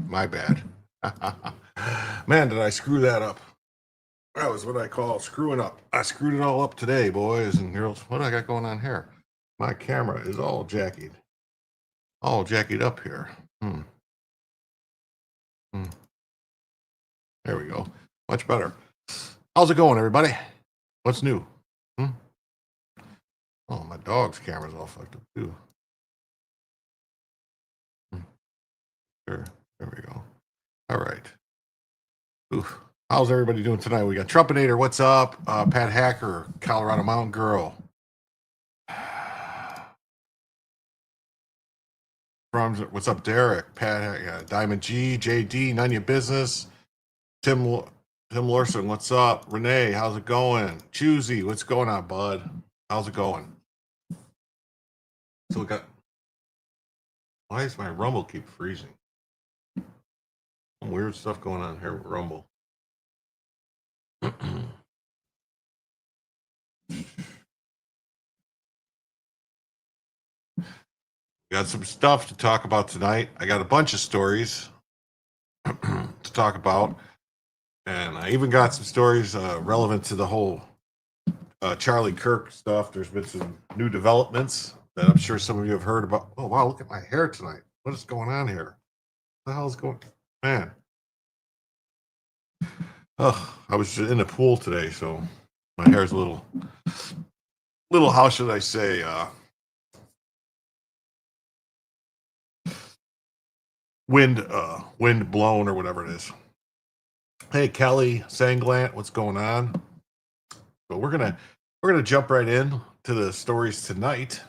My bad. Man, did I screw that up. That was what I call screwing up. I screwed it all up today, boys and girls. What do I got going on here? My camera is all jackied up here. There we go. Much better. How's it going, everybody? What's new? Oh, my dog's camera's all fucked up, too. There we go. All right. Oof. How's everybody doing tonight? We got Trumpinator, what's up? Pat Hacker, Colorado Mountain Girl. from. What's up, Derek? Pat, Diamond G, JD, none of your business. Tim Lorson, what's up? Renee, how's it going? Choosy, what's going on, bud? How's it going? So we got. Why does my Rumble keep freezing? Some weird stuff going on here with Rumble. Got some stuff to talk about tonight. I got a bunch of stories to talk about, and I even got some stories relevant to the whole Charlie Kirk stuff. There's been some new developments that I'm sure some of you have heard about. Oh wow, look at my hair tonight. What is going on here? What the hell is going on? Man. Oh, I was in the pool today, so my hair's a little, how should I say, wind blown or whatever it is. Hey, Kelly Sanglant, what's going on? But we're gonna jump right in to the stories tonight.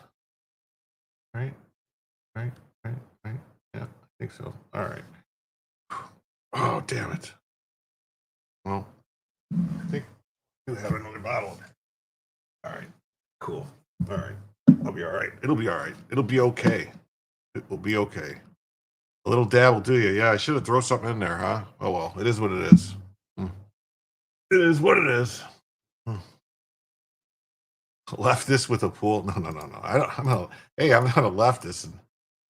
Right. Yeah, I think so. All right. Oh, damn it. Well, I think I do have another bottle. All right. Cool. All right. I'll be all right. It'll be all right. It'll be okay. It will be okay. A little dab will do you. Yeah, I should have thrown something in there, huh? Oh well, it is what it is. It is what it is. Leftist with a pool? No. I'm not a leftist, and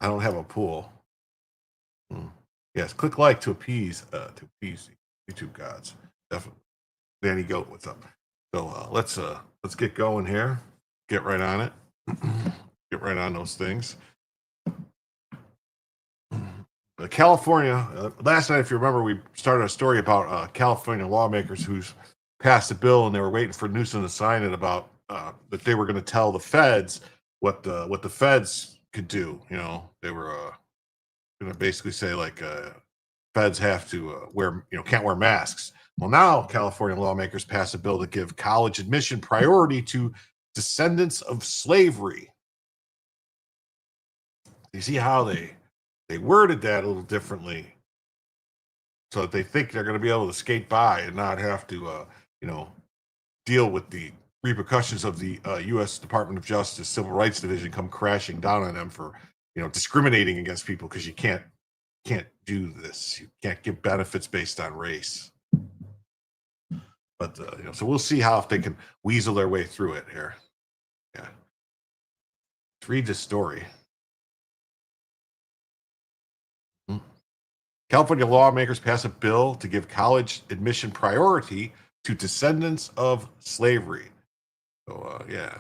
I don't have a pool. Yes, click like to appease YouTube gods. Definitely. Danny Goat, what's up? So let's get going here. Get right on it. Get right on those things. California, last night, if you remember, we started a story about California lawmakers who's passed a bill and they were waiting for Newsom to sign it about that they were going to tell the feds what the feds could do. You know, they were going to basically say like feds have to can't wear masks. Well, now California lawmakers passed a bill to give college admission priority to descendants of slavery. You see how they worded that a little differently so that they think they're going to be able to skate by and not have to, deal with the repercussions of the U.S. Department of Justice Civil Rights Division come crashing down on them for, discriminating against people because you can't do this. You can't give benefits based on race. But, so we'll see how if they can weasel their way through it here. Yeah. Let's read this story. California lawmakers pass a bill to give college admission priority to descendants of slavery. So, yeah.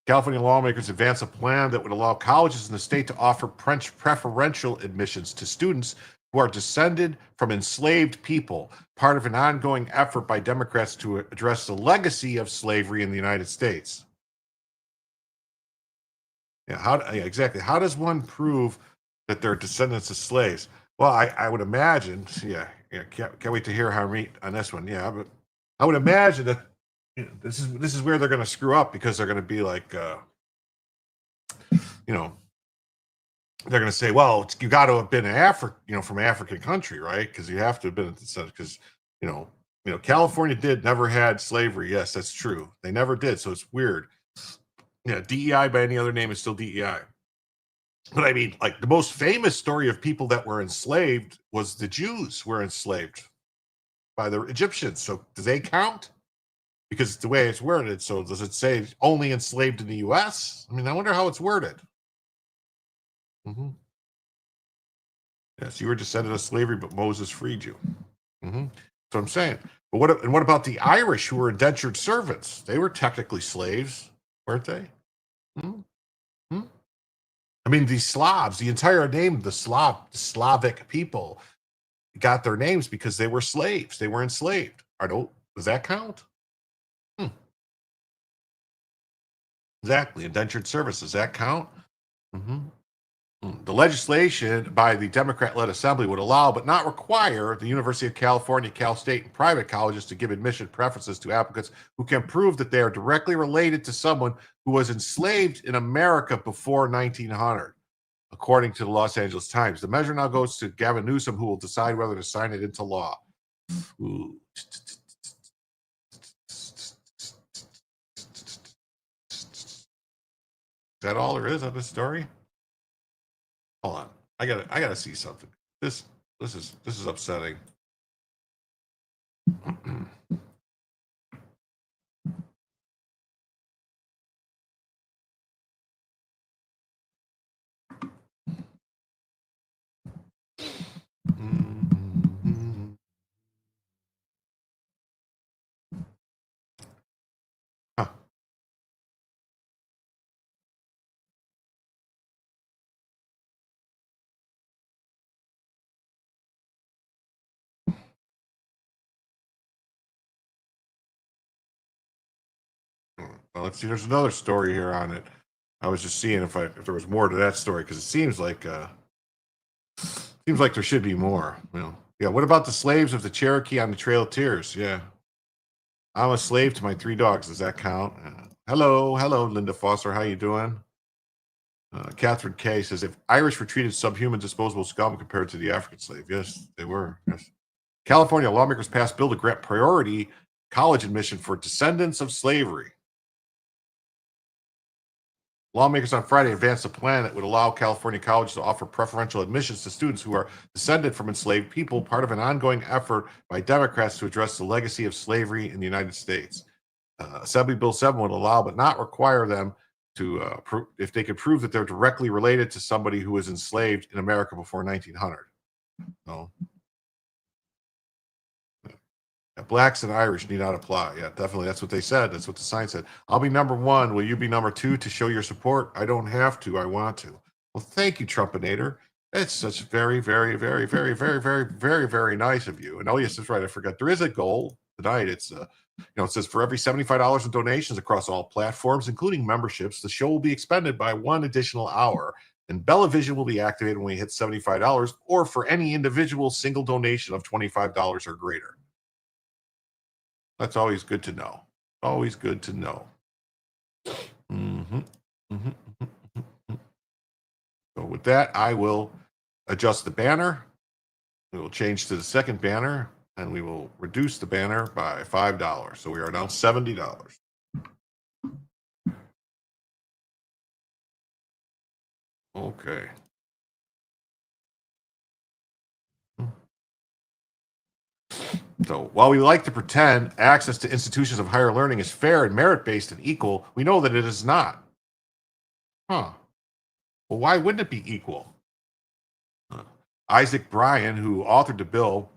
California lawmakers advance a plan that would allow colleges in the state to offer preferential admissions to students who are descended from enslaved people, part of an ongoing effort by Democrats to address the legacy of slavery in the United States. Yeah, exactly. How does one prove that they're descendants of slaves? Well, I would imagine, can't wait to hear how I meet on this one. Yeah, but I would imagine that this is where they're going to screw up because they're going to be like, they're going to say, well, you got to have been from an African country, right? Because you have to have been because California never had slavery. Yes, that's true. They never did, so it's weird. Yeah, DEI by any other name is still DEI. But I mean, like the most famous story of people that were enslaved was the Jews were enslaved by the Egyptians. So do they count? Because the way it's worded. So does it say only enslaved in the U.S.? I mean, I wonder how it's worded. Mm-hmm. Yes, you were descended of slavery, but Moses freed you. Mm-hmm. That's what I'm saying. But what about the Irish who were indentured servants? They were technically slaves, weren't they? Mm-hmm. I mean, the Slavs, the entire name of the Slavic people got their names because they were slaves. They were enslaved. Does that count? Exactly. Indentured service. Does that count? Mm-hmm. The legislation by the Democrat-led assembly would allow but not require the University of California, Cal State, and private colleges to give admission preferences to applicants who can prove that they are directly related to someone who was enslaved in America before 1900, according to the Los Angeles Times. The measure now goes to Gavin Newsom, who will decide whether to sign it into law. Ooh. Is that all there is on this story? Hold on. I gotta see something. This is upsetting. Huh. Well, let's see. There's another story here on it. I was just seeing if there was more to that story, because it seems like there should be more. Yeah. What about the slaves of the Cherokee on the Trail of Tears? Yeah, I'm a slave to my 3 dogs. Does that count? Hello, Linda Foster. How you doing? Catherine K says, if Irish were treated subhuman, disposable scum compared to the African slave. Yes, they were. Yes. California lawmakers passed bill to grant priority college admission for descendants of slavery. Lawmakers on Friday advanced a plan that would allow California colleges to offer preferential admissions to students who are descended from enslaved people, part of an ongoing effort by Democrats to address the legacy of slavery in the United States. Assembly Bill 7 would allow but not require them to, if they could prove that they're directly related to somebody who was enslaved in America before 1900. No. Blacks and Irish need not apply. Yeah, definitely. That's what they said. That's what the sign said. I'll be number 1. Will you be number 2 to show your support? I don't have to. I want to. Well, thank you, Trumpinator. It's such very, very, very, very, very, very, very, very nice of you. And oh, yes, that's right. I forgot. There is a goal tonight. It's it says for every $75 in donations across all platforms, including memberships, the show will be expended by 1 additional hour. And Bellavision will be activated when we hit $75, or for any individual single donation of $25 or greater. That's always good to know. Always good to know. So with that, I will adjust the banner. We will change to the second banner, and we will reduce the banner by $5. So we are now $70. Okay. So while we like to pretend access to institutions of higher learning is fair and merit-based and equal, we know that it is not. Well, why wouldn't it be equal? Isaac Bryan, who authored the bill,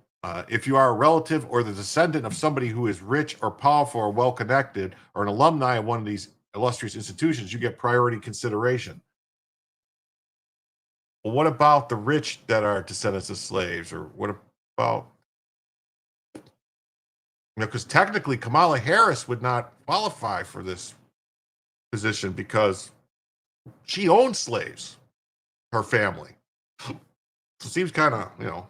if you are a relative or the descendant of somebody who is rich or powerful or well-connected or an alumni of one of these illustrious institutions, you get priority consideration. Well, what about the rich that are descendants of slaves? Or what about, because technically Kamala Harris would not qualify for this position because she owns slaves, her family. So it seems kind of,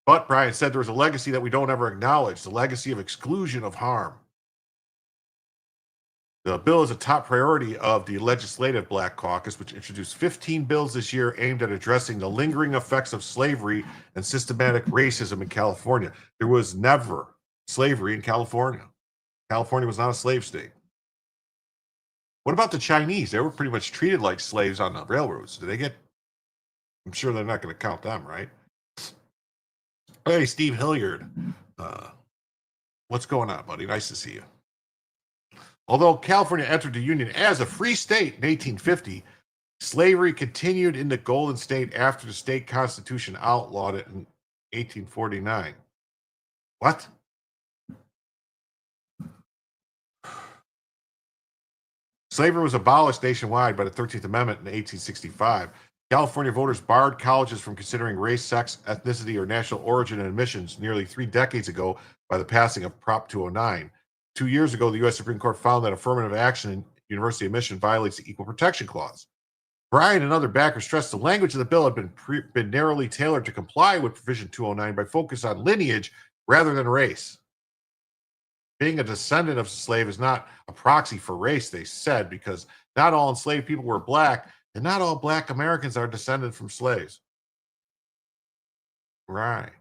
But Brian said there was a legacy that we don't ever acknowledge, the legacy of exclusion of harm. The bill is a top priority of the Legislative Black Caucus, which introduced 15 bills this year aimed at addressing the lingering effects of slavery and systematic racism in California. There was never slavery in California. California was not a slave state. What about the Chinese? They were pretty much treated like slaves on the railroads. Did they get? I'm sure they're not going to count them, right? Hey, Steve Hilliard. What's going on, buddy? Nice to see you. Although California entered the Union as a free state in 1850, slavery continued in the Golden State after the state constitution outlawed it in 1849. What? Slavery was abolished nationwide by the 13th Amendment in 1865. California voters barred colleges from considering race, sex, ethnicity, or national origin in admissions nearly 3 decades ago by the passing of Prop 209. 2 years ago, the U.S. Supreme Court found that affirmative action in university admission violates the Equal Protection Clause. Bryan and other backers stressed the language of the bill had been narrowly tailored to comply with Provision 209 by focus on lineage rather than race. Being a descendant of a slave is not a proxy for race, they said, because not all enslaved people were black, and not all black Americans are descended from slaves. Right.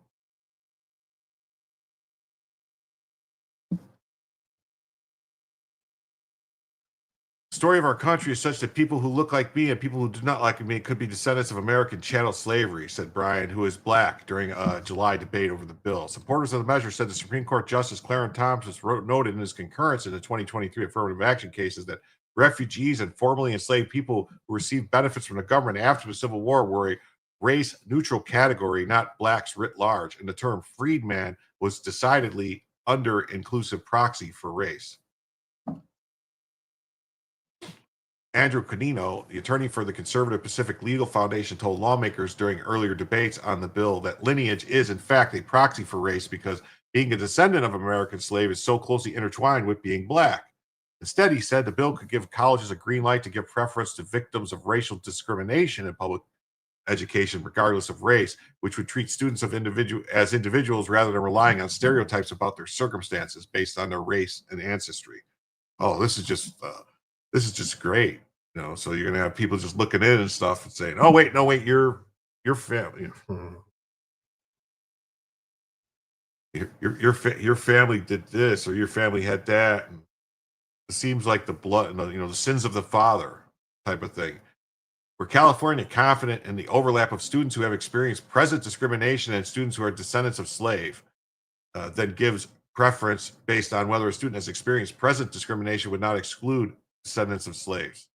The story of our country is such that people who look like me and people who do not like me could be descendants of American chattel slavery, said Bryan, who is black, during a July debate over the bill. Supporters of the measure said the Supreme Court Justice Clarence Thomas noted in his concurrence in the 2023 affirmative action cases that refugees and formerly enslaved people who received benefits from the government after the Civil War were a race neutral category, not blacks writ large, and the term freedman was decidedly under inclusive proxy for race. Andrew Canino, the attorney for the Conservative Pacific Legal Foundation, told lawmakers during earlier debates on the bill that lineage is, in fact, a proxy for race because being a descendant of an American slave is so closely intertwined with being black. Instead, he said the bill could give colleges a green light to give preference to victims of racial discrimination in public education, regardless of race, which would treat students as individuals rather than relying on stereotypes about their circumstances based on their race and ancestry. Oh, this is just great. So you're gonna have people just looking in and stuff and saying, "Oh, wait, no, wait, your family, your family did this, or your family had that." And it seems like the blood, the sins of the father type of thing. Were California confident in the overlap of students who have experienced present discrimination and students who are descendants of slave, then gives preference based on whether a student has experienced present discrimination would not exclude descendants of slaves.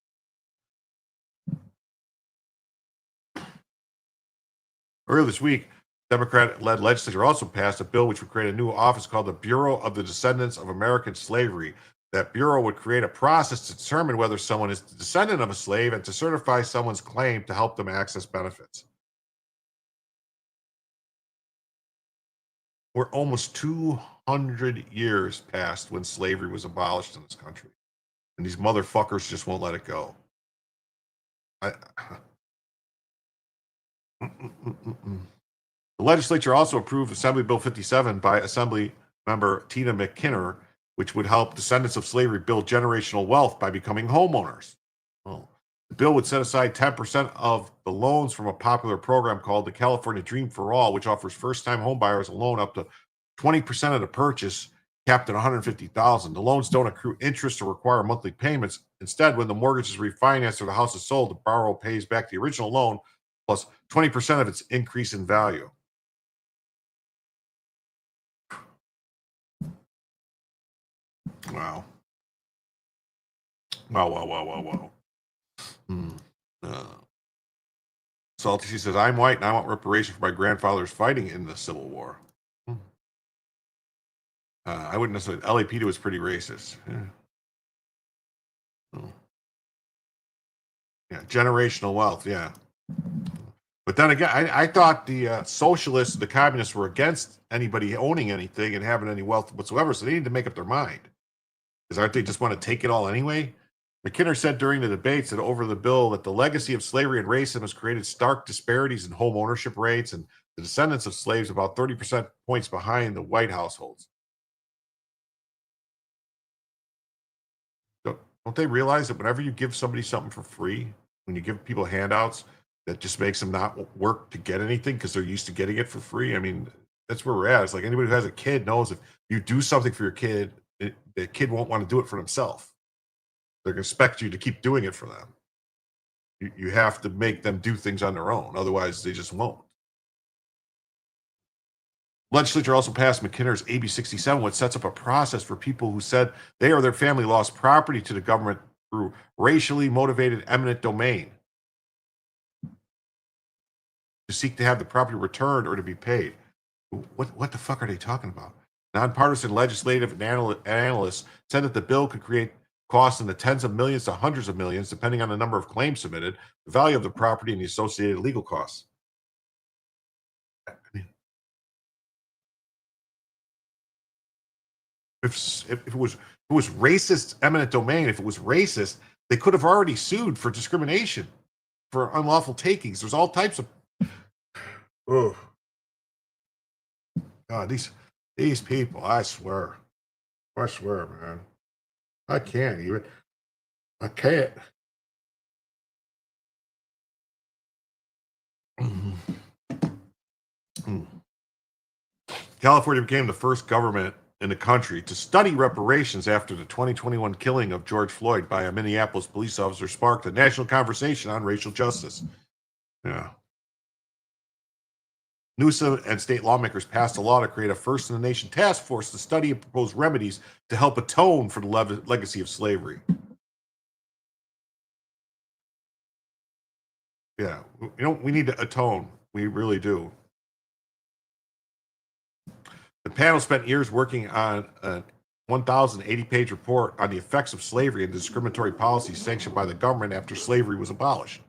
Earlier this week, Democrat-led legislature also passed a bill which would create a new office called the Bureau of the Descendants of American Slavery. That bureau would create a process to determine whether someone is the descendant of a slave and to certify someone's claim to help them access benefits. We're almost 200 years past when slavery was abolished in this country, and these motherfuckers just won't let it go. The legislature also approved Assembly Bill 57 by Assembly Member Tina McKinnon, which would help descendants of slavery build generational wealth by becoming homeowners. Well, the bill would set aside 10% of the loans from a popular program called the California Dream for All, which offers first-time homebuyers a loan up to 20% of the purchase, capped at $150,000. The loans don't accrue interest or require monthly payments. Instead, when the mortgage is refinanced or the house is sold, the borrower pays back the original loan plus 20% of its increase in value. Wow. Wow. Salty, she says, I'm white and I want reparation for my grandfather's fighting in the Civil War. I wouldn't necessarily. LAPD was pretty racist. Yeah, generational wealth. Yeah. But then again, I thought the socialists, the communists were against anybody owning anything and having any wealth whatsoever. So they need to make up their mind. Because aren't they just want to take it all anyway? McKinnon said during the debates that over the bill that the legacy of slavery and racism has created stark disparities in home ownership rates, and the descendants of slaves about 30% points behind the white households. Don't they realize that whenever you give somebody something for free, when you give people handouts, that just makes them not work to get anything because they're used to getting it for free? I mean, that's where we're at. It's like anybody who has a kid knows if you do something for your kid, the kid won't want to do it for themselves. They're going to expect you to keep doing it for them. You have to make them do things on their own. Otherwise, they just won't. Legislature also passed McKinnon's AB 67, which sets up a process for people who said they or their family lost property to the government through racially motivated eminent domain to seek to have the property returned or to be paid. What the fuck are they talking about? Nonpartisan legislative analysts said that the bill could create costs in the tens of millions to hundreds of millions, depending on the number of claims submitted, the value of the property, and the associated legal costs. I mean, if it was racist eminent domain, if it was racist, they could have already sued for discrimination. for unlawful takings. There's all types of. Oh, God, these people, I swear, man, I can't even. I can't. California became the first government in the country to study reparations after the 2021 killing of George Floyd by a Minneapolis police officer sparked a national conversation on racial justice. Yeah. Newsom and state lawmakers passed a law to create a first-in-the-nation task force to study and propose remedies to help atone for the legacy of slavery. Yeah, we need to atone. We really do. The panel spent years working on a 1,080-page report on the effects of slavery and discriminatory policies sanctioned by the government after slavery was abolished.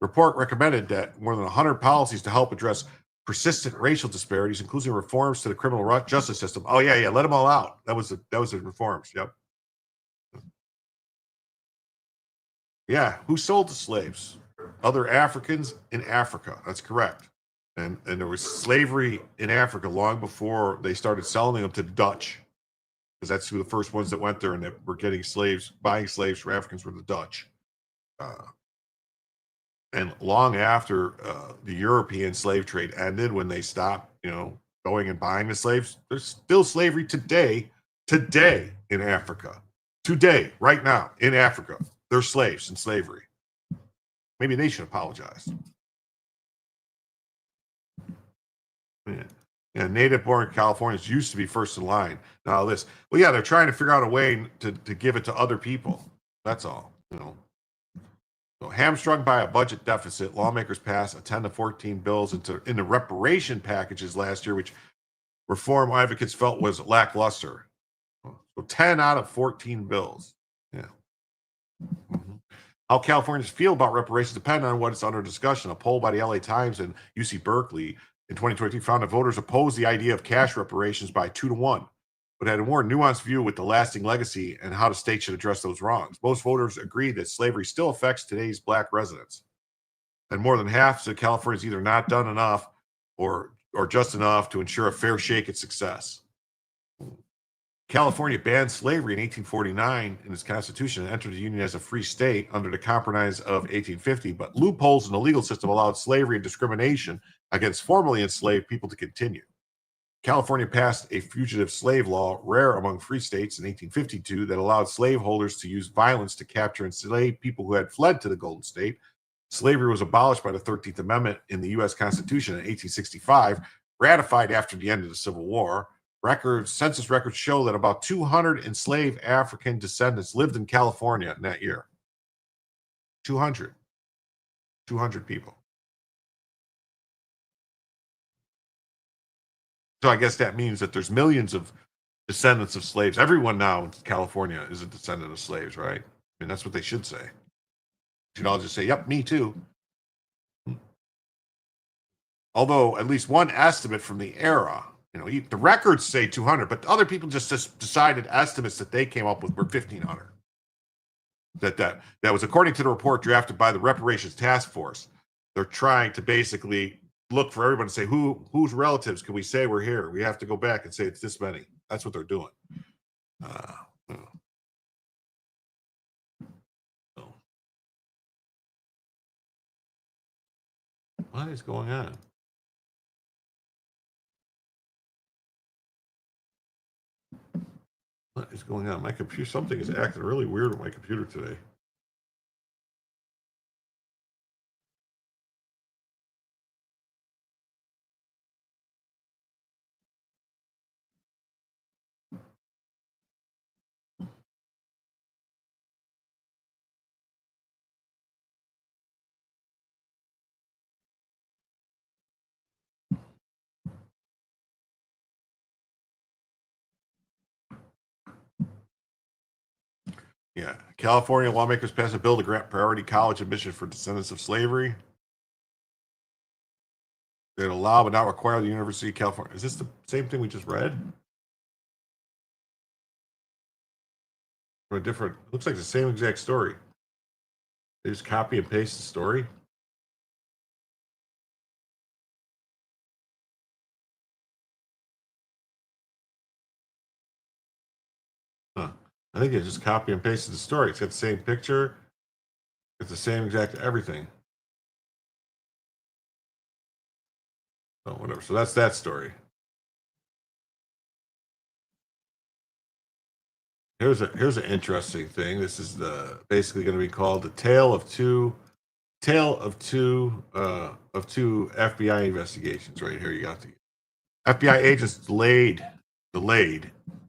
The report recommended that more than 100 policies to help address persistent racial disparities, including reforms to the criminal justice system. Oh yeah, let them all out. That was the reforms. Yep. Yeah, who sold the slaves? Other Africans in Africa. That's correct. And there was slavery in Africa long before they started selling them to the Dutch, because that's who the first ones that went there and that were getting slaves, buying slaves for Africans were the Dutch. And long after the European slave trade ended, when they stopped, going and buying the slaves, there's still slavery today in Africa. Today, right now, in Africa, they're slaves in slavery. Maybe they should apologize. Yeah, native-born Californians used to be first in line. Now they're trying to figure out a way to give it to other people. That's all, So hamstrung by a budget deficit, lawmakers passed a 10 to 14 bills in the reparation packages last year, which reform advocates felt was lackluster. So 10 out of 14 bills. Yeah. Mm-hmm. How Californians feel about reparations depend on what is under discussion. A poll by the LA Times and UC Berkeley in 2023 found that voters opposed the idea of cash reparations by 2-1, but had a more nuanced view with the lasting legacy and how the state should address those wrongs. Most voters agreed that slavery still affects today's Black residents. And more than half said California's either not done enough or just enough to ensure a fair shake at success. California banned slavery in 1849 in its constitution and entered the Union as a free state under the Compromise of 1850, but loopholes in the legal system allowed slavery and discrimination against formerly enslaved people to continue. California passed a fugitive slave law, rare among free states, in 1852 that allowed slaveholders to use violence to capture enslaved people who had fled to the Golden State. Slavery was abolished by the 13th Amendment in the U.S. Constitution in 1865, ratified after the end of the Civil War. Census records show that about 200 enslaved African descendants lived in California in that year. 200 people. So I guess that means that there's millions of descendants of slaves. Everyone now in California is a descendant of slaves, right? I mean, that's what they should say. They should all just say, yep, me too. Although at least one estimate from the era, the records say 200, but other people just decided estimates that they came up with were 1,500. That was according to the report drafted by the Reparations Task Force. They're trying to basically look for everyone to say whose relatives can we say we're here. We have to go back and say it's this many. That's what they're doing. What is going on? What is going on? My computer, something is acting really weird with my computer today. Yeah. California lawmakers passed a bill to grant priority college admission for descendants of slavery. They'd allow but not require the University of California. Is this the same thing we just read? Or a different, looks like the same exact story. They just copy and paste the story. I think they just copy and pasted the story. It's got the same picture. It's the same exact everything. Oh, whatever. So that's that story. Here's an interesting thing. This is basically going to be called the tale of two FBI investigations. Right here, you got the FBI agents delayed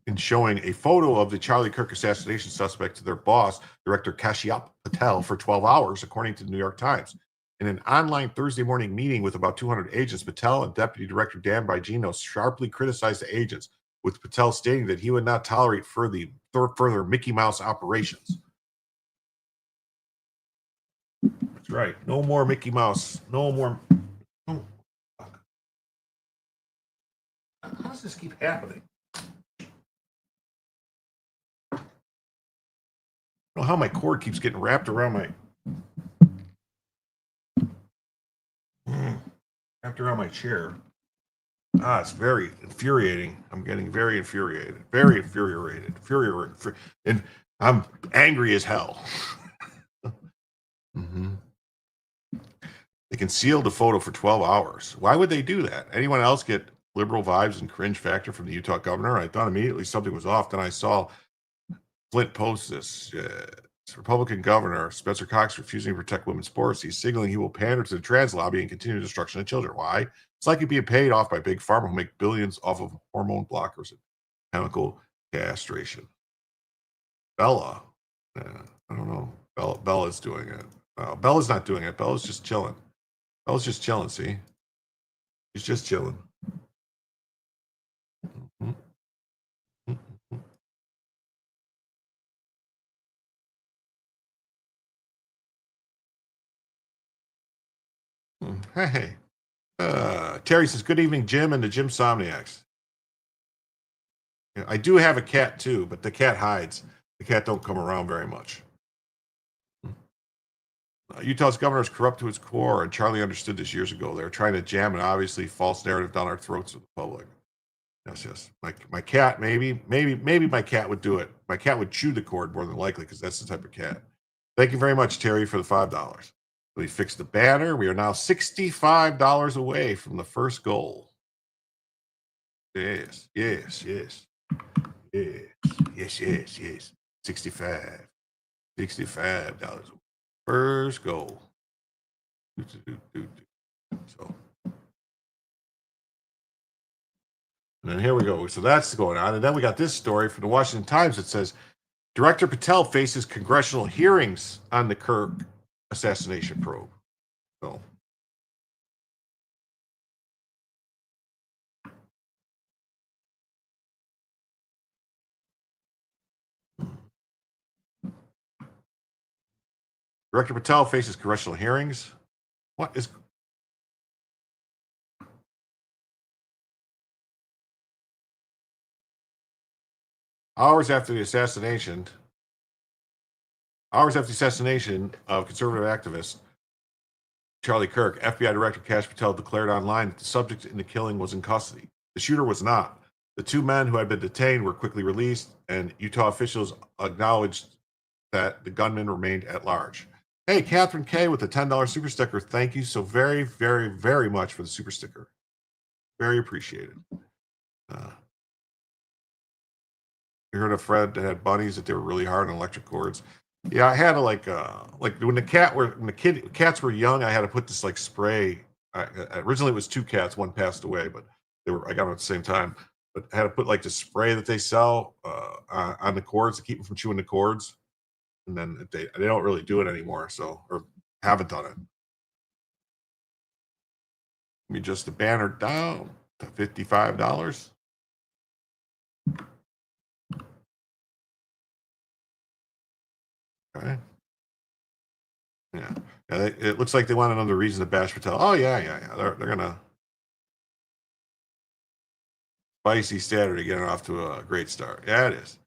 in showing a photo of the Charlie Kirk assassination suspect to their boss, Director Kashyap Patel, for 12 hours, according to the New York Times. In an online Thursday morning meeting with about 200 agents, Patel and Deputy Director Dan Bongino sharply criticized the agents, with Patel stating that he would not tolerate further Mickey Mouse operations. That's right. No more Mickey Mouse. No more. Oh, fuck. How does this keep happening? I don't know how my cord keeps getting wrapped around my chair. It's very infuriating. I'm getting very infuriated. Very infuriated. And I'm angry as hell. Mm-hmm. They concealed the photo for 12 hours. Why would they do that? Anyone else get liberal vibes and cringe factor from the Utah governor? I thought immediately something was off. Then I saw Flint post this. Republican governor Spencer Cox refusing to protect women's sports. He's signaling he will pander to the trans lobby and continue destruction of children. Why? It's like he's being paid off by big pharma who make billions off of hormone blockers and chemical castration. Bella, I don't know. Bella's doing it. Bella's not doing it. Bella's just chilling. See? She's just chilling. Mm-hmm. Hey. Terry says, good evening, Jim and the Jim Somniacs. I do have a cat too, but the cat hides. The cat don't come around very much. Utah's governor is corrupt to its core, and Charlie understood this years ago. They're trying to jam an obviously false narrative down our throats with the public. Yes. My cat, maybe my cat would do it. My cat would chew the cord more than likely because that's the type of cat. Thank you very much, Terry, for the $5. We fixed the banner. We are now $65 away from the first goal. Yes. 65. $65. First goal. So, and then here we go. So that's going on. And then we got this story from the Washington Times that says Director Patel faces congressional hearings on the Kirk assassination probe. So, Director Patel faces congressional hearings. What is hours after the assassination of conservative activist Charlie Kirk, FBI Director Kash Patel declared online that the subject in the killing was in custody. The shooter was not. The two men who had been detained were quickly released, and Utah officials acknowledged that the gunman remained at large. Hey, Catherine K with the $10 super sticker. Thank you so very, very, very much for the super sticker. Very appreciated. You heard of Fred that had bunnies that they were really hard on electric cords. Yeah, I had to like when cats were young, I had to put this like spray. Originally it was two cats, one passed away, but I got them at the same time. But I had to put like the spray that they sell on the cords to keep them from chewing the cords. And then they don't really do it anymore, or haven't done it. Let me adjust the banner down to $55. Okay. Yeah. It looks like they want another reason to bash Patel. Oh yeah. They're gonna spicy Saturday, getting off to a great start. Yeah, it is.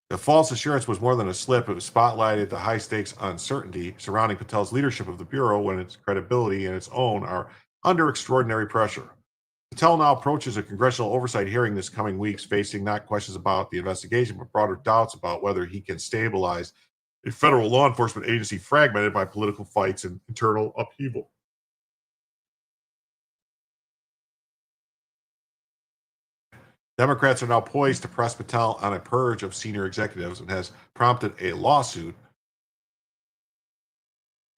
The false assurance was more than a slip. It was spotlighted the high stakes uncertainty surrounding Patel's leadership of the Bureau when its credibility and its own are under extraordinary pressure. Patel now approaches a congressional oversight hearing this coming weeks, facing not questions about the investigation, but broader doubts about whether he can stabilize a federal law enforcement agency fragmented by political fights and internal upheaval. Democrats are now poised to press Patel on a purge of senior executives and has prompted a lawsuit.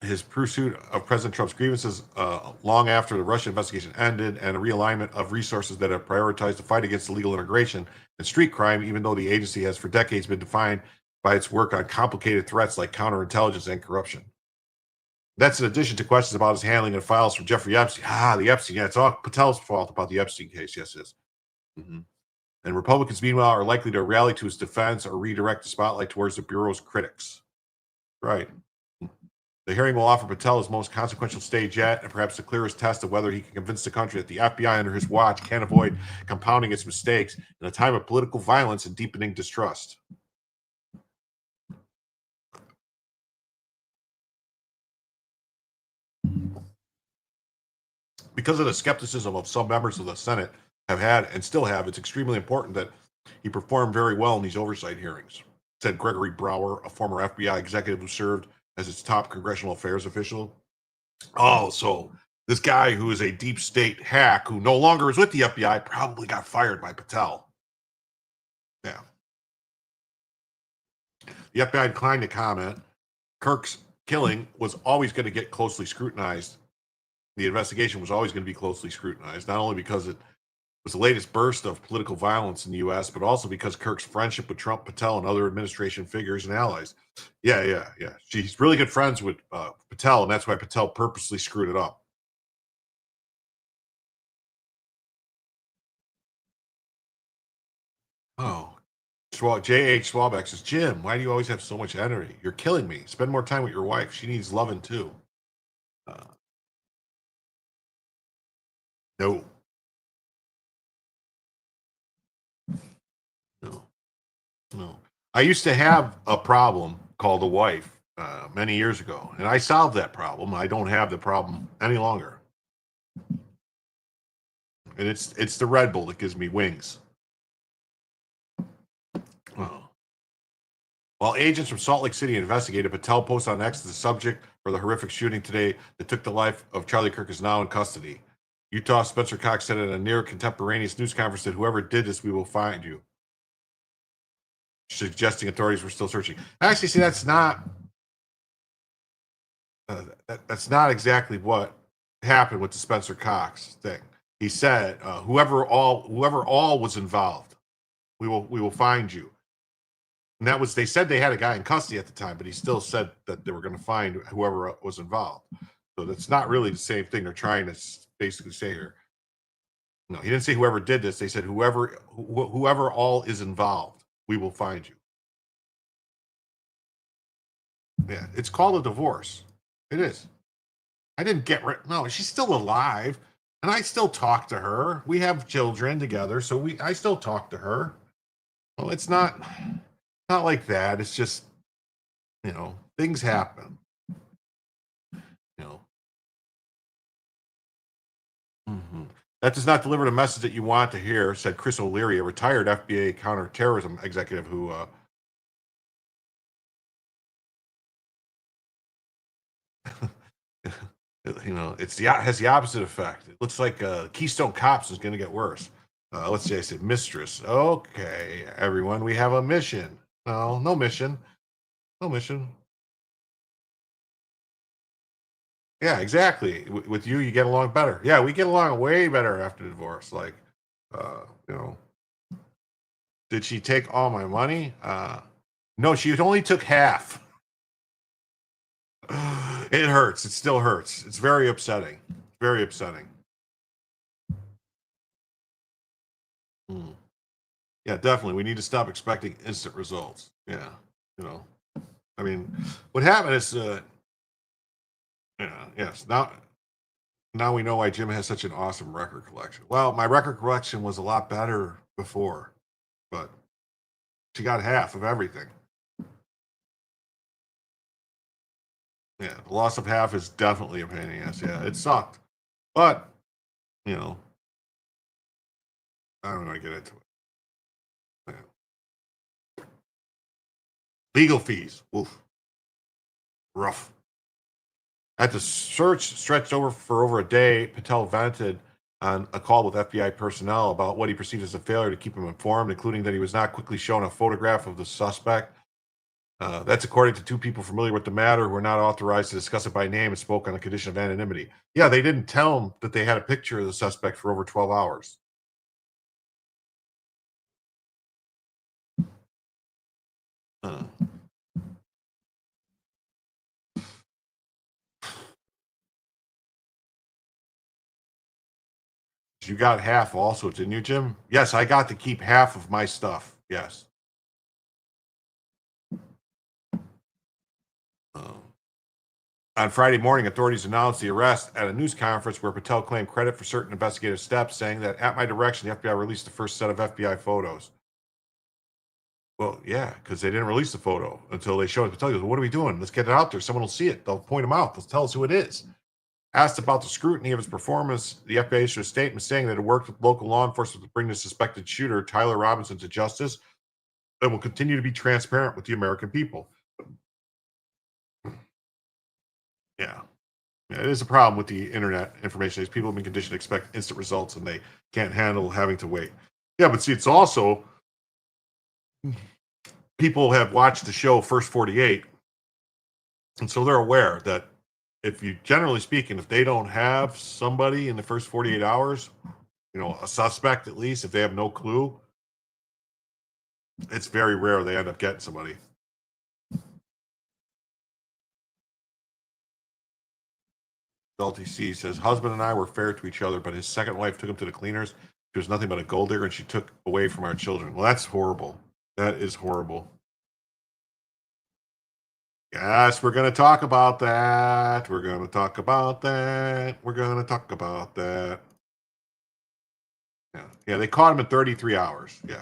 His pursuit of President Trump's grievances long after the Russia investigation ended, and a realignment of resources that have prioritized the fight against illegal immigration and street crime, even though the agency has for decades been defined by its work on complicated threats like counterintelligence and corruption. That's in addition to questions about his handling of files from Jeffrey Epstein. The Epstein. Yeah, it's all Patel's fault about the Epstein case. Yes, it is. Mm-hmm. And Republicans, meanwhile, are likely to rally to his defense or redirect the spotlight towards the Bureau's critics. Right. The hearing will offer Patel his most consequential stage yet, and perhaps the clearest test of whether he can convince the country that the FBI under his watch can't avoid compounding its mistakes in a time of political violence and deepening distrust. Because of the skepticism of some members of the Senate have had and still have, it's extremely important that he perform very well in these oversight hearings, said Gregory Brower, a former FBI executive who served as its top congressional affairs official. So this guy who is a deep state hack who no longer is with the FBI probably got fired by Patel. Yeah. The FBI declined to comment. Kirk's killing was always going to get closely scrutinized. The investigation was always going to be closely scrutinized, not only because it was the latest burst of political violence in the U.S., but also because Kirk's friendship with Trump, Patel, and other administration figures and allies. Yeah. She's really good friends with Patel, and that's why Patel purposely screwed it up. Oh, J.H. Swalbeck says, Jim, why do you always have so much energy? You're killing me. Spend more time with your wife. She needs loving too. Uh, no. No. No. I used to have a problem called a wife many years ago, and I solved that problem. I don't have the problem any longer. And it's the Red Bull that gives me wings. Oh. While agents from Salt Lake City investigated, Patel posted on X the subject for the horrific shooting today that took the life of Charlie Kirk is now in custody. Utah Spencer Cox said in a near contemporaneous news conference that whoever did this, we will find you, suggesting authorities were still searching. Actually, see, that's not exactly what happened with the Spencer Cox thing. He said, whoever all was involved, we will find you. And that was, they said they had a guy in custody at the time, but he still said that they were going to find whoever was involved. So that's not really the same thing they're trying to basically say here. No, he didn't say whoever did this. They said whoever all is involved, we will find you. Yeah, it's called a divorce. It is. I didn't get rid. No, she's still alive, and I still talk to her. We have children together, so I still talk to her. Well, it's not like that. It's just, things happen. Mm-hmm. That does not deliver the message that you want to hear, said Chris O'Leary, a retired FBA counterterrorism executive who. Has the opposite effect. It looks like Keystone Cops is going to get worse. Let's say I said mistress. Okay, everyone, we have a mission. No mission. No mission. Yeah, exactly. With you, you get along better. Yeah, we get along way better after divorce. Like, uh, you know, did she take all my money? No, she only took half. It hurts. It still hurts. It's very upsetting. Very upsetting. Hmm. Yeah, definitely. We need to stop expecting instant results. Yeah, I mean, what happened is, yes. Now we know why Jim has such an awesome record collection. Well, my record collection was a lot better before, but she got half of everything. Yeah, the loss of half is definitely a pain in the ass. Yeah, it sucked, but you know, I don't want to get into it. Yeah. Legal fees. Oof. Rough. As the search stretched over for over a day, Patel vented on a call with FBI personnel about what he perceived as a failure to keep him informed, including that he was not quickly shown a photograph of the suspect. That's according to two people familiar with the matter who were not authorized to discuss it by name and spoke on the condition of anonymity. Yeah, they didn't tell him that they had a picture of the suspect for over 12 hours. Uh, you got half also, didn't you, Jim? Yes, I got to keep half of my stuff. Yes. Um, On Friday morning, authorities announced the arrest at a news conference where Patel claimed credit for certain investigative steps, saying that at my direction, the FBI released the first set of FBI photos. Well, yeah, because they didn't release the photo until they showed it. Patel goes, "What are we doing? Let's get it out there. Someone will see it. They'll point him out. They'll tell us who it is." Asked about the scrutiny of his performance, the FBI issued a statement saying that it worked with local law enforcement to bring the suspected shooter, Tyler Robinson, to justice and will continue to be transparent with the American people. Yeah. Yeah, it is a problem with the internet information. Is people have been conditioned to expect instant results and they can't handle having to wait. Yeah, but see, it's also people have watched the show First 48, and so they're aware that if you, generally speaking, if they don't have somebody in the first 48 hours, a suspect at least, if they have no clue, it's very rare they end up getting somebody. LTC says, husband and I were fair to each other, but his second wife took him to the cleaners. She was nothing but a gold digger, and she took away from our children. Well, that's horrible. That is horrible. Yes, we're going to talk about that. We're going to talk about that. We're going to talk about that. Yeah, yeah. They caught him in 33 hours. Yeah,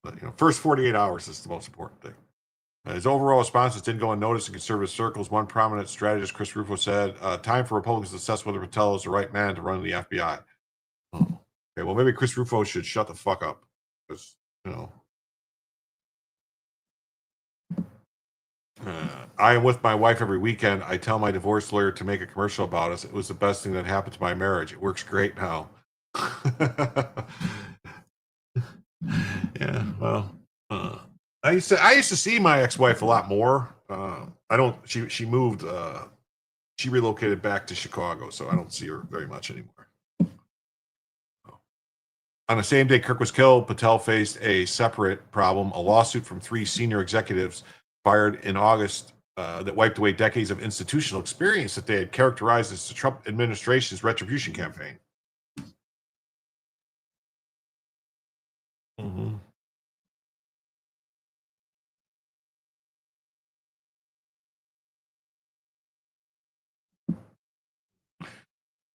but first 48 hours is the most important thing. His overall responses didn't go unnoticed in conservative circles. One prominent strategist, Chris Rufo, said, "Time for Republicans to assess whether Patel is the right man to run the FBI." Oh. Okay, well, maybe Chris Rufo should shut the fuck up because you know. I am with my wife every weekend. I tell my divorce lawyer to make a commercial about us. It was the best thing that happened to my marriage. It works great now. Yeah, well, I used to see my ex-wife a lot more. I don't. She moved. She relocated back to Chicago, so I don't see her very much anymore. On the same day Kirk was killed, Patel faced a separate problem: a lawsuit from three senior executives fired in August that wiped away decades of institutional experience that they had characterized as the Trump administration's retribution campaign. Mm-hmm.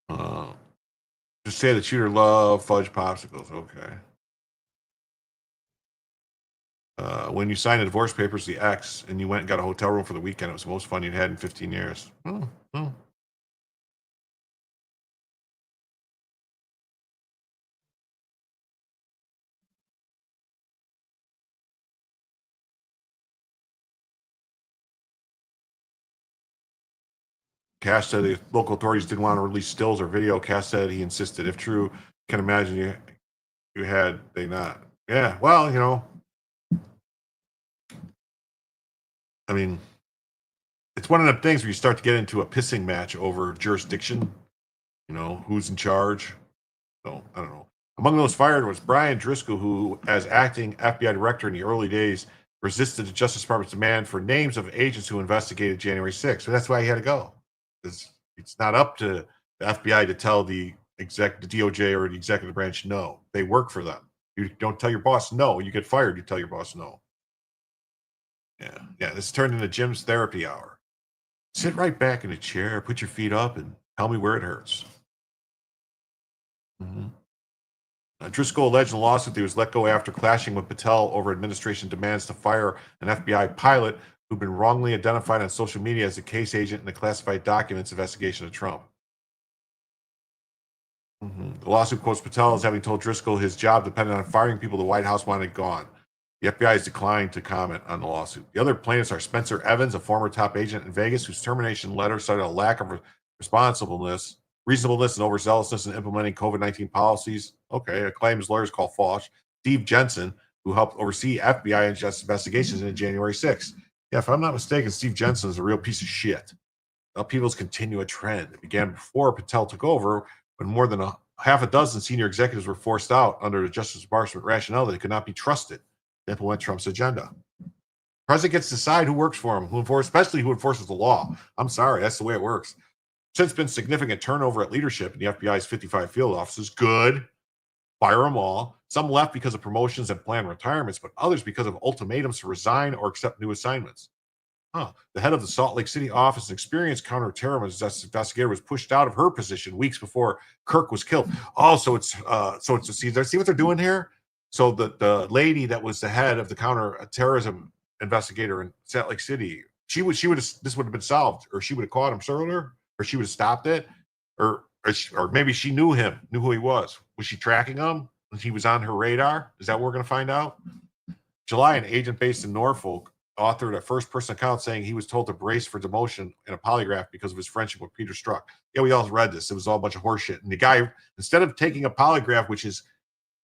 Uh, just say the shooter loved fudge popsicles. Okay. When you signed the divorce papers, the ex, and you went and got a hotel room for the weekend, it was the most fun you'd had in 15 years. Oh, oh. Cash said the local authorities didn't want to release stills or video. Cash said he insisted. If true, can imagine you had they not. Yeah, well, I mean, it's one of the things where you start to get into a pissing match over jurisdiction. Who's in charge. So I don't know. Among those fired was Brian Driscoll, who, as acting FBI director in the early days, resisted the Justice Department's demand for names of agents who investigated January 6th. So that's why he had to go. It's not up to the FBI to tell the DOJ or the executive branch no. They work for them. You don't tell your boss no. You get fired. You tell your boss no. Yeah, yeah. This turned into Jim's therapy hour. Sit right back in a chair, put your feet up, and tell me where it hurts. Mm-hmm. Driscoll alleged in a lawsuit that he was let go after clashing with Patel over administration demands to fire an FBI pilot who'd been wrongly identified on social media as a case agent in the classified documents investigation of Trump. The lawsuit quotes Patel as having told Driscoll his job depended on firing people the White House wanted gone. The FBI has declined to comment on the lawsuit. The other plaintiffs are Spencer Evans, a former top agent in Vegas, whose termination letter cited a lack of reasonableness, and overzealousness in implementing COVID-19 policies. Okay, a claim his lawyers call false. Steve Jensen, who helped oversee FBI investigations in January 6th. Yeah, if I'm not mistaken, Steve Jensen is a real piece of shit. Upheavals continue a trend. It began before Patel took over, when more than half a dozen senior executives were forced out under the Justice Department rationale that they could not be trusted to implement Trump's agenda. The president gets to decide who works for him, especially who enforces the law. I'm sorry, that's the way it works. Since been significant turnover at leadership in the FBI's 55 field offices. Good. Fire them all. Some left because of promotions and planned retirements, but others because of ultimatums to resign or accept new assignments. The head of the Salt Lake City office, an experienced counterterrorism investigator, was pushed out of her position weeks before Kirk was killed. Oh, so it's see what they're doing here. So the lady that was the head of the counterterrorism investigator in Salt Lake City, this would have been solved, or she would have caught him sooner, or she would have stopped it, or maybe she knew who he was. Was she tracking him? He was on her radar. Is that what we're going to find out? July, an agent based in Norfolk authored a first-person account saying he was told to brace for demotion in a polygraph because of his friendship with Peter Strzok. Yeah, we all read this. It was all a bunch of horseshit. And the guy, instead of taking a polygraph, which is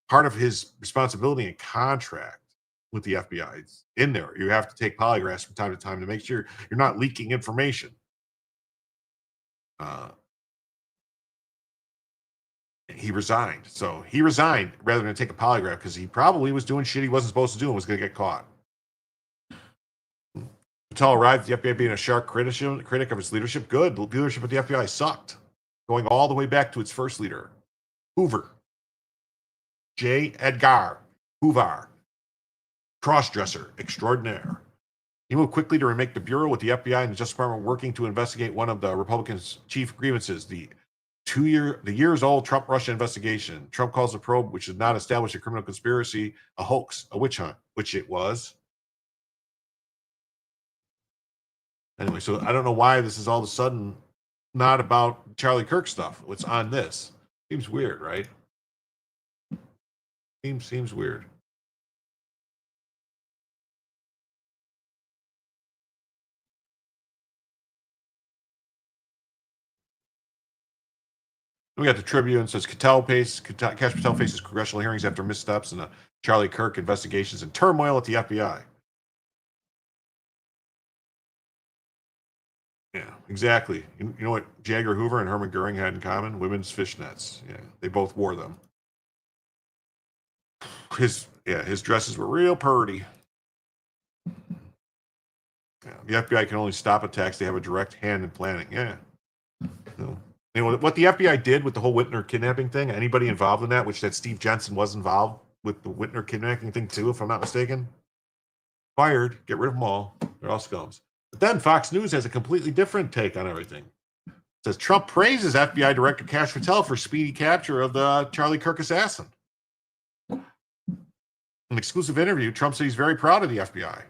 part of his responsibility and contract with the FBI, it's in there. You have to take polygraphs from time to time to make sure you're not leaking information. He resigned. So he resigned rather than take a polygraph because he probably was doing shit he wasn't supposed to do and was going to get caught. Patel arrived at the FBI being a sharp critic of its leadership. Good. The leadership of the FBI sucked, going all the way back to its first leader, Hoover. J. Edgar Hoover, cross-dresser extraordinaire. He moved quickly to remake the Bureau, with the FBI and the Justice Department working to investigate one of the Republicans' chief grievances, the years-old Trump-Russia investigation. Trump calls the probe, which did not establish a criminal conspiracy, a hoax, a witch hunt, which it was. Anyway, so I don't know why this is all of a sudden not about Charlie Kirk stuff. What's on this? Seems weird, right? Seems weird. We got the Tribune. Says Kash Patel faces congressional hearings after missteps in the Charlie Kirk investigations and turmoil at the FBI. Yeah, exactly. You know what J. Edgar Hoover and Herman Goering had in common? Women's fishnets. Yeah, they both wore them. His dresses were real purty. Yeah, the FBI can only stop attacks. They have a direct hand in planning. Yeah. You know what the FBI did with the whole Whitner kidnapping thing? Anybody involved in that? Which that Steve Jensen was involved with the Whitner kidnapping thing too, if I'm not mistaken. Fired. Get rid of them all. They're all scums. But then Fox News has a completely different take on everything. It says Trump praises FBI Director Kash Patel for speedy capture of the Charlie Kirk assassin. In an exclusive interview, Trump said he's very proud of the FBI.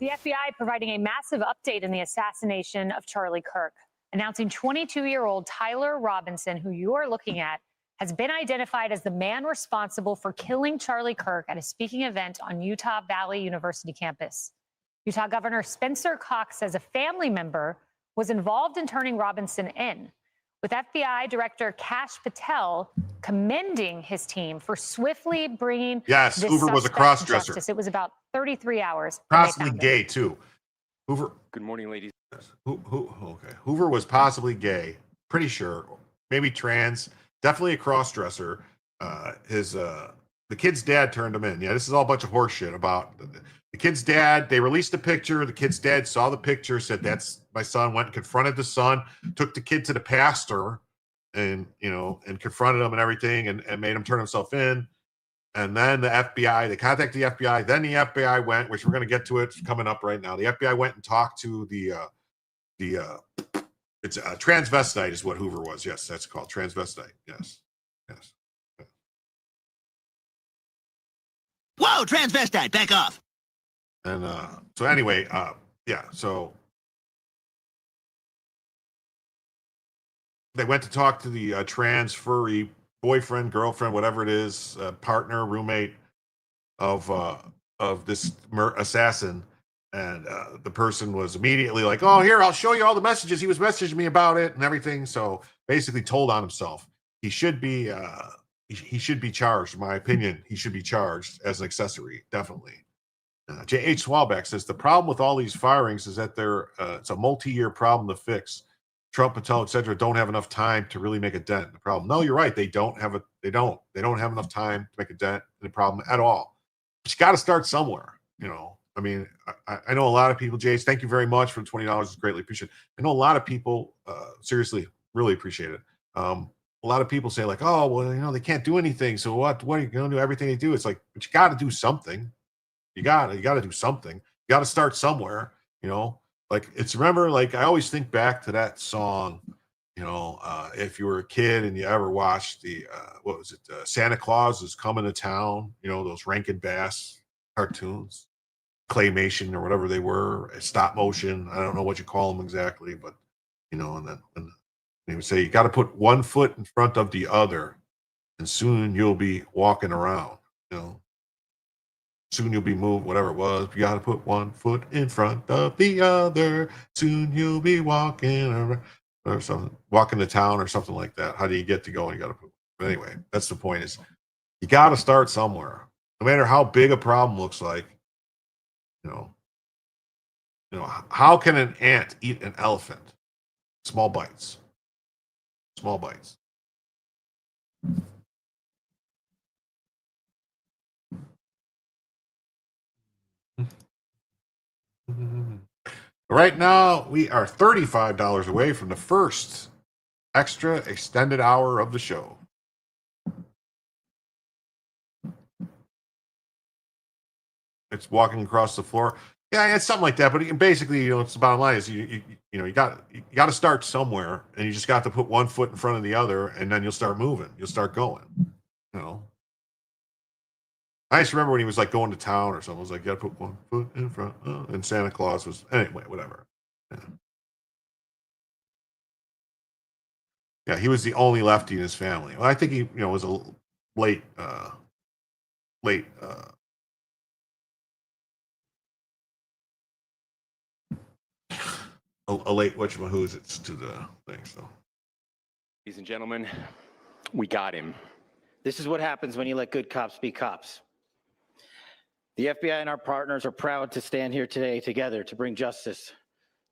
The FBI providing a massive update in the assassination of Charlie Kirk, announcing 22-year-old Tyler Robinson, who you are looking at, has been identified as the man responsible for killing Charlie Kirk at a speaking event on Utah Valley University campus. Utah Governor Spencer Cox says a family member was involved in turning Robinson in, with FBI Director Kash Patel commending his team for swiftly bringing this Hoover was a cross-dresser. It was about 33 hours. Possibly gay, too. Hoover. Good morning, ladies. Okay. Hoover was possibly gay. Pretty sure. Maybe trans. Definitely a cross-dresser. The kid's dad turned him in. Yeah, this is all a bunch of horse shit about the kid's dad. They released a picture. The kid's dad saw the picture, said, "That's my son." Went and confronted the son, took the kid to the pastor, and confronted him and everything, and made him turn himself in. And then the FBI, they contacted the FBI. Then the FBI went, which we're going to get to it coming up right now. The FBI went and talked to it's a transvestite is what Hoover was. Yes, that's called transvestite. Yes. Whoa, transvestite, back off. And so anyway, yeah, so they went to talk to the trans furry boyfriend, girlfriend, whatever it is, partner, roommate of this assassin, and the person was immediately like, "Oh, here, I'll show you all the messages. He was messaging me about it and everything." So basically, told on himself. He should be he should be charged. In my opinion, he should be charged as an accessory, definitely. J.H. Swalbeck says the problem with all these firings is that it's a multi-year problem to fix. Trump, Patel, et cetera, don't have enough time to really make a dent in the problem. No, you're right. They don't have enough time to make a dent in the problem at all. But you got to start somewhere. I mean, I know a lot of people. Jace, thank you very much for $20. It's greatly appreciated. I know a lot of people seriously really appreciate it. A lot of people say like, oh, well, they can't do anything. So what are you going to do? Everything they do? It's like, but you got to do something. You got to do something. You got to start somewhere. Like remember, like I always think back to that song. If you were a kid and you ever watched the what was it, Santa Claus is Coming to Town. Those Rankin Bass cartoons, claymation or whatever they were, stop motion. I don't know what you call them exactly, but and then they would say you got to put one foot in front of the other, and soon you'll be walking around. Soon you'll be moved, whatever it was. You got to put one foot in front of the other. Soon you'll be walking around, or something, walking to town or something like that. How do you get to go? And you got to put. But anyway, that's the point. Is you got to start somewhere, no matter how big a problem looks like. How can an ant eat an elephant? Small bites. Small bites. Right now, we are $35 away from the first extra extended hour of the show. It's walking across the floor. Yeah, it's something like that. But basically, it's the bottom line is you got to start somewhere, and you just got to put one foot in front of the other, and then you'll start moving. You'll start going. I just remember when he was like going to town or something. It was like, you got to put one foot in front. And Santa Claus was anyway, whatever. Yeah, he was the only lefty in his family. Well, I think he, was a late, a late whatchamahoots to the thing. So, ladies and gentlemen, we got him. This is what happens when you let good cops be cops. The FBI and our partners are proud to stand here today together to bring justice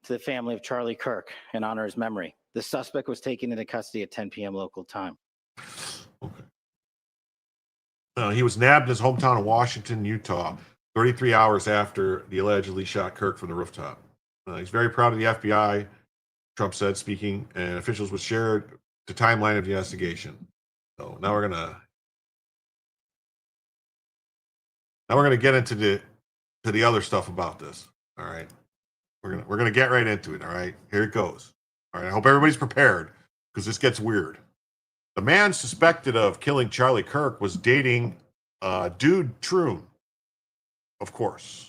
to the family of Charlie Kirk and honor his memory. The suspect was taken into custody at 10 p.m. local time. Okay. He was nabbed in his hometown of Washington, Utah, 33 hours after the allegedly shot Kirk from the rooftop. He's very proud of the FBI, Trump said, speaking, and officials would share the timeline of the investigation. So now we're gonna get into the other stuff about this. All right, we're gonna get right into it. All right, here it goes. All right, I hope everybody's prepared because this gets weird. The man suspected of killing Charlie Kirk was dating Dude Troon, of course.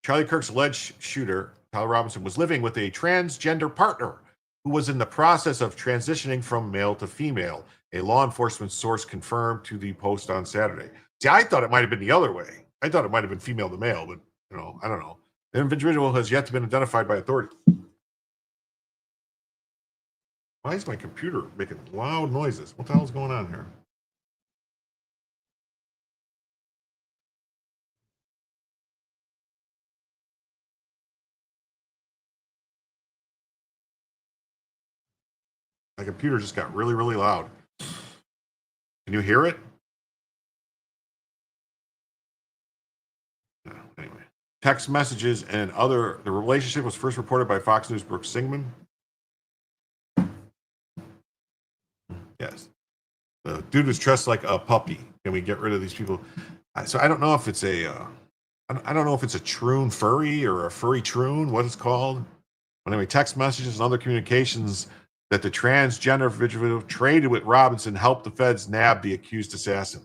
Charlie Kirk's alleged shooter, Tyler Robinson, was living with a transgender partner who was in the process of transitioning from male to female, a law enforcement source confirmed to the Post on Saturday. See, I thought it might have been the other way. I thought it might have been female to male, but, I don't know. The individual has yet to be identified by authorities. Why is my computer making loud noises? What the hell is going on here? My computer just got really, really loud. Can you hear it? No, anyway. Text messages and the relationship was first reported by Fox News' Brooke Singman. Yes. The dude was dressed like a puppy. Can we get rid of these people? So I don't know if it's I don't know if it's a troon furry or a furry troon, what it's called. But anyway, text messages and other communications that the transgender individual traded with Robinson helped the feds nab the accused assassin.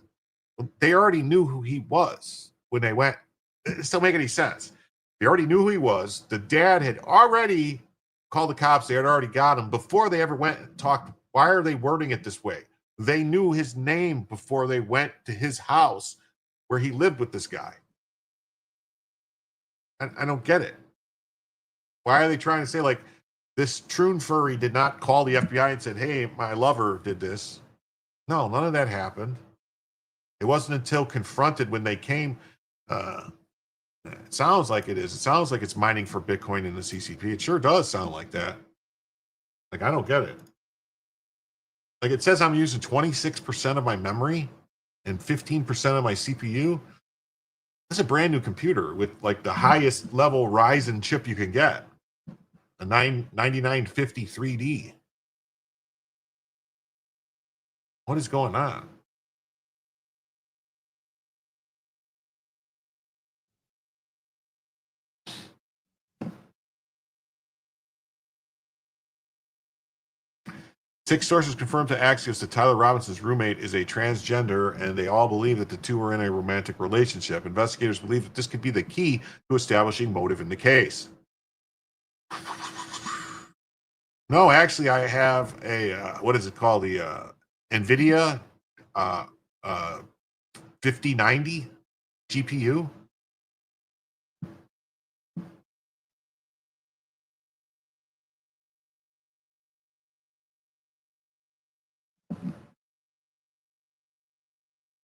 Well, they already knew who he was when they went. It doesn't make any sense. They already knew who he was. The dad had already called the cops. They had already got him before they ever went and talked. Why are they wording it this way? They knew his name before they went to his house where he lived with this guy. I don't get it. Why are they trying to say, like, this Troon Furry did not call the FBI and said, hey, my lover did this? No, none of that happened. It wasn't until confronted when they came. It sounds like it is. It sounds like it's mining for Bitcoin in the CCP. It sure does sound like that. Like, I don't get it. Like, it says I'm using 26% of my memory and 15% of my CPU. That's a brand new computer with like the highest level Ryzen chip you can get. A 9950 3D. What is going on? Six sources confirmed to Axios that Tyler Robinson's roommate is a transgender, and they all believe that the two are in a romantic relationship. Investigators believe that this could be the key to establishing motive in the case. No, actually, I have a, what is it called? The NVIDIA 5090 GPU.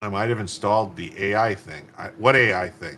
I might have installed the AI thing. What AI thing?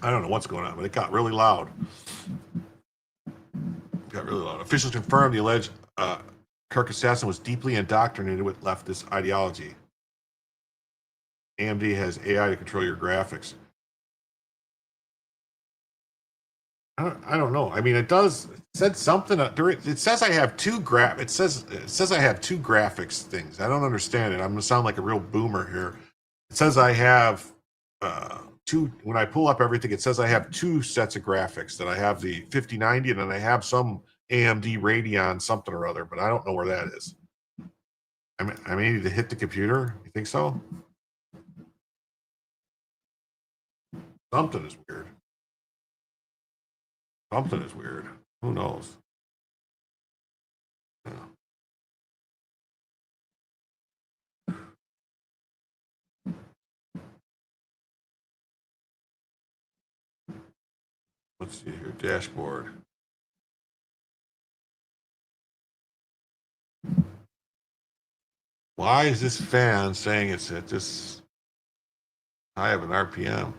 I don't know what's going on, but it got really loud. Officials confirmed the alleged Kirk assassin was deeply indoctrinated with leftist ideology. AMD has AI to control your graphics. I don't know. I mean, it does. It said something. It says I have two It says I have two graphics things. I don't understand it. I'm gonna sound like a real boomer here. It says I have two. When I pull up everything, it says I have two sets of graphics. That I have the 5090, and then I have some AMD Radeon something or other, but I don't know where that is. I may need to hit the computer. You think so? Something is weird. Something is weird. Who knows? Yeah. Let's see here. Dashboard. Why is this fan saying it's at this high of an RPM?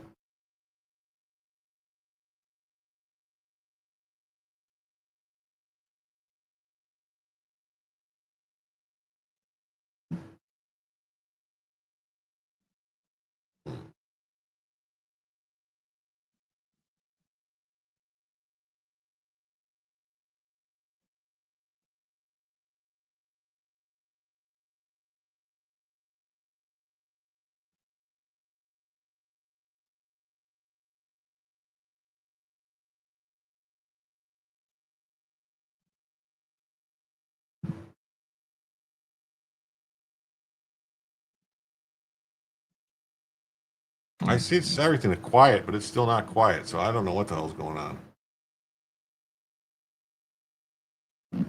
I see it's everything is quiet, but it's still not quiet, so I don't know what the hell's going on. I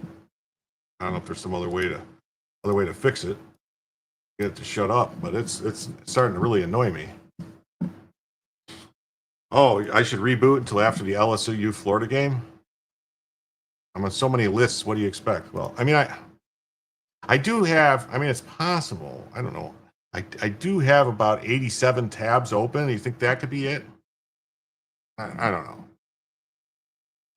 don't know if there's some other way to fix it. Get it to shut up, but it's starting to really annoy me. Oh, I should reboot until after the LSU Florida game? I'm on so many lists. What do you expect? Well, I mean, I do have, I mean, it's possible. I don't know. I do have about 87 tabs open. You think that could be it? I don't know.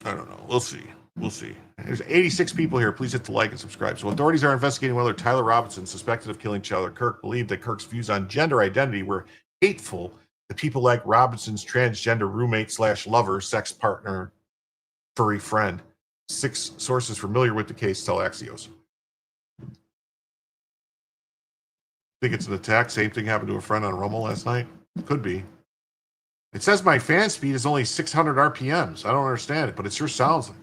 I don't know. We'll see. We'll see. There's 86 people here. Please hit the like and subscribe. So authorities are investigating whether Tyler Robinson, suspected of killing Tyler Kirk, believed that Kirk's views on gender identity were hateful to people like Robinson's transgender roommate / lover, sex partner, furry friend. 6 sources familiar with the case tell Axios. Think it's an attack? Same thing happened to a friend on Rumble last night? Could be. It says my fan speed is only 600 RPMs. I don't understand it, but it sure sounds like.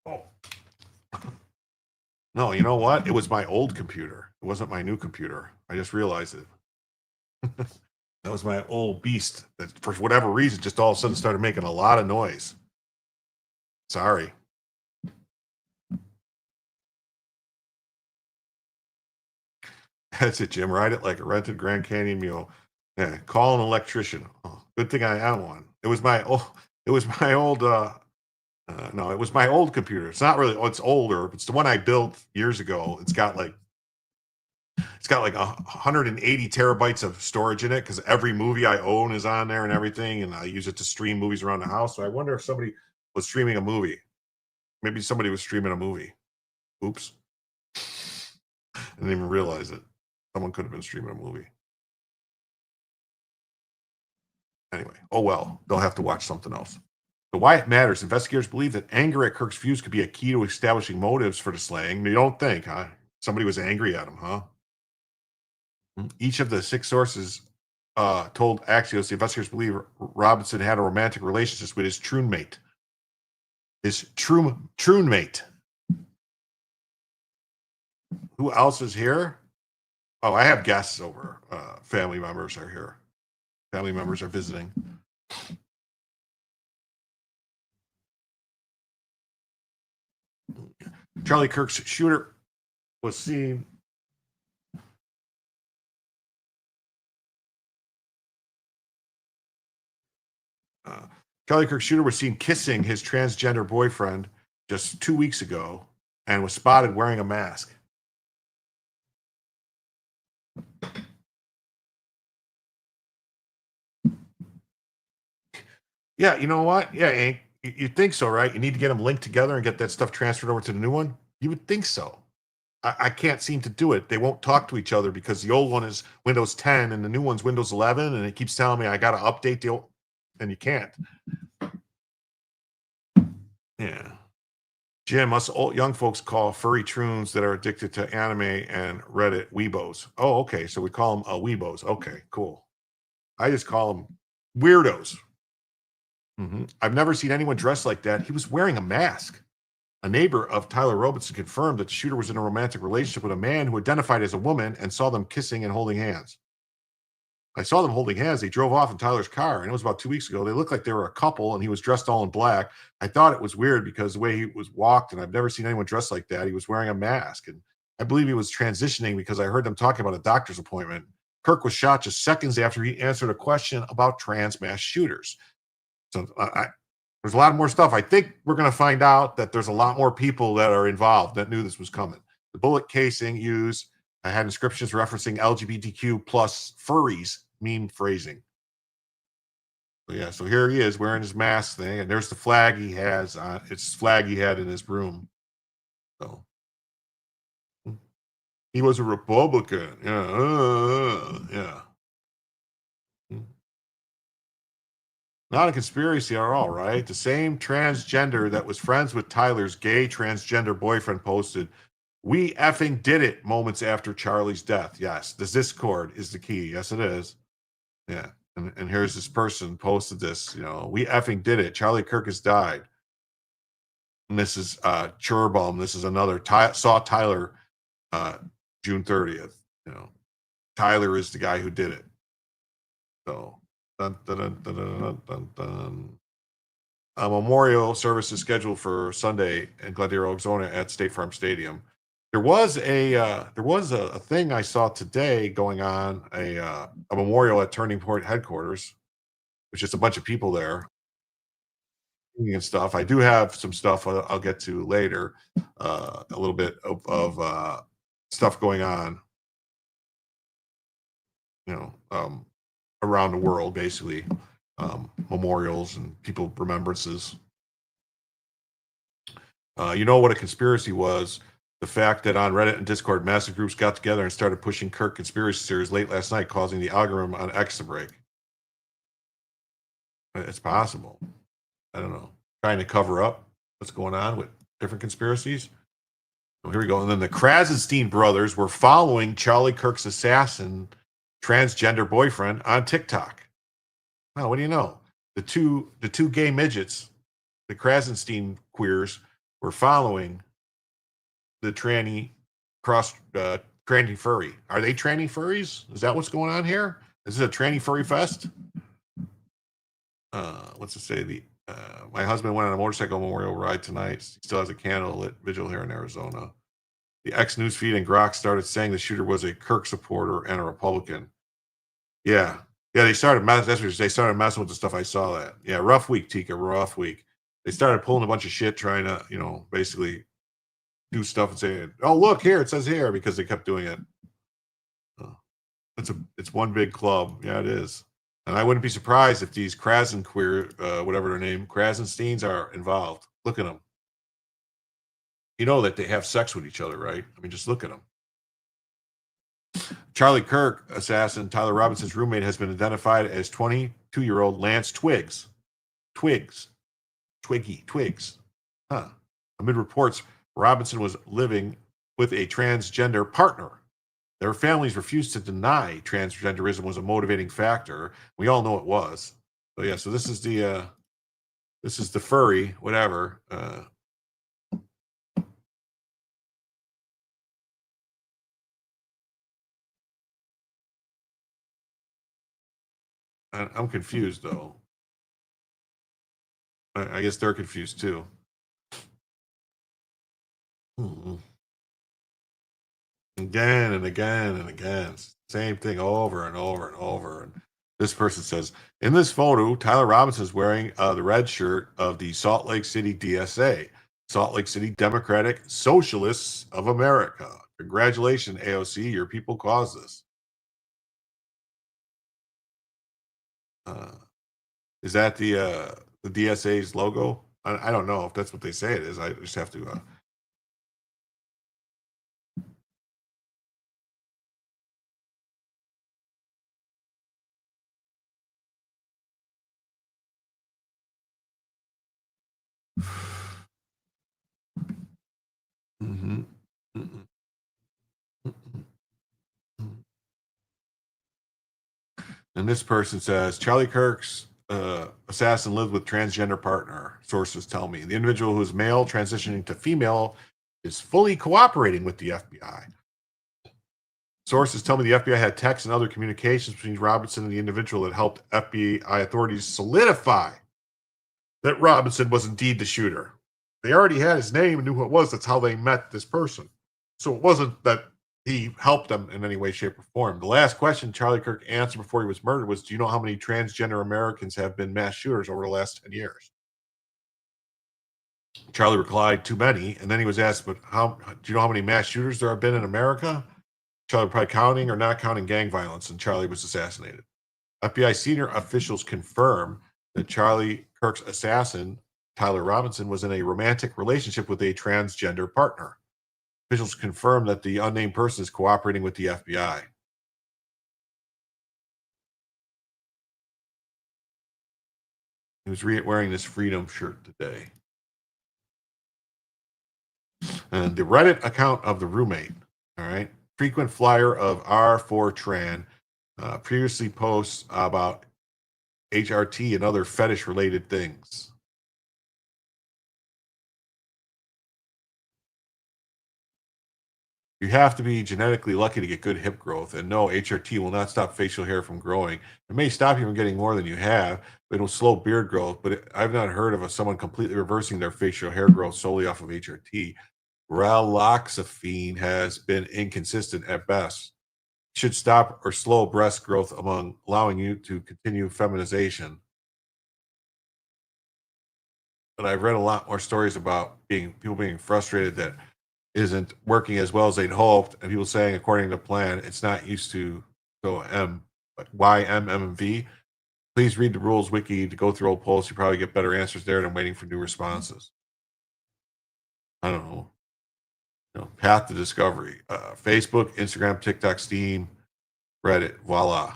Oh. No, you know what? It was my old computer. It wasn't my new computer. I just realized it. That was my old beast that, for whatever reason, just all of a sudden started making a lot of noise. Sorry. That's it, Jim. Ride it like a rented Grand Canyon mule. Yeah, call an electrician. Oh, good thing I am one. It was my old. It was my old. No, it was my old computer. It's not really. Oh, it's older. It's the one I built years ago. It's got like 180 terabytes of storage in it because every movie I own is on there and everything, and I use it to stream movies around the house. So I wonder if somebody was streaming a movie. Maybe somebody was streaming a movie. Oops. I didn't even realize it. Someone could have been streaming a movie. Anyway, oh well, they'll have to watch something else. So why it matters, investigators believe that anger at Kirk's views could be a key to establishing motives for the slaying. You don't think, huh? Somebody was angry at him, huh? Each of the 6 sources told Axios the investigators believe Robinson had a romantic relationship with his troon mate. His troon mate. Who else is here? Oh, I have guests over. Family members are here. Family members are visiting. Charlie Kirk's shooter was seen. Charlie Kirk's shooter was seen kissing his transgender boyfriend just 2 weeks ago and was spotted wearing a mask. Yeah, you know what? Yeah, Hank, you think so, right? You need to get them linked together and get that stuff transferred over to the new one? You would think so. I can't seem to do it. They won't talk to each other because the old one is Windows 10 and the new one's Windows 11, and it keeps telling me I got to update the old, and you can't. Yeah. Jim, us old young folks call furry troons that are addicted to anime and Reddit weebos. Oh, okay. So we call them weebos. Okay, cool. I just call them weirdos. I've never seen anyone dressed like that. He was wearing a mask. A neighbor of Tyler Robinson confirmed that the shooter was in a romantic relationship with a man who identified as a woman and saw them kissing and holding hands. I saw them holding hands. They drove off in Tyler's car, and it was about 2 weeks ago. They looked like they were a couple, and he was dressed all in black. I thought it was weird because the way he was walked, and I've never seen anyone dressed like that. He was wearing a mask, and I believe he was transitioning because I heard them talking about a doctor's appointment. Kirk was shot just seconds after he answered a question about trans mass shooters. So there's a lot more stuff. I think we're going to find out that there's a lot more people that are involved that knew this was coming. The bullet casing used had inscriptions referencing LGBTQ plus furries meme phrasing. So yeah, so here he is wearing his mask thing, and there's the flag he has. It's the flag he had in his room. So he was a Republican. Yeah. Not a conspiracy at all, right? The same transgender that was friends with Tyler's gay transgender boyfriend posted, "We effing did it," moments after Charlie's death. Yes, the Discord is the key. Yes, it is. Yeah. And here's this person posted this, "We effing did it. Charlie Kirk has died." And this is Churbum. This is another saw Tyler June 30th. Tyler is the guy who did it. So dun, dun, dun, dun, dun, dun, dun. A memorial service is scheduled for Sunday in Glendale, Arizona at State Farm Stadium. There was a thing I saw today going on, a memorial at Turning Point headquarters, which is a bunch of people there and stuff. I do have some stuff I'll get to later, a little bit of stuff going on, around the world, basically, memorials and people remembrances. You know what a conspiracy was? the fact that on Reddit and Discord, massive groups got together and started pushing Kirk conspiracy theories late last night, causing the algorithm on X to break. It's possible. I don't know. Trying to cover up what's going on with different conspiracies. Oh, here we go. And then the Krasenstein brothers were following Charlie Kirk's assassin, transgender boyfriend on TikTok. Oh, what do you know? The two gay midgets, the Krasenstein queers, were following the tranny furry. Are they tranny furries? Is that what's going on here? Is it a tranny furry fest? What's it say? My husband went on a motorcycle memorial ride tonight. He still has a candlelit vigil here in Arizona. The X newsfeed and Grok started saying the shooter was a Kirk supporter and a Republican. Yeah, they started messing with the stuff. I saw that. Yeah, rough week, Tika. Rough week. They started pulling a bunch of shit, trying to, basically do stuff and say, "Oh, look here, it says here," because they kept doing it. It's one big club. Yeah, it is. And I wouldn't be surprised if these whatever their name, Krasensteins are involved. Look at them. You know that they have sex with each other, right? I mean, just look at them. Charlie Kirk assassin Tyler Robinson's roommate has been identified as 22-year-old Lance Twiggs. Twigs. Huh. Amid reports, Robinson was living with a transgender partner. Their families refused to deny transgenderism was a motivating factor. We all know it was. So yeah, so this is the furry, whatever. I'm confused though. I guess they're confused too. Again and again and again. Same thing over and over and over. And this person says, in this photo, Tyler Robinson is wearing the red shirt of the Salt Lake City DSA, Salt Lake City Democratic Socialists of America. Congratulations, AOC. Your people caused this. Is that the DSA's logo? I don't know if that's what they say it is. I just have to... Mm-hmm. And this person says, Charlie Kirk's assassin lived with transgender partner, sources tell me. The individual who is male transitioning to female is fully cooperating with the FBI. Sources tell me the FBI had texts and other communications between Robinson and the individual that helped FBI authorities solidify that Robinson was indeed the shooter. They already had his name and knew who it was. That's how they met this person. So it wasn't that he helped them in any way, shape, or form. The last question Charlie Kirk answered before he was murdered was, do you know how many transgender Americans have been mass shooters over the last 10 years? Charlie replied, too many. And then he was asked, but do you know how many mass shooters there have been in America? Charlie probably counting or not counting gang violence, and Charlie was assassinated. FBI senior officials confirm that Charlie Kirk's assassin, Tyler Robinson, was in a romantic relationship with a transgender partner. Officials confirm that the unnamed person is cooperating with the FBI. He was wearing this Freedom shirt today. And the Reddit account of the roommate, all right, frequent flyer of R4Tran, previously posts about HRT and other fetish-related things. You have to be genetically lucky to get good hip growth, and no, HRT will not stop facial hair from growing. It may stop you from getting more than you have, but it'll slow beard growth. But I've not heard of someone completely reversing their facial hair growth solely off of HRT. Raloxifene has been inconsistent at best. Should stop or slow breast growth allowing you to continue feminization. But I've read a lot more stories about people being frustrated that isn't working as well as they'd hoped, and people saying, according to plan, it's not used to. So YMMV. Please read the rules wiki to go through old posts. You probably get better answers there than waiting for new responses. I don't know. Path to discovery. Facebook, Instagram, TikTok, Steam, Reddit. Voila.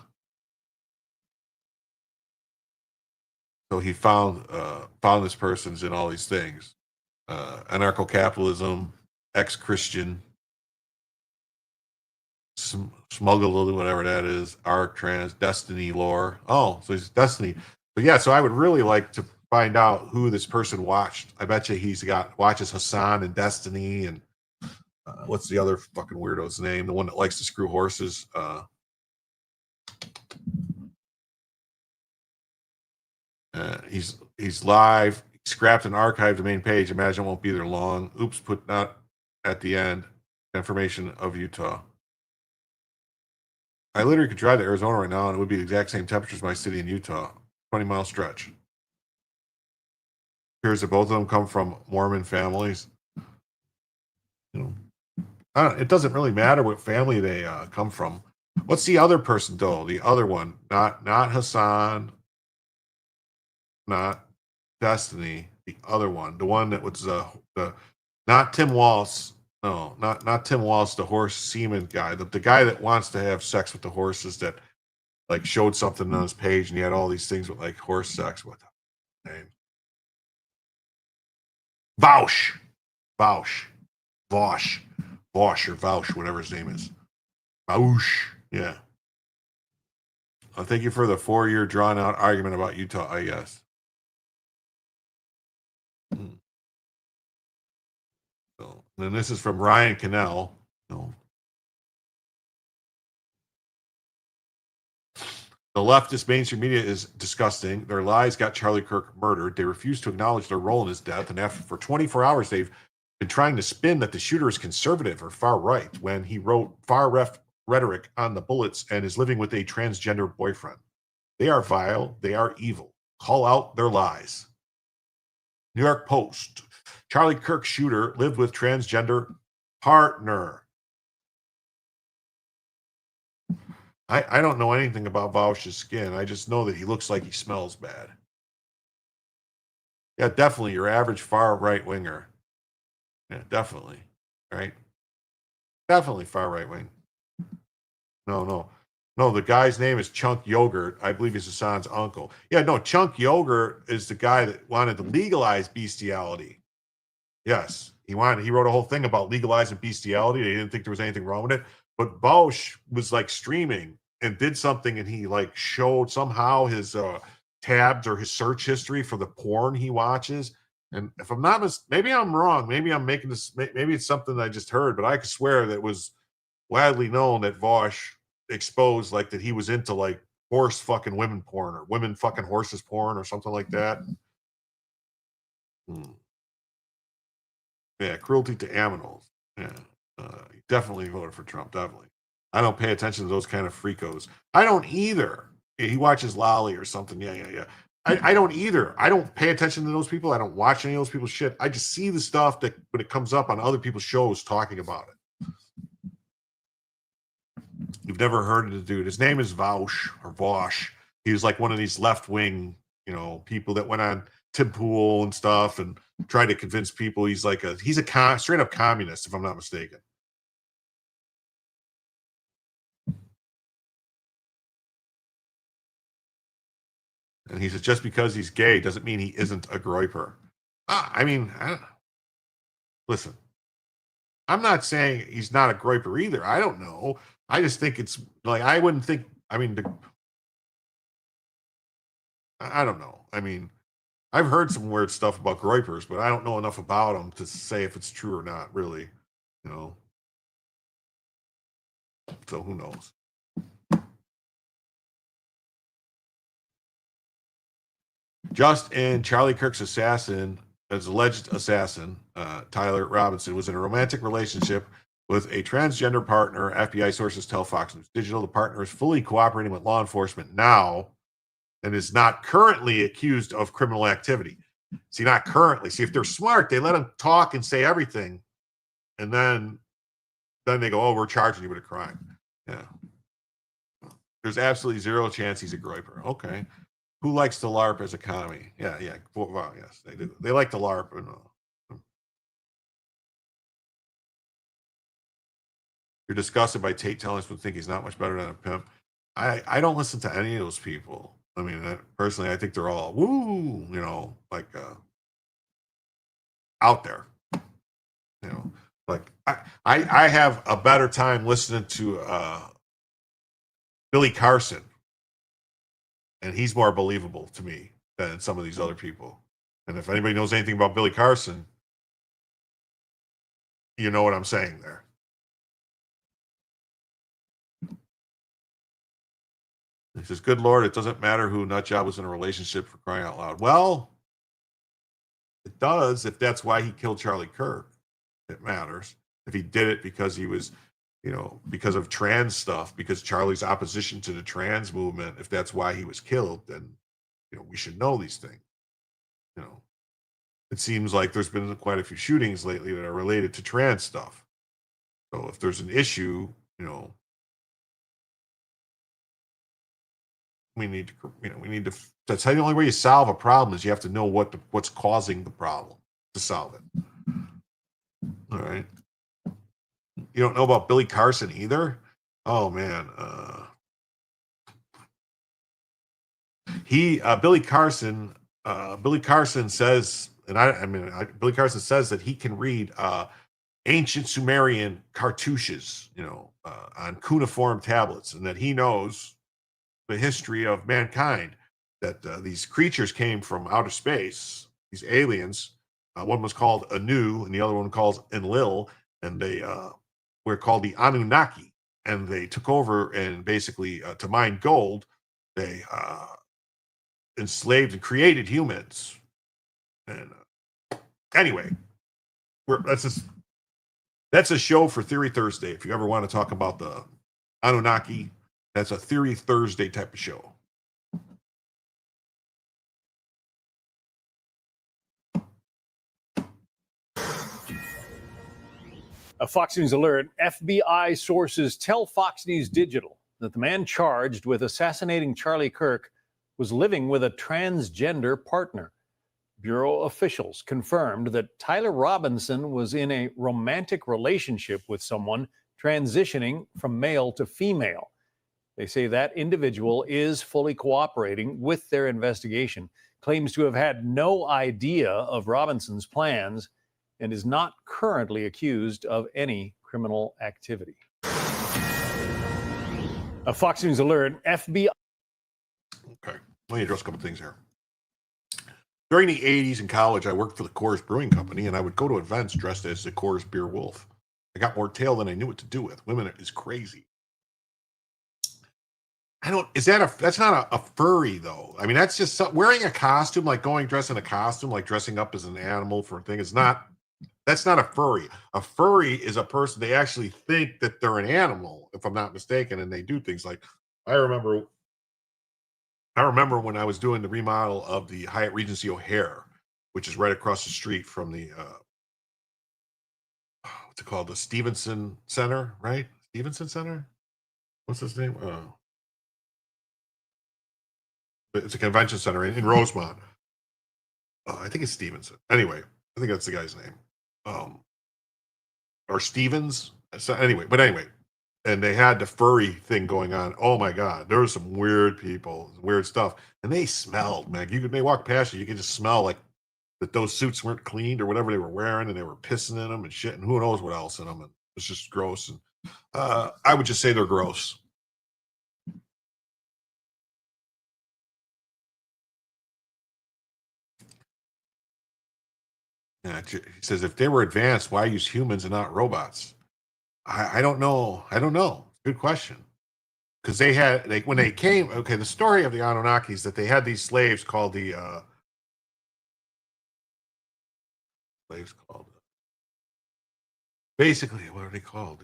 So he found this person's in all these things. Anarcho-capitalism, ex-Christian, smuggle, whatever that is, arc, trans, destiny lore. Oh, so he's destiny. But yeah, so I would really like to find out who this person watched. I bet you watches Hassan and Destiny and what's the other fucking weirdo's name? The one that likes to screw horses. He's live. He scrapped and archived the main page. Imagine it won't be there long. Oops, put not at the end. Information of Utah. I literally could drive to Arizona right now and it would be the exact same temperature as my city in Utah. 20-mile stretch. Appears that both of them come from Mormon families. It doesn't really matter what family they come from. What's the other person though? The other one, not Hassan, not Destiny. The other one, the one that was the not Tim Walsh. No, not Tim Walsh, the horse semen guy. The guy that wants to have sex with the horses that like showed something on his page and he had all these things with like horse sex with him. Name. Vaush, or Vaush, whatever his name is. Vaush, yeah. Thank you for the 4-year drawn-out argument about Utah, I guess. So, and then this is from Ryan Cannell. No. The leftist mainstream media is disgusting. Their lies got Charlie Kirk murdered. They refuse to acknowledge their role in his death. And for 24 hours, they've been trying to spin that the shooter is conservative or far right when he wrote far left rhetoric on the bullets and is living with a transgender boyfriend. They are vile. They are evil. Call out their lies. New York Post. Charlie Kirk shooter lived with transgender partner. I don't know anything about Vaush's skin. I just know that he looks like he smells bad. Yeah, definitely your average far right winger. Yeah, definitely. Right? Definitely far right wing. No, the guy's name is Chunk Yogurt. I believe he's Hassan's uncle. Yeah, no, Chunk Yogurt is the guy that wanted to legalize bestiality. Yes, he wrote a whole thing about legalizing bestiality. They didn't think there was anything wrong with it. But Vaush was like streaming and did something, and he like showed somehow his tabs or his search history for the porn he watches. And if I'm not maybe I'm wrong. Maybe I'm making this. Maybe it's something I just heard, but I could swear that it was widely known that Vaush exposed like that he was into like horse fucking women porn or women fucking horses porn or something like that. Yeah, cruelty to animals. Yeah. Definitely voted for Trump. Definitely. I don't pay attention to those kind of freakos. I don't either. He watches Lolly or something. Yeah. I don't either. I don't pay attention to those people. I don't watch any of those people's shit. I just see the stuff that when it comes up on other people's shows talking about it. You've never heard of the dude. His name is Vaush or Vaush. He was like one of these left-wing, people that went on Tim Pool and stuff and tried to convince people he's a straight up communist, if I'm not mistaken. And he says, just because he's gay doesn't mean he isn't a groiper. Listen, I'm not saying he's not a groiper either. I don't know. I just think it's like, I wouldn't think, I don't know. I've heard some weird stuff about groipers, but I don't know enough about them to say if it's true or not, really. So who knows? Just in Charlie Kirk's alleged assassin, Tyler Robinson, was in a romantic relationship with a transgender partner. FBI sources tell Fox News Digital the partner is fully cooperating with law enforcement now and is not currently accused of criminal activity. See, not currently. See, if they're smart, they let them talk and say everything, and then they go, "Oh, we're charging you with a crime." Yeah. There's absolutely zero chance he's a groiper. Okay. Who likes to LARP as a commie? Yeah. Well, yes, they do. They like to LARP. You're disgusted by Tate telling us to think he's not much better than a pimp. I don't listen to any of those people. I mean, personally, I think they're all woo, like out there. Like I have a better time listening to Billy Carson, and he's more believable to me than some of these other people. And if anybody knows anything about Billy Carson, you know what I'm saying there. He says, good Lord, it doesn't matter who nutjob was in a relationship, for crying out loud. Well, it does if that's why he killed Charlie Kirk. It matters. If he did it because he was, because of trans stuff, because Charlie's opposition to the trans movement, if that's why he was killed, then, we should know these things. It seems like there's been quite a few shootings lately that are related to trans stuff. So if there's an issue, we need to, that's how the only way you solve a problem is you have to know what's causing the problem to solve it. All right. You don't know about Billy Carson either? Oh man. Billy Carson says, Billy Carson says that he can read ancient Sumerian cartouches, on cuneiform tablets, and that he knows the history of mankind, that these creatures came from outer space, these aliens. One was called Anu, and the other one called Enlil, and they were called the Anunnaki, and they took over, and basically to mine gold, they enslaved and created humans. And anyway, that's a show for Theory Thursday. If you ever want to talk about the Anunnaki, that's a Theory Thursday type of show. A Fox News alert. FBI sources tell Fox News Digital that the man charged with assassinating Charlie Kirk was living with a transgender partner. Bureau officials confirmed that Tyler Robinson was in a romantic relationship with someone transitioning from male to female. They say that individual is fully cooperating with their investigation, claims to have had no idea of Robinson's plans, and is not currently accused of any criminal activity. A Fox News alert. FBI. Okay, let me address a couple things here. During the 80s in college, I worked for the Coors Brewing Company, and I would go to events dressed as the Coors Beer Wolf. I got more tail than I knew what to do with. Women is crazy. That's not a furry though. I mean, that's just wearing a costume, like dressed in a costume, like dressing up as an animal for a thing. That's not a furry. A furry is a person, they actually think that they're an animal, if I'm not mistaken, and they do things like, I remember when I was doing the remodel of the Hyatt Regency O'Hare, which is right across the street from the what's it called? The Stevenson Center, right? Stevenson Center? What's his name? It's a convention center in Rosemont. I think it's Stevenson. Anyway, I think that's the guy's name. Or Stevens. So anyway, and they had the furry thing going on. Oh my God, there were some weird people, weird stuff, and they smelled, man. They walk past you could just smell like that those suits weren't cleaned or whatever they were wearing, and they were pissing in them and shit, and who knows what else in them. And it's just gross. And I would just say they're gross. Yeah, he says, if they were advanced, why use humans and not robots? I don't know. Good question. Because when they came, okay, the story of the Anunnaki is that they had these slaves called basically, what are they called?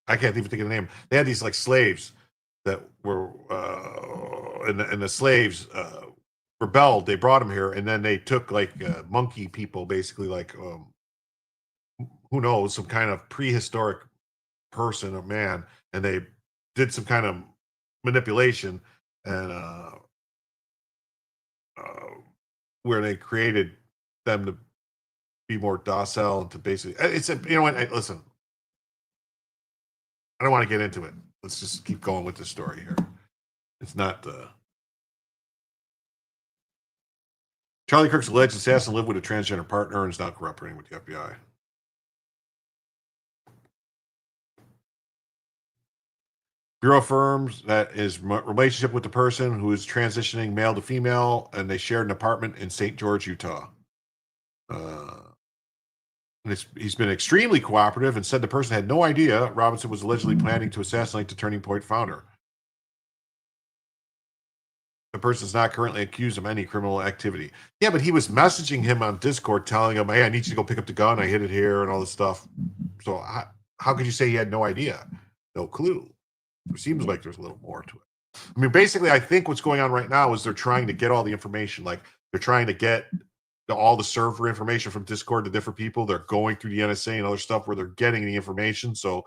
I can't even think of the name. They had these like slaves that were, and the slaves rebelled. They brought them here, and then they took like monkey people, basically like who knows, some kind of prehistoric person or man, and they did some kind of manipulation and where they created them to be more docile and to basically, listen, I don't want to get into it. Let's just keep going with the story here. It's not Charlie Kirk's alleged assassin lived with a transgender partner and is now cooperating with the FBI. Bureau affirms that his relationship with the person who is transitioning male to female, and they shared an apartment in St. George, Utah. He's been extremely cooperative and said the person had no idea Robinson was allegedly planning to assassinate the Turning Point founder. The person is not currently accused of any criminal activity. Yeah, but he was messaging him on Discord telling him, hey, I need you to go pick up the gun. I hid it here and all this stuff. So how could you say he had no idea? No clue. It seems like there's a little more to it. I mean, basically, I think what's going on right now is they're trying to get all the information. Like, they're trying to get all the server information from Discord to different people. They're going through the NSA and other stuff where they're getting the information. So,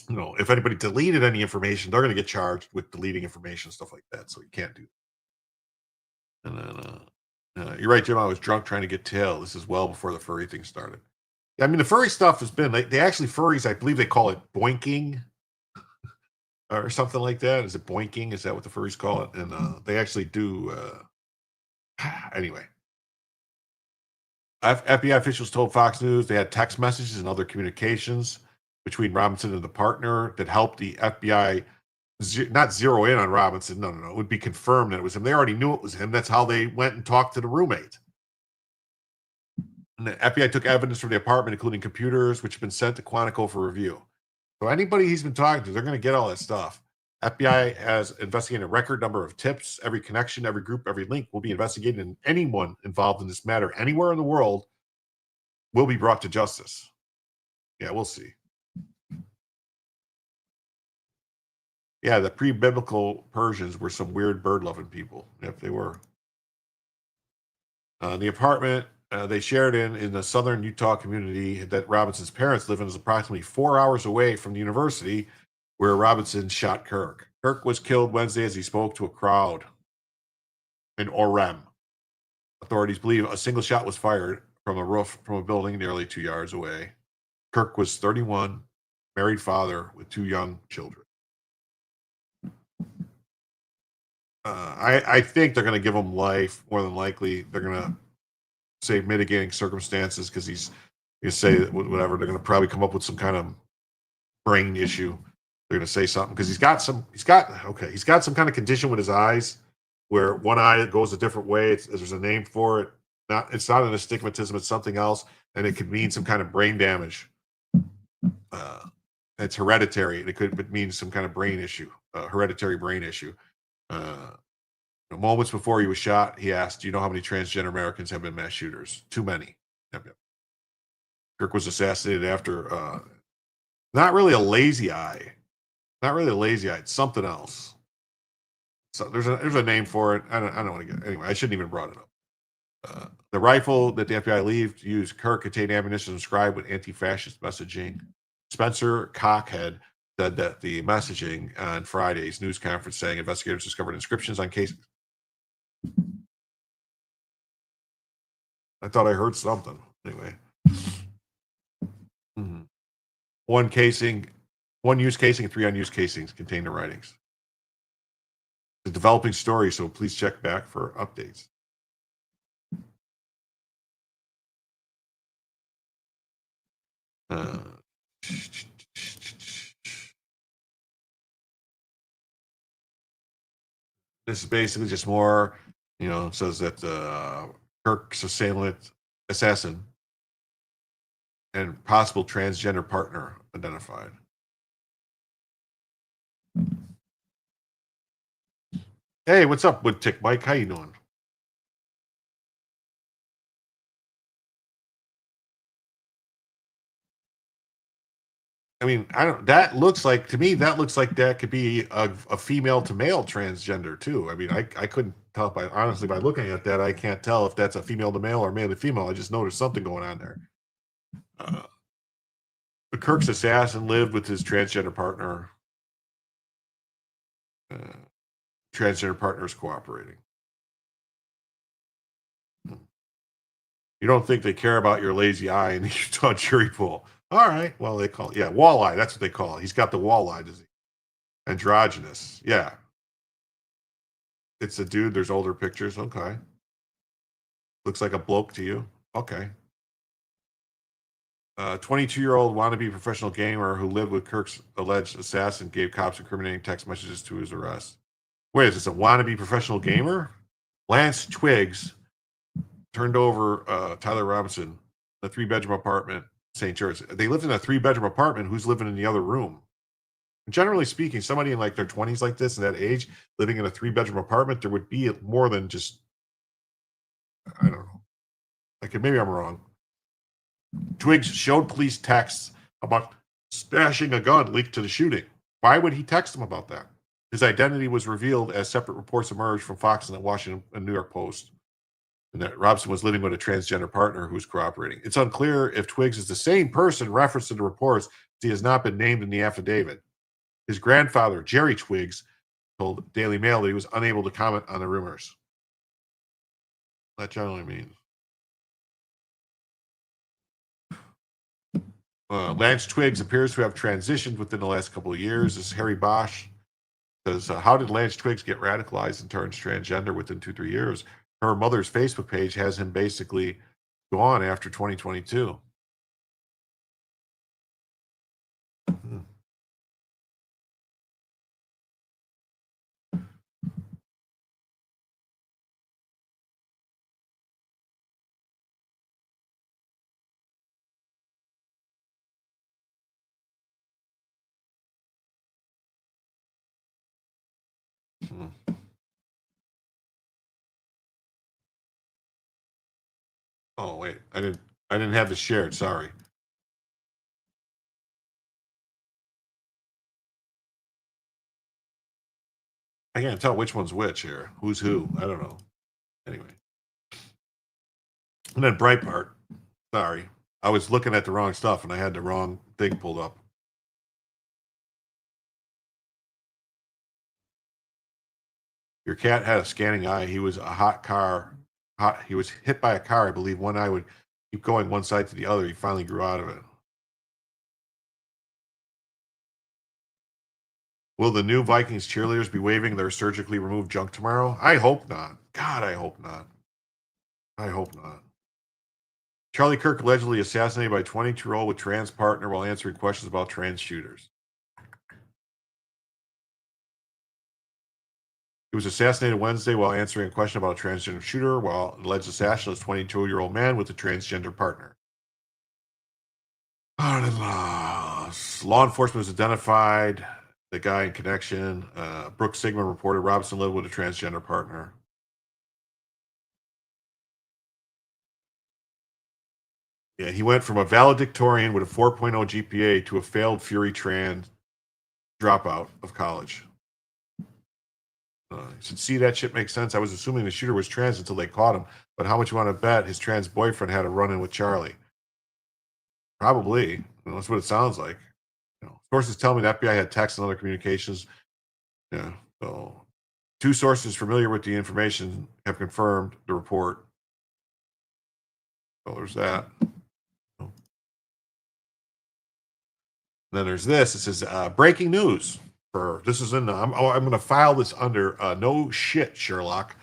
you know, if anybody deleted any information, they're going to get charged with deleting information, stuff like that. So you can't do that. And then, you're right, Jim. I was drunk trying to get tail. This is well before the furry thing started. I mean, the furry stuff has been, they actually, furries, I believe they call it boinking or something like that. Is it boinking? Is that what the furries call it? And they actually do. Anyway, FBI officials told Fox News they had text messages and other communications between Robinson and the partner that helped the FBI not zero in on Robinson. No. It would be confirmed that it was him. They already knew it was him. That's how they went and talked to the roommate. And the FBI took evidence from the apartment, including computers, which have been sent to Quantico for review. So anybody he's been talking to, they're going to get all that stuff. FBI has investigated a record number of tips. Every connection, every group, every link will be investigated, and anyone involved in this matter anywhere in the world will be brought to justice. Yeah, we'll see. Yeah, the pre-biblical Persians were some weird bird-loving people. Yep, they were. The apartment they shared in the southern Utah community that Robinson's parents live in is approximately 4 hours away from the university where Robinson shot Kirk. Kirk was killed Wednesday as he spoke to a crowd in Orem. Authorities believe a single shot was fired from a roof from a building nearly 2 yards away. Kirk was 31, married father with 2 young children. I think they're going to give him life, more than likely. They're going to say mitigating circumstances because he's going to say whatever. They're going to probably come up with some kind of brain issue. They're going to say something because he's got some kind of condition with his eyes where one eye goes a different way. There's a name for it. It's not an astigmatism. It's something else, and it could mean some kind of brain damage. It's hereditary, and it could mean some kind of brain issue, hereditary brain issue. Moments before he was shot, he asked, "Do you know how many transgender Americans have been mass shooters?" Too many. Yep. Kirk was assassinated after not really a lazy eye. Not really a lazy eye. It's something else. So there's a name for it. I don't want to get anyway. I shouldn't even brought it up. The rifle that the FBI believed used Kirk contained ammunition inscribed with anti-fascist messaging. Spencer Cockhead said that the messaging on Friday's news conference saying investigators discovered inscriptions on cases. I thought I heard something. Anyway. One used casing, and 3 unused casings contain the writings. It's a developing story, so please check back for updates. This is basically just more, says that Kirk's assassin and possible transgender partner identified. Hey, what's up, Woodtick Mike? How you doing? I mean, that looks like that could be a female to male transgender too. I mean, I couldn't tell by looking at that, I can't tell if that's a female to male or male to female. I just noticed something going on there. Kirk's assassin lived with his transgender partner. Transgender partner is cooperating. You don't think they care about your lazy eye in the Utah jury pool? All right. Well, they call it, yeah, walleye. That's what they call it. He's got the walleye disease. Androgynous. Yeah. It's a dude. There's older pictures. Okay. Looks like a bloke to you. Okay. 22-year-old wannabe professional gamer who lived with Kirk's alleged assassin gave cops incriminating text messages to his arrest. Wait, is this a wannabe professional gamer? Lance Twiggs turned over Tyler Robinson, a 3-bedroom apartment, St. George. They lived in a 3-bedroom apartment. Who's living in the other room? Generally speaking, somebody in like their 20s like this, in that age, living in a 3-bedroom apartment, there would be more than just, I don't know. Like, maybe I'm wrong. Twiggs showed police texts about stashing a gun linked to the shooting. Why would he text them about that? His identity was revealed as separate reports emerged from Fox and the Washington and New York Post, and that Robson was living with a transgender partner who was cooperating. It's unclear if Twiggs is the same person referenced in the reports, as he has not been named in the affidavit. His grandfather, Jerry Twiggs, told Daily Mail that he was unable to comment on the rumors. That generally means. Lance Twiggs appears to have transitioned within the last couple of years. This is Harry Bosch. Says, how did Lance Twiggs get radicalized and turned transgender within 2-3 years? Her mother's Facebook page has him basically gone after 2022. Oh wait, I didn't have this shared. Sorry. I can't tell which one's which here. Who's who? I don't know. Anyway. And then Breitbart. Sorry. I was looking at the wrong stuff and I had the wrong thing pulled up. Your cat had a scanning eye. He was he was hit by a car. I believe one eye would keep going one side to the other. He finally grew out of it. Will the new Vikings cheerleaders be waving their surgically removed junk tomorrow? I hope not. God, I hope not. I hope not. Charlie Kirk allegedly assassinated by 22-year-old with trans partner while answering questions about trans shooters. He was assassinated Wednesday while answering a question about a transgender shooter, while alleged assassin is a 22-year-old man with a transgender partner. Law enforcement has identified the guy in connection. Brooke Sigmund reported Robinson lived with a transgender partner. Yeah, he went from a valedictorian with a 4.0 GPA to a failed Fury trans dropout of college. You should see that shit makes sense. I was assuming the shooter was trans until they caught him. But how much you want to bet his trans boyfriend had a run-in with Charlie? Probably. That's what it sounds like. Sources tell me the FBI had texts and other communications. Yeah. So 2 sources familiar with the information have confirmed the report. So there's that. Then there's this. It says breaking news. This is in. I'm going to file this under no shit, Sherlock.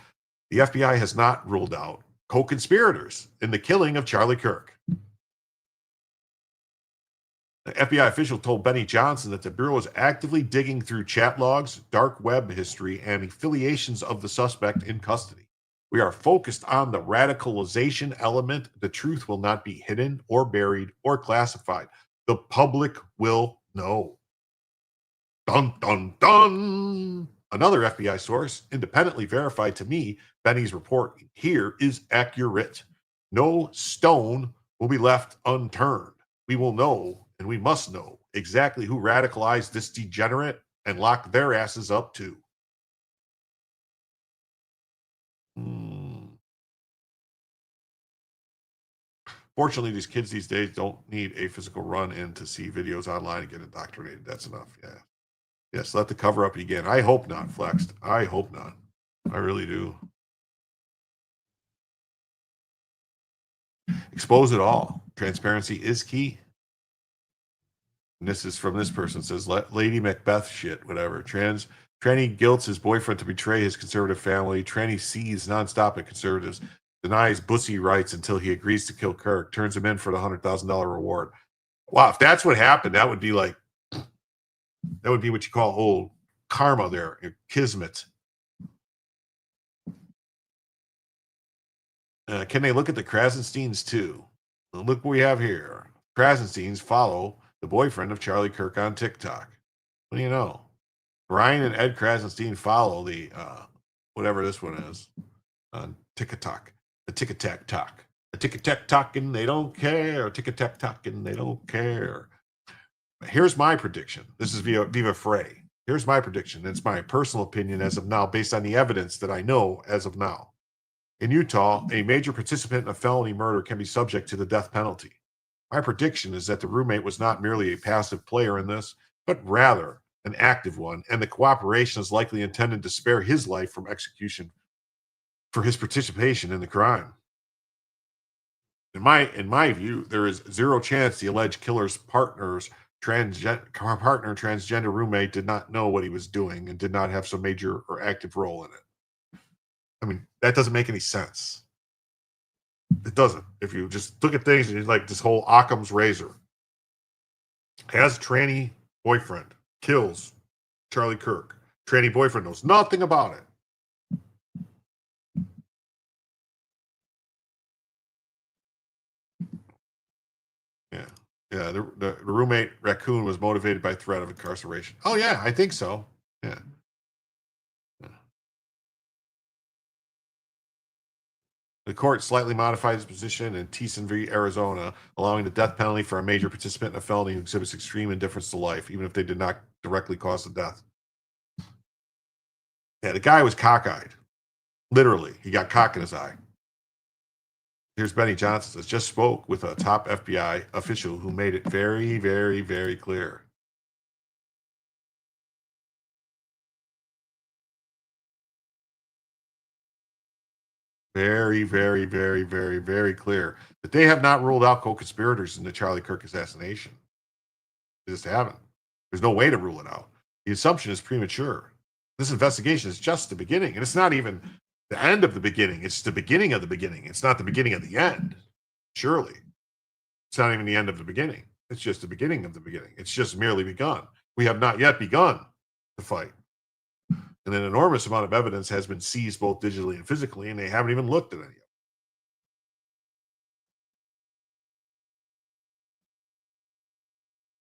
The FBI has not ruled out co-conspirators in the killing of Charlie Kirk. The FBI official told Benny Johnson that the Bureau is actively digging through chat logs, dark web history, and affiliations of the suspect in custody. We are focused on the radicalization element. The truth will not be hidden or buried or classified. The public will know. Dun, dun, dun. Another FBI source independently verified to me Benny's report here is accurate. No stone will be left unturned. We will know, and we must know, exactly who radicalized this degenerate and lock their asses up too. Fortunately, these kids these days don't need a physical run-in to see videos online and get indoctrinated. That's enough. Yeah. Yes, let the cover up begin. I hope not, Flexed. I hope not. I really do. Expose it all. Transparency is key. And this is from this person. It says, Lady Macbeth shit, whatever. Tranny guilts his boyfriend to betray his conservative family. Tranny sees nonstop at conservatives, denies bussy rights until he agrees to kill Kirk, turns him in for the $100,000 reward. Wow, if that's what happened, that would be like, that would be what you call old karma there, kismet. Can they look at the Krasensteins too? Well, look what we have here. Krasensteins follow the boyfriend of Charlie Kirk on TikTok. What do you know? Brian and Ed Krasenstein follow the whatever this one is on TikTok. The Tick-a-tack-tock. The Tick-a-tack-tocking, they don't care. Tick-a-tack-tocking, they don't care. Here's my prediction. This is Viva Frey. Here's my prediction. It's my personal opinion as of now, based on the evidence that I know as of now. In Utah, a major participant in a felony murder can be subject to the death penalty. My prediction is that the roommate was not merely a passive player in this, but rather an active one, and the cooperation is likely intended to spare his life from execution for his participation in the crime. In my view, there is zero chance the alleged killer's partner transgender roommate did not know what he was doing and did not have some major or active role in it. I mean, that doesn't make any sense. It doesn't. If you just look at things and you're like this whole Occam's razor. Has tranny boyfriend, kills Charlie Kirk. Tranny boyfriend knows nothing about it. Yeah. The roommate raccoon was motivated by threat of incarceration. Oh yeah, I think so. Yeah. The court slightly modified its position in Thiessen v. Arizona, allowing the death penalty for a major participant in a felony who exhibits extreme indifference to life, even if they did not directly cause the death. Yeah, the guy was cockeyed. Literally, he got cock in his eye. Here's Benny Johnson says, just spoke with a top FBI official who made it very, very, very clear. Very, very, very, very, very clear that they have not ruled out co-conspirators in the Charlie Kirk assassination. They just haven't. There's no way to rule it out. The assumption is premature. This investigation is just the beginning, and it's not even the end of the beginning. It's the beginning of the beginning. It's not the beginning of the end. Surely. It's not even the end of the beginning. It's just the beginning of the beginning. It's just merely begun. We have not yet begun the fight. And an enormous amount of evidence has been seized both digitally and physically, and they haven't even looked at any of it.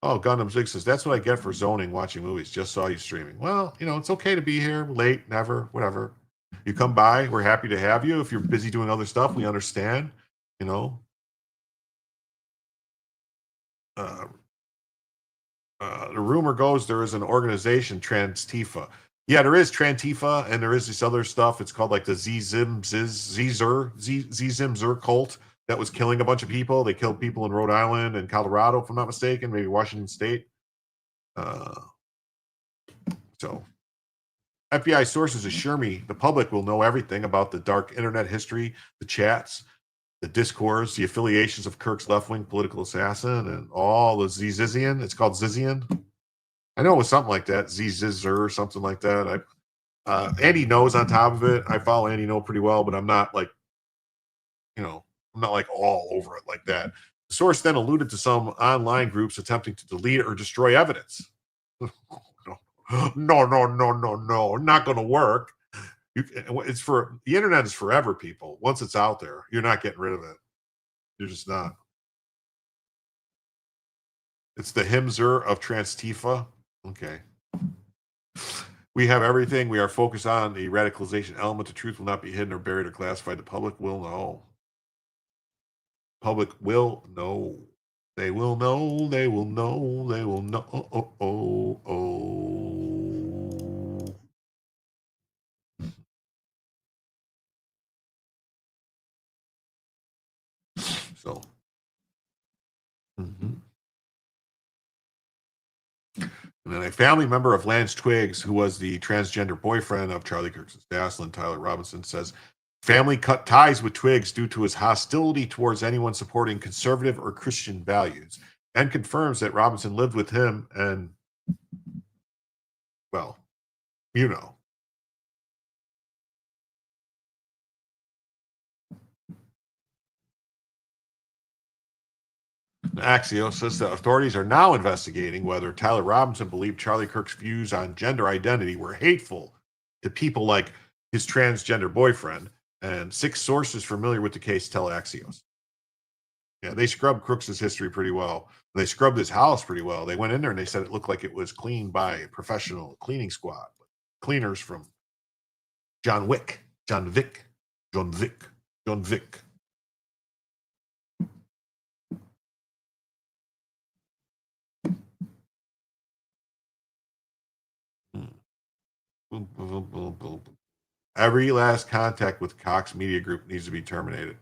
Oh, Gundam Zig says, that's what I get for zoning, watching movies. Just saw you streaming. Well, it's okay to be here, late, never, whatever. You come by, we're happy to have you. If you're busy doing other stuff, we understand, The rumor goes there is an organization, Transtifa. Yeah, there is Trantifa, and there is this other stuff. It's called like the Zim Zer cult that was killing a bunch of people. They killed people in Rhode Island and Colorado, if I'm not mistaken, maybe Washington State. So FBI sources assure me the public will know everything about the dark internet history, the chats, the discourse, the affiliations of Kirk's left-wing political assassin, and all the Zizian. It's called Zizian. I know it was something like that, Zizzer or something like that. Andy knows on top of it. I follow Andy Know pretty well, but I'm not like, I'm not like all over it like that. The source then alluded to some online groups attempting to delete or destroy evidence. No, not going to work. It's for the internet is forever, people. Once it's out there, you're not getting rid of it. You're just not. It's the Himzer of Transtifa. Okay. We have everything. We are focused on the radicalization element. The truth will not be hidden or buried or classified. The public will know. Public will know. They will know. They will know. They will know. So. And then a family member of Lance Twiggs, who was the transgender boyfriend of Charlie Kirk's assassin, Tyler Robinson, says family cut ties with Twiggs due to his hostility towards anyone supporting conservative or Christian values. and confirms that Robinson lived with him and, well, you know. Axios says that authorities are now investigating whether Tyler Robinson believed Charlie Kirk's views on gender identity were hateful to people like his transgender boyfriend, and 6 sources familiar with the case tell Axios. Yeah, they scrubbed Crooks' history pretty well. They scrubbed his house pretty well. They went in there and they said it looked like it was cleaned by a professional cleaning squad. Cleaners from John Vick. Every last contact with Cox Media Group needs to be terminated.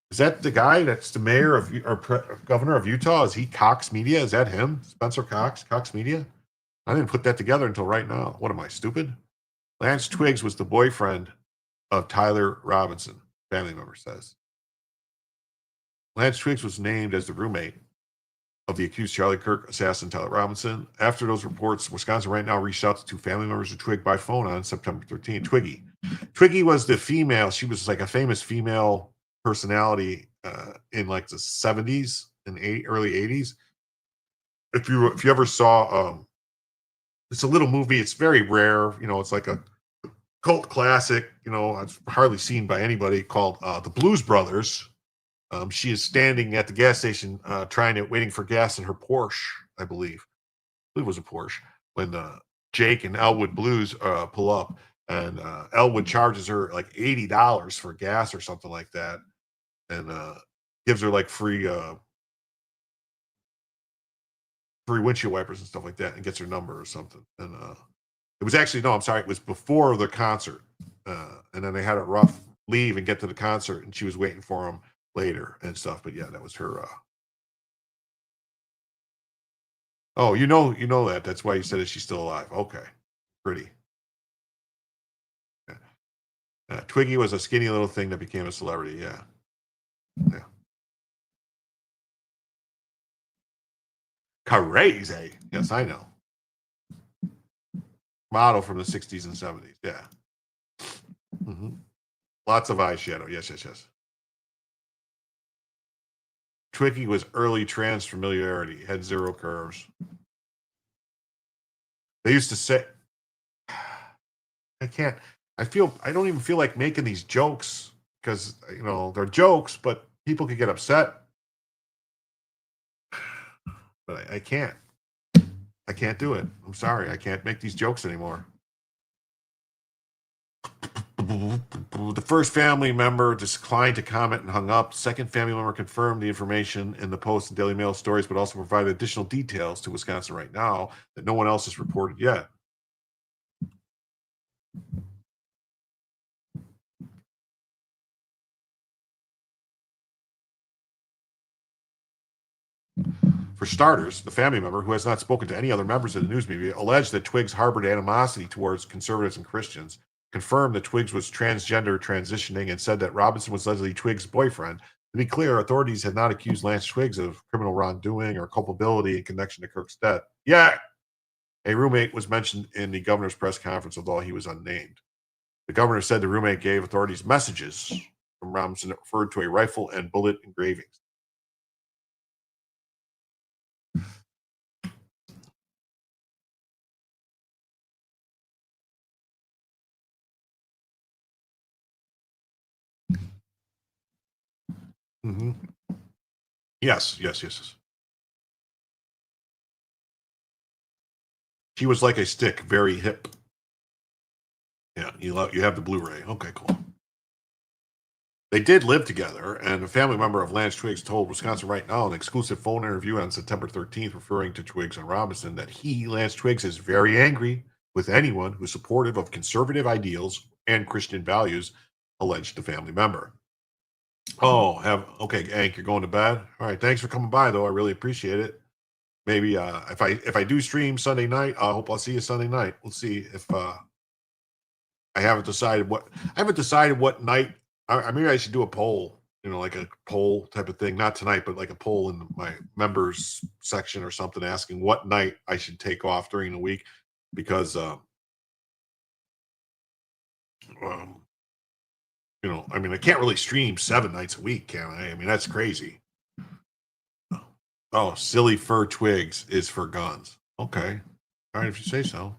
Is that the guy that's the mayor of or governor of Utah? Is he Cox Media? Is that him? Spencer Cox, Cox Media? I didn't put that together until right now. What am I, stupid? Lance Twiggs was the boyfriend of Tyler Robinson, family member says. Lance Twiggs was named as the roommate of the accused Charlie Kirk assassin Tyler Robinson. After those reports, Wisconsin Right Now reached out to 2 family members of Twigg by phone on September 13. Twiggy was the female. She was like a famous female personality in like the 70s and early 80s. If you ever saw, it's a little movie. It's very rare. You know, it's like a cult classic. You know, it's hardly seen by anybody, called The Blues Brothers. She is standing at the gas station, waiting for gas in her Porsche, I believe. It was a Porsche, when Jake and Elwood Blues pull up, and Elwood charges her like $80 for gas or something like that, and gives her like free windshield wipers and stuff like that, and gets her number or something. And it was actually, no, I'm sorry, it was before the concert, and then they had a rough leave and get to the concert, and she was waiting for him later and stuff. But yeah, that was her. Oh, you know that. That's why you said that she's still alive. Okay, pretty. Yeah. Twiggy was a skinny little thing that became a celebrity. Yeah. Crazy. Yes, I know. Model from the 60s and 70s. Yeah. Mm-hmm. Lots of eyeshadow. Yes. Twiggy was early trans familiarity, had 0 curves. They used to say, I don't even feel like making these jokes, because, you know, they're jokes, but people could get upset. But I can't. I can't do it. I'm sorry. I can't make these jokes anymore. The first family member declined to comment and hung up. Second family member confirmed the information in the Post and Daily Mail stories, but also provided additional details to Wisconsin Right Now that no one else has reported yet. For starters, the family member, who has not spoken to any other members of the news media, alleged that Twiggs harbored animosity towards conservatives and Christians, confirmed that Twiggs was transgender transitioning, and said that Robinson was Leslie Twiggs' boyfriend. To be clear, authorities had not accused Lance Twiggs of criminal wrongdoing or culpability in connection to Kirk's death. Yeah, a roommate was mentioned in the governor's press conference, although he was unnamed. The governor said the roommate gave authorities messages from Robinson that referred to a rifle and bullet engravings. Mm-hmm. Yes. She was like a stick, very hip. Yeah, you have the Blu-ray. Okay, cool. They did live together, and a family member of Lance Twiggs told Wisconsin Right Now in an exclusive phone interview on September 13th, referring to Twiggs and Robinson, that he, Lance Twiggs, is very angry with anyone who's supportive of conservative ideals and Christian values, alleged the family member. Okay, Hank, you're going to bed? All right, thanks for coming by, though. I really appreciate it. Maybe if I do stream Sunday night, I hope I'll see you Sunday night. We'll see if I haven't decided what night maybe I should do a poll, like a poll type of thing, not tonight, but like a poll in my members section or something, asking what night I should take off during the week, because I can't really stream 7 nights a week, can I? I mean, that's crazy. Oh, silly fir twigs is for guns. Okay. All right, if you say so.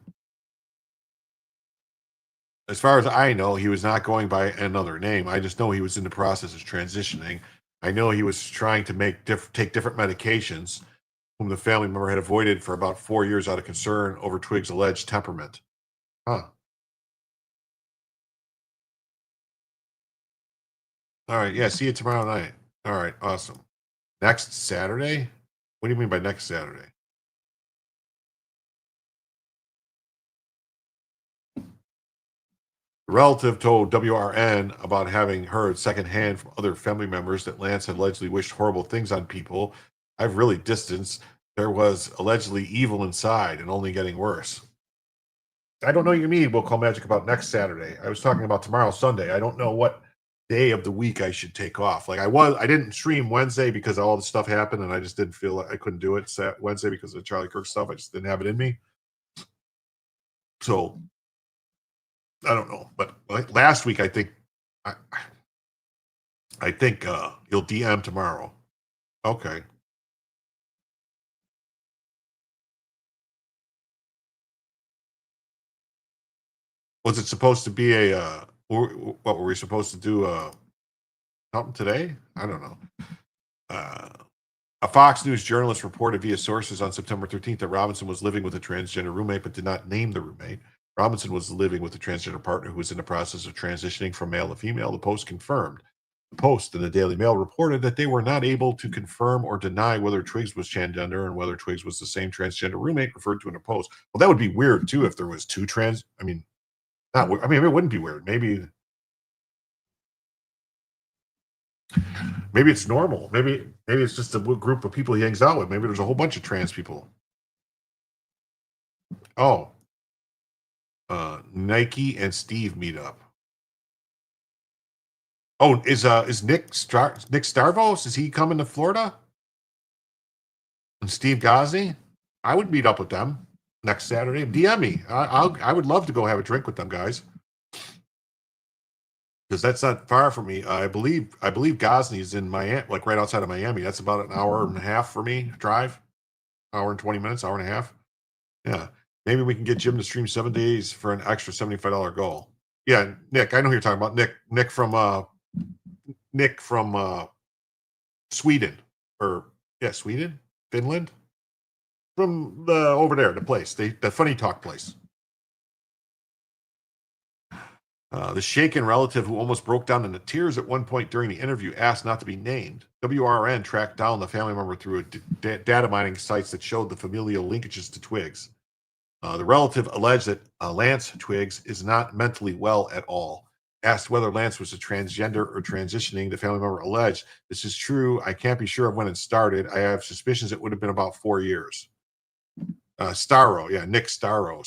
As far as I know, he was not going by another name. I just know he was in the process of transitioning. I know he was trying to take different medications, whom the family member had avoided for about 4 years out of concern over Twig's alleged temperament. Huh. All right. Yeah. See you tomorrow night. All right. Awesome. Next Saturday? What do you mean by next Saturday? The relative told WRN about having heard secondhand from other family members that Lance had allegedly wished horrible things on people. I've really distanced. There was allegedly evil inside and only getting worse. I don't know what you mean, We'll Call Magic, about next Saturday. I was talking about tomorrow, Sunday. I don't know what day of the week I should take off. Like I didn't stream Wednesday because all the stuff happened and I just didn't feel like I couldn't do it Wednesday because of the Charlie Kirk stuff. I just didn't have it in me. So I don't know, but like last week, I think you'll DM tomorrow. Okay. Was it supposed to be what were we supposed to do? Something today? I don't know. A Fox News journalist reported via sources on September 13th that Robinson was living with a transgender roommate, but did not name the roommate. Robinson was living with a transgender partner who was in the process of transitioning from male to female. The Post confirmed. The Post and the Daily Mail reported that they were not able to confirm or deny whether Twiggs was transgender and whether Twiggs was the same transgender roommate referred to in the Post. Well, that would be weird too if there was two trans. I mean, it wouldn't be weird. Maybe it's normal. Maybe it's just a group of people he hangs out with. Maybe there's a whole bunch of trans people. Oh, Nike and Steve meet up. Oh, is Nick Starvos? Is he coming to Florida? And Steve Ghazi? I would meet up with them next Saturday. DM me. I would love to go have a drink with them guys, because that's not far from me. I believe Ghazni is in Miami, like right outside of Miami. That's about an hour and a half for me drive. Hour and 20 minutes, hour and a half. Yeah. Maybe we can get Jim to stream 7 days for an extra $75 goal. Yeah, Nick, I know who you're talking about. Nick from Sweden, Sweden, Finland, from over there, the place, the funny talk place. The shaken relative who almost broke down into tears at one point during the interview asked not to be named. WRN tracked down the family member through data mining sites that showed the familial linkages to Twiggs. The relative alleged that Lance Twiggs is not mentally well at all. Asked whether Lance was a transgender or transitioning, the family member alleged, "This is true. I can't be sure of when it started. I have suspicions it would have been about 4 years." Staro, yeah, Nick Staro,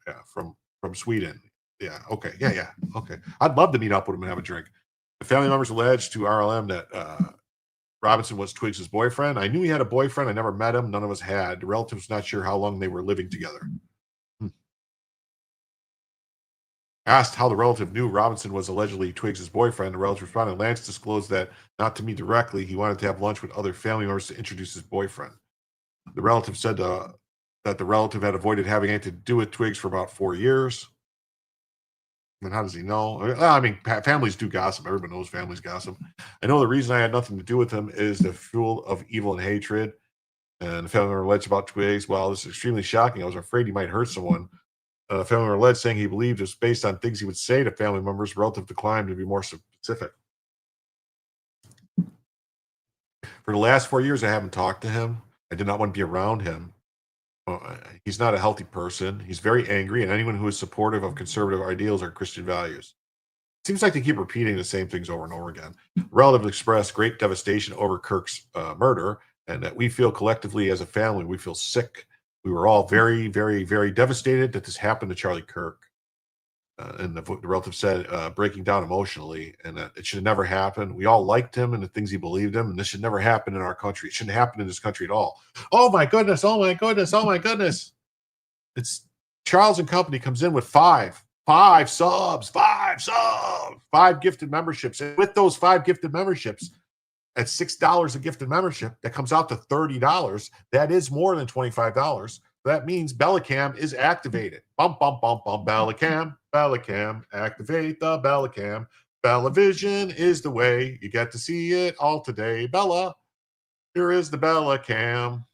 yeah, from Sweden. Yeah, okay, yeah, okay. I'd love to meet up with him and have a drink. The family members alleged to RLM that Robinson was Twiggs' boyfriend. I knew he had a boyfriend. I never met him. None of us had. The relative was not sure how long they were living together. Asked how the relative knew Robinson was allegedly Twiggs' boyfriend, the relative responded, Lance disclosed that, not to me directly, he wanted to have lunch with other family members to introduce his boyfriend. The relative said that the relative had avoided having anything to do with Twiggs for about 4 years. And how does he know? I mean, families do gossip. Everyone knows families gossip. I know the reason I had nothing to do with him is the fuel of evil and hatred. And the family member alleged about Twiggs. Well, this is extremely shocking. I was afraid he might hurt someone. Family member alleged saying he believed it was based on things he would say to family members. Relative declined to be more specific. For the last 4 years, I haven't talked to him. I did not want to be around him. He's not a healthy person. He's very angry, and anyone who is supportive of conservative ideals or Christian values. It seems like they keep repeating the same things over and over again. Relative expressed great devastation over Kirk's murder, and that we feel collectively as a family, we feel sick. We were all very, very, very devastated that this happened to Charlie Kirk. and the relative said, breaking down emotionally, and that it should have never happened. We all liked him and the things he believed in, and this should never happen in our country. It shouldn't happen in this country at all. Oh my goodness! Oh my goodness! Oh my goodness! It's Charles and Company comes in with five subs, 5 gifted memberships, and with those 5 gifted memberships, at $6 a gifted membership, that comes out to $30. That is more than $25. That means Bellicam is activated. Bum, bum, bum, bum, Bellicam, activate the Bellicam. Bellavision is the way. You get to see it all today. Bella, here is the Bellicam.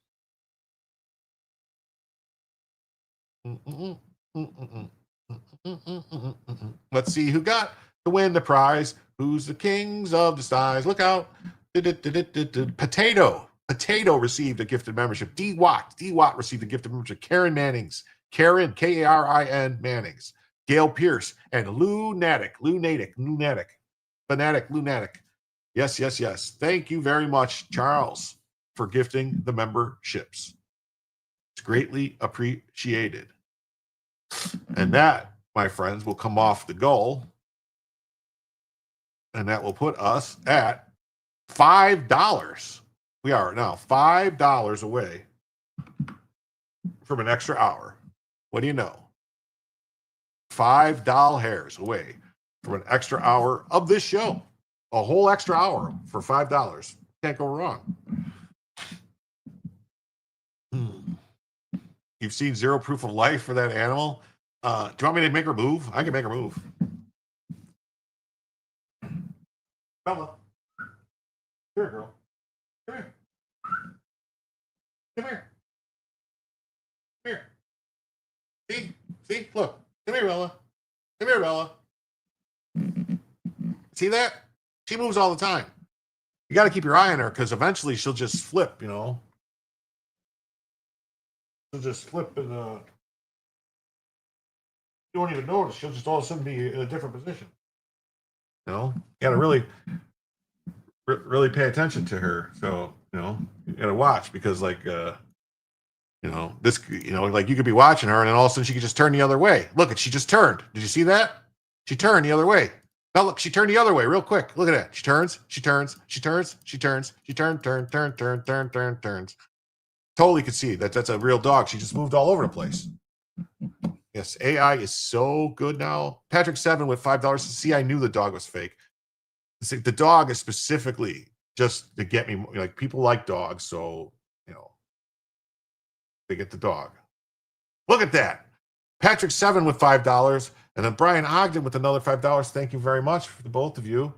Let's see who got to win the prize. Who's the kings of the skies? Look out. Potato received a gifted membership. D Watt received a gifted membership. Karen, Karin Mannings, Gail Pierce, and Lunatic. Yes. Thank you very much, Charles, for gifting the memberships. It's greatly appreciated. And that, my friends, will come off the goal. And that will put us at $5. We are now $5 away from an extra hour. What do you know? $5 away from an extra hour of this show. A whole extra hour for $5. Can't go wrong. You've seen Zero Proof of Life for that animal. Do you want me to make her move? I can make her move. Bella. Here, girl. Come here. Come here. Come here. See? Look. Come here, Bella. Come here, Bella. See that? She moves all the time. You got to keep your eye on her because eventually she'll just flip, you know. She'll just flip and you won't even notice. She'll just all of a sudden be in a different position. You know, you got to really pay attention to her. So, you know, you got to watch because like, you know, this, you know, like you could be watching her and then all of a sudden she could just turn the other way. Look, she just turned. Did you see that? She turned the other way. Now look, she turned the other way real quick. Look at that. She turns. Totally could see that that's a real dog. She just moved all over the place. Yes, AI is so good now. Patrick 7 with $5. See, I knew the dog was fake. The dog is specifically just to get me, like people like dogs, so you know they get the dog. Look at that. Patrick 7 with $5, and then Brian Ogden with another $5. Thank you very much for the both of you.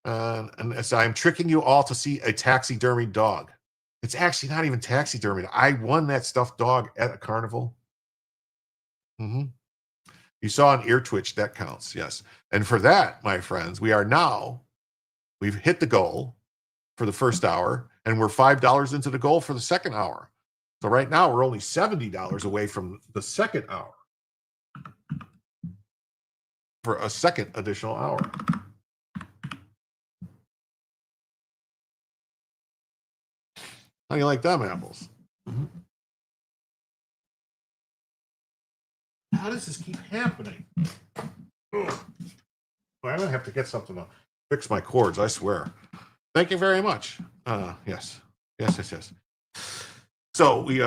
And so I'm tricking you all to see a taxidermied dog. It's actually not even taxidermied. I won that stuffed dog at a carnival. You saw an ear twitch. That counts. Yes. And for that, my friends, we've hit the goal for the first hour, and we're $5 into the goal for the second hour. So right now we're only $70 away from the second hour for a second additional hour. How do you like them apples? How does this keep happening? Ugh. Well, I'm gonna have to get something to fix my cords, I swear. Thank you very much. Yes. So we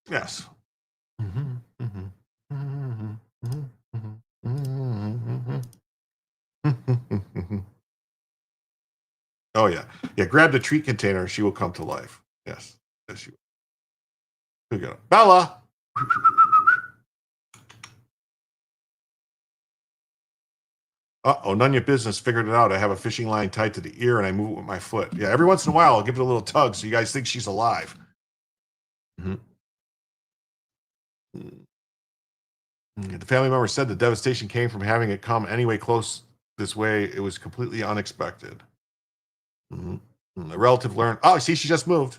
yes. Oh yeah. Grab the treat container, she will come to life. Yes, she will. Here we go. Bella. None of your business. Figured it out. I have a fishing line tied to the ear and I move it with my foot. Yeah, every once in a while I'll give it a little tug so you guys think she's alive. The family member said the devastation came from having it come anyway close this way. It was completely unexpected. The relative learned. Oh, see, she just moved.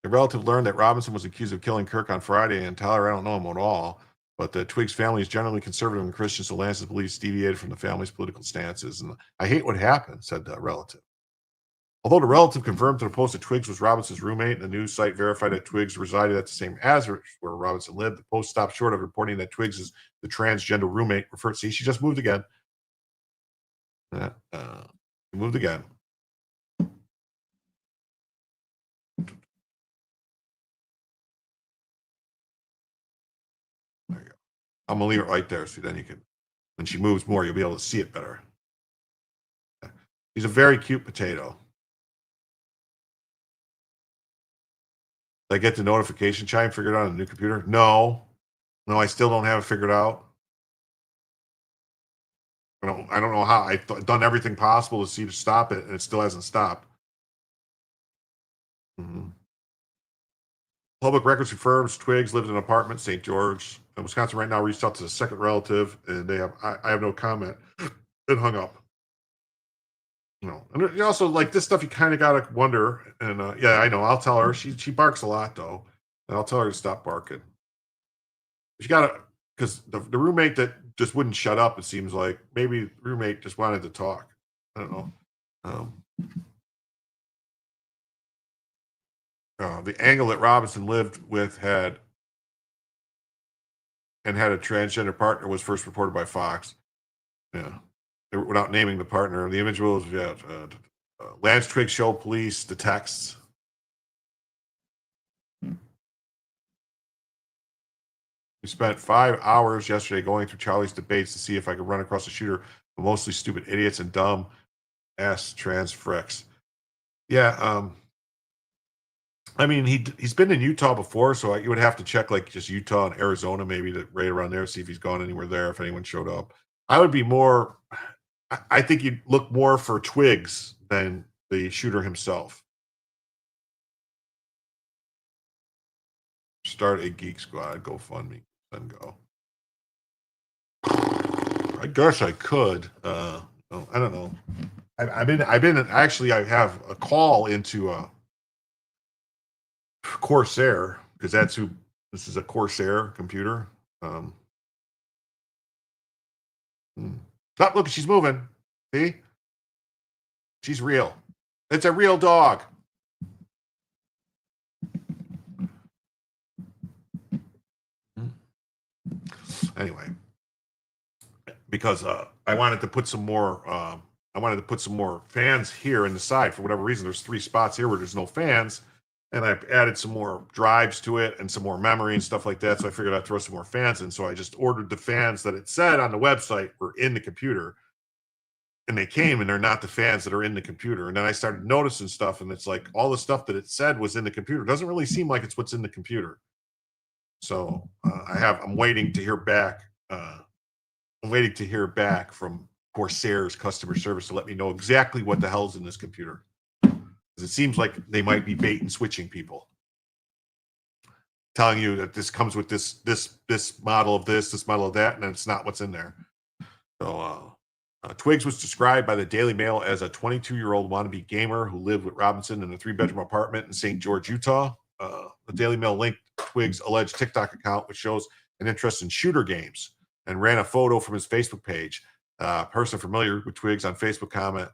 The relative learned that Robinson was accused of killing Kirk on Friday, and Tyler, I don't know him at all. But the Twiggs family is generally conservative and Christian, so Lance's beliefs deviated from the family's political stances. And I hate what happened, said the relative. Although the relative confirmed to the Post that Twiggs was Robinson's roommate, and the news site verified that Twiggs resided at the same address where Robinson lived, the Post stopped short of reporting that Twiggs is the transgender roommate. See, she just moved again. Moved again. There you go. I'm gonna leave it right there, so then you can, when she moves more, you'll be able to see it better. He's a very cute potato. Did I get the notification chime figured out on a new computer? No, I still don't have it figured out. I don't know how. I've done everything possible to see to stop it, and it still hasn't stopped. Public records confirms Twiggs lived in an apartment, St. George. Wisconsin right now reached out to the second relative, and they have I have no comment. It hung up. And you also, like, this stuff, you kind of gotta wonder. And yeah, I know. I'll tell her. She barks a lot though, and I'll tell her to stop barking. She gotta, because the roommate that just wouldn't shut up. It seems like maybe the roommate just wanted to talk. I don't know. The angle that Robinson lived with had a transgender partner was first reported by Fox. Yeah, without naming the partner. The image was Lance Twiggs showed police the texts. We spent 5 hours yesterday going through Charlie's debates to see if I could run across a shooter, but mostly stupid idiots and dumb ass trans fricks. Yeah, I mean, he's been in Utah before, so you would have to check like just Utah and Arizona, maybe right around there, see if he's gone anywhere there, if anyone showed up. I would be more, I think you'd look more for Twiggs than the shooter himself. Start a Geek Squad, GoFundMe, then go. I guess I could. I don't know. I've been actually, I have a call into Corsair, because that's who this is, a Corsair computer. Stop, look, she's moving. See? She's real. It's a real dog. Anyway, because I wanted to put some more fans here in the side. For whatever reason, there's 3 spots here where there's no fans. And I added some more drives to it and some more memory and stuff like that. So I figured I'd throw some more fans in. So I just ordered the fans that it said on the website were in the computer. And they came, and they're not the fans that are in the computer. And then I started noticing stuff, and it's like all the stuff that it said was in the computer. It doesn't really seem like it's what's in the computer. So I'm waiting to hear back. I'm waiting to hear back from Corsair's customer service to let me know exactly what the hell's in this computer. It seems like they might be bait and switching people, telling you that this comes with this model of this model of that, and it's not what's in there. So Twiggs was described by the Daily Mail as a 22-year-old wannabe gamer who lived with Robinson in a 3-bedroom apartment in St. George, Utah. The Daily Mail linked Twiggs' alleged TikTok account, which shows an interest in shooter games, and ran a photo from his Facebook page. A person familiar with Twiggs on Facebook comment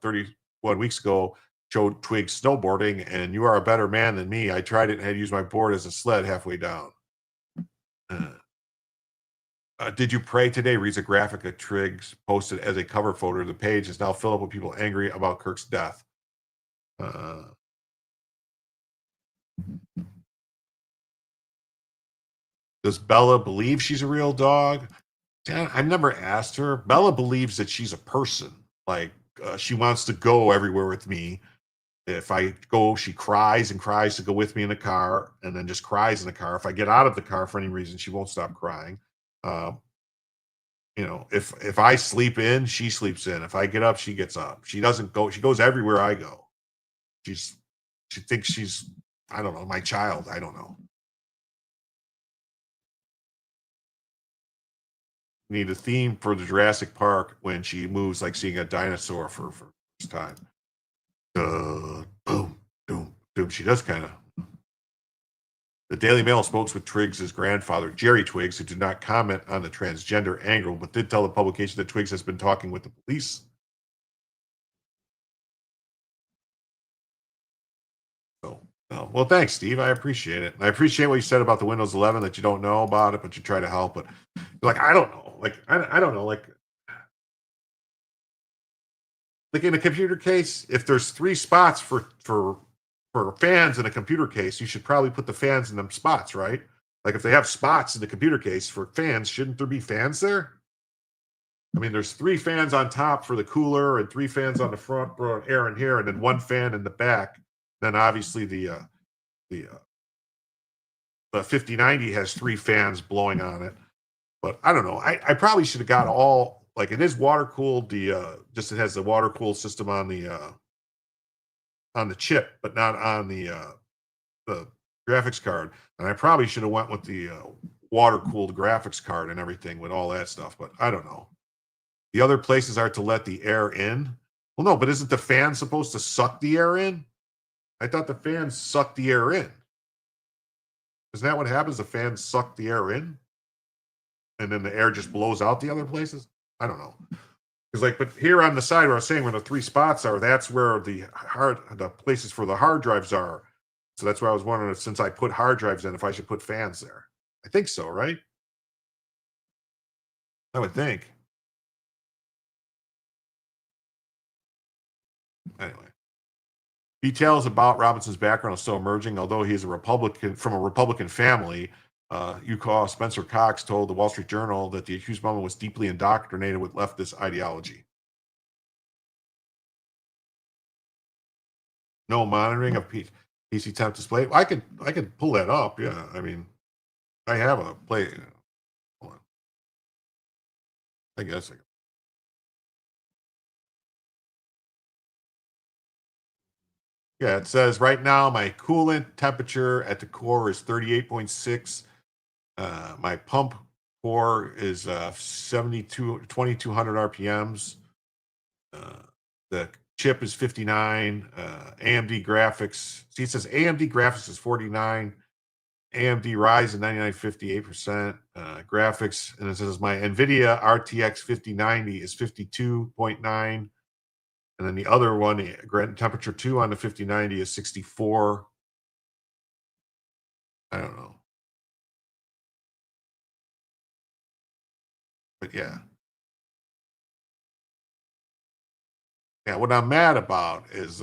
31 weeks ago showed Twiggs snowboarding, and "You are a better man than me. I tried it and had to use my board as a sled halfway down." Did you pray today? Reads a graphic that Twiggs posted as a cover photo. The page is now filled up with people angry about Kirk's death. Does Bella believe she's a real dog? I've never asked her. Bella believes that she's a person. Like, she wants to go everywhere with me. If I go, she cries and cries to go with me in the car, and then just cries in the car. If I get out of the car for any reason, she won't stop crying. If I sleep in, she sleeps in. If I get up, she gets up. She doesn't go. She goes everywhere I go. She thinks she's, I don't know, my child. I don't know. Need a theme for the Jurassic Park when she moves, like seeing a dinosaur for the first time. Boom, boom, boom. She does kind of. The Daily Mail spoke with Twiggs' grandfather, Jerry Twiggs, who did not comment on the transgender angle, but did tell the publication that Twiggs has been talking with the police. Oh, well, thanks, Steve. I appreciate it. I appreciate what you said about the Windows 11, that you don't know about it, but you try to help. But like, I don't know. Like, I don't know. Like in a computer case, if there's 3 spots for fans in a computer case, you should probably put the fans in them spots, right? Like if they have spots in the computer case for fans, shouldn't there be fans there? I mean, there's 3 fans on top for the cooler and 3 fans on the front for air in here, and then 1 fan in the back. Then obviously the 5090 has 3 fans blowing on it. But I don't know. I probably should have got all, like it is water cooled. Just it has the water cooled system on the chip, but not on the graphics card. And I probably should have went with the water cooled graphics card and everything with all that stuff. But I don't know. The other places are to let the air in. Well, no, but isn't the fan supposed to suck the air in? I thought the fans suck the air in. Isn't that what happens? The fans suck the air in, and then the air just blows out the other places? I don't know. Because like, but here on the side where I was saying where the 3 spots are, that's where the places for the hard drives are. So that's why I was wondering if, since I put hard drives in, if I should put fans there. I think so, right? I would think. Anyway. Details about Robinson's background are still emerging, although he is a Republican from a Republican family. UCAW Spencer Cox told the Wall Street Journal that the accused woman was deeply indoctrinated with leftist ideology. No monitoring of PC temp display. I could pull that up. Yeah, I mean, I have a play. Hold on. I guess. Yeah, it says right now my coolant temperature at the core is 38.6. My pump core is 2200 RPMs. The chip is 59. AMD graphics. See, it says AMD graphics is 49. AMD Ryzen 9958%. Graphics, and it says my NVIDIA RTX 5090 is 52.9. And then the other one, temperature 2 on the 5090 is 64. I don't know. But yeah. Yeah, what I'm mad about is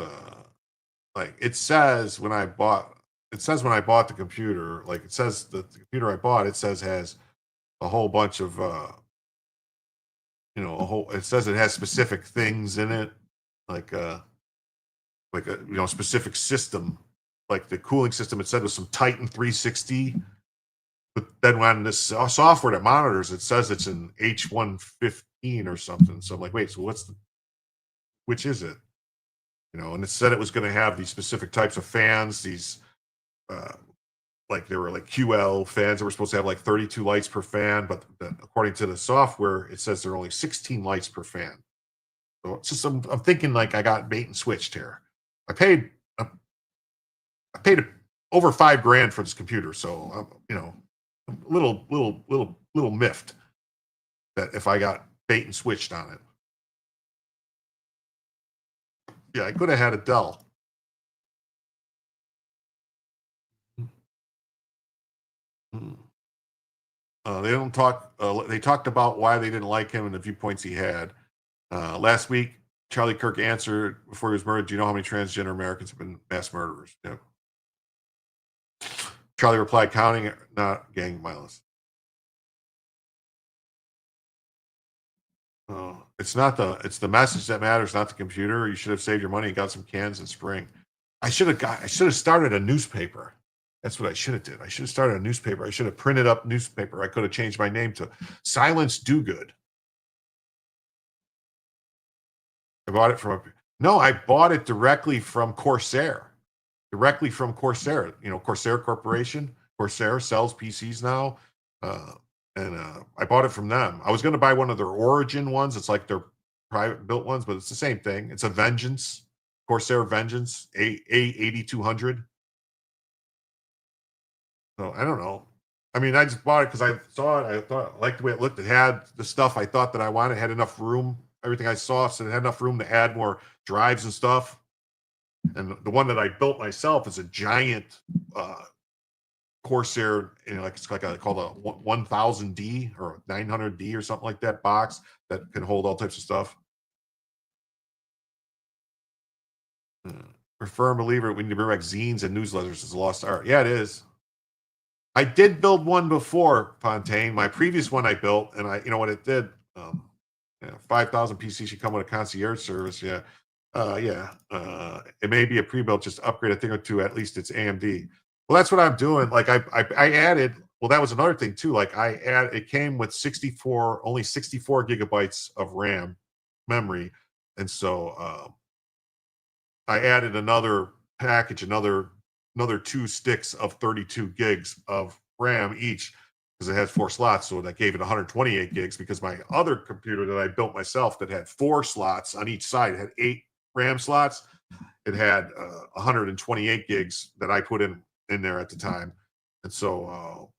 like it says when I bought the computer, like it says the computer I bought, it says has a whole bunch of it says it has specific things in it, like a specific system, like the cooling system. It said was some Titan 360, but then when this software that monitors, it says it's an H115 or something. So I'm like, wait, so which is it? And it said it was going to have these specific types of fans, these like they were like QL fans that were supposed to have like 32 lights per fan, but according to the software, it says there are only 16 lights per fan. So it's just, I'm thinking like I got bait and switched here. I paid over $5,000 for this computer, so I'm a little miffed that if I got bait and switched on it. Yeah, I could have had a Dell. They don't talk. They talked about why they didn't like him and the viewpoints he had. Last week, Charlie Kirk answered before he was murdered, "Do you know how many transgender Americans have been mass murderers?" Yeah. Charlie replied, "Counting, not gang violence." It's the message that matters, not the computer. You should have saved your money and got some cans in spring. I should have started a newspaper. That's what I should have did. I should have started a newspaper. I should have printed up newspaper. I could have changed my name to Silence Do Good. I bought it I bought it directly from Corsair. Corsair Corporation. Corsair sells PCs now. And I bought it from them. I was going to buy one of their Origin ones. It's like their private built ones, but it's the same thing. It's a Vengeance, Corsair Vengeance, A8200. So I don't know. I mean, I just bought it because I saw it. I thought I liked the way it looked. It had the stuff I thought that I wanted. It had enough room. Everything I saw said it had enough room to add more drives and stuff. And the one that I built myself is a giant Corsair, it's like called a 1000D or 900D or something like that box that can hold all types of stuff. We're firm believer we need to bring back zines and newsletters as a lost art. Yeah, it is. I did build one before, Fontaine. My previous one I built, and you know what it did? 5,000 PCs should come with a concierge service. Yeah. It may be a pre-built, just upgrade a thing or two, at least it's AMD. Well, that's what I'm doing. Like I added, well, that was another thing too. Like it came with only 64 gigabytes of RAM memory. And so I added another package, another 2 sticks of 32 gigs of RAM each, because it has 4 slots. So that gave it 128 gigs, because my other computer that I built myself that had 4 slots on each side, it had 8 RAM slots. It had 128 gigs that I put in there at the time. And so,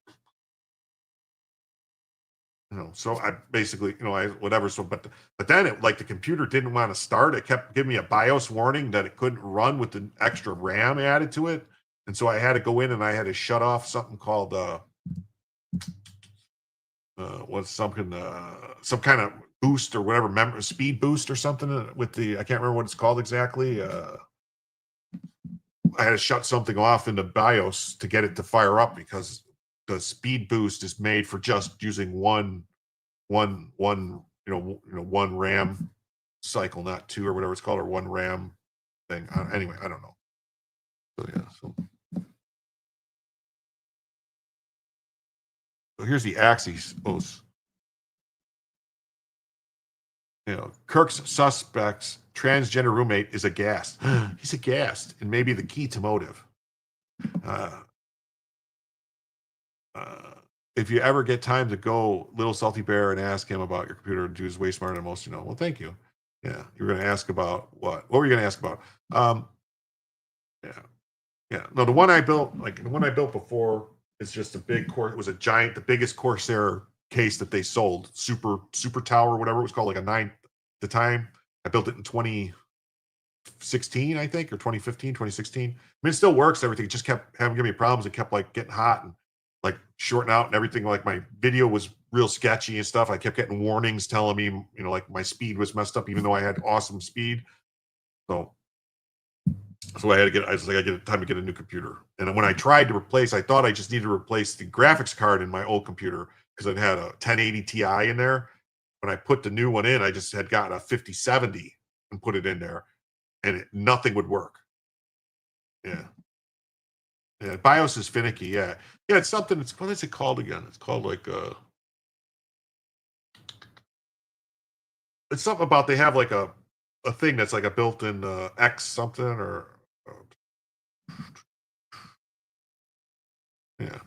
so I basically, whatever. So, but then the computer didn't want to start. It kept giving me a BIOS warning that it couldn't run with the extra RAM added to it. And so I had to go in and I had to shut off something called, some kind of boost or whatever, speed boost or something with I can't remember what it's called exactly. I had to shut something off in the BIOS to get it to fire up, because the speed boost is made for just using one RAM cycle, not 2 or whatever it's called, or one RAM thing. Anyway, I don't know. So yeah. So here's the Axis post. Kirk's suspect's transgender roommate is aghast. He's aghast, and maybe the key to motive. If you ever get time to go, Little Salty Bear, and ask him about your computer, dude is way smarter than most you know. Well, thank you. Yeah, you were going to ask about what? What were you going to ask about? Yeah. No, the one I built, before, is just a big core. It was a giant, the biggest Corsair case that they sold, super tower, whatever it was called, like a 9 at the time. I built it in 2016, I think, or 2015, 2016. I mean, it still works. Everything. It just kept giving me problems. It kept getting hot and shorting out and everything. Like my video was real sketchy and stuff. I kept getting warnings telling me, my speed was messed up, even though I had awesome speed. So I had to I get time to get a new computer. And when I tried to replace, I thought I just needed to replace the graphics card in my old computer, because it had a 1080 Ti in there. When I put the new one in, I just had gotten a 5070 and put it in there, and nothing would work. Yeah. BIOS is finicky. Yeah. It's something. What is it called again? It's called it's something about, they have a thing that's like a built-in X something, or yeah.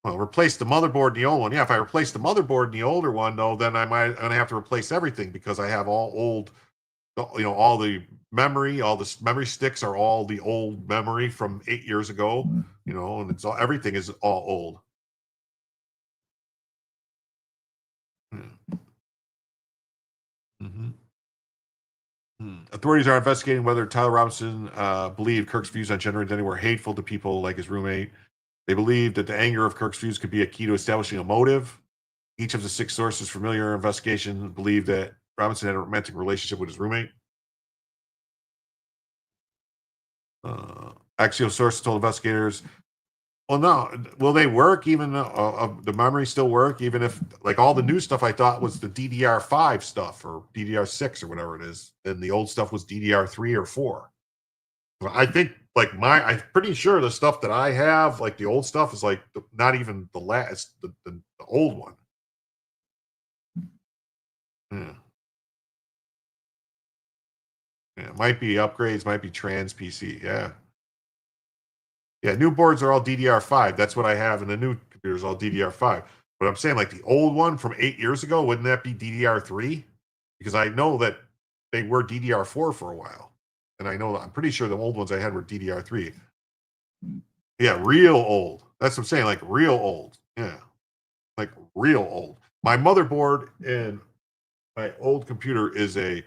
Well, replace the motherboard in the old one. Yeah, if I replace the motherboard in the older one, though, then I'm gonna have to replace everything, because I have all old. All the memory, all the memory sticks are all the old memory from 8 years ago. And it's everything is all old. Mm-hmm. Authorities are investigating whether Tyler Robinson believed Kirk's views on gender identity were hateful to people like his roommate. They believe that the anger of Kirk's views could be a key to establishing a motive. Each of the 6 sources familiar investigation believe that Robinson had a romantic relationship with his roommate. Axios sources told investigators, well, no, will they work even the memory still work, even if all the new stuff I thought was the DDR5 stuff or DDR6 or whatever it is, and the old stuff was DDR3 or 4. I think I'm pretty sure the stuff that I have, the old stuff, is not even the last, the old one. Yeah. Yeah, it might be upgrades, might be trans PC. Yeah. Yeah, new boards are all DDR5. That's what I have in the new computers, all DDR5. But I'm saying, the old one from 8 years ago, wouldn't that be DDR3? Because I know that they were DDR4 for a while. And I'm pretty sure the old ones I had were DDR3. Yeah, real old. That's what I'm saying, real old. Yeah, real old. My motherboard in my old computer is a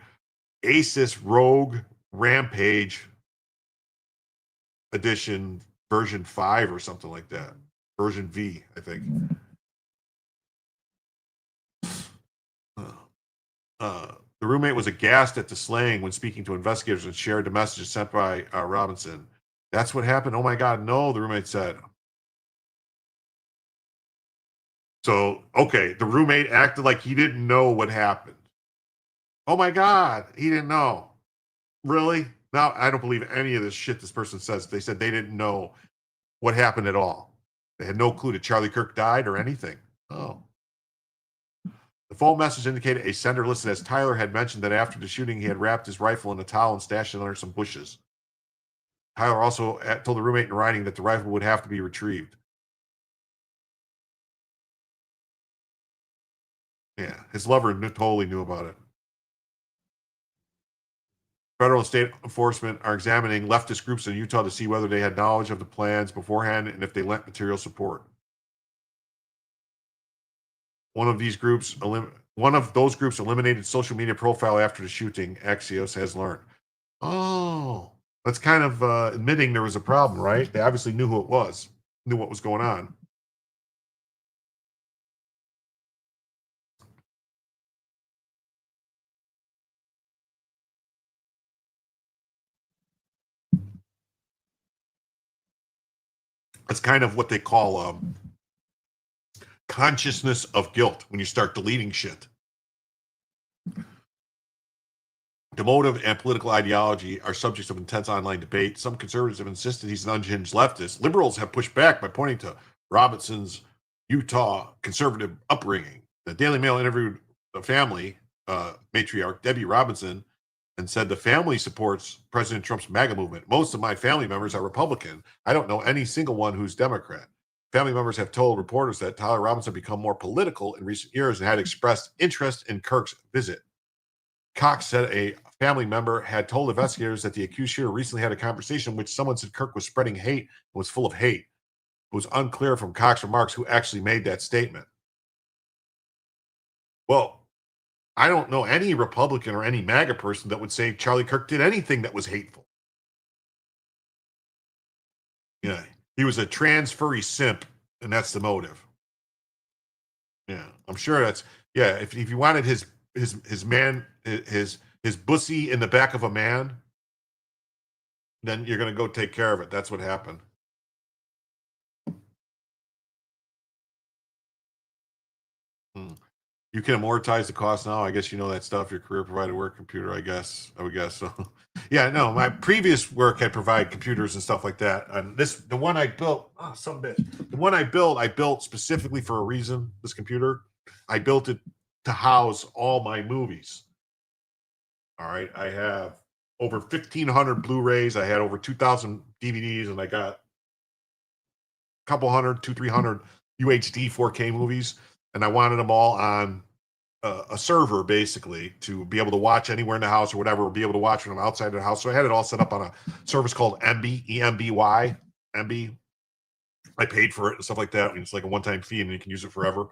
Asus Rogue Rampage edition version 5 or something like that. Version V, I think. The roommate was aghast at the slaying when speaking to investigators and shared the messages sent by Robinson. That's what happened? Oh my God, no, the roommate said. So, okay, the roommate acted like he didn't know what happened. Oh my God, he didn't know. Really? No, I don't believe any of this shit this person says. They said they didn't know what happened at all. They had no clue that Charlie Kirk died or anything. Oh. The phone message indicated a sender listed as Tyler had mentioned that after the shooting, he had wrapped his rifle in a towel and stashed it under some bushes. Tyler also told the roommate in writing that the rifle would have to be retrieved. Yeah, his lover totally knew about it. Federal and state enforcement are examining leftist groups in Utah to see whether they had knowledge of the plans beforehand and if they lent material support. One of those groups eliminated social media profile after the shooting, Axios has learned. Oh, that's kind of admitting there was a problem, right? They obviously knew who it was, knew what was going on. It's kind of what they call consciousness of guilt when you start deleting shit. The motive and political ideology are subjects of intense online debate. Some conservatives have insisted he's an unhinged leftist. Liberals have pushed back by pointing to Robinson's Utah conservative upbringing. The Daily Mail interviewed the family matriarch, Debbie Robinson, and said the family supports President Trump's MAGA movement. Most of my family members are Republican. I don't know any single one who's Democrat. Family members have told reporters that Tyler Robinson become more political in recent years and had expressed interest in Kirk's visit. Cox said a family member had told investigators that the accused shooter recently had a conversation in which someone said Kirk was spreading hate and was full of hate. It was unclear from Cox's remarks who actually made that statement. Well, I don't know any Republican or any MAGA person that would say Charlie Kirk did anything that was hateful. Yeah, he was a trans furry simp, and that's the motive. Yeah, I'm sure that's, yeah, if you wanted his bussy in the back of a man, then you're going to go take care of it. That's what happened. You can amortize the cost now. I guess you know that stuff. Your career provided work computer, I would guess so. Yeah, no, my previous work had provided computers and stuff like that. And the one I built, the one I built specifically for a reason. This computer, I built it to house all my movies. All right, I have over 1,500 Blu-rays. I had over 2,000 DVDs, and I got a couple hundred, 300 UHD 4K movies. And I wanted them all on a server, basically, to be able to watch anywhere in the house or whatever, or be able to watch when I'm outside of the house. So I had it all set up on a service called Emby, E-M-B-Y, Emby. I paid for it and stuff like that. It's like a one-time fee, and you can use it forever.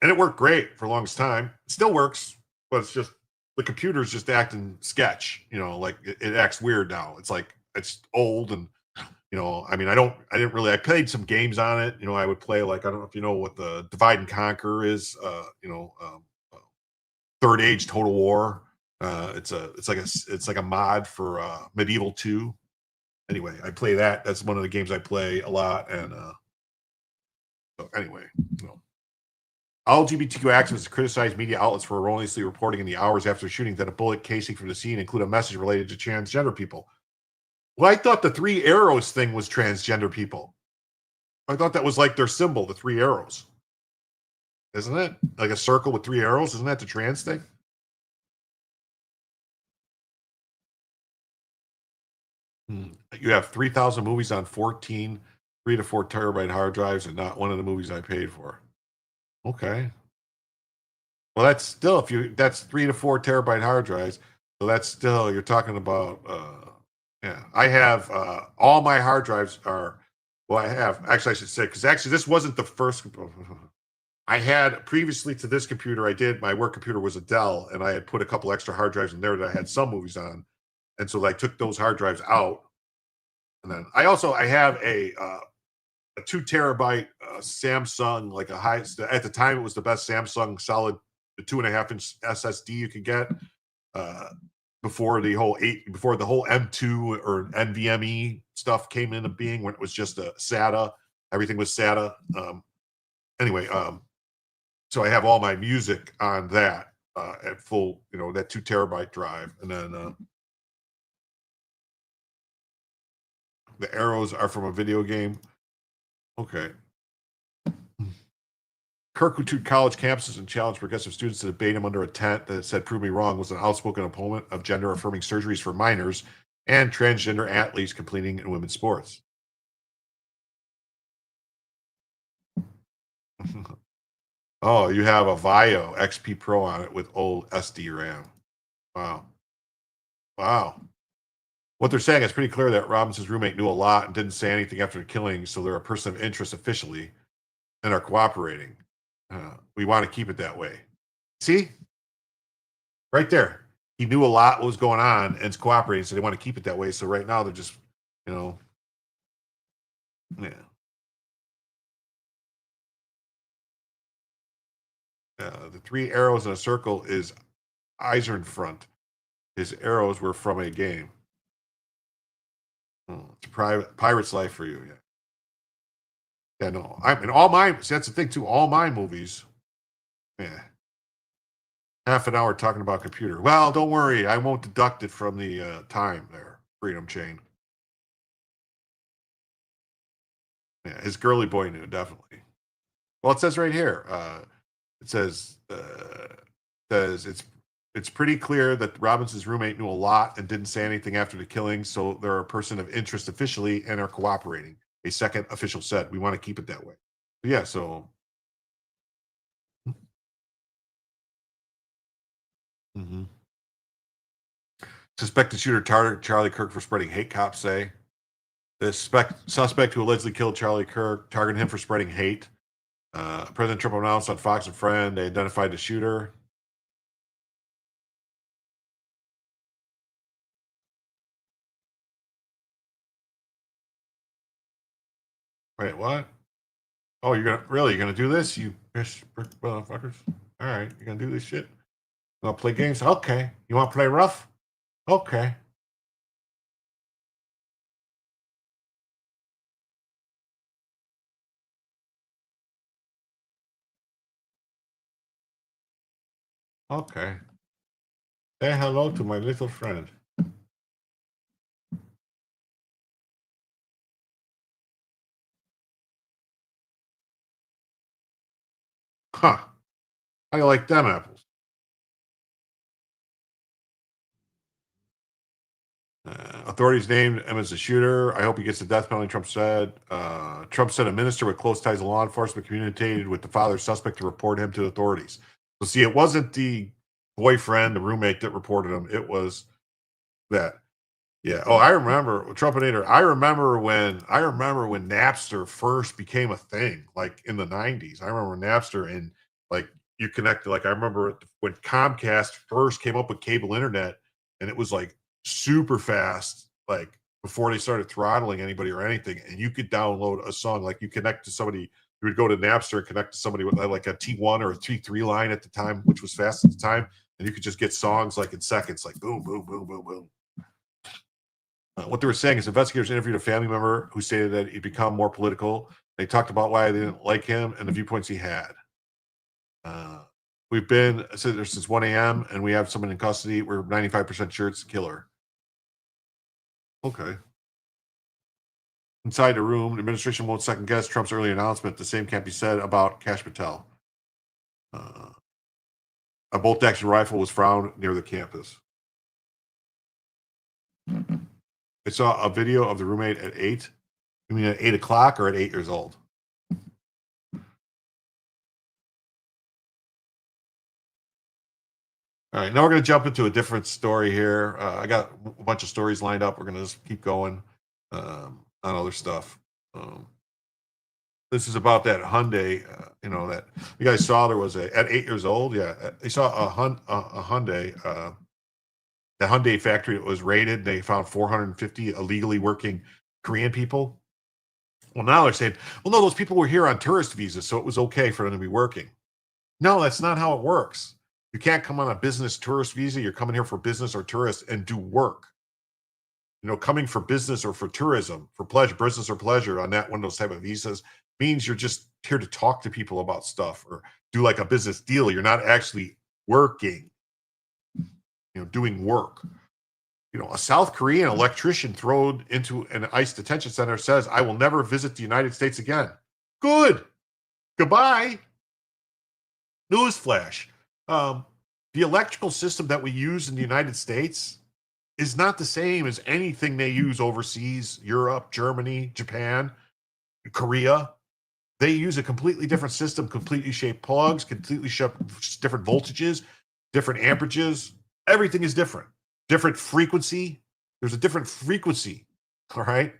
And it worked great for the longest time. It still works, but it's just, the computer's just acting sketch. You know, like it acts weird now. It's like, it's old and, you know, I mean, I played some games on it. You know, I would play, like, I don't know if you know what the Divide and Conquer is, Third Age Total War. It's like a mod for Medieval 2. Anyway, I play that. That's one of the games I play a lot. And so anyway, you know. LGBTQ activists criticized media outlets for erroneously reporting in the hours after the shooting that a bullet casing from the scene included a message related to transgender people. Well, I thought the 3 arrows thing was transgender people. I thought that was like their symbol, the 3 arrows. Isn't it? Like a circle with 3 arrows? Isn't that the trans thing? You have 3,000 movies on 14 3 to 4 terabyte hard drives, and not one of the movies I paid for. Okay. Well, that's still, that's 3 to 4 terabyte hard drives. So that's still, you're talking about, yeah. I have all my hard drives are, well, I should say, because actually this wasn't the first. I had previously to this computer, my work computer was a Dell, and I had put a couple extra hard drives in there that I had some movies on. And so I took those hard drives out And then I have a 2 terabyte Samsung, like at the time it was the best Samsung solid 2.5 inch SSD you could get before the whole M2 or NVMe stuff came into being, when it was just a SATA. Everything was SATA. Anyway, so I have all my music on that at full, that 2 terabyte drive. And then the arrows are from a video game. Okay. Kirk would toured college campuses and challenged progressive students to debate him under a tent that said, "Prove me wrong," was an outspoken opponent of gender-affirming surgeries for minors and transgender athletes competing in women's sports. Oh, you have a Vio XP Pro on it with old SD RAM. Wow. Wow. What they're saying is pretty clear that Robinson's roommate knew a lot and didn't say anything after the killing, so they're a person of interest officially and are cooperating. We want to keep it that way. See? Right there. He knew a lot what was going on and is cooperating, so they want to keep it that way. So right now they're just, yeah. The 3 arrows in a circle is Eisenfront. His arrows were from a game. It's a pirate's life for you. Yeah. Yeah, no. I mean, that's the thing too. All my movies, half an hour talking about computer. Well, don't worry. I won't deduct it from the time there. Freedom chain. Yeah, his girly boy knew, definitely. Well, it says right here. It says it's pretty clear that Robinson's roommate knew a lot and didn't say anything after the killing, so they're a person of interest officially and are cooperating. A second official said, "We want to keep it that way." Yeah, so. Suspected shooter targeted Charlie Kirk for spreading hate, cops say. The suspect who allegedly killed Charlie Kirk targeted him for spreading hate. President Trump announced on Fox and Friend they identified the shooter. Wait, what? Oh, you're gonna do this, you motherfuckers? All right, you're gonna do this shit? You wanna play games? Okay. You wanna play rough? Okay. Okay. Say hello to my little friend. Huh. How do you like them apples? Authorities named him as the shooter. I hope he gets the death penalty, Trump said. Trump said a minister with close ties to law enforcement communicated with the father suspect to report him to authorities. So see, it wasn't the boyfriend, the roommate that reported him. It was that. Yeah. Oh, I remember Trumpinator. I remember when Napster first became a thing, like in the 90s. I remember Napster, and like you connected, like I remember when Comcast first came up with cable internet, and it was like super fast, like before they started throttling anybody or anything, and you could download a song, like you connect to somebody, you would go to Napster and connect to somebody with like a T1 or a T3 line at the time, which was fast at the time, and you could just get songs like in seconds, like boom, boom, boom, boom, boom. What they were saying is investigators interviewed a family member who stated that he'd become more political. They talked about why they didn't like him and the viewpoints he had. We've been there since 1 a.m. and we have someone in custody. We're 95% sure it's the killer. Okay. Inside the room, the administration won't second guess Trump's early announcement. The same can't be said about Kash Patel. A bolt-action rifle was found near the campus. I saw a video of the roommate at 8. You mean at 8 o'clock or at 8 years old? All right, now we're going to jump into a different story here. I got a bunch of stories lined up. We're going to just keep going on other stuff. This is about that Hyundai, that you guys saw there was at 8 years old. Yeah, they saw a Hyundai. The Hyundai factory that was raided. They found 450 illegally working Korean people. Well, now they're saying, well, no, those people were here on tourist visas, so it was okay for them to be working. No, that's not how it works. You can't come on a business tourist visa. You're coming here for business or tourist and do work. You know, coming for business or for tourism, for pleasure, business or pleasure on that one of those type of visas means you're just here to talk to people about stuff or do like a business deal. You're not actually working, you know, doing work. You know, a South Korean electrician thrown into an ICE detention center says, I will never visit the United States again. Good. Goodbye. Newsflash. The electrical system that we use in the United States is not the same as anything they use overseas, Europe, Germany, Japan, Korea. They use a completely different system, completely shaped plugs, completely different voltages, different amperages. Everything is different. Different frequency. There's a different frequency. All right.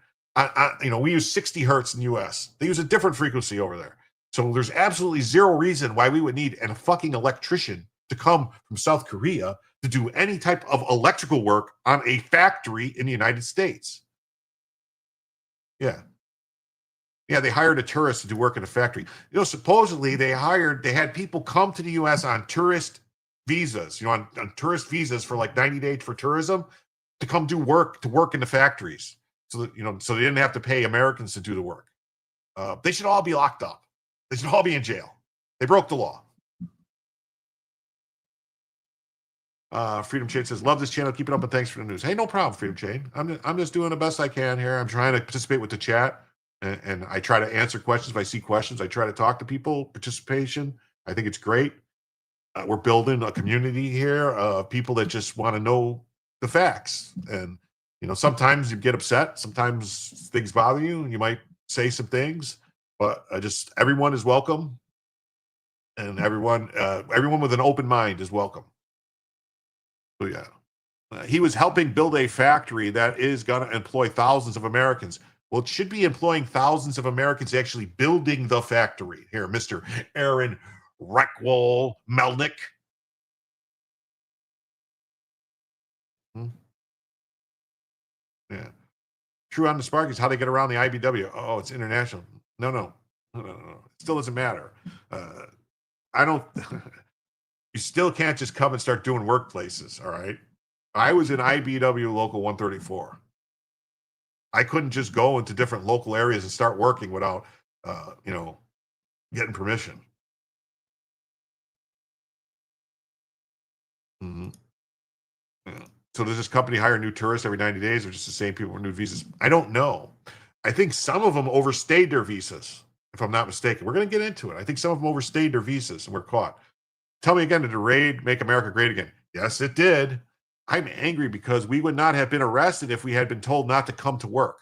You know, we use 60 hertz in the US. They use a different frequency over there. So there's absolutely zero reason why we would need a fucking electrician to come from South Korea to do any type of electrical work on a factory in the United States. Yeah. Yeah, they hired a tourist to do work in a factory. You know, supposedly they had people come to the US on tourist visas, you know, on tourist visas for like 90 days for tourism to come do work, to work in the factories. So that, you know, so they didn't have to pay Americans to do the work. They should all be locked up. They should all be in jail. They broke the law. Freedom Chain says, love this channel. Keep it up and thanks for the news. Hey, no problem, Freedom Chain. I'm just doing the best I can here. I'm trying to participate with the chat, and I try to answer questions if I see questions. I try to talk to people. Participation, I think it's great. We're building a community here of people that just want to know the facts. And, you know, sometimes you get upset. Sometimes things bother you. You might say some things, but everyone is welcome. And everyone with an open mind is welcome. So, yeah. He was helping build a factory that is going to employ thousands of Americans. Well, it should be employing thousands of Americans actually building the factory. Here, Mr. Aaron Reckwell Melnick. Yeah. True on the Spark is how they get around the IBW. Oh, it's international. No. It still doesn't matter. I don't. You still can't just come and start doing workplaces. All right. I was in IBW Local 134. I couldn't just go into different local areas and start working without, you know, getting permission. Mm-hmm. Yeah. So does this company hire new tourists every 90 days or just the same people with new visas? I don't know. I think some of them overstayed their visas, if I'm not mistaken. We're going to get into it. I think some of them overstayed their visas and were caught. Tell me again, did the raid make America great again? Yes, it did. I'm angry because we would not have been arrested if we had been told not to come to work.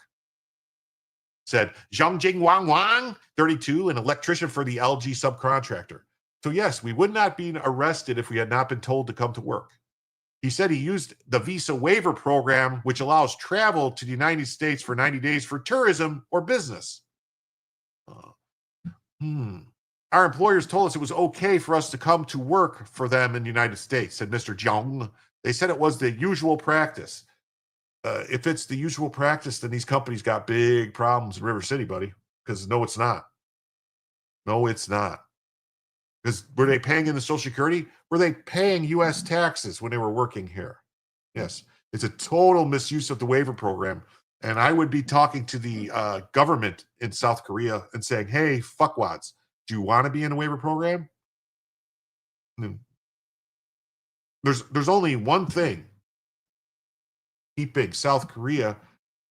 Said Zhang Jing Wang, 32, an electrician for the LG subcontractor. So yes, we would not be arrested if we had not been told to come to work. He said he used the visa waiver program, which allows travel to the United States for 90 days for tourism or business. Our employers told us it was okay for us to come to work for them in the United States, said Mr. Jiang. They said it was the usual practice. If it's the usual practice, then these companies got big problems in River City, buddy. Because no, it's not. No, it's not. Because were they paying in the Social Security? Were they paying U.S. taxes when they were working here? Yes. It's a total misuse of the waiver program. And I would be talking to the government in South Korea and saying, hey, fuckwads, do you want to be in a waiver program? There's only one thing keeping South Korea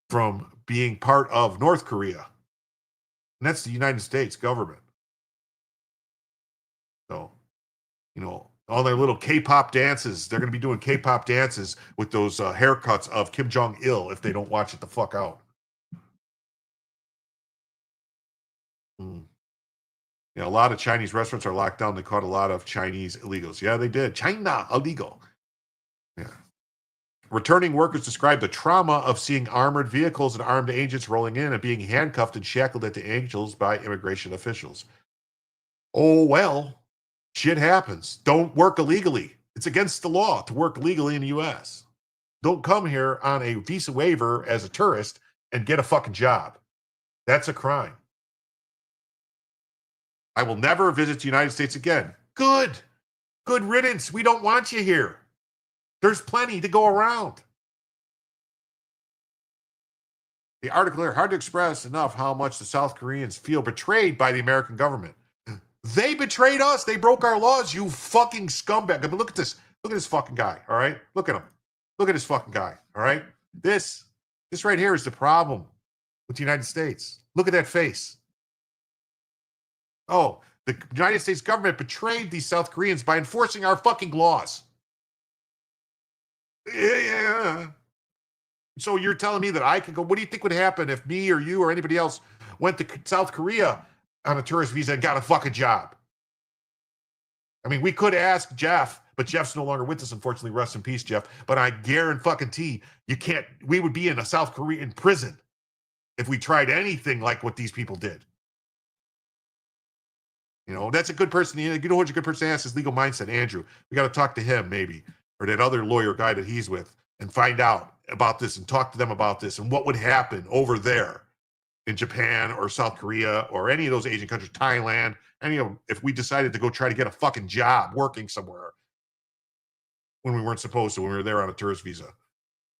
from being part of North Korea, and that's the United States government. So, you know, all their little K-pop dances, they're going to be doing K-pop dances with those haircuts of Kim Jong-il if they don't watch it the fuck out. Yeah, a lot of Chinese restaurants are locked down. They caught a lot of Chinese illegals. Yeah, they did. China illegal. Yeah. Returning workers described the trauma of seeing armored vehicles and armed agents rolling in and being handcuffed and shackled at the ankles by immigration officials. Oh, well, shit happens. Don't work illegally. It's against the law to work legally in the U.S. Don't come here on a visa waiver as a tourist and get a fucking job. That's a crime. I will never visit the United States again. Good. Good riddance. We don't want you here. There's plenty to go around. The article here, hard to express enough how much the South Koreans feel betrayed by the American government. They betrayed us. They broke our laws, you fucking scumbag. I mean, look at this. Look at this fucking guy, all right? Look at him. Look at this fucking guy, all right? This right here is the problem with the United States. Look at that face. Oh, the United States government betrayed these South Koreans by enforcing our fucking laws. Yeah. So you're telling me that I could go, what do you think would happen if me or you or anybody else went to South Korea on a tourist visa and got a fucking job? I mean, we could ask Jeff, but Jeff's no longer with us, unfortunately. Rest in peace, Jeff. But I guarantee you can't, we would be in a South Korean prison if we tried anything like what these people did. You know, that's a good person. You know what's a good person to ask is legal mindset, Andrew. We got to talk to him maybe, or that other lawyer guy that he's with, and find out about this and talk to them about this and what would happen over there in Japan or South Korea or any of those Asian countries, Thailand, any of them, if we decided to go try to get a fucking job working somewhere when we weren't supposed to, when we were there on a tourist visa.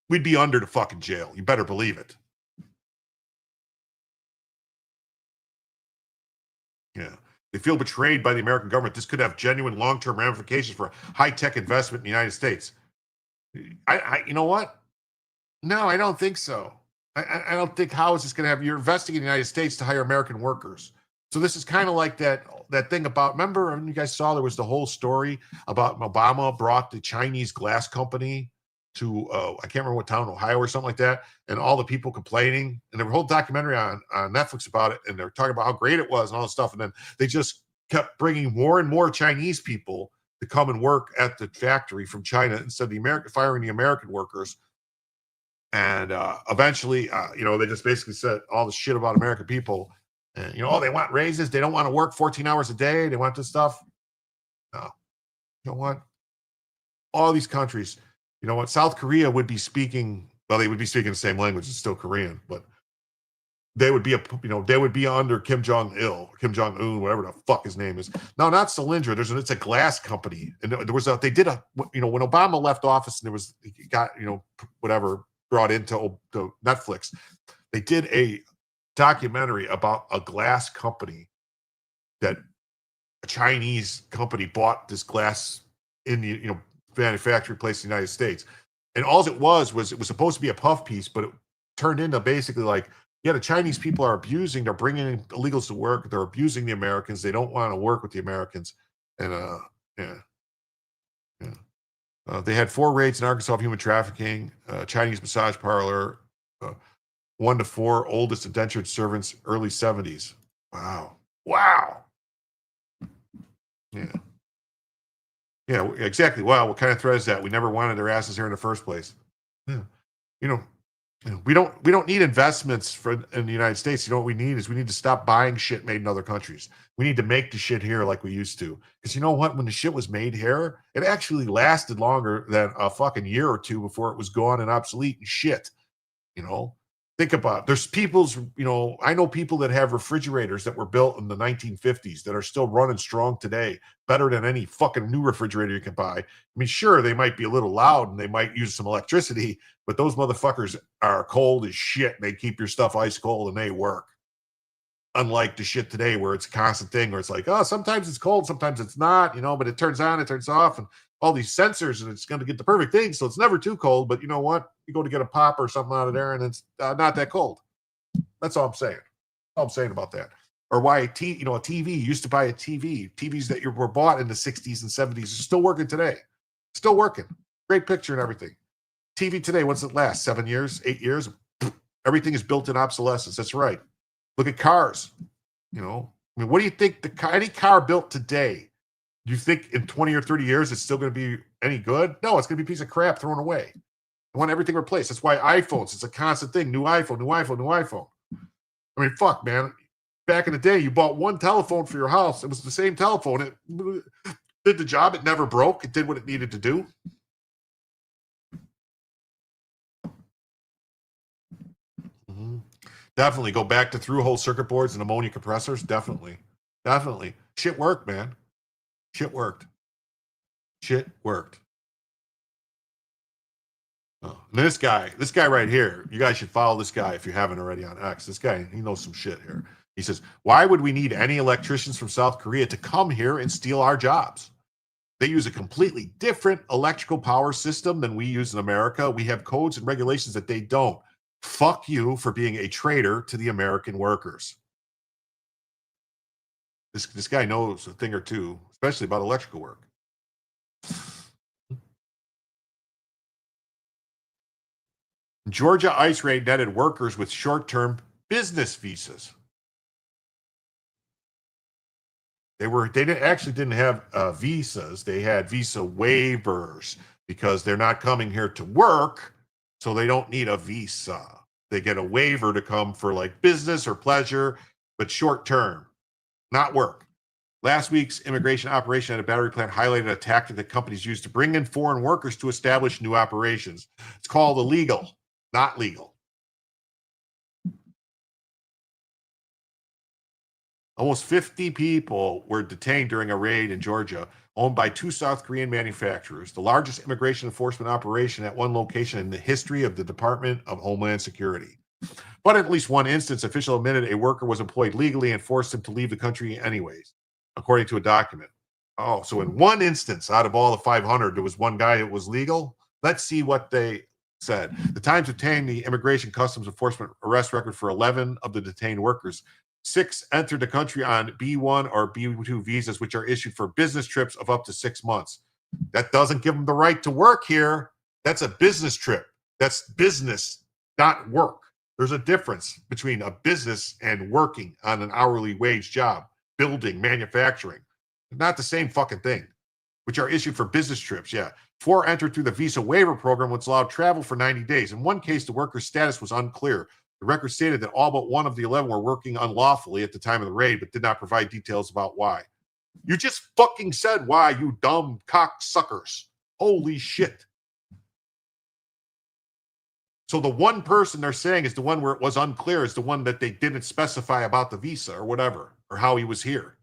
We'd be under the fucking jail. You better believe it. Yeah. They feel betrayed by the American government. This could have genuine long-term ramifications for high-tech investment in the United States. You know what? No, I don't think so. I don't think, how is this going to have, you're investing in the United States to hire American workers. So this is kind of like that thing about, remember when you guys saw there was the whole story about Obama brought the Chinese glass company to, I can't remember what town, Ohio or something like that, and all the people complaining, and there was a whole documentary on Netflix about it, and they're talking about how great it was and all this stuff, and then they just kept bringing more and more Chinese people to come and work at the factory from China instead of firing the American workers. And eventually, they just basically said all the shit about American people. And, they want raises. They don't want to work 14 hours a day. They want this stuff. No. You know what? All these countries, you know what? South Korea would be speaking, well, they would be speaking the same language. It's still Korean, but they would be they would be under Kim Jong-un, whatever the fuck his name is. No, not Solyndra. It's a glass company. And when Obama left office and he got, whatever, brought into Netflix, they did a documentary about a glass company that a Chinese company bought this glass in the manufacturing place in the United States. And all it was it was supposed to be a puff piece, but it turned into basically like, yeah, the Chinese people are abusing, they're bringing in illegals to work, they're abusing the Americans, they don't want to work with the Americans. And they had 4 raids in Arkansas of human trafficking, Chinese massage parlor, 1 to 4 oldest indentured servants, early 70s. Wow. Yeah, exactly. Wow, what kind of threat is that? We never wanted their asses here in the first place. Yeah. We don't need investments in the United States. You know what we need is we need to stop buying shit made in other countries. We need to make the shit here like we used to. Because you know what? When the shit was made here, it actually lasted longer than a fucking year or two before it was gone and obsolete and shit. Think about it. There's people's, I know people that have refrigerators that were built in the 1950s that are still running strong today, better than any fucking new refrigerator you can buy. I mean, sure, they might be a little loud and they might use some electricity, but those motherfuckers are cold as shit. They keep your stuff ice cold and they work. Unlike the shit today where it's a constant thing where it's like, oh, sometimes it's cold, sometimes it's not, but it turns on, it turns off, and all these sensors, and it's going to get the perfect thing, so it's never too cold. But you know what? You go to get a pop or something out of there, and it's not that cold. That's all I'm saying. All I'm saying about that. Or why a TV, you used to buy a TV. TVs that were bought in the 60s and 70s are still working today. Still working. Great picture and everything. TV today, what's it last? 7 years? 8 years? Everything is built in obsolescence. That's right. Look at cars. What do you think any car built today, do you think in 20 or 30 years it's still going to be any good? No, it's going to be a piece of crap thrown away. I want everything replaced. That's why iPhones, it's a constant thing. New iPhone. I mean, fuck, man. Back in the day, you bought one telephone for your house. It was the same telephone. It did the job. It never broke. It did what it needed to do. Mm-hmm. Definitely go back to through-hole circuit boards and ammonia compressors. Definitely. Shit worked, man. Shit worked. Oh, this guy right here, you guys should follow this guy if you haven't already on X. This guy, he knows some shit here. He says, why would we need any electricians from South Korea to come here and steal our jobs? They use a completely different electrical power system than we use in America. We have codes and regulations that they don't. Fuck you for being a traitor to the American workers. This guy knows a thing or two, especially about electrical work. Georgia ICE raid netted workers with short-term business visas. They didn't have visas. They had visa waivers because they're not coming here to work, so they don't need a visa. They get a waiver to come for like business or pleasure, but short-term, not work. Last week's immigration operation at a battery plant highlighted a tactic that companies use to bring in foreign workers to establish new operations. It's called illegal, not legal. Almost 50 people were detained during a raid in Georgia owned by two South Korean manufacturers, the largest immigration enforcement operation at one location in the history of the Department of Homeland Security. But in at least one instance, official admitted a worker was employed legally and forced him to leave the country anyways, according to a document. Oh, so in one instance out of all the 500, there was one guy that was legal? Let's see what they said. The Times obtained the Immigration Customs Enforcement arrest record for 11 of the detained workers. 6 entered the country on B1 or B2 visas, which are issued for business trips of up to 6 months. That doesn't give them the right to work here. That's a business trip. That's business, not work. There's a difference between a business and working on an hourly wage job, building, manufacturing. Not the same fucking thing, which are issued for business trips. Yeah. 4 entered through the visa waiver program, which allowed travel for 90 days. In one case, the worker's status was unclear. The record stated that all but one of the 11 were working unlawfully at the time of the raid, but did not provide details about why. You just fucking said why, you dumb cocksuckers. Holy shit. So the one person they're saying is the one where it was unclear is the one that they didn't specify about the visa or whatever, or how he was here.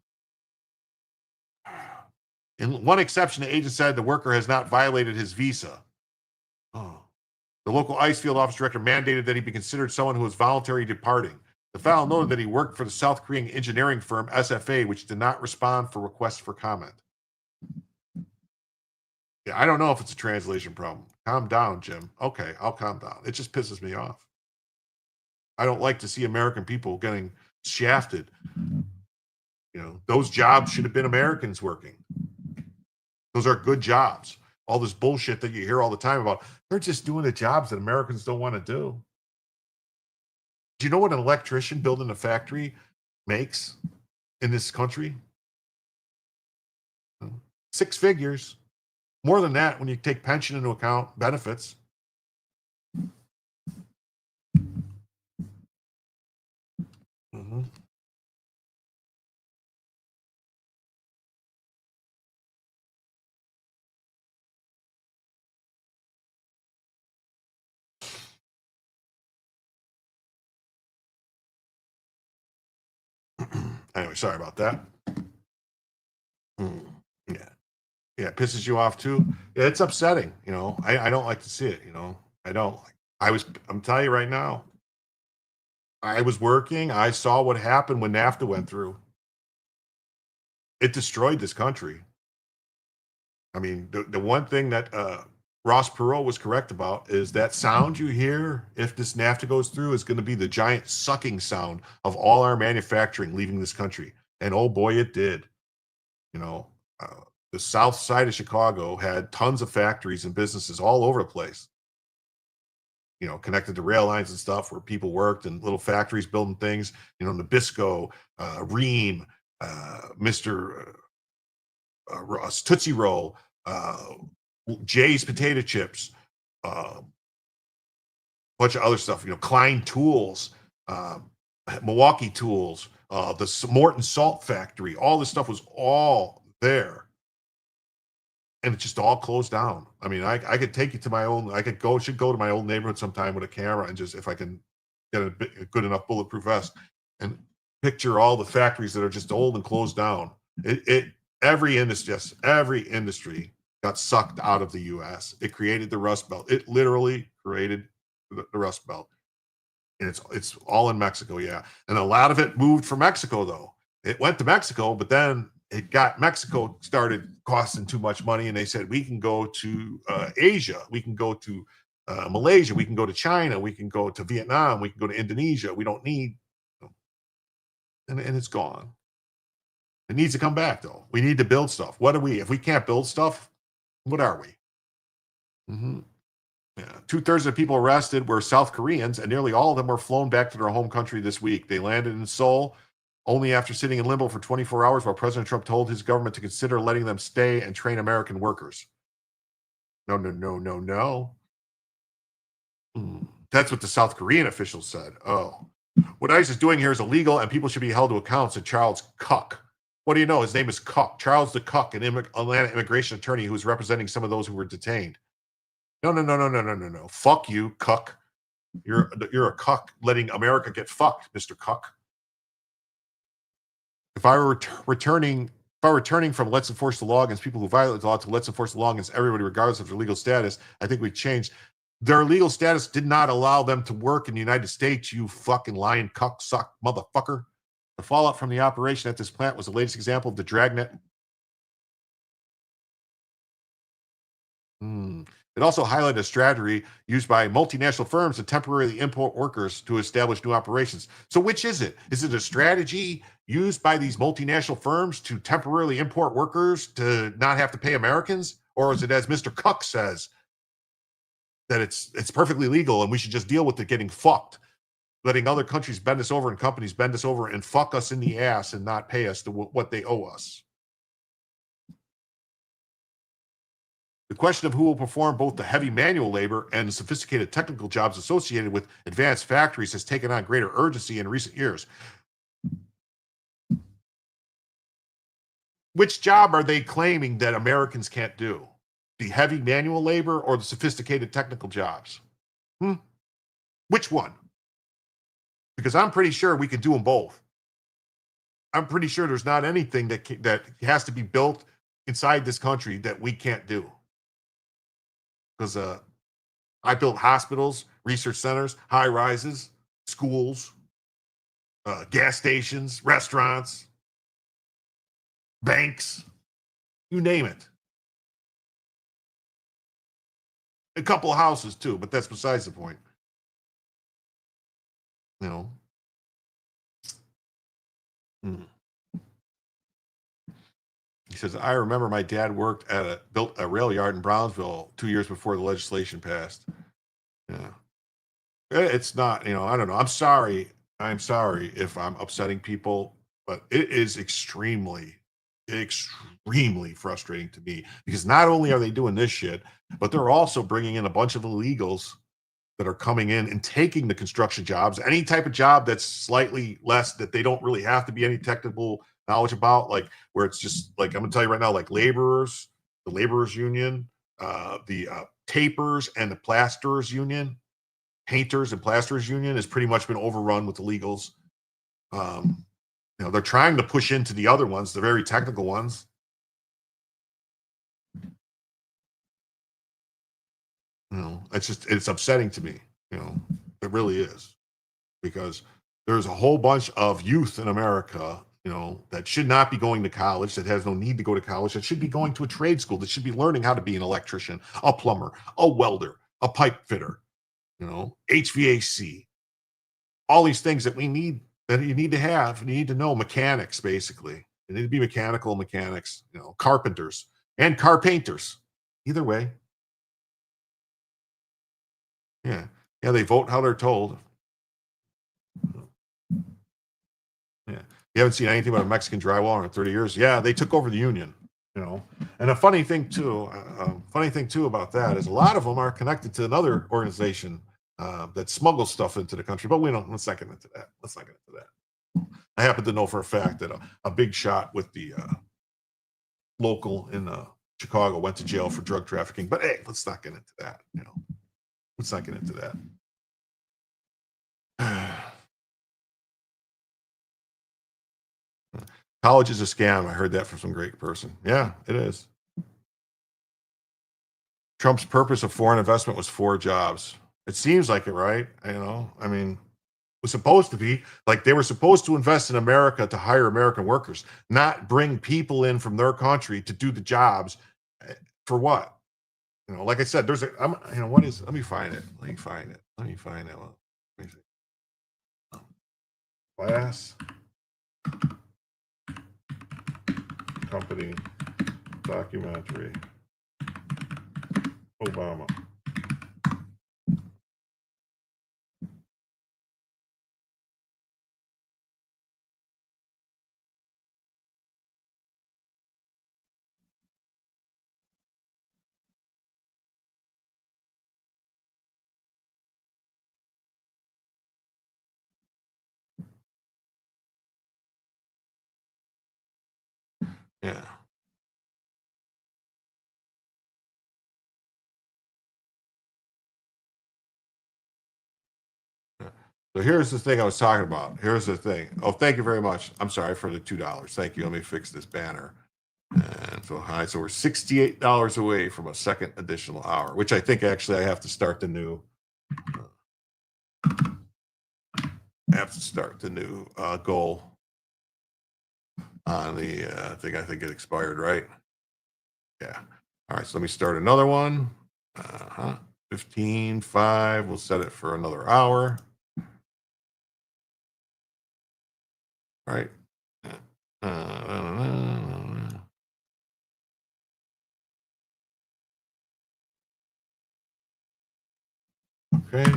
In one exception, the agent said the worker has not violated his visa. Oh. The local ICE field office director mandated that he be considered someone who was voluntarily departing. The file noted that he worked for the South Korean engineering firm SFA, which did not respond for requests for comment. Yeah, I don't know if it's a translation problem. Calm down, Jim. Okay, I'll calm down. It just pisses me off. I don't like to see American people getting shafted. You know, those jobs should have been Americans working. Those are good jobs. All this bullshit that you hear all the time about, they're just doing the jobs that Americans don't want to do. Do you know what an electrician building a factory makes in this country? 6 figures. More than that when you take pension into account, benefits. Mm-hmm. Anyway, sorry about that. Yeah, it pisses you off too. Yeah, it's upsetting. You know, I don't like to see it. You know, I don't. I'm telling you right now. I was working. I saw what happened when NAFTA went through. It destroyed this country. I mean, the one thing that Ross Perot was correct about is that sound you hear if this NAFTA goes through is going to be the giant sucking sound of all our manufacturing leaving this country. And oh boy, it did. You know, the south side of Chicago had tons of factories and businesses all over the place. You know, connected to rail lines and stuff where people worked and little factories building things. You know, Nabisco, Ream, Mr. Tootsie Roll, Jay's potato chips, bunch of other stuff, you know, Klein Tools, Milwaukee Tools, the Morton Salt Factory, all this stuff was all there. And it just all closed down. I mean, I could take you to my own, should go to my old neighborhood sometime with a camera and just, if I can get a good enough bulletproof vest, and picture all the factories that are just old and closed down. Every industry got sucked out of the U.S. It created the Rust Belt. It literally created the Rust Belt. And it's all in Mexico, yeah. And a lot of it moved from Mexico, though. It went to Mexico, but then Mexico started costing too much money, and they said, we can go to Asia. We can go to Malaysia. We can go to China. We can go to Vietnam. We can go to Indonesia. We don't need, and it's gone. It needs to come back, though. We need to build stuff. What are we? If we can't build stuff, what are we? Yeah. 2/3 of the people arrested were South Koreans, and nearly all of them were flown back to their home country this week. They landed in Seoul only after sitting in limbo for 24 hours while President Trump told his government to consider letting them stay and train American workers. No. That's what the South Korean officials said. Oh, what ICE is doing here is illegal, and people should be held to account, said Charles Kuck. What do you know? His name is Kuck. Charles the Kuck, an Atlanta immigration attorney who was representing some of those who were detained. No. Fuck you, Kuck. You're a cuck letting America get fucked, Mr. Kuck. If I were returning from let's enforce the law against people who violate the law to let's enforce the law against everybody regardless of their legal status, I think we've changed. Their legal status did not allow them to work in the United States, you fucking lying cuck suck motherfucker. The fallout from the operation at this plant was the latest example of the dragnet. It also highlighted a strategy used by multinational firms to temporarily import workers to establish new operations. So which is it? Is it a strategy used by these multinational firms to temporarily import workers to not have to pay Americans? Or is it, as Mr. Kuck says, that it's perfectly legal and we should just deal with it getting fucked, letting other countries bend us over and companies bend us over and fuck us in the ass and not pay us what they owe us? The question of who will perform both the heavy manual labor and the sophisticated technical jobs associated with advanced factories has taken on greater urgency in recent years. Which job are they claiming that Americans can't do? The heavy manual labor or the sophisticated technical jobs? Which one? Because I'm pretty sure we could do them both. I'm pretty sure there's not anything that has to be built inside this country that we can't do. Because I built hospitals, research centers, high rises, schools, gas stations, restaurants, banks, you name it. A couple of houses too, but that's besides the point. You know. He says, I remember my dad built a rail yard in Brownsville 2 years before the legislation passed. Yeah. It's not, I don't know. I'm sorry if I'm upsetting people, but it is extremely frustrating to me because not only are they doing this shit, but they're also bringing in a bunch of illegals that are coming in and taking the construction jobs, any type of job that's slightly less, that they don't really have to be any technical knowledge about, like where it's just like, I'm gonna tell you right now, like laborers, the laborers union, the tapers and the plasterers union, painters and plasterers union has pretty much been overrun with illegals. They're trying to push into the other ones, the very technical ones. It's upsetting to me. It really is, because there's a whole bunch of youth in America, that should not be going to college, that has no need to go to college, that should be going to a trade school, that should be learning how to be an electrician, a plumber, a welder, a pipe fitter, HVAC, all these things that we need, that you need to have, and you need to know. Mechanics, basically. They need to be mechanical mechanics, carpenters and car painters. Either way. Yeah, they vote how they're told. Yeah. You haven't seen anything about a Mexican drywall in 30 years. Yeah, they took over the union, And a funny thing too about that is a lot of them are connected to another organization that smuggles stuff into the country. But let's not get into that. I happen to know for a fact that a big shot with the local in Chicago went to jail for drug trafficking. But hey, let's not get into that. Let's not get into that. College is a scam. I heard that from some great person. Yeah, it is. Trump's purpose of foreign investment was for jobs. It seems like it, right? You know, I mean, it was supposed to be like they were supposed to invest in America to hire American workers, not bring people in from their country to do the jobs. For what? You know, like I said, there's a, you know, what is, let me find it. Let me find it. Let me see. Class company documentary. Obama. Yeah. So here's the thing I was talking about. Here's the thing. Oh, thank you very much. I'm sorry for the $2. Thank you. Let me fix this banner. And so high. So we're $68 away from a second additional hour, which I think actually I have to start the new. Goal on the I think it expired, right? Yeah. All right. So let me start another one. 15:05. We'll set it for another hour. Right. Okay.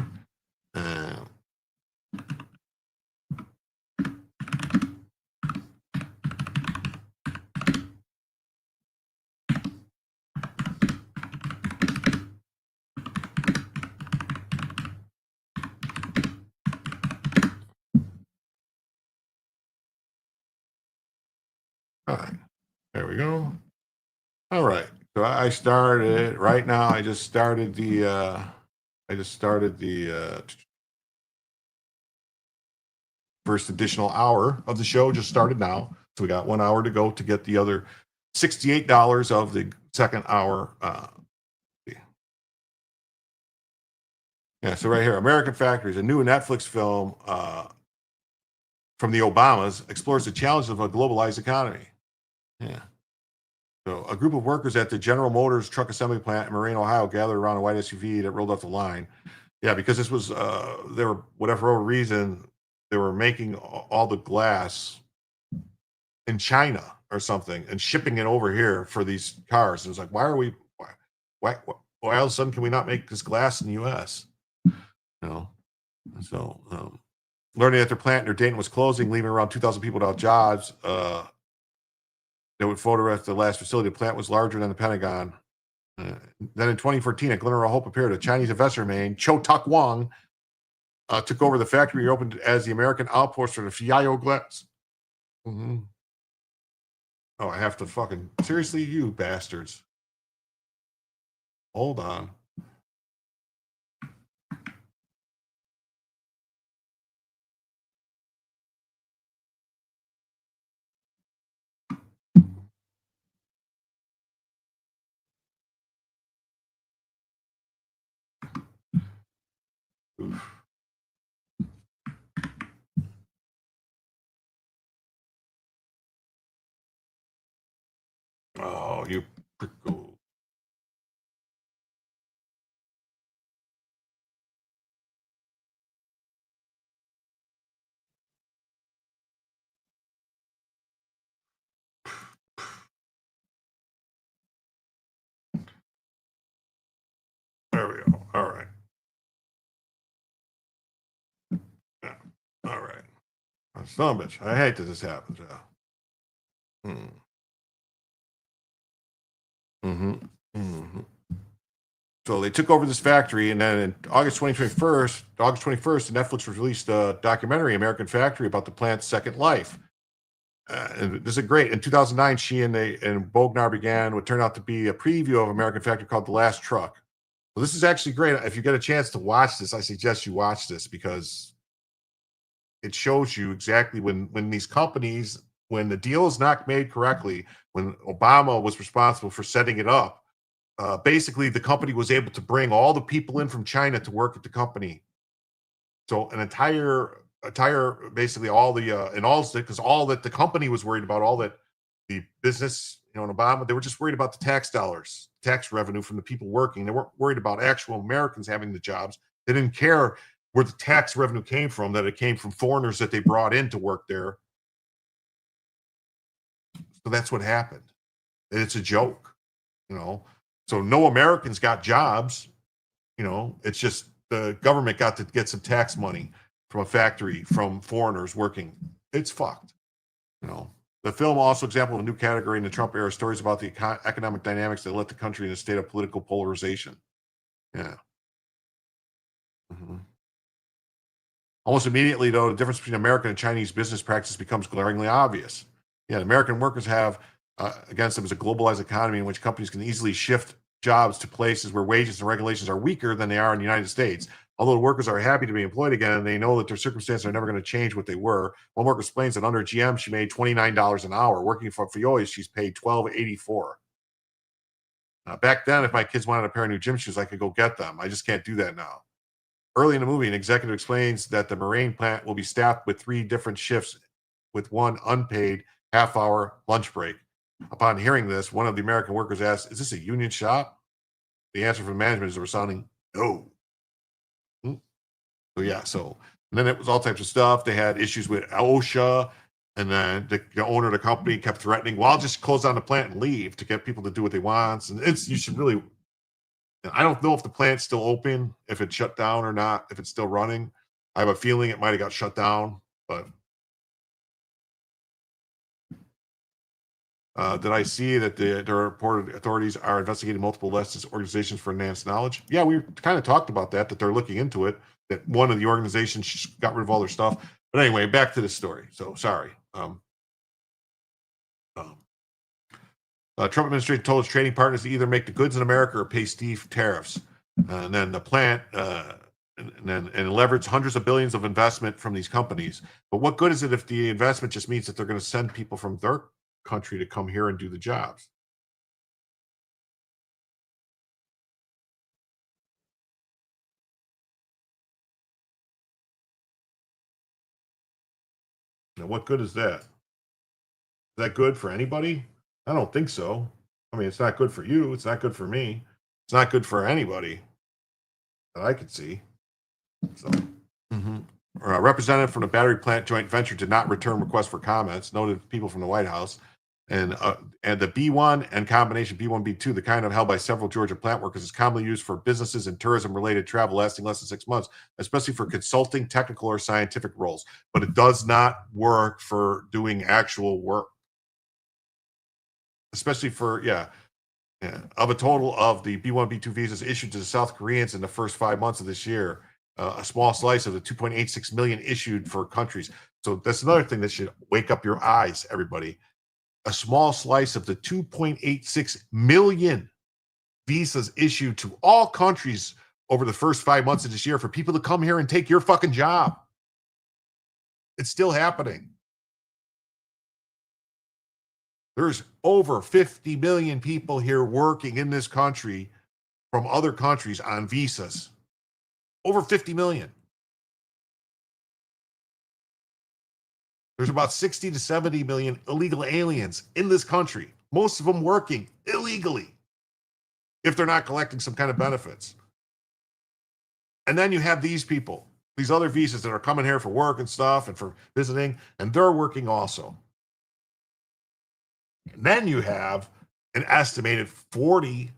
All right. There we go. All right. So I started right now. I just started the first additional hour of the show just started now. So we got 1 hour to go to get the other $68 of the second hour. Yeah, so right here, American Factories, a new Netflix film from the Obamas, explores the challenges of a globalized economy. Yeah. So a group of workers at the General Motors truck assembly plant in Moraine, Ohio, gathered around a white SUV that rolled off the line. Yeah, because this was, they were, whatever reason, they were making all the glass in China or something and shipping it over here for these cars. It was like, why all of a sudden can we not make this glass in the U.S.? You know, so learning that their plant near Dayton was closing, leaving around 2,000 people without jobs. They would photograph the last facility. The plant was larger than the Pentagon. Then in 2014, a glimmer of hope appeared. A Chinese investor named Cho Tak Wang took over the factory, opened as the American outpost for the Fiao glass. Mm-hmm. Oh, I have to fucking seriously, you bastards. Hold on. Oof. Oh, you prickle. There we go. All right. Yeah. All right. Son of a bitch. I hate that this happens. Yeah. Mm-hmm. Mm-hmm. So they took over this factory, and then in August 21st, Netflix released a documentary, American Factory, about the plant's second life. And this is great. In 2009, she and Bognar began what turned out to be a preview of American Factory called The Last Truck. So this is actually great. If you get a chance to watch this, I suggest you watch this because it shows you exactly when these companies when the deal is not made correctly, when Obama was responsible for setting it up, basically the company was able to bring all the people in from China to work at the company. So an entire basically all the and all because all that the company was worried about, all that the business, and Obama, they were just worried about the tax dollars, tax revenue from the people working. They weren't worried about actual Americans having the jobs. They didn't care where the tax revenue came from, that it came from foreigners that they brought in to work there. So that's what happened. It's a joke, So no Americans got jobs, it's just the government got to get some tax money from a factory from foreigners working. It's fucked, The film also example of a new category in the Trump era, stories about the economic dynamics that led the country in a state of political polarization. Yeah. Almost immediately, though, the difference between American and Chinese business practice becomes glaringly obvious. Yeah, the American workers have against them is a globalized economy in which companies can easily shift jobs to places where wages and regulations are weaker than they are in the United States. Although the workers are happy to be employed again, and they know that their circumstances are never going to change what they were. One worker explains that under GM, she made $29 an hour. Working for Fioy, she's paid $12.84. Back then, if my kids wanted a pair of new gym shoes, I could go get them. I just can't do that now. Early in the movie, an executive explains that the Marine plant will be staffed with 3 different shifts with one unpaid half-hour lunch break. Upon hearing this, one of the American workers asked, "Is this a union shop?" The answer from management is a resounding no. So and then it was all types of stuff. They had issues with OSHA, and then the owner of the company kept threatening, "Well, I'll just close down the plant and leave," to get people to do what they want. And you should really, I don't know if the plant's still open, if it shut down or not, if it's still running. I have a feeling it might have got shut down, but did I see that the reported authorities are investigating multiple leftist organizations for enhanced knowledge? Yeah, we kind of talked about that they're looking into it, that one of the organizations got rid of all their stuff. But anyway, back to the story. So sorry. Trump administration told its trading partners to either make the goods in America or pay steep tariffs. And then the plant and leverage hundreds of billions of investment from these companies. But what good is it if the investment just means that they're going to send people from their country to come here and do the jobs? Now, what good is that? Is that good for anybody? I don't think so. I mean, it's not good for you. It's not good for me. It's not good for anybody that I could see. So, A representative from the battery plant joint venture did not return requests for comments, noted people from the White House. And the B1 and combination B1, B2, the kind held by several Georgia plant workers, is commonly used for businesses and tourism-related travel lasting less than 6 months, especially for consulting, technical, or scientific roles. But it does not work for doing actual work, especially for, of a total of the B1, B2 visas issued to the South Koreans in the first 5 months of this year, a small slice of the 2.86 million issued for countries. So that's another thing that should wake up your eyes, everybody. A small slice of the 2.86 million visas issued to all countries over the first 5 months of this year for people to come here and take your fucking job. It's still happening. There's over 50 million people here working in this country from other countries on visas. Over 50 million. There's about 60 to 70 million illegal aliens in this country, most of them working illegally if they're not collecting some kind of benefits. And then you have these people, these other visas that are coming here for work and stuff and for visiting, and they're working also. And then you have an estimated 40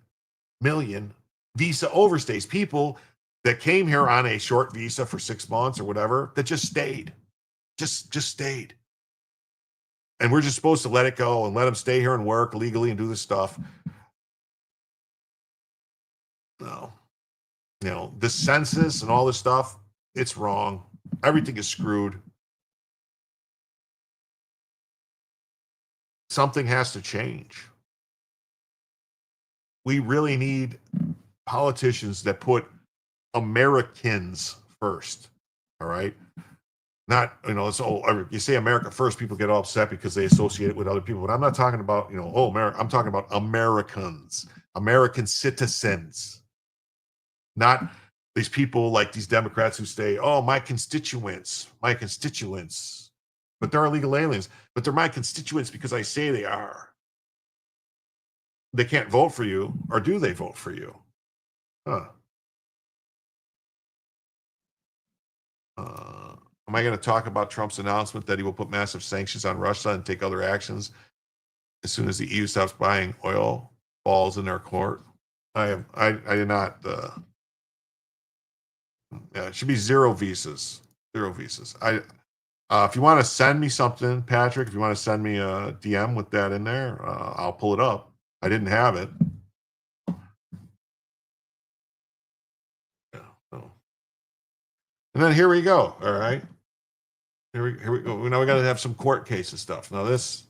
million visa overstays, people that came here on a short visa for 6 months or whatever, that just stayed. Just stayed. And we're just supposed to let it go and let them stay here and work legally and do this stuff. No. The census and all this stuff, it's wrong. Everything is screwed. Something has to change. We really need politicians that put Americans first. All right. Not, it's you say America first, people get all upset because they associate it with other people. But I'm not talking about, America. I'm talking about Americans, American citizens, not these people like these Democrats who say, oh, my constituents. But they're illegal aliens. But they're my constituents because I say they are. They can't vote for you, or do they vote for you? Huh. Am I going to talk about Trump's announcement that he will put massive sanctions on Russia and take other actions as soon as the EU stops buying oil balls in their court? I did not. It should be zero visas. If you want to send me something, Patrick, if you want to send me a DM with that in there, I'll pull it up. I didn't have it. And then here we go. All right. Here we go. Now we got to have some court cases stuff. Now this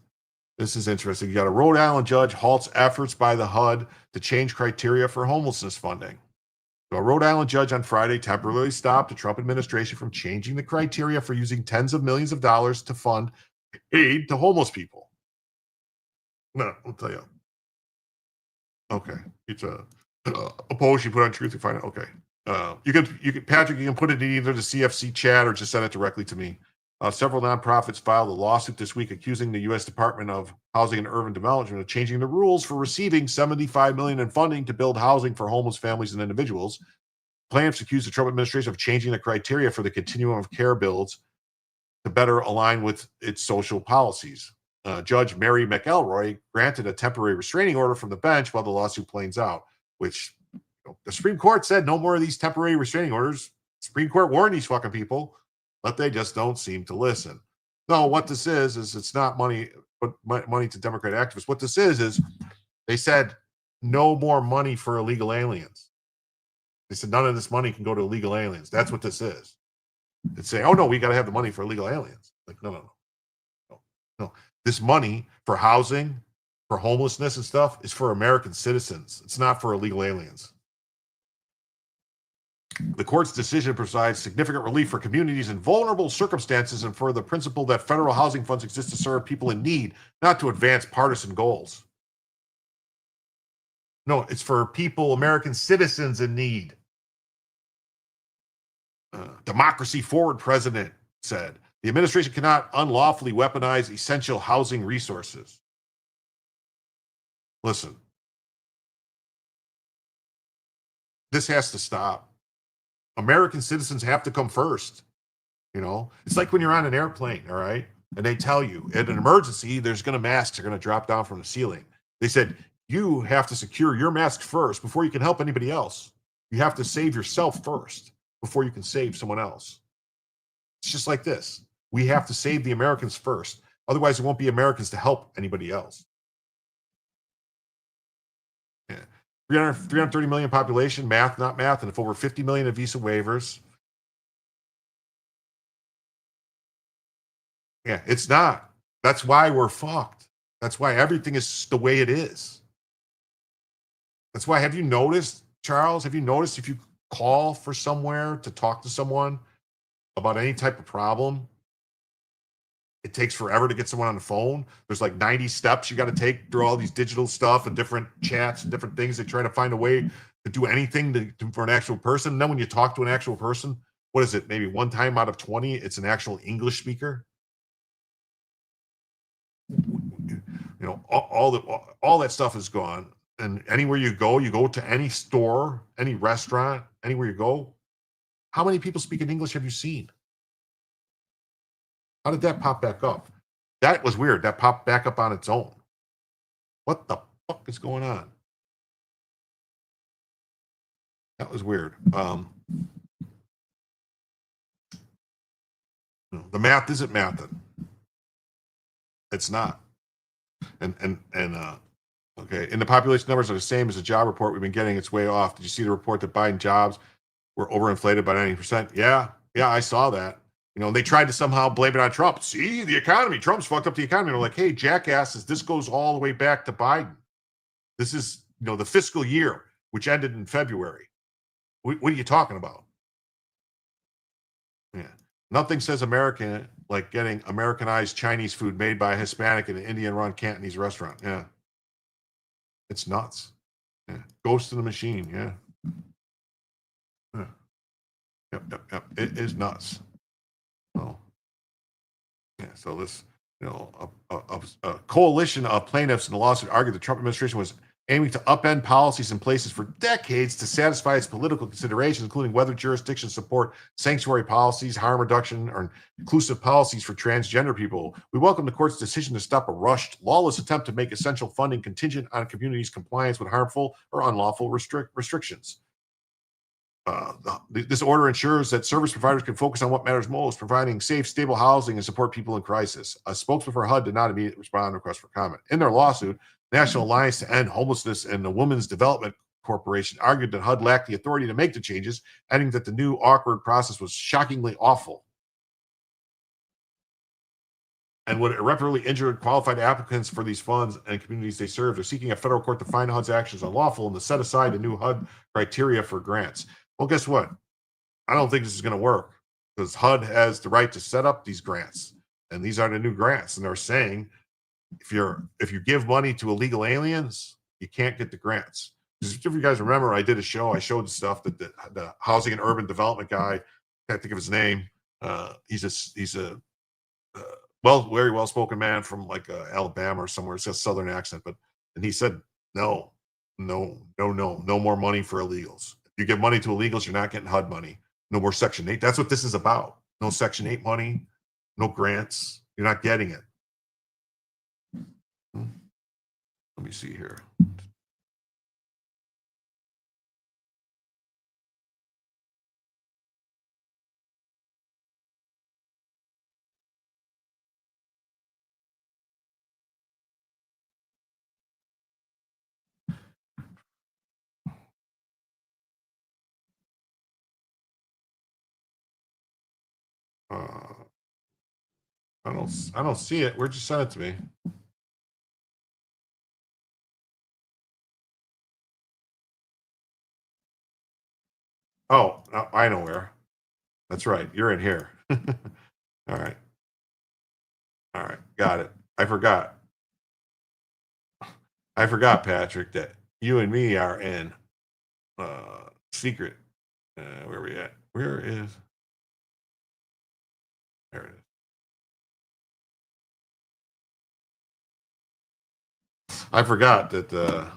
is interesting. You got a Rhode Island judge halts efforts by the HUD to change criteria for homelessness funding. So a Rhode Island judge on Friday temporarily stopped the Trump administration from changing the criteria for using tens of millions of dollars to fund aid to homeless people. No, I'll tell you. Okay. It's a post you put on Truth You Find It. Okay. You can Patrick, you can put it in either the CFC chat or just send it directly to me. Several nonprofits filed a lawsuit this week accusing the U.S. Department of Housing and Urban Development of changing the rules for receiving $75 million in funding to build housing for homeless families and individuals. Plaintiffs accused the Trump administration of changing the criteria for the continuum of care builds to better align with its social policies. Judge Mary McElroy granted a temporary restraining order from the bench while the lawsuit plays out, which the Supreme Court said no more of these temporary restraining orders. The Supreme Court warned these fucking people, but they just don't seem to listen. No, what this is it's not money, but money to Democrat activists. What this is they said no more money for illegal aliens. They said none of this money can go to illegal aliens. That's what this is. It's saying, oh no, we got to have the money for illegal aliens. Like, no. This money for housing, for homelessness and stuff is for American citizens. It's not for illegal aliens. The court's decision provides significant relief for communities in vulnerable circumstances and for the principle that federal housing funds exist to serve people in need, not to advance partisan goals. No, it's for people, American citizens in need. Democracy Forward president said, the administration cannot unlawfully weaponize essential housing resources. Listen, this has to stop. American citizens have to come first. It's like when you're on an airplane, all right? And they tell you in an emergency, masks are going to drop down from the ceiling. They said, you have to secure your mask first before you can help anybody else. You have to save yourself first before you can save someone else. It's just like this. We have to save the Americans first. Otherwise, there won't be Americans to help anybody else. Yeah. 330 million population, math, not math, and if over 50 million of visa waivers. Yeah, it's not. That's why we're fucked. That's why everything is the way it is. That's why, have you noticed, Charles, if you call for somewhere to talk to someone about any type of problem, it takes forever to get someone on the phone. There's like 90 steps you got to take through all these digital stuff and different chats and different things. They try to find a way to do anything for an actual person. And then when you talk to an actual person, what is it? Maybe one time out of 20, it's an actual English speaker. All that stuff is gone. And anywhere you go to any store, any restaurant, anywhere you go, how many people speaking English have you seen? How did that pop back up? That was weird. That popped back up on its own. What the fuck is going on? That was weird. The math isn't mathing. It's not. And okay. And the population numbers are the same as the job report we've been getting. It's way off. Did you see the report that Biden jobs were overinflated by 90%? Yeah, I saw that. They tried to somehow blame it on Trump. See, the economy. Trump's fucked up the economy. They're like, hey, jackasses, this goes all the way back to Biden. This is, the fiscal year, which ended in February. What are you talking about? Yeah. Nothing says American like getting Americanized Chinese food made by a Hispanic in an Indian-run Cantonese restaurant. Yeah. It's nuts. Yeah. Ghost in the machine. Yeah. Yeah. Yep. It is nuts. Oh. Yeah. So this, a coalition of plaintiffs in the lawsuit argued the Trump administration was aiming to upend policies in places for decades to satisfy its political considerations, including whether jurisdictions support sanctuary policies, harm reduction, or inclusive policies for transgender people. We welcome the court's decision to stop a rushed, lawless attempt to make essential funding contingent on communities' compliance with harmful or unlawful restrictions. This order ensures that service providers can focus on what matters most, providing safe, stable housing and support people in crisis. A spokesman for HUD did not immediately respond to requests for comment. In their lawsuit, National Alliance to End Homelessness and the Women's Development Corporation argued that HUD lacked the authority to make the changes, adding that the new awkward process was shockingly awful and would irreparably injure qualified applicants for these funds and communities they serve. They're seeking a federal court to find HUD's actions unlawful and to set aside the new HUD criteria for grants. Well, guess what? I don't think this is going to work because HUD has the right to set up these grants, and these are the new grants. And they're saying if you give money to illegal aliens, you can't get the grants. If you guys remember, I did a show. I showed stuff that the housing and urban development guy, can't think of his name. He's a very well-spoken man from like Alabama or somewhere. It's a Southern accent, and he said no more money for illegals. You give money to illegals, you're not getting HUD money. No more Section 8. That's what this is about. No Section 8 money, no grants. You're not getting it. Let me see here. I don't see it. Where'd you send it to me? Oh, I know where. That's right. You're in here. All right. Got it. I forgot, Patrick, that you and me are in secret. Where are we at? There it is. I forgot that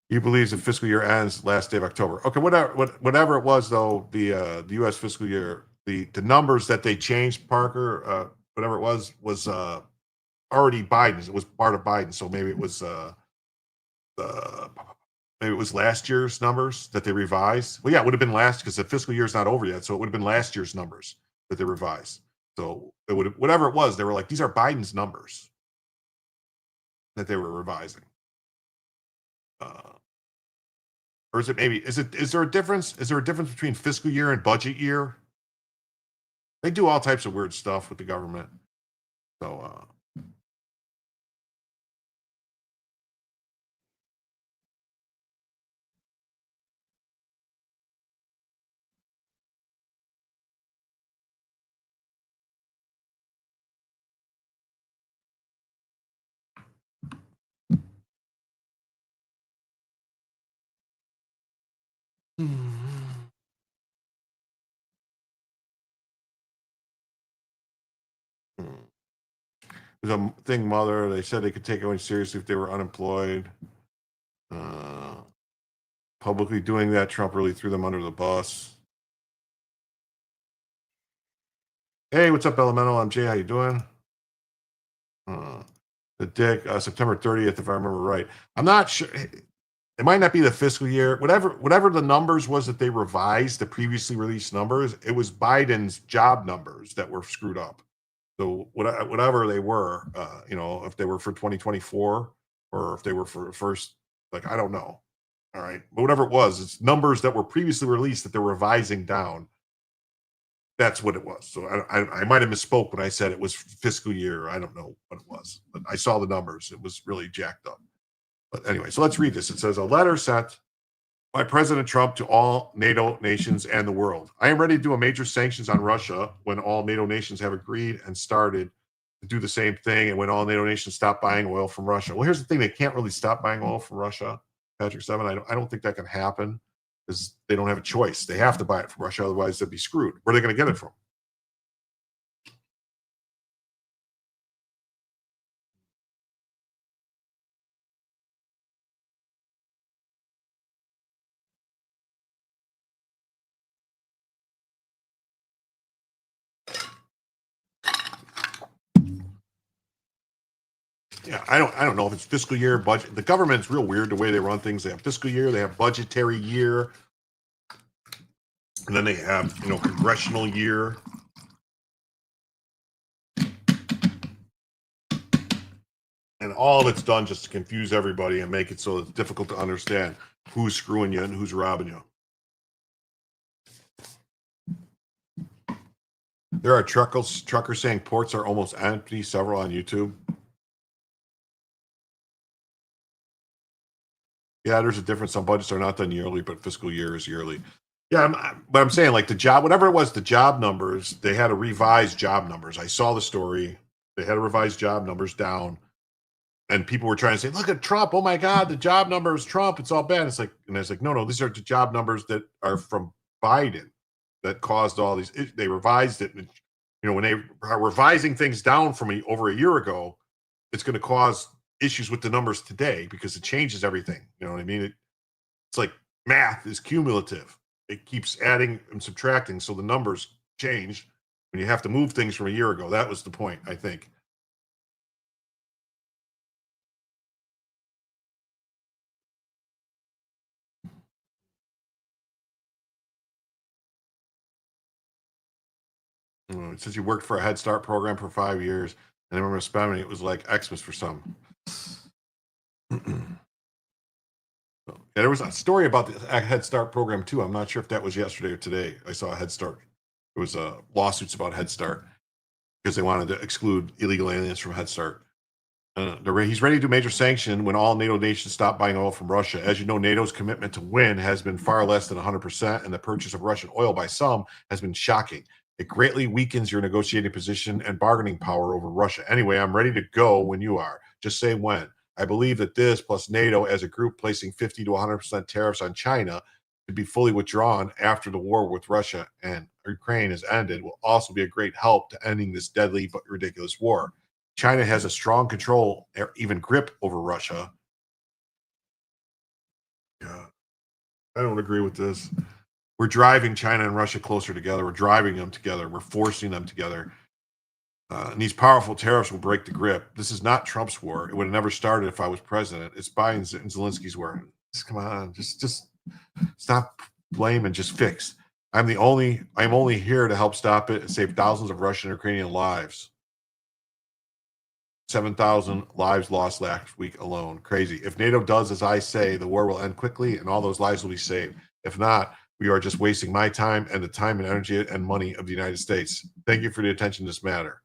he believes the fiscal year ends last day of October. Okay, whatever it was though, the U.S. fiscal year, the numbers that they changed, Parker, whatever it was already Biden's. It was part of Biden, so maybe it was last year's numbers that they revised. Well, yeah, it would have been last because the fiscal year's not over yet, so it would have been last year's numbers that they revised. So it would have, whatever it was, they were like, these are Biden's numbers that they were revising. Or is it maybe, is there a difference? Is there a difference between fiscal year and budget year? They do all types of weird stuff with the government. So, There's a thing, Mother. They said they could take it seriously if they were unemployed. Publicly doing that, Trump really threw them under the bus. Hey, what's up, Elemental? I'm Jay. How you doing? The Dick, September 30th, if I remember right. I'm not sure. It might not be the fiscal year. Whatever the numbers was that they revised, the previously released numbers, it was Biden's job numbers that were screwed up. So whatever they were, if they were for 2024 or if they were for first, like, I don't know. All right. But whatever it was, it's numbers that were previously released that they're revising down. That's what it was. So I might have misspoke when I said it was fiscal year. I don't know what it was, but I saw the numbers. It was really jacked up. But anyway, so let's read this. It says a letter sent by President Trump to all NATO nations and the world. I am ready to do a major sanctions on Russia when all NATO nations have agreed and started to do the same thing, and when all NATO nations stop buying oil from Russia. Well, here's the thing: they can't really stop buying oil from Russia, Patrick Seven. I don't think that can happen because they don't have a choice. They have to buy it from Russia, otherwise they'd be screwed. Where are they going to get it from? Yeah, I don't know if it's fiscal year, budget. The government's real weird the way they run things. They have fiscal year, they have budgetary year, and then they have, congressional year. And all of it's done just to confuse everybody and make it so it's difficult to understand who's screwing you and who's robbing you. There are truckers saying ports are almost empty, several on YouTube. Yeah, there's a difference. Some budgets are not done yearly, but fiscal year is yearly. Yeah, but I'm saying, like, the job, whatever it was, the job numbers, they had to revise job numbers. I saw the story. They had to revise job numbers down. And people were trying to say, look at Trump. Oh my God, the job numbers, Trump, it's all bad. It's like, and it's like, no, these are the job numbers that are from Biden that caused all these. They revised it. And, when they are revising things down from over a year ago, it's going to cause issues with the numbers today because it changes everything. You know what I mean? It's like math is cumulative. It keeps adding and subtracting. So the numbers change when you have to move things from a year ago. That was the point, I think. It says you worked for a Head Start program for 5 years. And I remember spending it was like Xmas for some. Yeah, there was a story about the Head Start program too. I'm not sure if that was yesterday or today. I saw a Head Start. It was lawsuits about Head Start because they wanted to exclude illegal aliens from Head Start. He's ready to do major sanction when all NATO nations stop buying oil from Russia. As you know, NATO's commitment to win has been far less than 100%, and the purchase of Russian oil by some has been shocking. It greatly weakens your negotiating position and bargaining power over Russia. Anyway, I'm ready to go when you are. Just say when. I believe that this, plus NATO as a group placing 50 to 100% tariffs on China, to be fully withdrawn after the war with Russia and Ukraine has ended, will also be a great help to ending this deadly but ridiculous war. China has a strong control or even grip over Russia. Yeah, I don't agree with this. We're driving China and Russia closer together. We're driving them together. We're forcing them together. And these powerful tariffs will break the grip. This is not Trump's war. It would have never started if I was president. It's Biden's and Zelensky's war. Just come on, just stop blame and just fix. I'm only here to help stop it and save thousands of Russian and Ukrainian lives. 7,000 lives lost last week alone. Crazy. If NATO does as I say, the war will end quickly and all those lives will be saved. If not, we are just wasting my time and the time and energy and money of the United States. Thank you for the attention to this matter.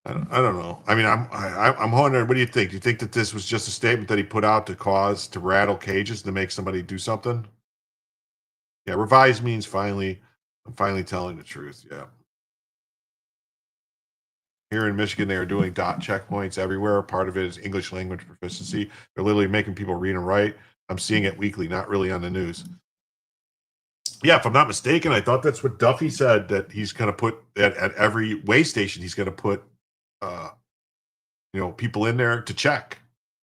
I don't know. I mean, I'm wondering. What do you think? Do you think that this was just a statement that he put out to rattle cages to make somebody do something? Yeah, revise means finally. I'm finally telling the truth. Yeah. Here in Michigan, they are doing dot checkpoints everywhere. Part of it is English language proficiency. They're literally making people read and write. I'm seeing it weekly, not really on the news. Yeah, if I'm not mistaken, I thought that's what Duffy said, that he's going to put at every way station, he's going to put people in there to check.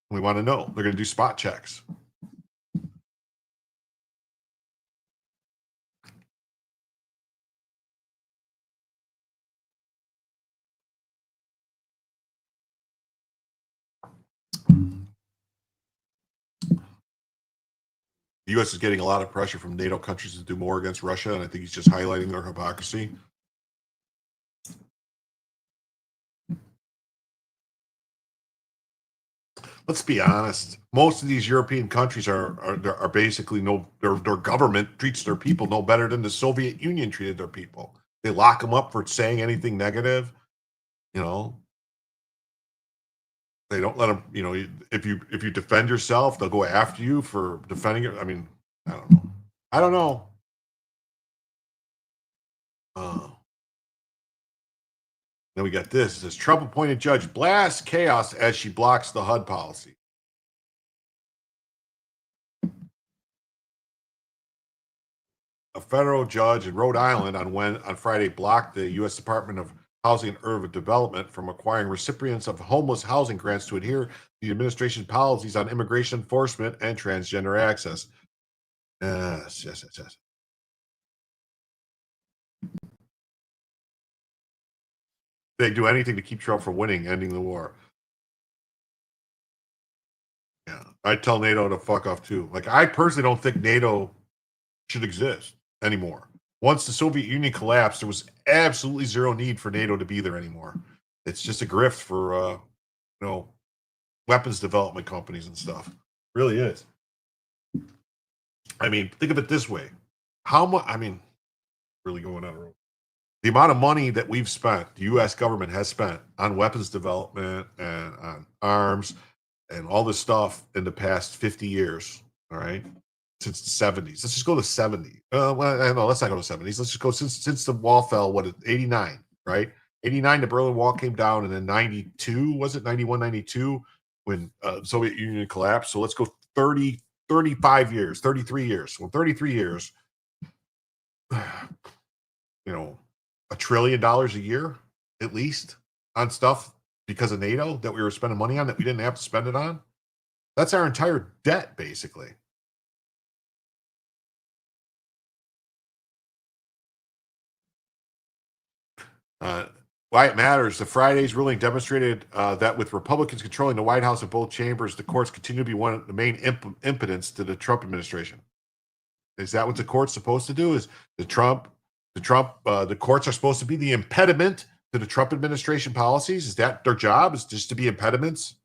We want to know. They're going to do spot checks. The U.S. is getting a lot of pressure from NATO countries to do more against Russia, and I think he's just highlighting their hypocrisy. Let's be honest. Most of these European countries are basically their government treats their people no better than the Soviet Union treated their people. They lock them up for saying anything negative. They don't let them, you know, if you defend yourself, they'll go after you for defending it. I mean, I don't know. I don't know. Then we got this. It says Trump appointed judge blasts chaos as she blocks the HUD policy. A federal judge in Rhode Island on Friday blocked the U.S. Department of Housing and Urban Development from acquiring recipients of homeless housing grants to adhere to the administration policies on immigration enforcement and transgender access. Yes. They do anything to keep Trump from winning, ending the war. Yeah, I'd tell NATO to fuck off too. Like, I personally don't think NATO should exist anymore. Once the Soviet Union collapsed, there was absolutely zero need for NATO to be there anymore. It's just a grift for, weapons development companies and stuff. It really is. I mean, think of it this way. How much, really going on a road. The amount of money that we've spent, the U.S. government has spent on weapons development and on arms and all this stuff in the past 50 years, all right, since the 70s. Let's just go to 70. Well, no, let's not go to 70s. Let's just go since the wall fell, 89, right? 89, the Berlin Wall came down, and then 92, was it 91, 92, when the Soviet Union collapsed? So let's go 35 years, 33 years. Well, 33 years, $1 trillion a year, at least, on stuff because of NATO that we were spending money on that we didn't have to spend it on. That's our entire debt, basically. Why it matters, the Friday's ruling demonstrated that with Republicans controlling the White House and both chambers, the courts continue to be one of the main impediments to the Trump administration. Is that what the court's supposed to do? Is the courts are supposed to be the impediment to the Trump administration policies? Is that their job? Is just to be impediments?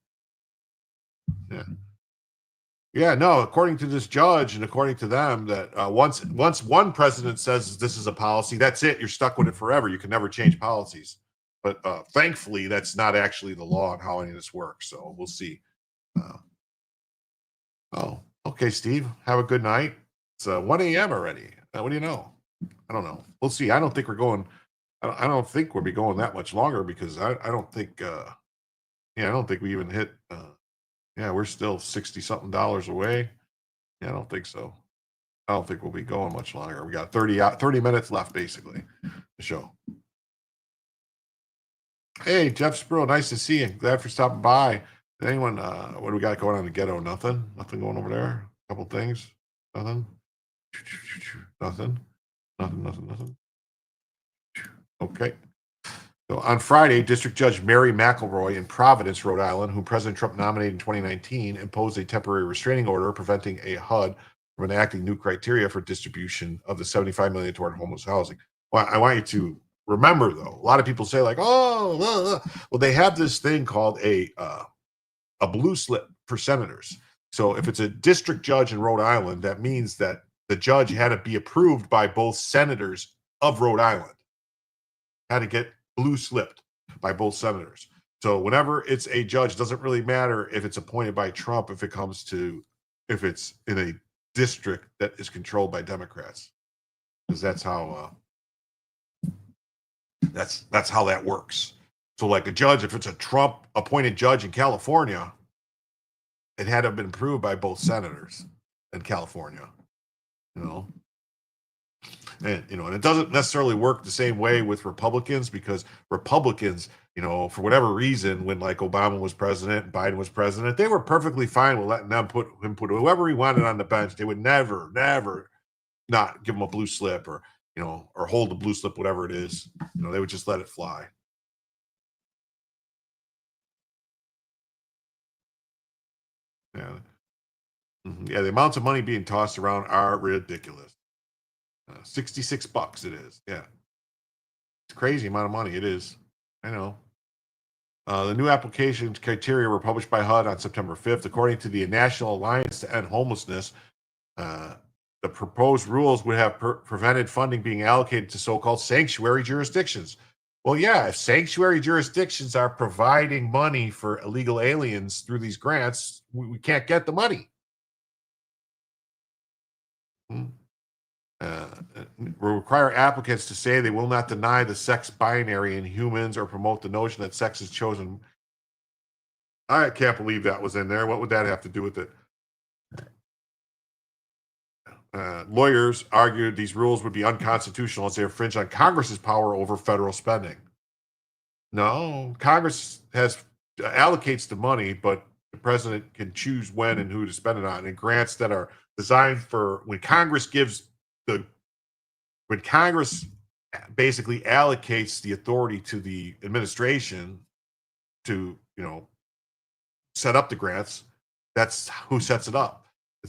Yeah, no, according to this judge and according to them, that once one president says this is a policy, that's it. You're stuck with it forever. You can never change policies. But thankfully, that's not actually the law on how any of this works. So we'll see. Okay, Steve. Have a good night. It's 1 a.m. already. What do you know? I don't know. We'll see. I don't think we're going. I don't think we'll be going that much longer because I don't think. I don't think we even hit. We're still $60-something away. Yeah, I don't think so. I don't think we'll be going much longer. We got 30 minutes left, basically, the show. Hey, Jeff Spruill, nice to see you. Glad for stopping by. Anyone, what do we got going on in the ghetto? Nothing going over there? A couple things? Nothing? Nothing. Okay. So on Friday, District Judge Mary McElroy in Providence, Rhode Island, whom President Trump nominated in 2019, imposed a temporary restraining order preventing a HUD from enacting new criteria for distribution of the $75 million toward homeless housing. Well, I want you to remember, though, a lot of people say like, well, they have this thing called a blue slip for senators. So if it's a district judge in Rhode Island, that means that the judge had to be approved by both senators of Rhode Island. Had to get blue slipped by both senators. So whenever it's a judge, doesn't really matter if it's appointed by Trump, if it's in a district that is controlled by Democrats, because that's how that's how that works. So like a judge, if it's a Trump appointed judge in California, it had to have been approved by both senators in California, And it doesn't necessarily work the same way with Republicans, because Republicans, for whatever reason, when like Obama was president and Biden was president, they were perfectly fine with letting them put whoever he wanted on the bench. They would never not give him a blue slip or hold the blue slip, whatever it is. They would just let it fly. Yeah. Yeah, the amounts of money being tossed around are ridiculous. $66 it is. Yeah. It's a crazy amount of money. It is. I know. The new application criteria were published by HUD on September 5th. According to the National Alliance to End Homelessness, the proposed rules would have prevented funding being allocated to so-called sanctuary jurisdictions. Well, yeah, if sanctuary jurisdictions are providing money for illegal aliens through these grants, we can't get the money. Will require applicants to say they will not deny the sex binary in humans or promote the notion that sex is chosen. I can't believe that was in there. What would that have to do with it? Lawyers argued these rules would be unconstitutional as they infringe on Congress's power over federal spending. No, Congress allocates the money, but the president can choose when and who to spend it on. And grants that are designed for when Congress basically allocates the authority to the administration to, set up the grants, that's who sets it up.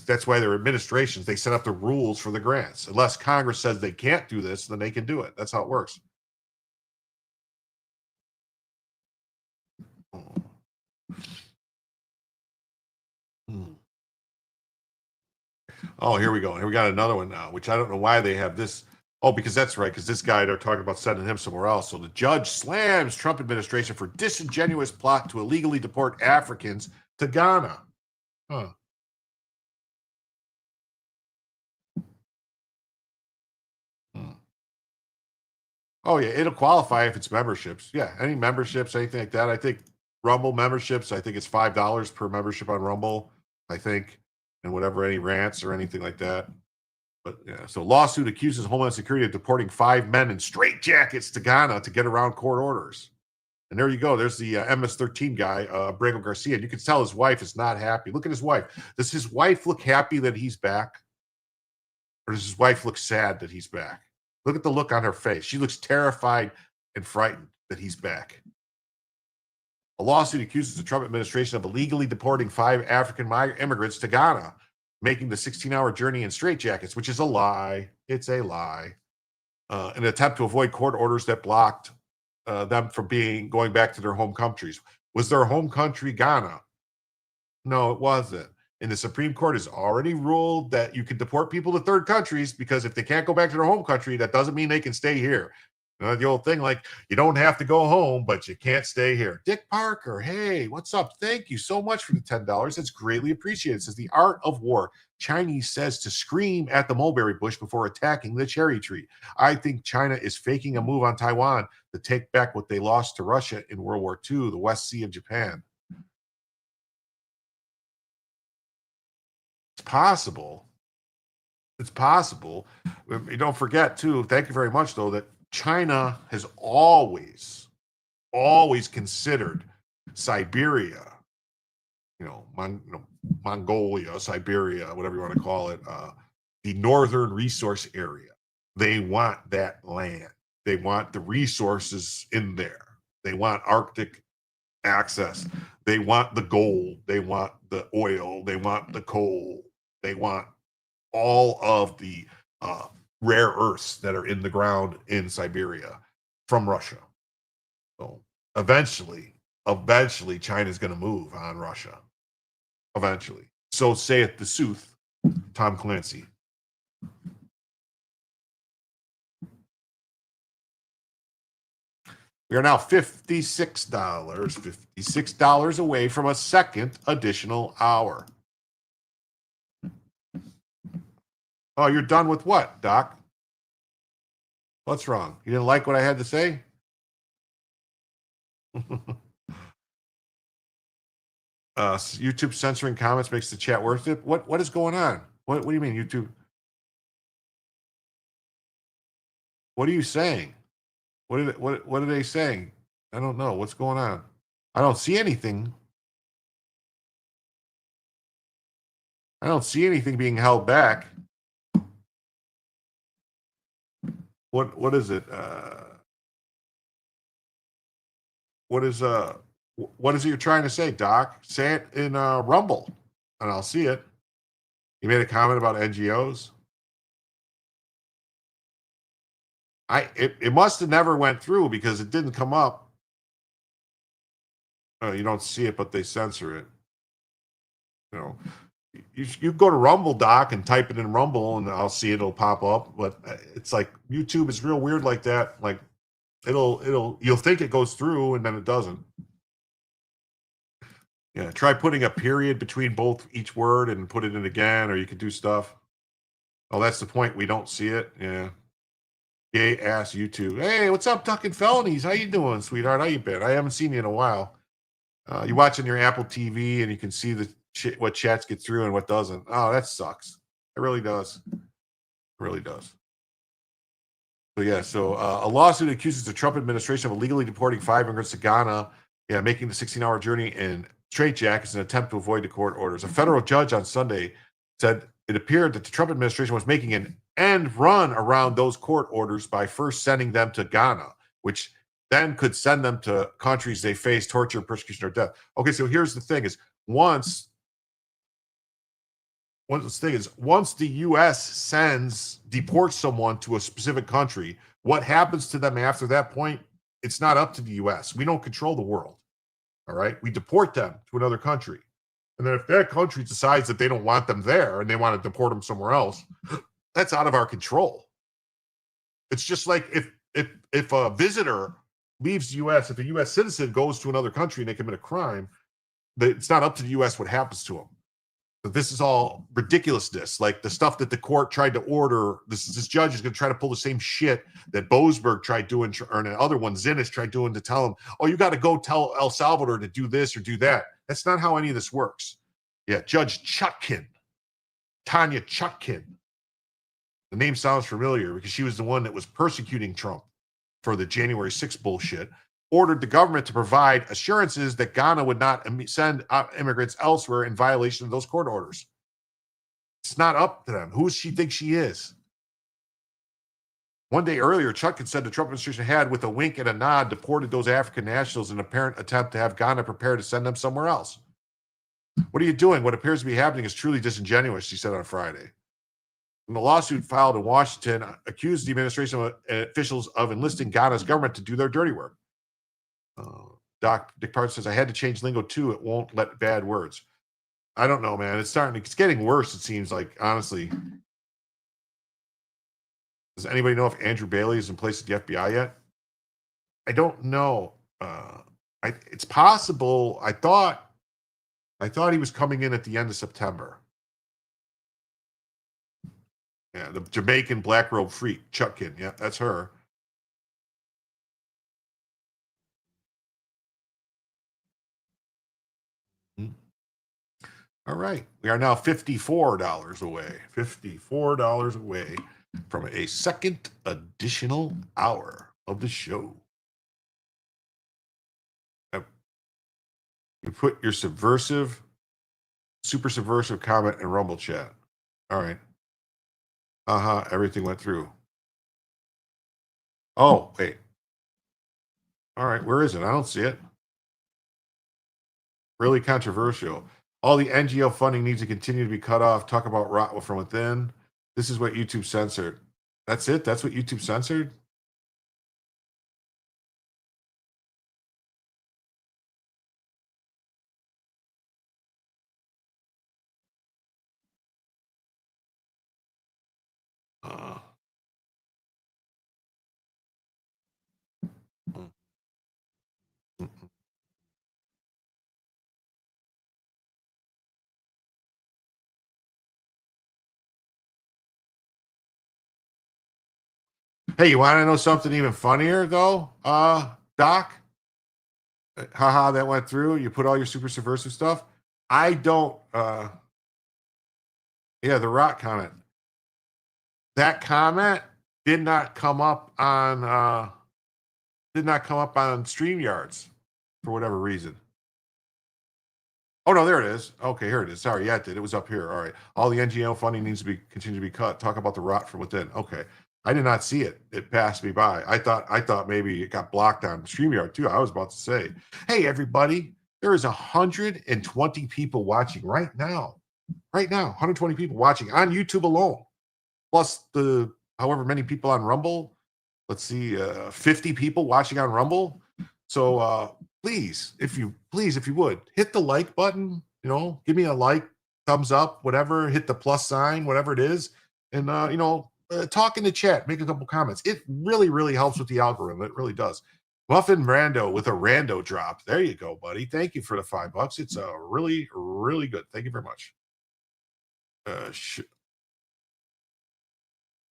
That's why they're administrations. They set up the rules for the grants. Unless Congress says they can't do this, then they can do it. That's how it works. Oh, here we go. Here we got another one now, which I don't know why they have this. Oh, because that's right, because this guy, they're talking about sending him somewhere else. So the judge slams Trump administration for disingenuous plot to illegally deport Africans to Ghana. Huh. Oh, yeah, it'll qualify if it's memberships. Yeah, any memberships, anything like that. I think Rumble memberships, I think it's $5 per membership on Rumble, I think, and whatever, any rants or anything like that. But yeah, so lawsuit accuses Homeland Security of deporting 5 men in straitjackets to Ghana to get around court orders. And there you go. There's the MS-13 guy, Brago Garcia. And you can tell his wife is not happy. Look at his wife. Does his wife look happy that he's back? Or does his wife look sad that he's back? Look at the look on her face. She looks terrified and frightened that he's back. A lawsuit accuses the Trump administration of illegally deporting 5 African immigrants to Ghana, making the 16-hour journey in straitjackets, which is a lie. It's a lie. An attempt to avoid court orders that blocked them from going back to their home countries. Was their home country Ghana? No, it wasn't. And the Supreme Court has already ruled that you can deport people to third countries because if they can't go back to their home country, that doesn't mean they can stay here. The old thing like, you don't have to go home, but you can't stay here. Dick Parker, hey, what's up? Thank you so much for the $10. It's greatly appreciated. It says, the art of war. Chinese says to scream at the mulberry bush before attacking the cherry tree. I think China is faking a move on Taiwan to take back what they lost to Russia in World War II, the West Sea of Japan. It's possible. It's possible. Don't forget, too, thank you very much, though, that China has always considered Siberia, Mongolia, Siberia, whatever you want to call it, the northern resource area. They want that land. They want the resources in there. They want Arctic access. They want the gold. They want the oil. They want the coal. They want all of the rare earths that are in the ground in Siberia from Russia. So eventually China's going to move on Russia. Eventually. So saith the sooth, Tom Clancy. We are now $56 away from a second additional hour. Oh, you're done with what, Doc? What's wrong? You didn't like what I had to say? YouTube censoring comments makes the chat worth it. What is going on? What do you mean, YouTube? What are you saying? What are they saying? I don't know. What's going on? I don't see anything. I don't see anything being held back. What is it? What is it you're trying to say, Doc? Say it in Rumble, and I'll see it. You made a comment about NGOs. It must have never went through because it didn't come up. You don't see it, but they censor it. You go to Rumble, Doc, and type it in Rumble, and I'll see it. It'll pop up. But it's like YouTube is real weird like that. Like You'll think it goes through and then it doesn't. Yeah, try putting a period between each word and put it in again, or you could do stuff. Oh, that's the point. We don't see it. Yeah. Gay ass YouTube. Hey, what's up, Ducking Felonies? How you doing, sweetheart? How you been? I haven't seen you in a while. You're watching your Apple TV and you can see what chats get through and what doesn't. Oh, that sucks. It really does. It really does. So yeah, a lawsuit accuses the Trump administration of illegally deporting 5 immigrants to Ghana, making the 16-hour journey in straitjackets in an attempt to avoid the court orders. A federal judge on Sunday said it appeared that the Trump administration was making an end run around those court orders by first sending them to Ghana, which then could send them to countries they face torture, persecution, or death. Okay, so here's the thing: once the U.S. deports someone to a specific country, what happens to them after that point? It's not up to the U.S. We don't control the world. All right, we deport them to another country, and then if that country decides that they don't want them there and they want to deport them somewhere else, that's out of our control. It's just like if a visitor leaves the U.S., if a U.S. citizen goes to another country and they commit a crime, it's not up to the U.S. what happens to them. But this is all ridiculousness. Like the stuff that the court tried to order, this judge is going to try to pull the same shit that Boasberg tried doing, or the other one, Zinnis, tried doing to tell him, oh, you got to go tell El Salvador to do this or do that. That's not how any of this works. Yeah, Judge Chutkin, Tanya Chutkin. The name sounds familiar because she was the one that was persecuting Trump for the January 6th bullshit, ordered the government to provide assurances that Ghana would not send immigrants elsewhere in violation of those court orders. It's not up to them. Who does she think she is? One day earlier, Chutkin said the Trump administration had, with a wink and a nod, deported those African nationals in an apparent attempt to have Ghana prepared to send them somewhere else. What are you doing? What appears to be happening is truly disingenuous, she said on Friday. And the lawsuit filed in Washington accused the administration officials of enlisting Ghana's government to do their dirty work. Dick Parton says, I had to change lingo too. It won't let bad words. I don't know, man. It's getting worse, it seems like, honestly. Does anybody know if Andrew Bailey is in place at the FBI yet? I don't know. It's possible. I thought he was coming in at the end of September. Yeah, the Jamaican black robe freak, Chutkin. Yeah, that's her. All right. We are now $54 away. $54 away from a second additional hour of the show. You put your super subversive comment in Rumble chat. All right. Everything went through. Oh, wait. All right. Where is it? I don't see it. Really controversial. All the NGO funding needs to continue to be cut off. Talk about rot from within. This is what YouTube censored. That's it? That's what YouTube censored? Hey, you want to know something even funnier, though, Doc? Haha, that went through. You put all your super subversive stuff. I don't. Yeah, the rot comment. That comment did not come up on StreamYards for whatever reason. Oh no, there it is. Okay, here it is. Sorry, yeah, it did. It was up here. All right. All the NGO funding needs to continue to be cut. Talk about the rot from within. Okay. I did not see it. It passed me by. I thought maybe it got blocked on StreamYard too. I was about to say, hey everybody, there is 120 people watching right now. Right now, 120 people watching on YouTube alone, plus the however many people on Rumble. Let's see, 50 people watching on Rumble. So please, if you would, hit the like button. You know, give me a like, thumbs up, whatever. Hit the plus sign, whatever it is, and talk in the chat, make a couple comments. It really, really helps with the algorithm. It really does. Muffin Rando with a rando drop. There you go, buddy. Thank you for the $5. It's really, really good. Thank you very much.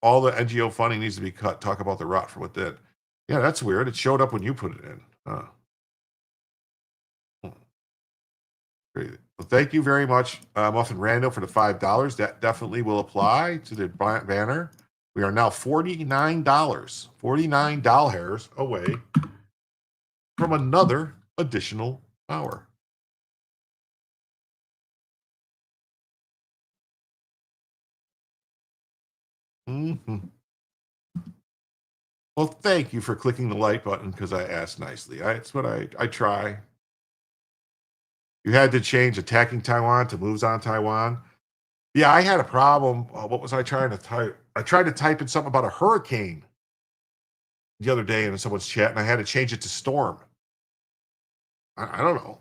All the NGO funding needs to be cut. Talk about the rot from within. Yeah, that's weird. It showed up when you put it in. Great. Well, thank you very much, Muffin Rando, for the $5. That definitely will apply to the banner. We are now $49 away from another additional hour. Well, thank you for clicking the like button because I asked nicely. It's what I try. You had to change attacking Taiwan to moves on Taiwan. Yeah, I had a problem. What was I trying to type? I tried to type in something about a hurricane the other day in someone's chat, and I had to change it to storm. I don't know.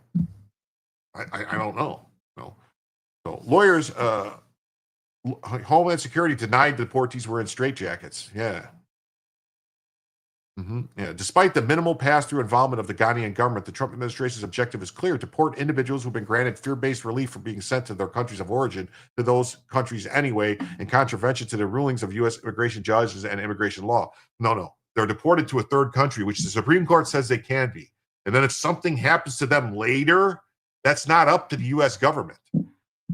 I don't know. No. So lawyers, Homeland Security denied deportees were in straitjackets. Yeah. Yeah. Despite the minimal pass-through involvement of the Ghanaian government, the Trump administration's objective is clear: deport individuals who've been granted fear-based relief from being sent to their countries of origin to those countries anyway, in contravention to the rulings of U.S. immigration judges and immigration law. No. They're deported to a third country, which the Supreme Court says they can be. And then if something happens to them later, that's not up to the U.S. government.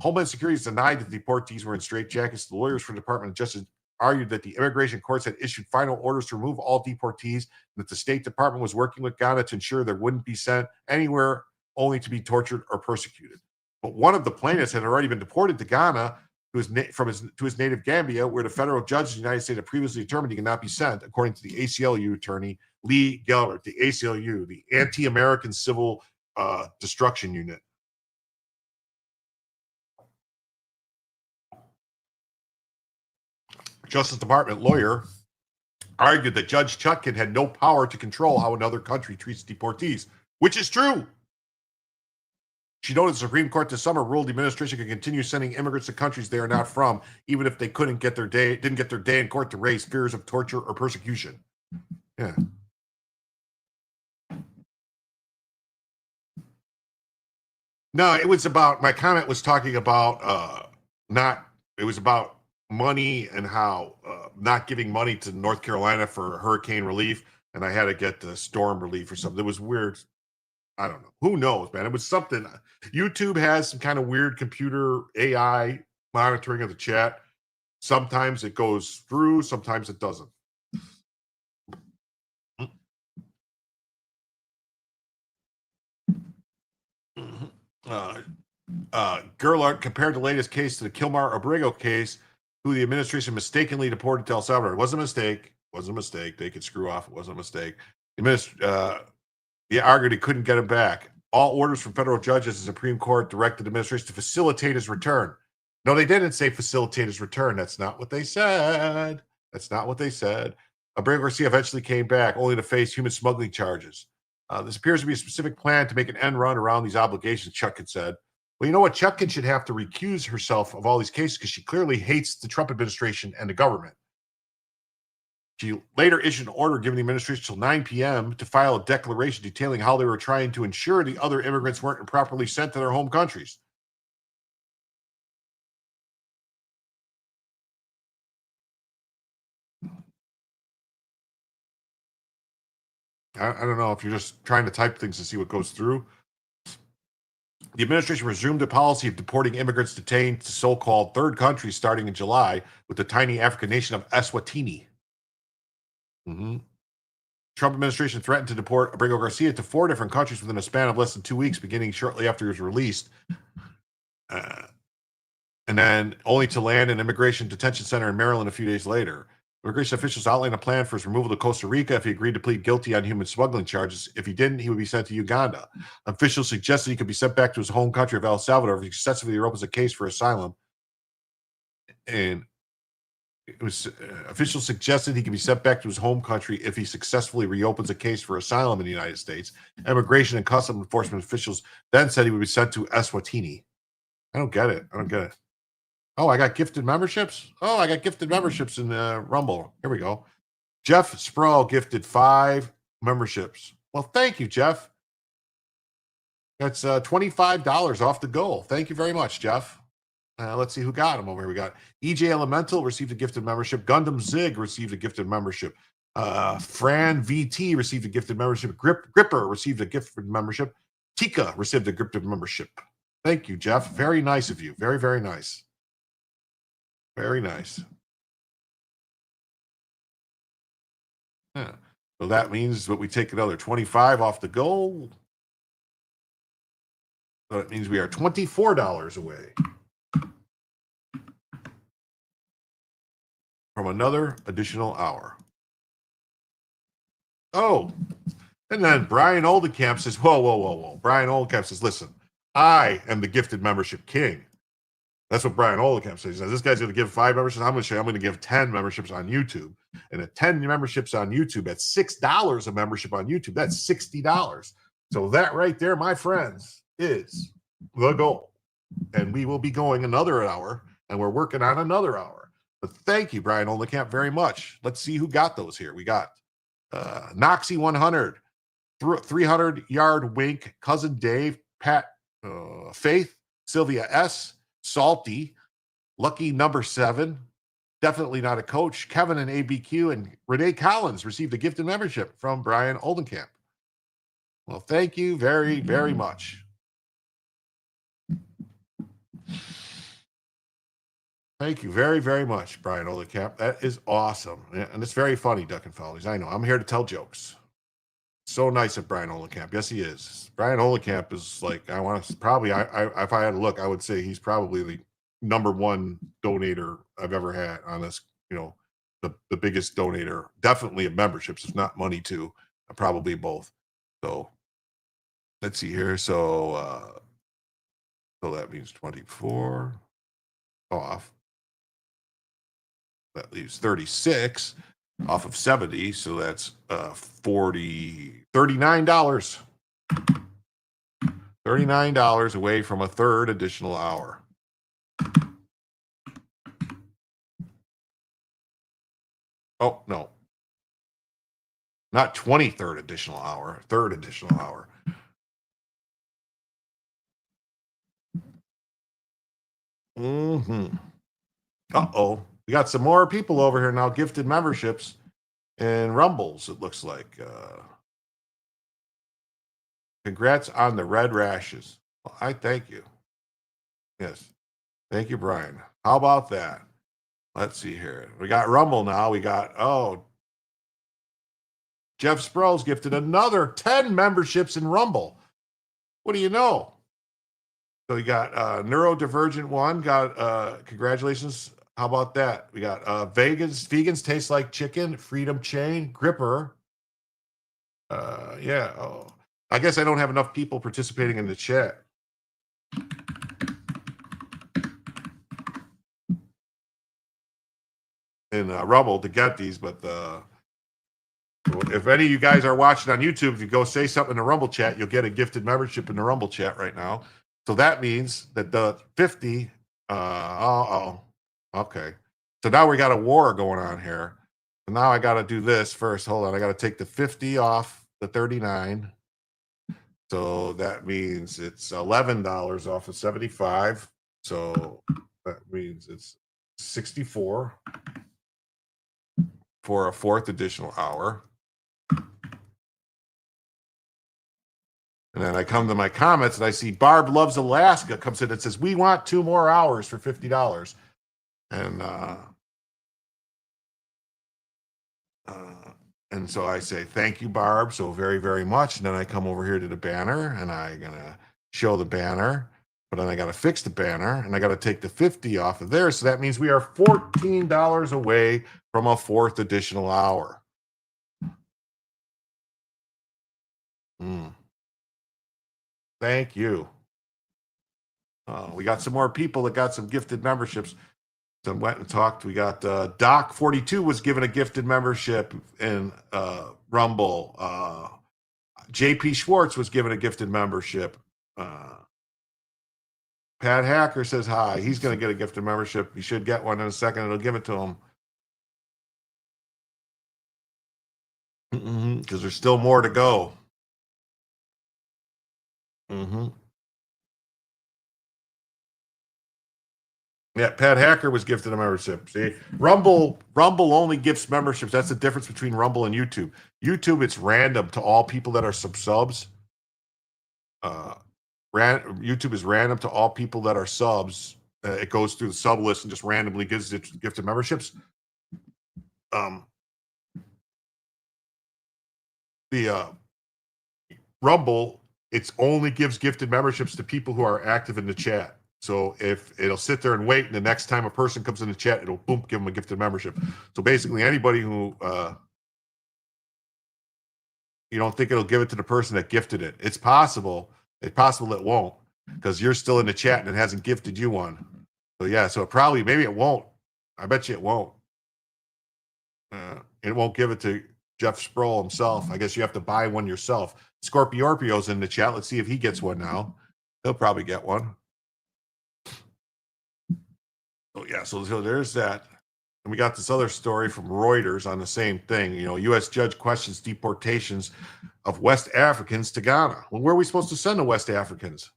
Homeland Security has denied that the deportees were in straitjackets. The lawyers for the Department of Justice argued that the immigration courts had issued final orders to remove all deportees, and that the State Department was working with Ghana to ensure they wouldn't be sent anywhere only to be tortured or persecuted. But one of the plaintiffs had already been deported to Ghana to his native Gambia, where the federal judge in the United States had previously determined he could not be sent, according to the ACLU attorney Lee Gellert. The ACLU, the Anti-American Civil Destruction Unit. Justice Department lawyer argued that Judge Chutkan had no power to control how another country treats deportees, which is true. She noted the Supreme Court this summer ruled the administration could continue sending immigrants to countries they are not from, even if they didn't get their day in court to raise fears of torture or persecution. Yeah. No, it was about, my comment was talking about it was about money and how not giving money to North Carolina for hurricane relief, and I had to get the storm relief or something. It was weird. I don't know. Who knows, man? It was something. YouTube has some kind of weird computer AI monitoring of the chat. Sometimes it goes through, sometimes it doesn't. Gerlach compared the latest case to the Kilmar Abrego case, who the administration mistakenly deported to El Salvador. It wasn't a mistake. It wasn't a mistake. They could screw off. It wasn't a mistake. He argued he couldn't get him back. All orders from federal judges and Supreme Court directed the administration to facilitate his return. No, they didn't say facilitate his return. That's not what they said. That's not what they said. Abrego Garcia eventually came back, only to face human smuggling charges. This appears to be a specific plan to make an end run around these obligations, Chutkan said. Well, you know what? Chutkan should have to recuse herself of all these cases because she clearly hates the Trump administration and the government. She later issued an order giving the administration till 9 p.m. to file a declaration detailing how they were trying to ensure the other immigrants weren't improperly sent to their home countries. I don't know if you're just trying to type things to see what goes through. The administration resumed a policy of deporting immigrants detained to so-called third countries starting in July with the tiny African nation of Eswatini. Trump administration threatened to deport Abrego Garcia to 4 different countries within a span of less than 2 weeks, beginning shortly after he was released. And then only to land an immigration detention center in Maryland a few days later. Immigration officials outlined a plan for his removal to Costa Rica if he agreed to plead guilty on human smuggling charges. If he didn't, he would be sent to Uganda. Officials suggested he could be sent back to his home country of El Salvador if he successfully reopens a case for asylum. And it was officials suggested he could be sent back to his home country if he successfully reopens a case for asylum in the United States. Immigration and Customs Enforcement officials then said he would be sent to Eswatini. I don't get it. Oh, I got gifted memberships. Oh, I got gifted memberships in Rumble. Here we go. Jeff Sproul gifted 5 memberships. Well, thank you, Jeff. That's $25 off the goal. Thank you very much, Jeff. Let's see who got them over here. We got EJ Elemental received a gifted membership. Gundam Zig received a gifted membership. Fran VT received a gifted membership. Gripper received a gifted membership. Tika received a gifted membership. Thank you, Jeff. Very nice of you. Very, very nice. Very nice. Yeah. So that means that we take another 25 off the goal. So it means we are $24 away from another additional hour. Oh, and then Brian Oldenkamp says, whoa. Brian Oldenkamp says, listen, I am the gifted membership king. That's what Brian Oldenkamp says. He says, this guy's going to give 5 memberships. I'm going to give 10 memberships on YouTube. And at 10 memberships on YouTube, at $6 a membership on YouTube, that's $60. So that right there, my friends, is the goal. And we will be going another hour, and we're working on another hour. But thank you, Brian Oldenkamp, very much. Let's see who got those here. We got Noxy 100, 300-yard wink, Cousin Dave, Pat, Faith, Sylvia S., Salty, Lucky number 7, definitely not a coach, Kevin and ABQ, and Renee Collins received a gifted membership from Brian Oldenkamp. Well, thank you very, very much. Thank you very, very much, Brian Oldenkamp. That is awesome. And it's very funny, Duck and Follies. I know. I'm here to tell jokes. So nice of Brian Oldenkamp. Yes, he is. Brian Oldenkamp is like, I want to probably, if I had to look, I would say he's probably the #1 donator I've ever had on this, the biggest donator, definitely of memberships, if not money too, probably both. So let's see here. So that means 24 off. That leaves 36 off of 70. So that's $39. $39 away from a third additional hour. Oh, no. Not 23rd additional hour, third additional hour. Uh-oh. We got some more people over here now, gifted memberships and Rumbles, it looks like. Congrats on the red rashes. Well, I thank you. Yes. Thank you, Brian. How about that? Let's see here. We got Rumble now. We got, Jeff Sproul's gifted another 10 memberships in Rumble. What do you know? So we got Neurodivergent 1. Got congratulations. How about that? We got vegans taste like chicken, Freedom Chain, Gripper. Yeah. Oh, I guess I don't have enough people participating in the chat. In Rumble to get these, but if any of you guys are watching on YouTube, if you go say something in the Rumble chat, you'll get a gifted membership in the Rumble chat right now. So that means that the 50, okay. So now we got a war going on here. So now I got to do this first. Hold on. I got to take the 50 off the 39. So that means it's $11 off of 75. So that means it's 64 for a fourth additional hour. And then I come to my comments and I see Barb Loves Alaska comes in and says, we want 2 more hours for $50. And so I say, thank you, Barb, so very, very much. And then I come over here to the banner and I'm going to show the banner, but then I got to fix the banner and I got to take the 50 off of there. So that means we are $14 away from a fourth additional hour. Thank you. We got some more people that got some gifted memberships. So I went and talked. We got Doc42 was given a gifted membership in Rumble. JP Schwartz was given a gifted membership. Pat Hacker says hi. He's going to get a gifted membership. He should get one in a second. It'll give it to him. Because there's still more to go. Yeah, Pat Hacker was gifted a membership. See, Rumble only gifts memberships. That's the difference between Rumble and YouTube. YouTube, it's random to all people that are subs. YouTube is random to all people that are subs. It goes through the sub list and just randomly gives it gifted memberships. The Rumble, it only gives gifted memberships to people who are active in the chat. So if it'll sit there and wait, and the next time a person comes in the chat, it'll boom, give them a gifted membership. So basically, anybody who you don't think it'll give it to the person that gifted it. It's possible. It's possible it won't, because you're still in the chat and it hasn't gifted you one. So yeah, so maybe it won't. I bet you it won't. It won't give it to Jeff Sproul himself. I guess you have to buy one yourself. Scorpiorpio's in the chat. Let's see if he gets one now. He'll probably get one. Oh yeah, so there's that. And we got this other story from Reuters on the same thing. You know, U.S. judge questions deportations of West Africans to Ghana. Well, where are we supposed to send the West Africans?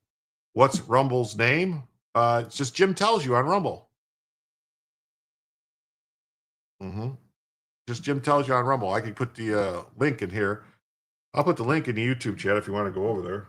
What's Rumble's name? It's just Jim Tells You on Rumble. Just Jim Tells You on Rumble. I can put the link in here. I'll put the link in the YouTube chat if you want to go over there.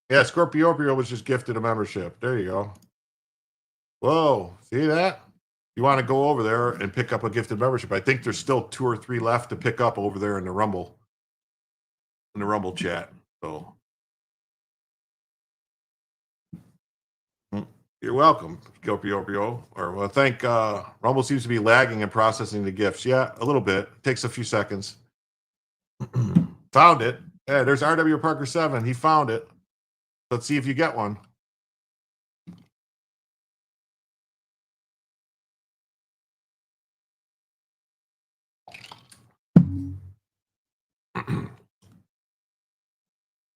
Yeah, Scorpiopio was just gifted a membership. There you go. Whoa, see that? You want to go over there and pick up a gifted membership. I think there's still 2 or 3 left to pick up over there in the Rumble chat. So you're welcome, Scorpiopio. Or well, thank Rumble seems to be lagging in processing the gifts. Yeah, a little bit. It takes a few seconds. Found it. Yeah, there's RW Parker 7. He found it. Let's see if you get one.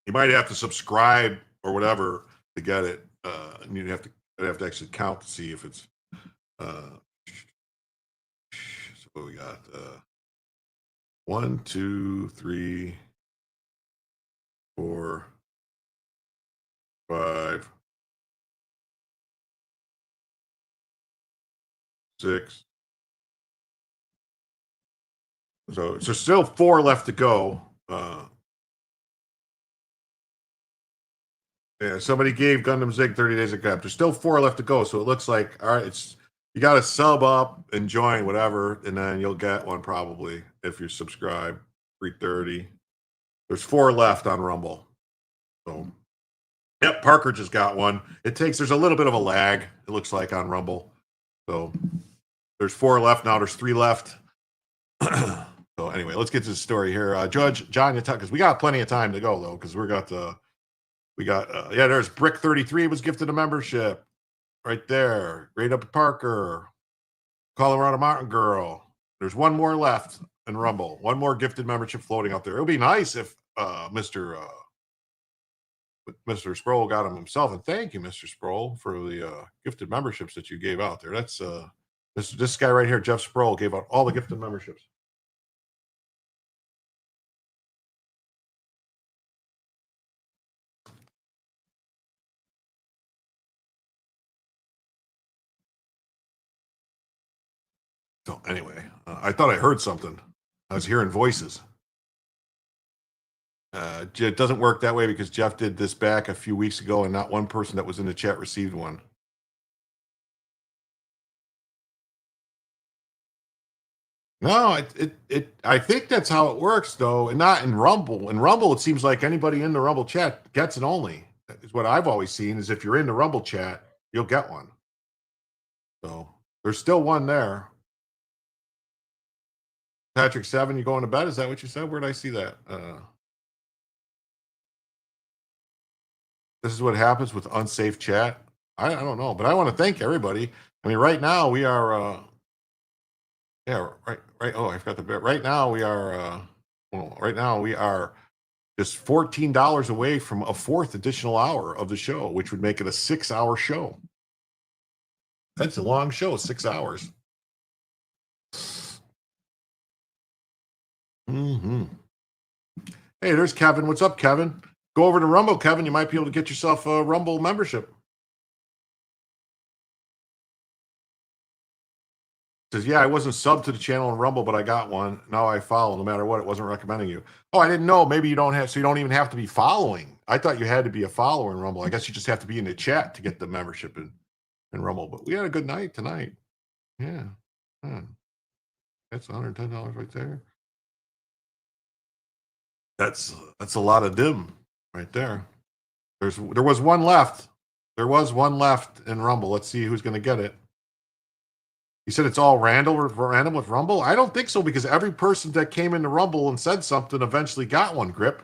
You might have to subscribe or whatever to get it. And you'd have to actually count to see if it's. So we got 1, 2, 3, 4, 5, 6. So there's still 4 left to go. Yeah, somebody gave Gundam Zig 30 days of cap. There's still 4 left to go. So it looks like, all right, you got to sub up and join whatever, and then you'll get one probably if you subscribe. 330. There's 4 left on Rumble. So, yep, Parker just got one. There's a little bit of a lag, it looks like, on Rumble. So there's 4 left now. There's 3 left. So anyway, let's get to the story here. Judge John Yatta, because we got plenty of time to go though, because there's Brick 33 was gifted a membership right there. Great Up Parker, Colorado Mountain Girl. There's 1 more left in Rumble. 1 more gifted membership floating out there. It would be nice if Mr. Sproul got him himself. And thank you, Mr. Sproul, for the gifted memberships that you gave out there. That's this guy right here, Jeff Sproul, gave out all the gifted memberships. So anyway, I thought I heard something. I was hearing voices. It doesn't work that way because Jeff did this back a few weeks ago, and not one person that was in the chat received one. No, I think that's how it works, though, and not in Rumble. In Rumble, it seems like anybody in the Rumble chat gets it only. Is what I've always seen, is if you're in the Rumble chat, you'll get one. So there's still 1 there. Patrick 7, you going to bed? Is that what you said? Where did I see that? This is what happens with unsafe chat. I don't know, but I want to thank everybody. I mean, right now we are, right. Oh, I forgot the bit. Right now we are, right now we are just $14 away from a fourth additional hour of the show, which would make it a 6-hour show. That's a long show, 6 hours. Mm-hmm. Hey, there's Kevin. What's up, Kevin? Go over to Rumble, Kevin. You might be able to get yourself a Rumble membership. Says, yeah, I wasn't subbed to the channel in Rumble, but I got one. Now I follow. No matter what, it wasn't recommending you. Oh, I didn't know. Maybe you don't have, so you don't even have to be following. I thought you had to be a follower in Rumble. I guess you just have to be in the chat to get the membership in Rumble. But we had a good night tonight. Yeah. That's $110 right there. That's a lot of dim right there. There was one left. There was one left in Rumble. Let's see who's going to get it. You said it's all random with Rumble? I don't think so, because every person that came into Rumble and said something eventually got one, Grip.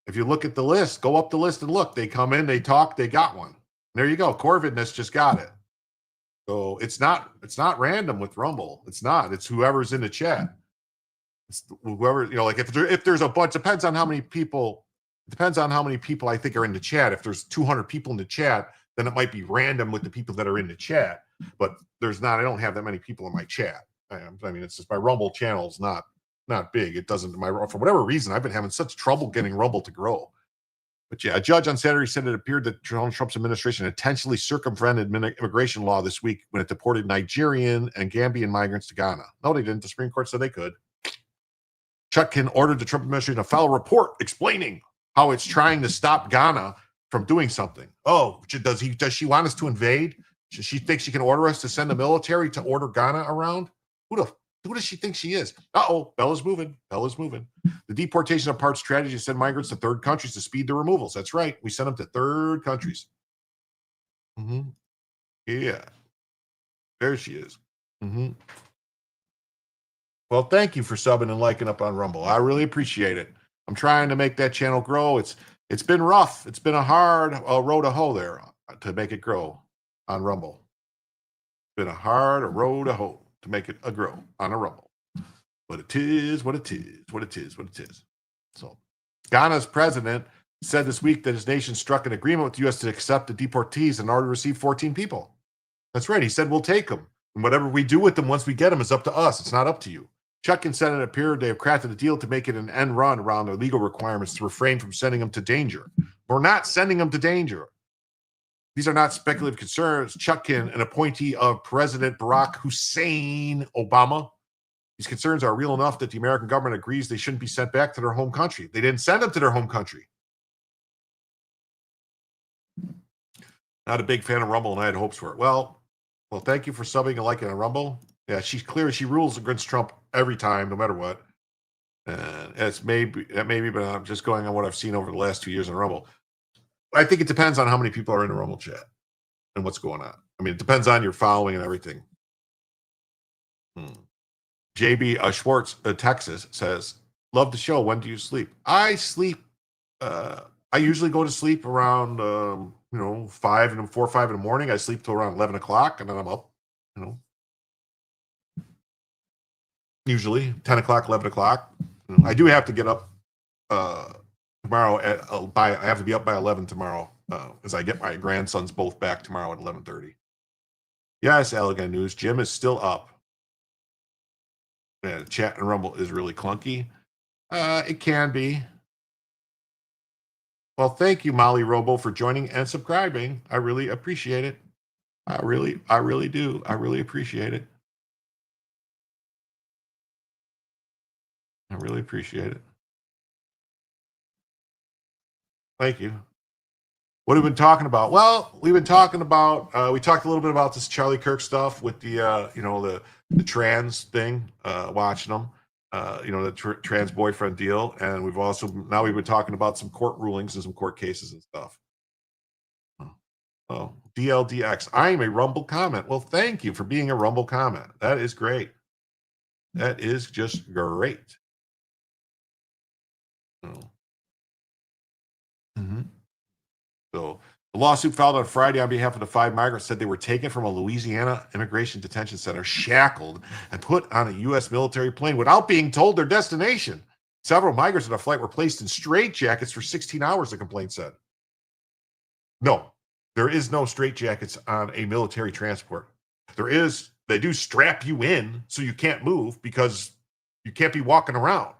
If you look at the list, go up the list and look. They come in, they talk, they got one. There you go. Corvidness just got it. So it's not random with Rumble. It's not. It's whoever's in the chat. It's whoever, like if there's a bunch, depends on how many people I think are in the chat. If there's 200 people in the chat, then it might be random with the people that are in the chat. But there's not. I don't have that many people in my chat. I mean, it's just my Rumble channel's not big. It doesn't. For whatever reason, I've been having such trouble getting Rumble to grow. But yeah, a judge on Saturday said it appeared that Donald Trump's administration intentionally circumvented immigration law this week when it deported Nigerian and Gambian migrants to Ghana. No, they didn't. The Supreme Court said they could. Chutkin ordered the Trump administration to file a report explaining how it's trying to stop Ghana from doing something. Oh, does she want us to invade? She thinks she can order us to send the military to order Ghana around? Who does she think she is? Uh-oh, Bella's moving. The deportation of part strategy to send migrants to third countries to speed the removals. That's right. We send them to third countries. Mm-hmm. Yeah. There she is. Mm-hmm. Well, thank you for subbing and liking up on Rumble. I really appreciate it. I'm trying to make that channel grow. It's been rough. It's been a hard road to hoe there to make it grow on Rumble. It's been a hard road to hoe to make it grow on a Rumble. But it is what it is. So Ghana's president said this week that his nation struck an agreement with the U.S. to accept the deportees in order to receive 14 people. That's right. He said, we'll take them. And whatever we do with them once we get them is up to us. It's not up to you. Chutkin said it appeared they have crafted a deal to make it an end run around their legal requirements to refrain from sending them to danger. We're not sending them to danger. These are not speculative concerns. Chutkin, an appointee of President Barack Hussein Obama, these concerns are real enough that the American government agrees they shouldn't be sent back to their home country. They didn't send them to their home country. Not a big fan of Rumble, and I had hopes for it. Well, thank you for subbing and liking on Rumble. Yeah, she's clear. She rules against Trump every time, no matter what. And that may be, but I'm just going on what I've seen over the last 2 years in Rumble. I think it depends on how many people are in the Rumble chat and what's going on. I mean, it depends on your following and everything. JB Schwartz, Texas, says, love the show. When do you sleep? I sleep. I usually go to sleep around, 4 or 5 in the morning. I sleep till around 11 o'clock, and then I'm up, usually 10 o'clock, 11 o'clock. I do have to get up tomorrow. I have to be up by 11 tomorrow as I get my grandsons both back tomorrow at 11:30. Yes, Allegan News. Jim is still up. Yeah, chat and Rumble is really clunky. It can be. Well, thank you, Molly Robo, for joining and subscribing. I really appreciate it. I really do. I really appreciate it. I really appreciate it. Thank you. What have we been talking about? Well, we've been talking about, we talked a little bit about this Charlie Kirk stuff with the, the trans thing, watching them, the trans boyfriend deal. And we've been talking about some court rulings and some court cases and stuff. Oh, DLDX. I am a Rumble comment. Well, thank you for being a Rumble comment. That is great. That is just great. Oh. Mm-hmm. So the lawsuit filed on Friday on behalf of the 5 migrants said they were taken from a Louisiana immigration detention center, shackled, and put on a U.S. military plane without being told their destination. Several migrants on the flight were placed in straitjackets for 16 hours, the complaint said. No, there is no straitjackets on a military transport. They do strap you in so you can't move because you can't be walking around,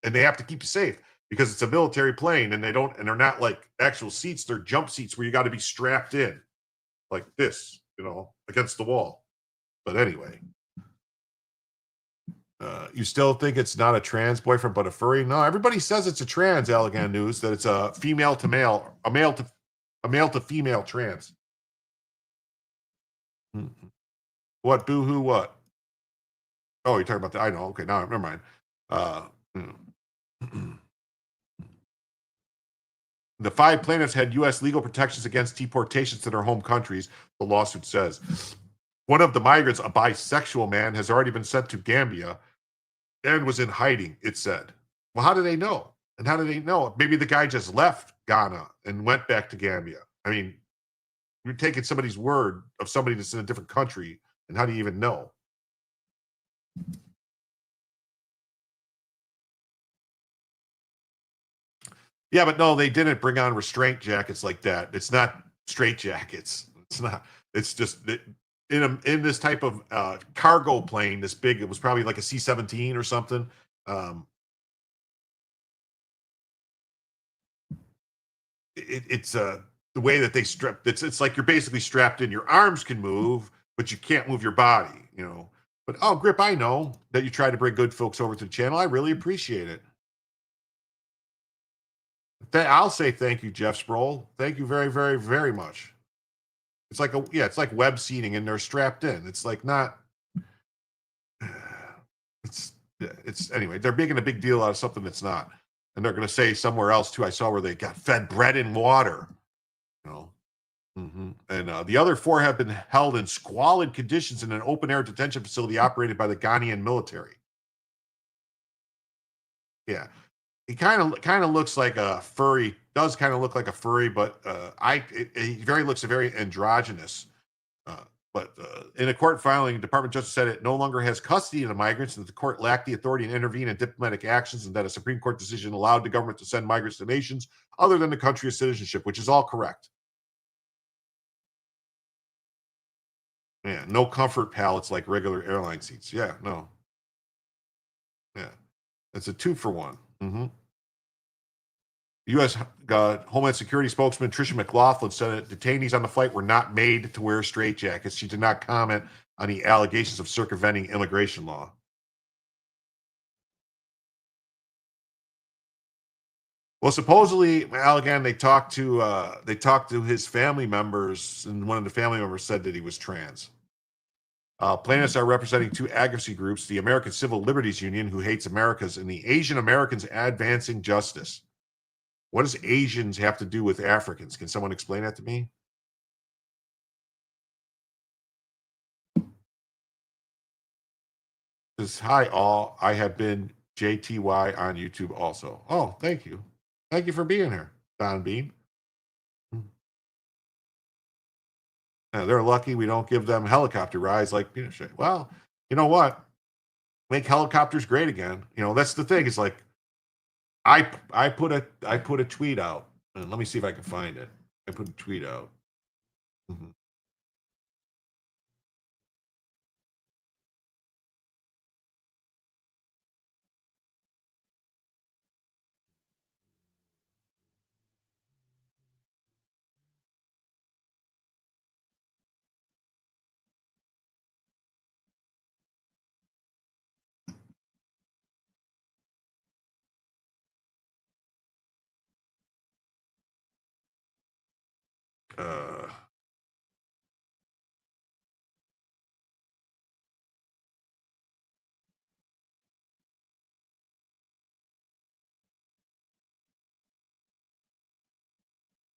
and they have to keep you safe because it's a military plane, and they're not like actual seats. They're jump seats where you got to be strapped in like this, against the wall. But anyway, you still think it's not a trans boyfriend, but a furry? No, everybody says it's a trans, Allegan News, that it's a female to male, a male to female trans. Mm-hmm. What, boo-hoo, what? Oh, you're talking about that. I know. Okay, now, never mind. The 5 plaintiffs had U.S. legal protections against deportations to their home countries, the lawsuit says. One of the migrants, a bisexual man, has already been sent to Gambia and was in hiding, it said. Well, how do they know? And how do they know? Maybe the guy just left Ghana and went back to Gambia. I mean, you're taking somebody's word of somebody that's in a different country, and how do you even know? Yeah, but no, they didn't bring on restraint jackets like that. It's not straight jackets. It's not. It's just in this type of cargo plane, this big. It was probably like a C-17 or something. It's the way that they strap. It's like you're basically strapped in. Your arms can move, but you can't move your body. But Grip, I know that you try to bring good folks over to the channel. I really appreciate it. I'll say thank you, Jeff Sproul. Thank you very, very, very much. It's like web seating, and they're strapped in. It's like not. It's anyway. They're making a big deal out of something that's not, and they're going to say somewhere else too. I saw where they got fed bread and water. And the other 4 have been held in squalid conditions in an open-air detention facility operated by the Ghanaian military. Yeah. He kind of looks like a furry. Does kind of look like a furry, but he looks very androgynous. But in a court filing, the Department of Justice said it no longer has custody of the migrants, and that the court lacked the authority to intervene in diplomatic actions, and that a Supreme Court decision allowed the government to send migrants to nations other than the country of citizenship, which is all correct. Yeah, no comfort pallets like regular airline seats. Yeah, no. Yeah, it's a 2-for-1. U.S. Homeland Security spokesman Tricia McLaughlin said that detainees on the flight were not made to wear straitjackets. She did not comment on the allegations of circumventing immigration law. Well, supposedly, again, they talked to his family members, and one of the family members said that he was trans. Plaintiffs are representing 2 advocacy groups: the American Civil Liberties Union, who hates Americans, and the Asian Americans Advancing Justice. What does Asians have to do with Africans? Can someone explain that to me? Says, hi all. I have been JTY on YouTube also. Oh, thank you. Thank you for being here, Don Bean. They're lucky we don't give them helicopter rides like Pinochet. Well, you know what? Make helicopters great again. That's the thing. It's like I put a tweet out, and let me see if I can find it. I put a tweet out.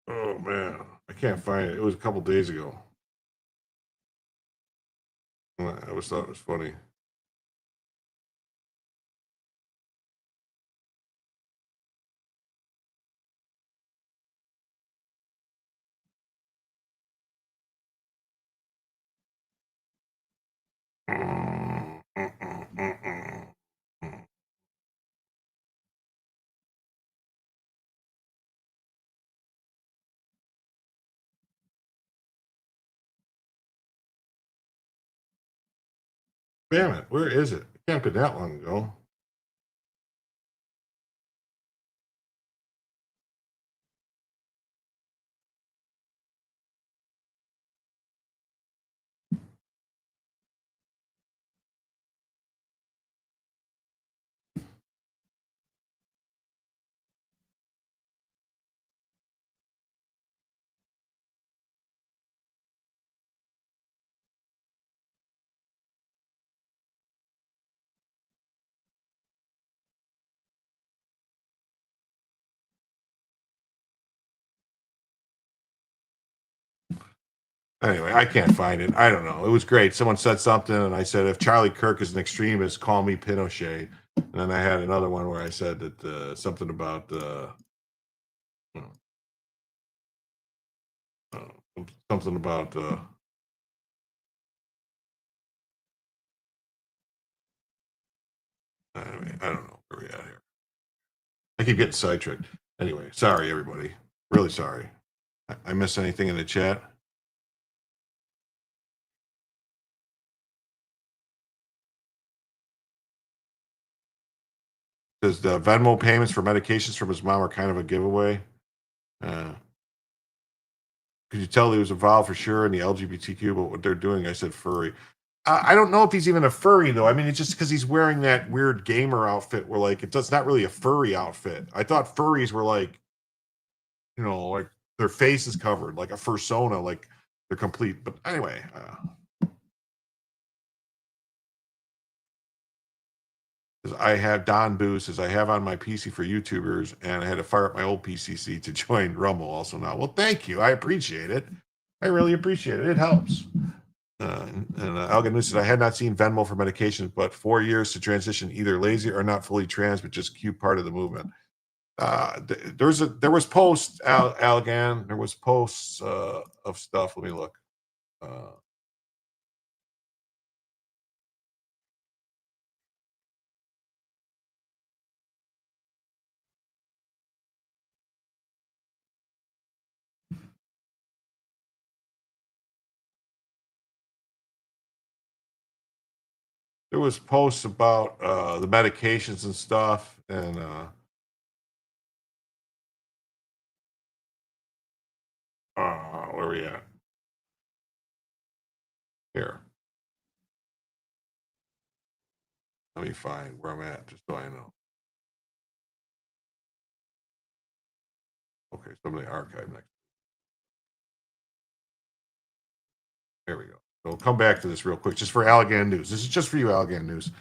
Oh man, I can't find it. It was a couple days ago. I always thought it was funny. Damn it, where is it? It can't be that long ago. Anyway, I can't find it. I don't know. It was great. Someone said something, and I said, if Charlie Kirk is an extremist, call me Pinochet. And then I had another one where I said that something about something about anyway, I don't know where we at here. I keep getting sidetracked. Anyway, sorry everybody. Really sorry. I missed anything in the chat? Says the Venmo payments for medications from his mom are kind of a giveaway. Could you tell he was involved for sure in the LGBTQ, but what they're doing? I said furry. I don't know if he's even a furry though. I mean, it's just because he's wearing that weird gamer outfit where like it's not really a furry outfit. I thought furries were like, like their face is covered, like a fursona, like they're complete. But anyway, I have Don Boost as I have on my PC for YouTubers, and I had to fire up my old PCC to join Rumble also now. Well, thank you. I appreciate it. I really appreciate it. It helps. Algan News said, I had not seen Venmo for medications, but 4 years to transition, either lazy or not fully trans, but just cute part of the movement. There was posts, Algan. There was posts of stuff. Let me look. There was posts about the medications and stuff, and where are we at? Here. Let me find where I'm at, just so I know. Okay, so I'm in the archive next. There we go. So we'll come back to this real quick, just for Allegan News. This is just for you, Allegan News.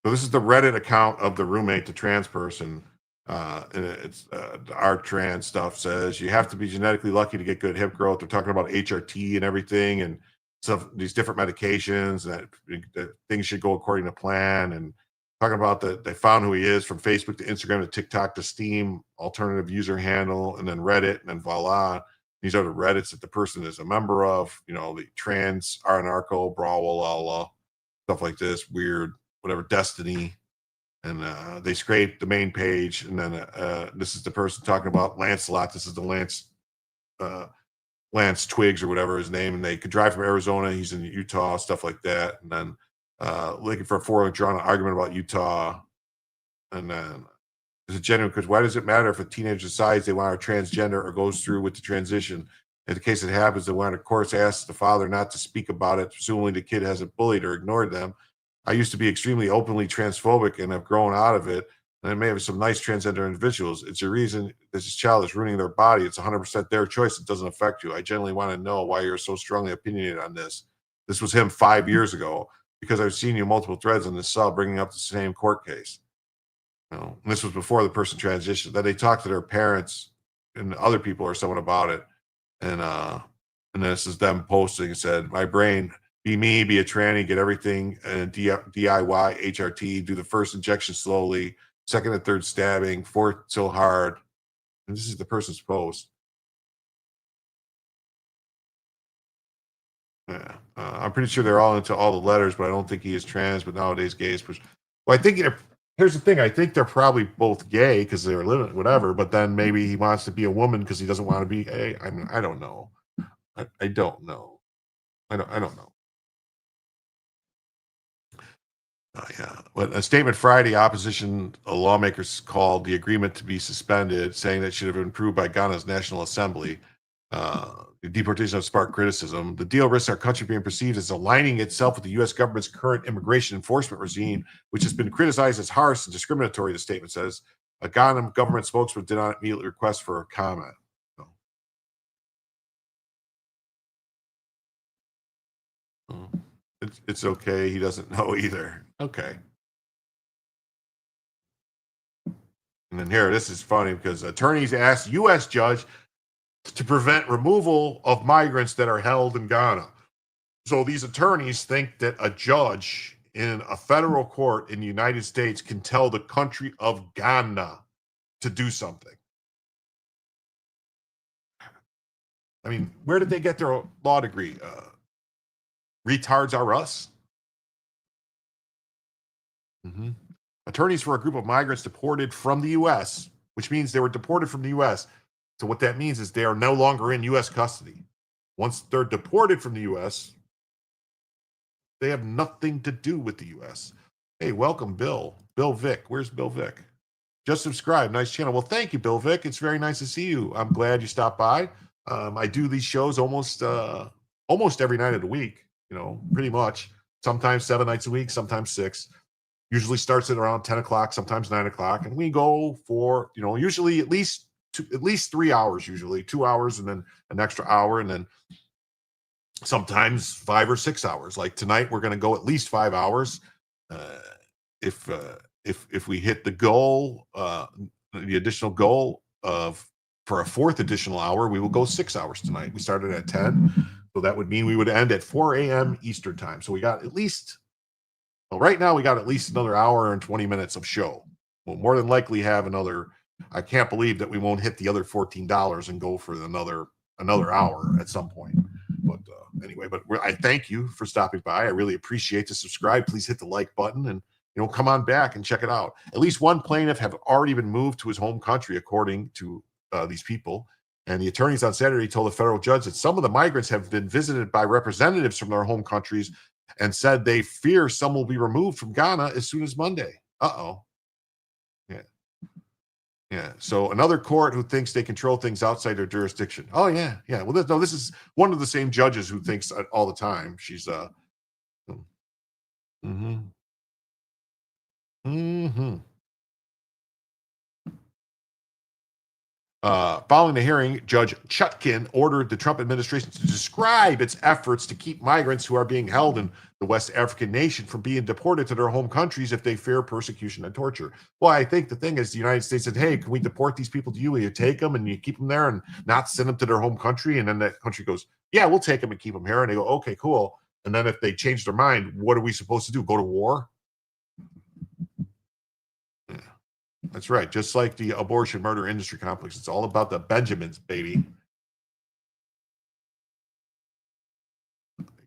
So this is the Reddit account of the roommate, the trans person. And it's our trans stuff says you have to be genetically lucky to get good hip growth. They're talking about HRT and everything, and stuff, these different medications that things should go according to plan. And talking about that they found who he is from Facebook to Instagram to TikTok to Steam, alternative user handle, and then Reddit, and then voila. These are the Reddits that the person is a member of. The trans anarcho, brawlala, stuff like this, weird, whatever, Destiny. And they scrape the main page, and then this is the person talking about Lancelot. This is the Lance Twiggs or whatever his name, and they could drive from Arizona. He's in Utah, stuff like that. And then looking for a forum, drawing an argument about Utah. And then is it genuine? Because why does it matter if a teenager decides they want a transgender or goes through with the transition? In the case it happens, the one, of course, asks the father not to speak about it. Presumably the kid hasn't bullied or ignored them. I used to be extremely openly transphobic and have grown out of it. And I may have some nice transgender individuals. It's a reason that this child is ruining their body. It's 100% their choice. It doesn't affect you. I generally want to know why you're so strongly opinionated on this. This was him 5 years ago, because I've seen you multiple threads on this cell bringing up the same court case. And this was before the person transitioned. Then they talked to their parents and other people or someone about it. And this is them posting and said, my brain, be me, be a tranny, get everything, and DIY, HRT, do the first injection slowly, second and third stabbing, fourth so hard. And this is the person's post. Yeah, I'm pretty sure they're all into all the letters, but I don't think he is trans. But nowadays, gays. Well, I think here's the thing. I think they're probably both gay because they're living whatever. But then maybe he wants to be a woman because he doesn't want to be gay. I mean, I don't know. I don't know. I don't know. Yeah. But a statement Friday, opposition lawmakers called the agreement to be suspended, saying that it should have been approved by Ghana's National Assembly. The deportation have sparked criticism. The deal risks our country being perceived as aligning itself with the U.S. government's current immigration enforcement regime, which has been criticized as harsh and discriminatory, the statement says. A Ghana government spokesman did not immediately request for a comment. So, it's okay. He doesn't know either. Okay. And then here, this is funny because attorneys asked U.S. judge to prevent removal of migrants that are held in Ghana. So these attorneys think that a judge in a federal court in the United States can tell the country of Ghana to do something. I mean, where did they get their law degree? Retards are us? Mm-hmm. Attorneys for a group of migrants deported from the U.S., which means they were deported from the U.S. So what that means is they are no longer in U.S. custody. Once they're deported from the U.S., they have nothing to do with the U.S. Hey, welcome, Bill. Bill Vick. Where's Bill Vick? Just subscribe. Nice channel. Well, thank you, Bill Vick. It's very nice to see you. I'm glad you stopped by. I do these shows almost every night of the week, pretty much. Sometimes 7 nights a week, sometimes 6. Usually starts at around 10 o'clock, sometimes 9 o'clock. And we go for, usually at least 3 hours, usually 2 hours and then an extra hour. And then sometimes 5 or 6 hours. Like tonight, we're going to go at least 5 hours. If we hit the goal, the additional goal for a fourth additional hour, we will go 6 hours tonight. We started at 10. So that would mean we would end at 4 a.m. Eastern time. So we got at least, right now we got at least another hour and 20 minutes of show. We'll more than likely have another. I can't believe that we won't hit the other $14 and go for another hour at some point. But anyway, I thank you for stopping by. I really appreciate the subscribe. Please hit the like button and come on back and check it out. At least one plaintiff have already been moved to his home country, according to these people. And the attorneys on Saturday told the federal judge that some of the migrants have been visited by representatives from their home countries and said they fear some will be removed from Ghana as soon as Monday. Uh-oh. Yeah. So another court who thinks they control things outside their jurisdiction. Oh, yeah. Yeah. Well, this is one of the same judges who thinks all the time. She's Following the hearing, Judge Chutkin ordered the Trump administration to describe its efforts to keep migrants who are being held in the West African nation from being deported to their home countries if they fear persecution and torture. Well, I think the thing is the United States said, hey, can we deport these people to you? Will you take them and you keep them there and not send them to their home country? And then that country goes, yeah, we'll take them and keep them here. And they go, okay, cool. And then if they change their mind, what are we supposed to do? Go to war? Yeah. That's right. Just like the abortion murder industry complex. It's all about the Benjamins, baby.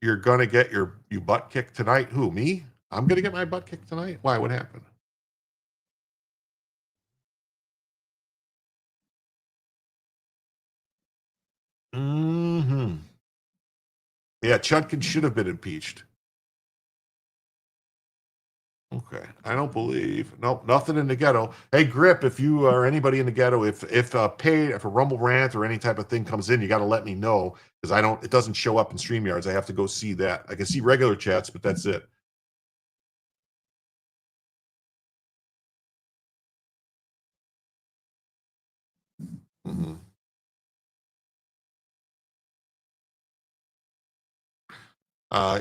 You're going to get your butt kicked tonight. Who, me? I'm going to get my butt kicked tonight? Why? What happened? Yeah, Chutkin should have been impeached. Okay, I don't believe. Nope, nothing in the ghetto. Hey, Grip, if you or anybody in the ghetto, if a Rumble rant or any type of thing comes in, you got to let me know because it doesn't show up in StreamYards. I have to go see that. I can see regular chats, but that's it. Mm-hmm.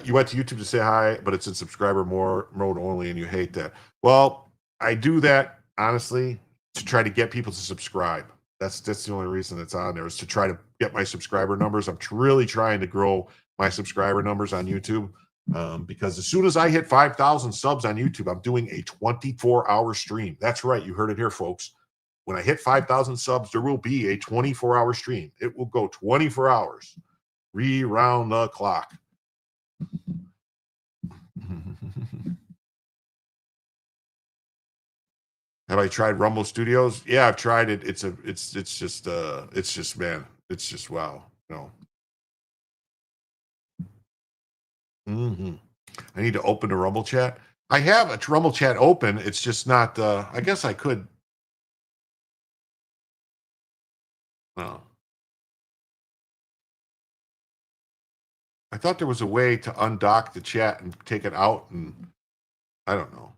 You went to YouTube to say hi, but it's in subscriber mode only, and you hate that. Well, I do that honestly to try to get people to subscribe. That's the only reason it's on there is to try to get my subscriber numbers. I'm really trying to grow my subscriber numbers on YouTube because as soon as I hit 5,000 subs on YouTube, I'm doing a 24-hour stream. That's right, you heard it here, folks. When I hit 5,000 subs, there will be a 24-hour stream. It will go 24 hours, round the clock. Have I tried Rumble Studios? Yeah, I've tried it. It's just man, it's just wow. I need to open the Rumble chat. I have a Rumble chat open. It's just not, I guess I could. No. I thought there was a way to undock the chat and take it out, and I don't know.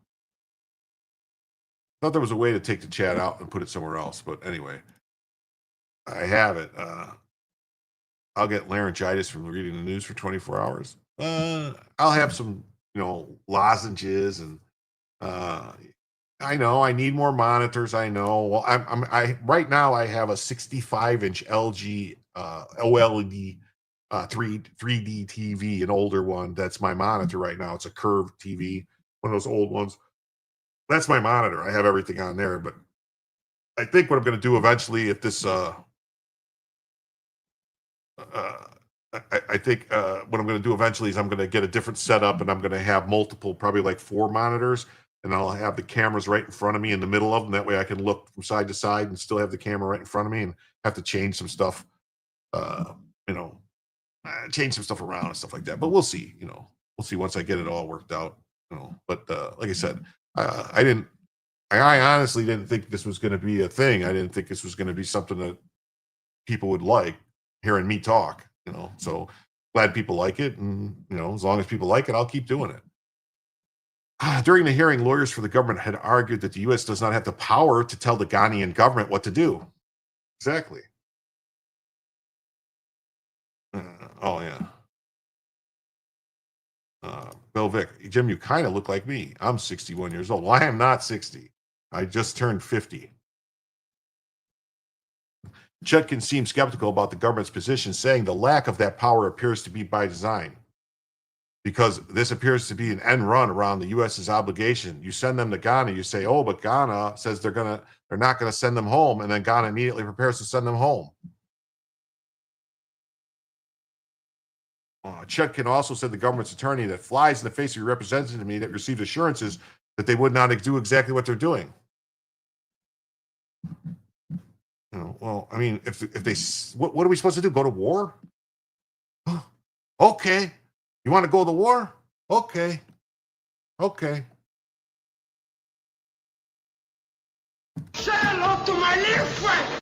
I thought there was a way to take the chat out and put it somewhere else, but anyway, I have it. I'll get laryngitis from reading the news for 24 hours. I'll have some, lozenges, and I know I need more monitors. I know. Well, I right now I have a 65-inch LG OLED 3D TV, an older one. That's my monitor right now. It's a curved TV, one of those old ones. That's my monitor. I have everything on there, but I think what I'm going to do eventually, if this, I think what I'm going to do eventually is I'm going to get a different setup, and I'm going to have multiple, probably like 4 monitors, and I'll have the cameras right in front of me in the middle of them. That way I can look from side to side and still have the camera right in front of me, and have to change some stuff, change some stuff around and stuff like that. But we'll see, we'll see once I get it all worked out, But like I said, I honestly didn't think this was going to be a thing. I didn't think this was going to be something that people would like hearing me talk, So glad people like it, and as long as people like it, I'll keep doing it. During the hearing, lawyers for the government had argued that the U.S. does not have the power to tell the Ghanaian government what to do. Exactly. Oh yeah. Bill Vick, Jim, you kind of look like me. I'm 61 years old. Well, I am not 60. I just turned 50. Chutkin seemed skeptical about the government's position, saying the lack of that power appears to be by design, because this appears to be an end run around the U.S.'s obligation. You send them to Ghana, you say, oh, but Ghana says they're not gonna send them home, and then Ghana immediately prepares to send them home. Chutkin also said the government's attorney that flies in the face of your representative to me that received assurances that they would not do exactly what they're doing. Well, I mean, if they, what are we supposed to do? Go to war? Okay. You want to go to war? Okay. Say hello to my little friend.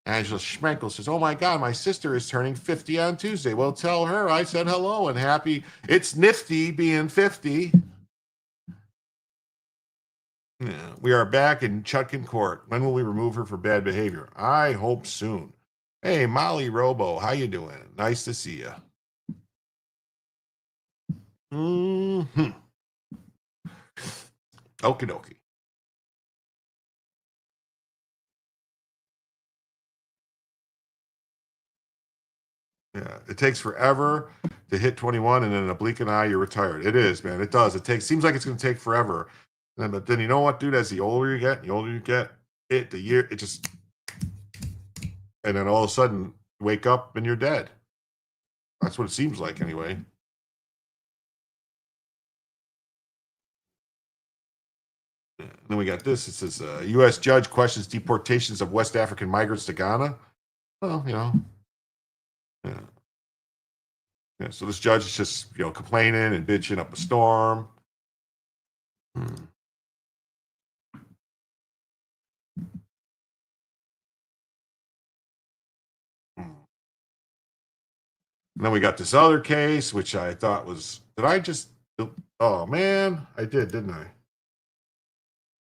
Angela Schmenkel says, oh my God, my sister is turning 50 on Tuesday. Well, tell her I said hello and happy. It's nifty being 50. Yeah, we are back in Chutkin Court. When will we remove her for bad behavior? I hope soon. Hey, Molly Robo, how you doing? Nice to see you. Okie dokie. Yeah, it takes forever to hit 21, and then in a blink of an eye, you're retired. It is, man. It does. Seems like it's going to take forever. But then you know what, dude? As the older you get, and then all of a sudden, you wake up and you're dead. That's what it seems like, anyway. And then we got this. It says, U.S. judge questions deportations of West African migrants to Ghana. Well, Yeah. So this judge is just, complaining and bitching up a storm. And then we got this other case, which I thought was, oh man, I did, didn't I?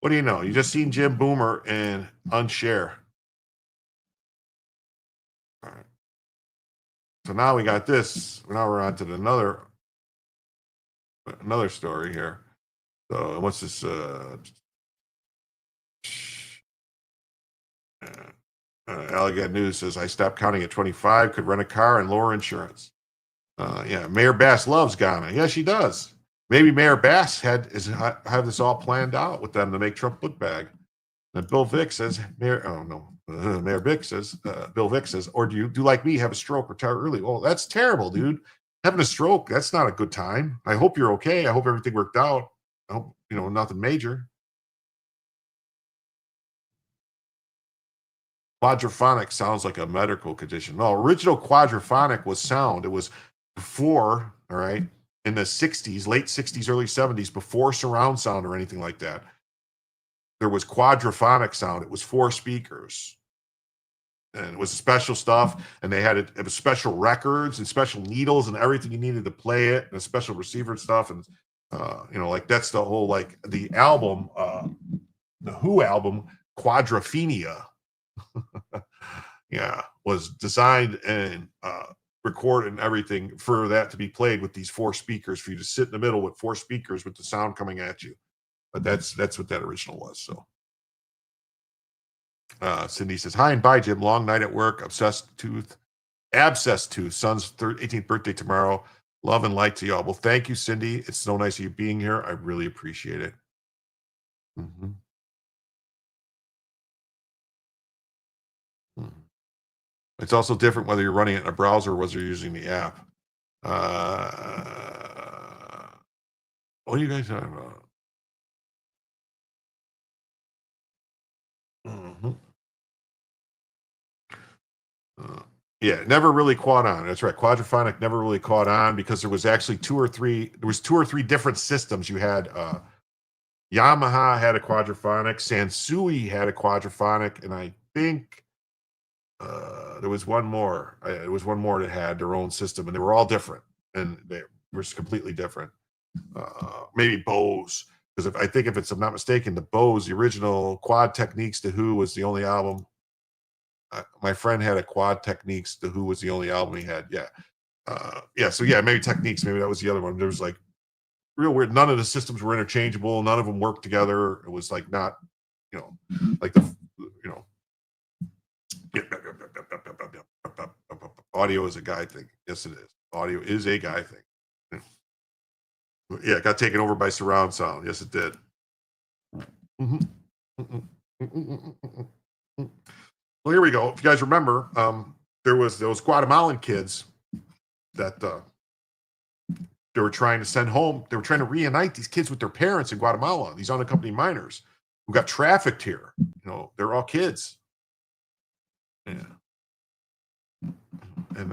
What do you know? You just seen Jim Boomer and unshare. All right. So now we got this. Now we're on to another story here. So what's this? Alligator News says, I stopped counting at 25, could rent a car and lower insurance. Mayor Bass loves Ghana. Yeah, she does. Maybe Mayor Bass have this all planned out with them to make Trump look bad. And Bill Vick says, Mayor Vick says, Bill Vick says, or do you like me, have a stroke, retire early? Well, that's terrible, dude. Having a stroke, that's not a good time. I hope you're okay. I hope everything worked out. I hope, nothing major. Quadraphonic sounds like a medical condition. No, original quadraphonic was sound. It was before, all right, in the 60s, late 60s, early 70s, before surround sound or anything like that, there was quadraphonic sound. It was 4 speakers. And it was special stuff, and they had it was special records and special needles and everything you needed to play it, and a special receiver and stuff. And like that's the whole, like, the album, the Who album, Quadrophenia, yeah, was designed and recorded and everything for that to be played with these 4 speakers, for you to sit in the middle with 4 speakers with the sound coming at you. But that's what that original was. So Cindy says, hi and bye, Jim. Long night at work. Abscess tooth. Son's 18th birthday tomorrow. Love and light to y'all. Well, thank you, Cindy. It's so nice of you being here. I really appreciate it. Mm-hmm. It's also different whether you're running it in a browser or whether you're using the app. What are you guys talking about? Mm-hmm. Yeah, never really caught on. That's right. Quadraphonic never really caught on because there was actually 2 or 3 different systems. You had Yamaha had a quadraphonic, Sansui had a quadraphonic, and I think there was one more. There was one more that had their own system, and they were all different, and they were completely different. Maybe Bose, because if I'm not mistaken, the Bose, the original Quad Techniques to Who was the only album. My friend had a Quad Techniques. The Who was the only album he had. Yeah. So yeah, maybe Techniques. Maybe that was the other one. There was like real weird. None of the systems were interchangeable. None of them worked together. It was like not, like the, audio is a guy thing. Yes, it is. Audio is a guy thing. Yeah, it got taken over by surround sound. Yes, it did. Well, here we go. If you guys remember, there was those Guatemalan kids that they were trying to send home. They were trying to reunite these kids with their parents in Guatemala, these unaccompanied minors who got trafficked here. They're all kids. Yeah. And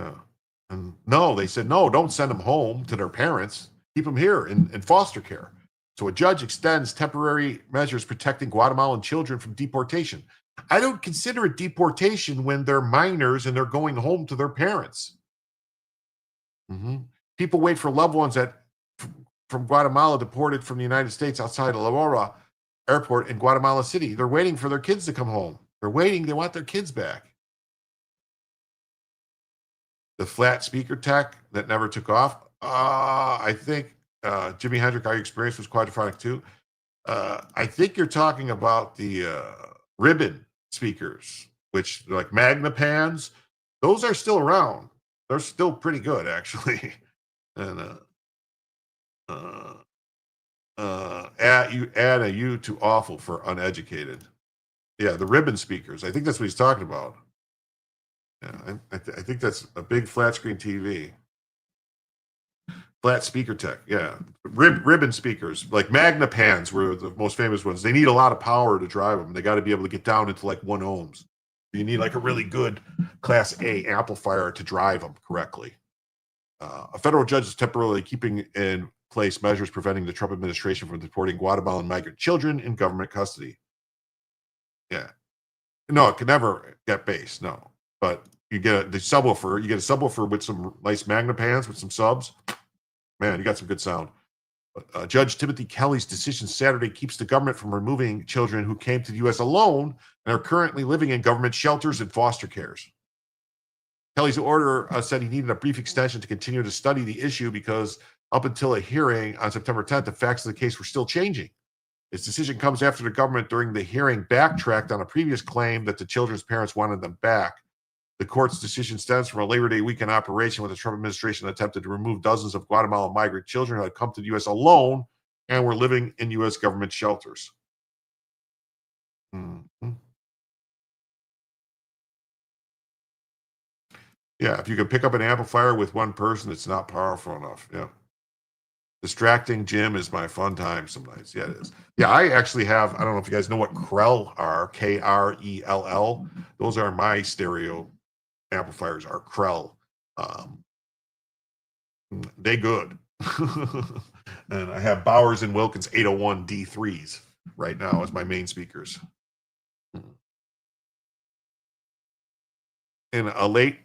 no, they said, no, don't send them home to their parents. Keep them here in foster care. So a judge extends temporary measures protecting Guatemalan children from deportation. I don't consider it deportation when they're minors and they're going home to their parents. Mm-hmm. People wait for loved ones from Guatemala deported from the United States outside of La Aurora Airport in Guatemala City. They're waiting for their kids to come home. They're waiting. They want their kids back. The flat speaker tech that never took off. I think Jimi Hendrix, our experience was quadraphonic too. I think you're talking about the ribbon speakers, which are like Magnapans. Those are still around. They're still pretty good, actually. And add a U to awful for uneducated. Yeah, the ribbon speakers. I think that's what he's talking about. Yeah, I think that's a big flat screen TV. Flat speaker tech, yeah. Ribbon speakers, like Magnapans were the most famous ones. They need a lot of power to drive them. They got to be able to get down into like 1 ohms. You need like a really good Class A amplifier to drive them correctly. A federal judge is temporarily keeping in place measures preventing the Trump administration from deporting Guatemalan migrant children in government custody. Yeah. No, it could never get bass, no. But you get the subwoofer. You get a subwoofer with some nice Magnapans with some subs. Man, you got some good sound. Judge Timothy Kelly's decision Saturday keeps the government from removing children who came to the U.S. alone and are currently living in government shelters and foster cares. Kelly's order said he needed a brief extension to continue to study the issue because up until a hearing on September 10th, the facts of the case were still changing. His decision comes after the government during the hearing backtracked on a previous claim that the children's parents wanted them back. The court's decision stems from a Labor Day weekend operation where the Trump administration attempted to remove dozens of Guatemalan migrant children who had come to the U.S. alone and were living in U.S. government shelters. Mm-hmm. Yeah, if you can pick up an amplifier with one person, it's not powerful enough. Yeah. Distracting Jim is my fun time some nights. Yeah, it is. Yeah, I actually have, I don't know if you guys know what Krell are, Krell. Those are my stereo amplifiers, are Krell. They good. And I have Bowers and Wilkins 801 D3s right now as my main speakers. In a late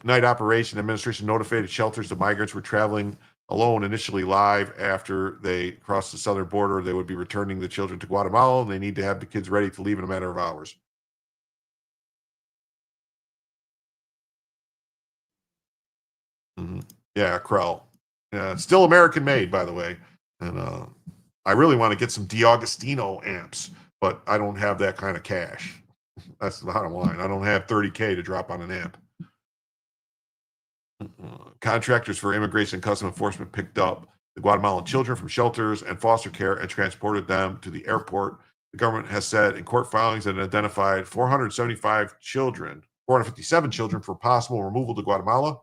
night operation, administration notified shelters the migrants were traveling alone initially live. After they crossed the southern border, they would be returning the children to Guatemala, and they need to have the kids ready to leave in a matter of hours. Yeah, Krell. Still American made, by the way. And I really want to get some D'Agostino amps, but I don't have that kind of cash. That's the bottom line. I don't have $30K to drop on an amp. Contractors for immigration and customs enforcement picked up the Guatemalan children from shelters and foster care and transported them to the airport. The government has said in court filings that it identified 475 children, 457 children for possible removal to Guatemala,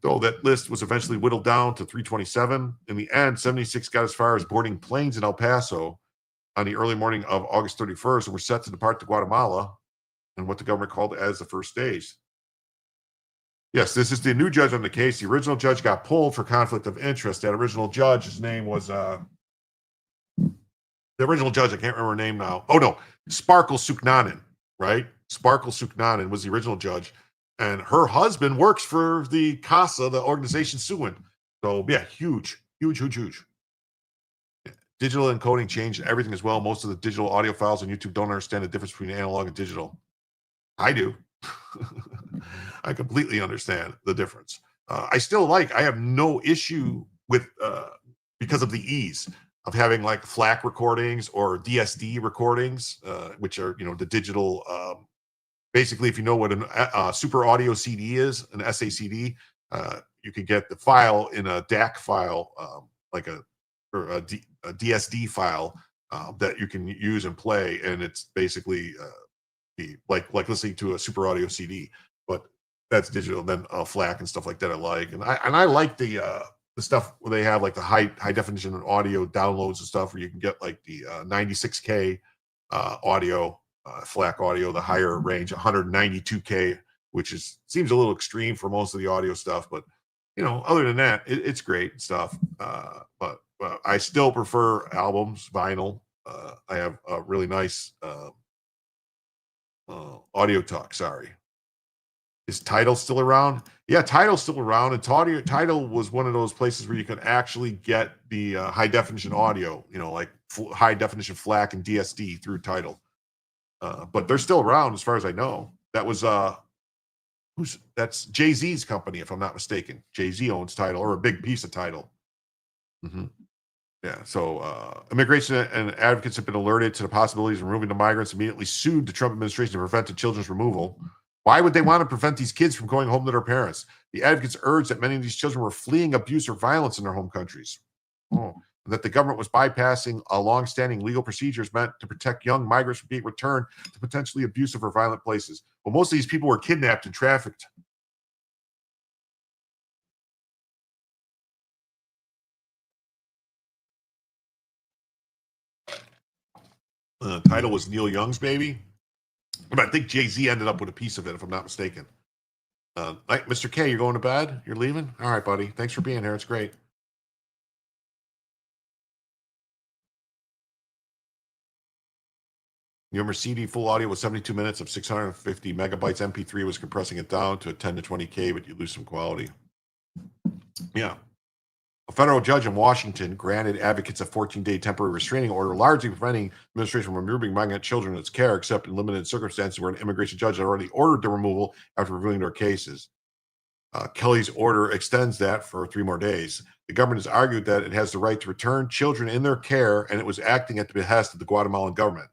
though that list was eventually whittled down to 327. In the end, 76 got as far as boarding planes in El Paso on the early morning of August 31st and were set to depart to Guatemala in what the government called as the first stage. Yes, this is the new judge on the case. The original judge got pulled for conflict of interest. That original judge, his name was the original judge. I can't remember her name now. Oh no, Sparkle Suknanen, right? Sparkle Suknanen was the original judge, and her husband works for the CASA, the organization suing. So yeah, huge. Digital encoding changed everything as well. Most of the digital audio files on YouTube don't understand the difference between analog and digital. I do. I completely understand the difference. I have no issue with, because of the ease of having like FLAC recordings or DSD recordings, which are, the digital, basically, if you know what a super audio CD is, an SACD, you can get the file in a DAC file, like a DSD file that you can use and play, and it's basically like listening to a super audio CD, but that's digital. Then FLAC and stuff like that I like, and I like the stuff where they have like the high definition audio downloads and stuff where you can get like the 96K audio, FLAC audio, the higher range 192K, which seems a little extreme for most of the audio stuff, but other than that, it's great stuff. But I still prefer albums, vinyl. I have a really nice Audio Talk. Sorry, is Tidal still around? Yeah, Tidal's still around, and Tidal was one of those places where you can actually get the high definition audio, like high definition FLAC and DSD through Tidal. But they're still around as far as I know. That was that's Jay-Z's company, if I'm not mistaken. Jay-Z owns Tidal, or a big piece of Tidal. Yeah, so immigration and advocates have been alerted to the possibilities of removing the migrants, immediately sued the Trump administration to prevent the children's removal. Why would they want to prevent these kids from going home to their parents? The advocates urged that many of these children were fleeing abuse or violence in their home countries. And that the government was bypassing a long-standing legal procedures meant to protect young migrants from being returned to potentially abusive or violent places. Well, most of these people were kidnapped and trafficked. Title was Neil Young's baby. But I think Jay-Z ended up with a piece of it, if I'm not mistaken. Mr. K, you're going to bed? You're leaving? All right, buddy. Thanks for being here. It's great. Your CD full audio was 72 minutes of 650 megabytes. MP3 was compressing it down to a 10 to 20K, but you lose some quality. Yeah. A federal judge in Washington granted advocates a 14-day temporary restraining order, largely preventing administration from removing migrant children in its care, except in limited circumstances where an immigration judge had already ordered the removal after reviewing their cases. Kelly's order extends that for 3 more days. The government has argued that it has the right to return children in their care, and it was acting at the behest of the Guatemalan government.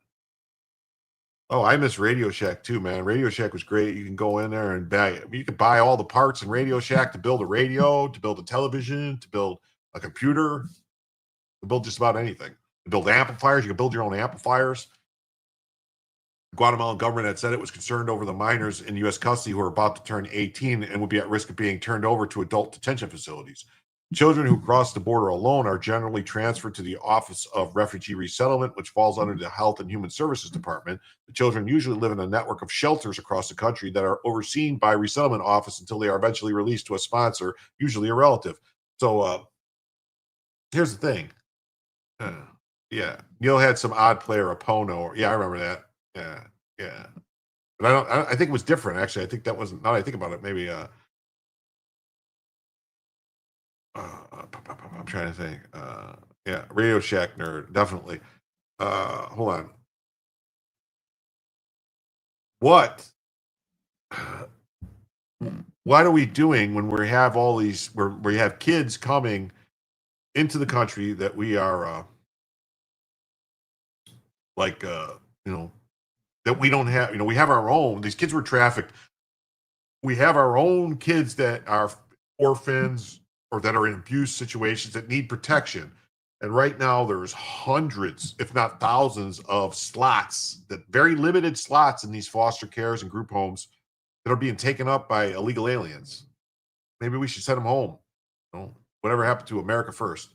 Oh, I miss Radio Shack too, man. Radio Shack was great. You can go in there and you can buy all the parts in Radio Shack to build a radio, to build a television, to build a computer, to build just about anything. To build amplifiers, you can build your own amplifiers. The Guatemalan government had said it was concerned over the minors in U.S. custody who are about to turn 18 and would be at risk of being turned over to adult detention facilities. Children who cross the border alone are generally transferred to the Office of Refugee Resettlement, which falls under the Health and Human Services Department. The children usually live in a network of shelters across the country that are overseen by Resettlement Office until they are eventually released to a sponsor, usually a relative. So here's the thing. Yeah, Neil had some odd player, a Pono. Yeah, I remember that. Yeah. But I think it was different, actually. I think that wasn't, now that I think about it, maybe, I'm trying to think. Yeah, Radio Shack nerd, definitely. Hold on. What are we doing when we have all these, where we have kids coming into the country that we are, that we don't have, we have our own, these kids were trafficked. We have our own kids that are orphans or that are in abuse situations that need protection. And right now there's hundreds, if not thousands, of slots, that very limited slots in these foster cares and group homes that are being taken up by illegal aliens. Maybe we should send them home. Whatever happened to America First?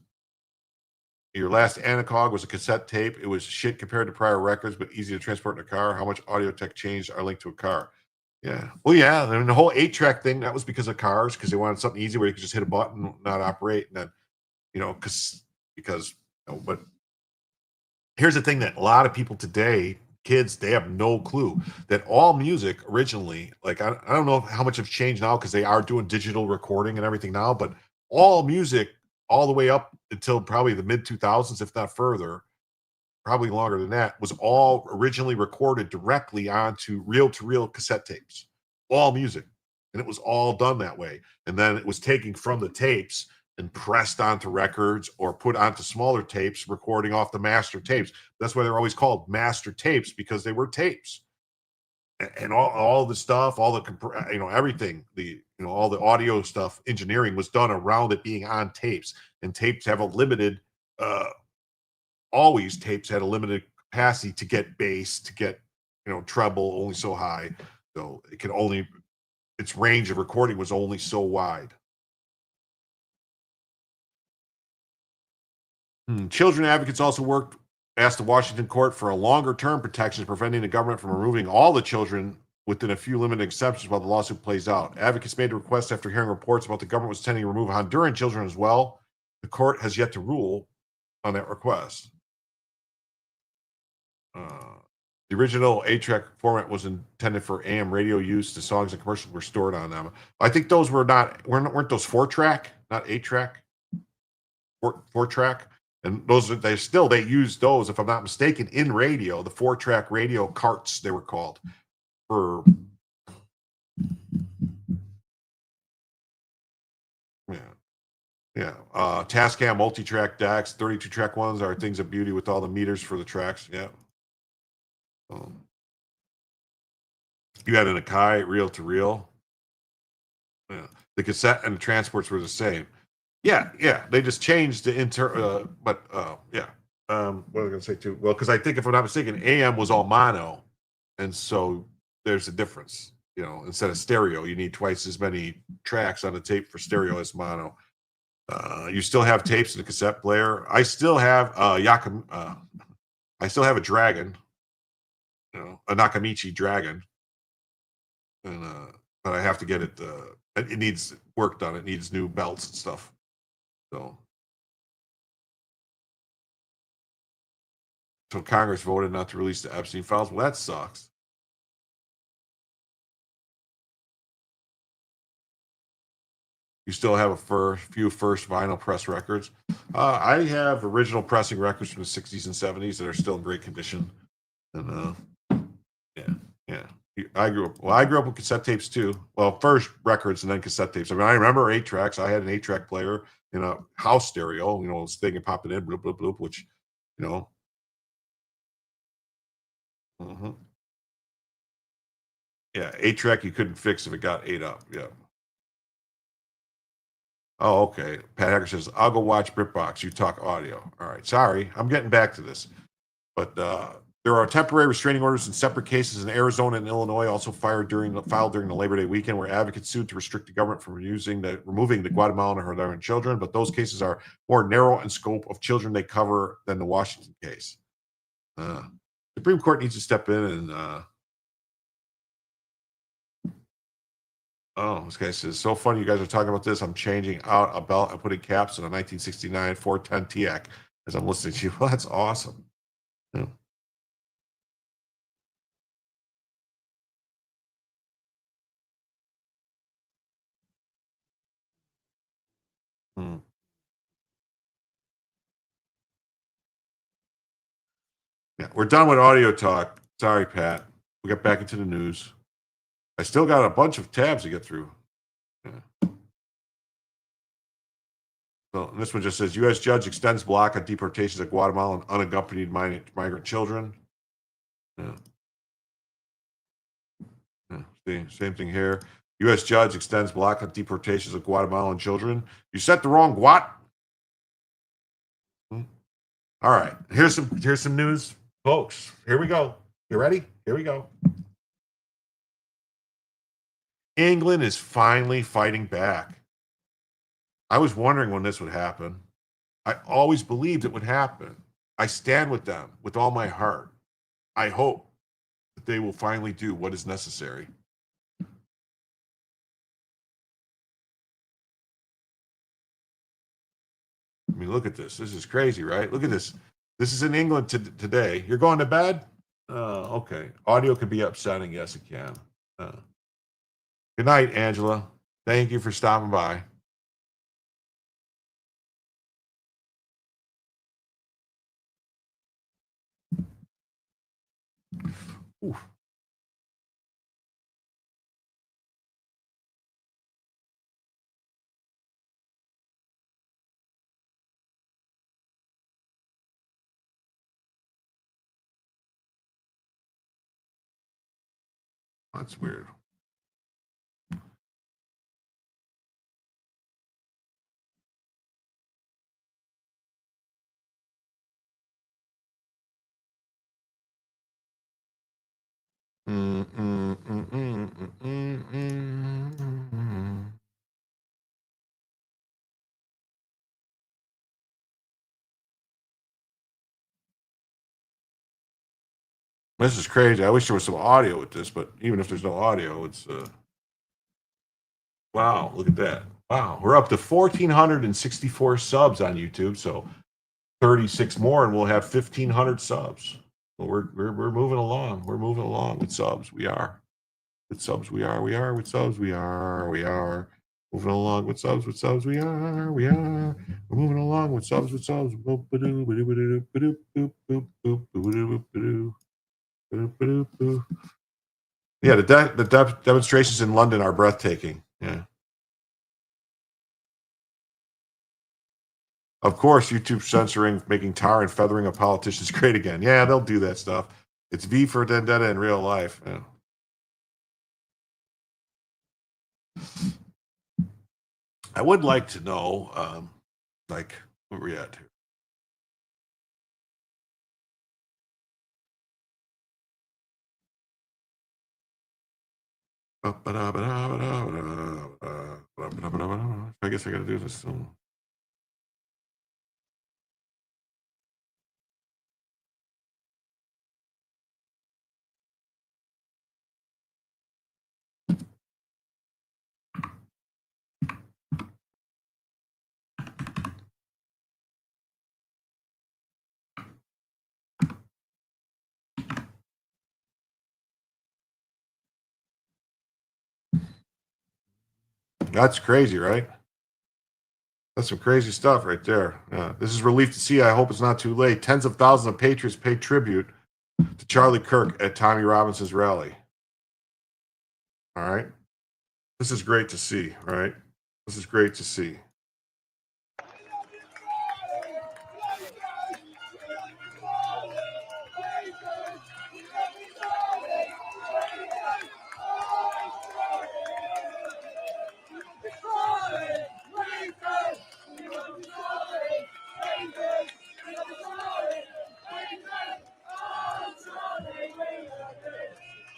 Your last Anacog was a cassette tape. It was shit compared to prior records, but easy to transport in a car. How much audio tech changed our link to a car? Yeah. Well, yeah. I mean, the whole 8-track thing, that was because of cars, because they wanted something easy where you could just hit a button and not operate. And then, but here's the thing that a lot of people today, kids, they have no clue that all music originally, like, I don't know how much have changed now because they are doing digital recording and everything now, but all music all the way up until probably the mid 2000s, if not further, probably longer than that, was all originally recorded directly onto reel-to-reel cassette tapes, all music. And it was all done that way. And then it was taken from the tapes and pressed onto records or put onto smaller tapes, recording off the master tapes. That's why they're always called master tapes, because they were tapes. And all the stuff, all the, everything, all the audio stuff, engineering was done around it being on tapes. And tapes have a limited, always tapes had a limited capacity to get bass, to get, treble only so high. So it could only, its range of recording was only so wide. Children advocates also asked the Washington court for a longer term protection, preventing the government from removing all the children within a few limited exceptions while the lawsuit plays out. Advocates made a request after hearing reports about the government was intending to remove Honduran children as well. The court has yet to rule on that request. The original 8-track format was intended for AM radio use. The songs and commercials were stored on them. I think those weren't those 4-track, not 8-track, 4-track. And those they use those, if I'm not mistaken, in radio, the 4-track radio carts, they were called. For Tascam multi-track decks, 32-track ones are things of beauty with all the meters for the tracks. Yeah. You had an Akai reel to reel. Yeah. The cassette and the transports were the same. Yeah. They just changed the what was I going to say too? Well, because I think, if I'm not mistaken, AM was all mono, and so there's a difference. Instead of stereo, you need twice as many tracks on the tape for stereo as mono. You still have tapes in the cassette player. I still have I still have a Dragon, a Nakamichi Dragon, and but I have to get it. It needs work done. It needs new belts and stuff. So Congress voted not to release the Epstein files. Well, that sucks. You still have a few first vinyl press records. I have original pressing records from the 60s and 70s that are still in great condition. And yeah. I grew up with cassette tapes too. Well, first records and then cassette tapes. I mean, I remember 8-tracks. I had an 8-track player in a house stereo, this thing and pop it in, bloop, bloop, bloop, which, Yeah, 8-track you couldn't fix if it got 8 up. Yeah. Oh, okay. Pat Hacker says, I'll go watch BritBox. You talk audio. All right. Sorry. I'm getting back to this. But there are temporary restraining orders in separate cases in Arizona and Illinois, also filed during the Labor Day weekend, where advocates sued to restrict the government from removing the Guatemalan and Honduran children. But those cases are more narrow in scope of children they cover than the Washington case. Supreme Court needs to step in and Oh, this guy says, so funny you guys are talking about this. I'm changing out a belt and putting caps on a 1969 410 TX as I'm listening to you. Well, that's awesome. Yeah. Hmm. Yeah, we're done with audio talk. Sorry, Pat. We got back into the news. I still got a bunch of tabs to get through. Yeah. So this one just says, U.S. judge extends block on deportations of Guatemalan unaccompanied migrant children. Yeah. Yeah. See, same thing here. U.S. judge extends block on deportations of Guatemalan children. You set the wrong Guat. All right. Here's some news, folks. Here we go. You ready? Here we go. England is finally fighting back. I was wondering when this would happen. I always believed it would happen. I stand with them with all my heart. I hope that they will finally do what is necessary. I mean, look at this. This is crazy, right? Look at this. This is in England today. You're going to bed? Okay. Audio can be upsetting. Yes, it can. Good night, Angela. Thank you for stopping by. Oof. That's weird. This is crazy. I wish there was some audio with this, but even if there's no audio, it's wow, look at that. Wow, we're up to 1,464 subs on YouTube, so 36 more and we'll have 1,500 subs. Well, we're moving along. We're moving along with subs. We are. With subs, we are. We are. With subs, we are. We are. Moving along with subs. With subs, we are. We are. We're moving along with subs. With subs. Yeah, the demonstrations in London are breathtaking. Yeah. Of course, YouTube censoring, making tar and feathering of politicians great again. Yeah, they'll do that stuff. It's V for Vendetta in real life. Yeah. I would like to know, like, where we at here? I guess I got to do this soon. That's crazy, right? That's some crazy stuff right there. Yeah. This is relief to see. I hope it's not too late. Tens of thousands of patriots paid tribute to Charlie Kirk at Tommy Robinson's rally. All right. This is great to see, right? This is great to see.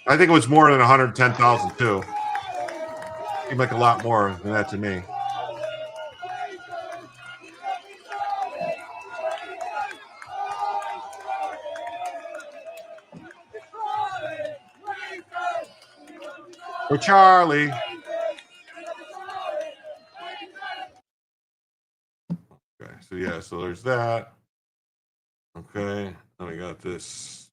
I think it was more than 110,000 too. Seemed like a lot more than that to me. For Charlie. So yeah, so there's that. Okay, then we got this.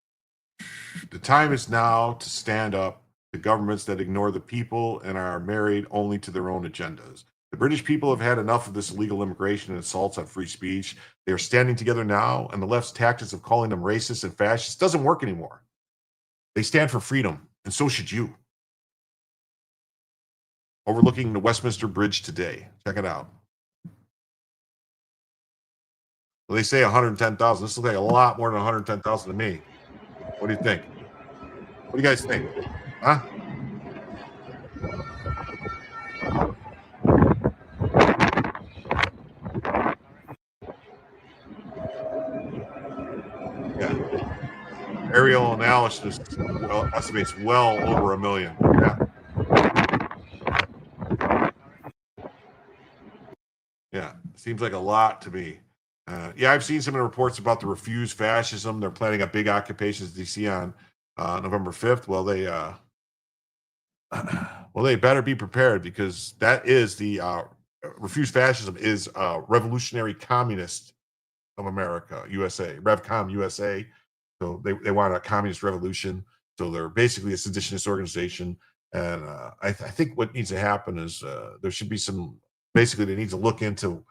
The time is now to stand up to governments that ignore the people and are married only to their own agendas. The British people have had enough of this illegal immigration and assaults on free speech. They are standing together now, and the left's tactics of calling them racist and fascist doesn't work anymore. They stand for freedom, and so should you. Overlooking the Westminster Bridge today. Check it out. Well, they say 110,000. This looks like a lot more than 110,000 to me. What do you think? What do you guys think? Huh? Yeah. Aerial analysis estimates well over 1 million. Yeah. Yeah. Seems like a lot to me. Yeah, I've seen some of the reports about the refuse fascism. They're planning a big occupations DC on November 5th. Well, they better be prepared, because that is the refuse fascism is Revolutionary Communist of America, USA, RevCom USA. So they want a communist revolution. So they're basically a seditionist organization. And I think what needs to happen is there should be some, basically they need to look into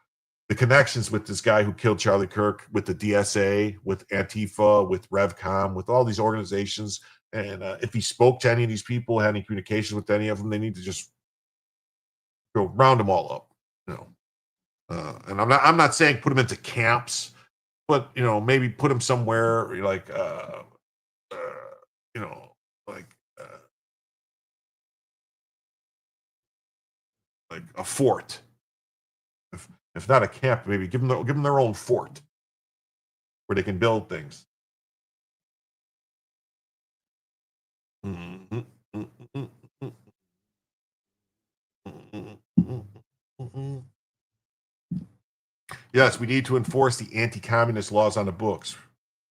the connections with this guy who killed Charlie Kirk, with the DSA, with Antifa, with RevCom, with all these organizations. And if he spoke to any of these people, had any communications with any of them, they need to just go round them all up, you know. And I'm not saying put them into camps, but maybe put them somewhere like like a fort. If not a camp, maybe give them their own fort where they can build things. Yes, we need to enforce the anti-communist laws on the books.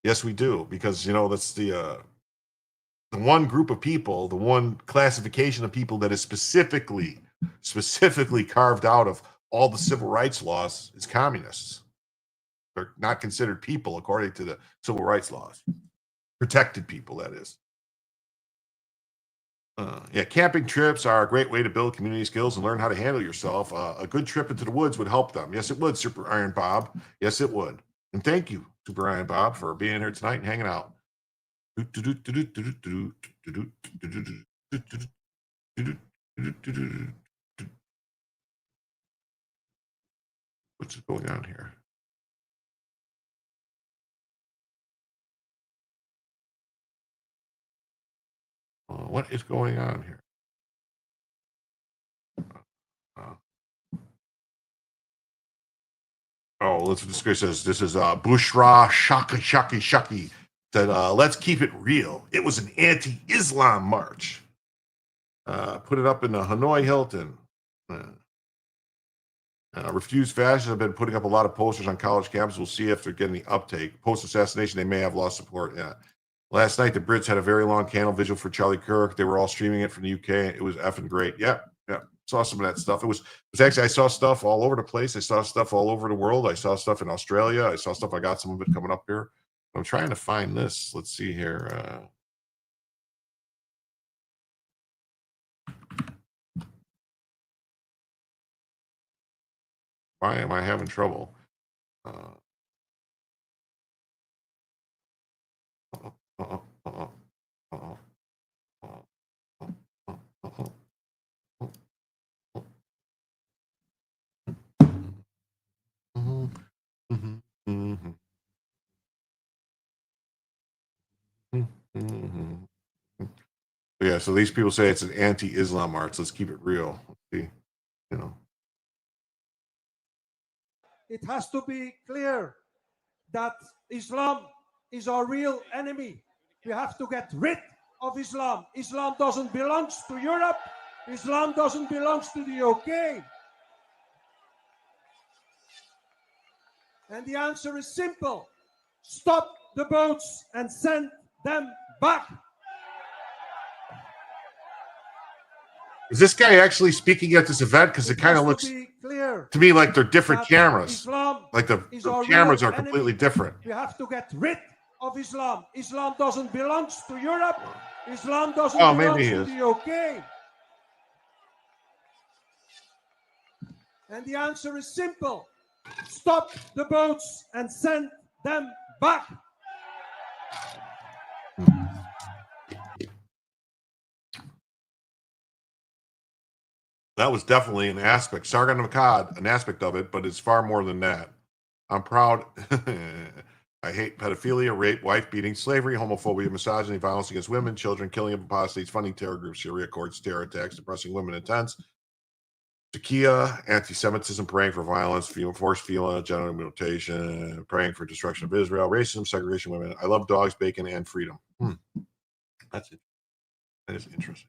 Yes, we do, because that's the one group of people, the one classification of people that is specifically carved out of all the civil rights laws is communists. They're not considered people according to the civil rights laws. Protected people, that is. Yeah, camping trips are a great way to build community skills and learn how to handle yourself. A good trip into the woods would help them. Yes, it would, Super Iron Bob. Yes, it would. And thank you, Super Iron Bob, for being here tonight and hanging out. What's going on here? What is going on here? Let's discuss this. This is Bushra Shaki said, let's keep it real. It was an anti-Islam march. Put it up in the Hanoi Hilton. Refused fascists have been putting up a lot of posters on college campuses. We'll see if they're getting the uptake. Post-assassination, they may have lost support. Yeah. Last night, the Brits had a very long candle vigil for Charlie Kirk. They were all streaming it from the UK. It was effing great. Yeah. Saw some of that stuff. It was actually, I saw stuff all over the place. I saw stuff all over the world. I saw stuff in Australia. I saw stuff. I got some of it coming up here. I'm trying to find this. Let's see here. Why am I having trouble? Yeah, so these people say it's an anti-Islam march. Let's keep it real. Let's see, It has to be clear that Islam is our real enemy. We have to get rid of Islam. Islam doesn't belong to Europe. Islam doesn't belong to the UK. And the answer is simple. Stop the boats and send them back. Is this guy actually speaking at this event? Because it kind of looks. To be clear to me like they're different that cameras. Islam Like the is our cameras real are completely enemy. different. We have to get rid of Islam. Islam doesn't belong to Europe. Islam doesn't Oh, belong maybe he to is. the UK. And the answer is simple. Stop the boats and send them back. That was definitely an aspect, Sargon of Akkad, an aspect of it, but it's far more than that. I'm proud. I hate pedophilia, rape, wife beating, slavery, homophobia, misogyny, violence against women, children, killing of apostates, funding terror groups, Sharia courts, terror attacks, depressing women in tents, Takia, anti-Semitism, praying for violence, forced genital mutilation, praying for destruction of Israel, racism, segregation of women. I love dogs, bacon, and freedom. That's it. That is interesting.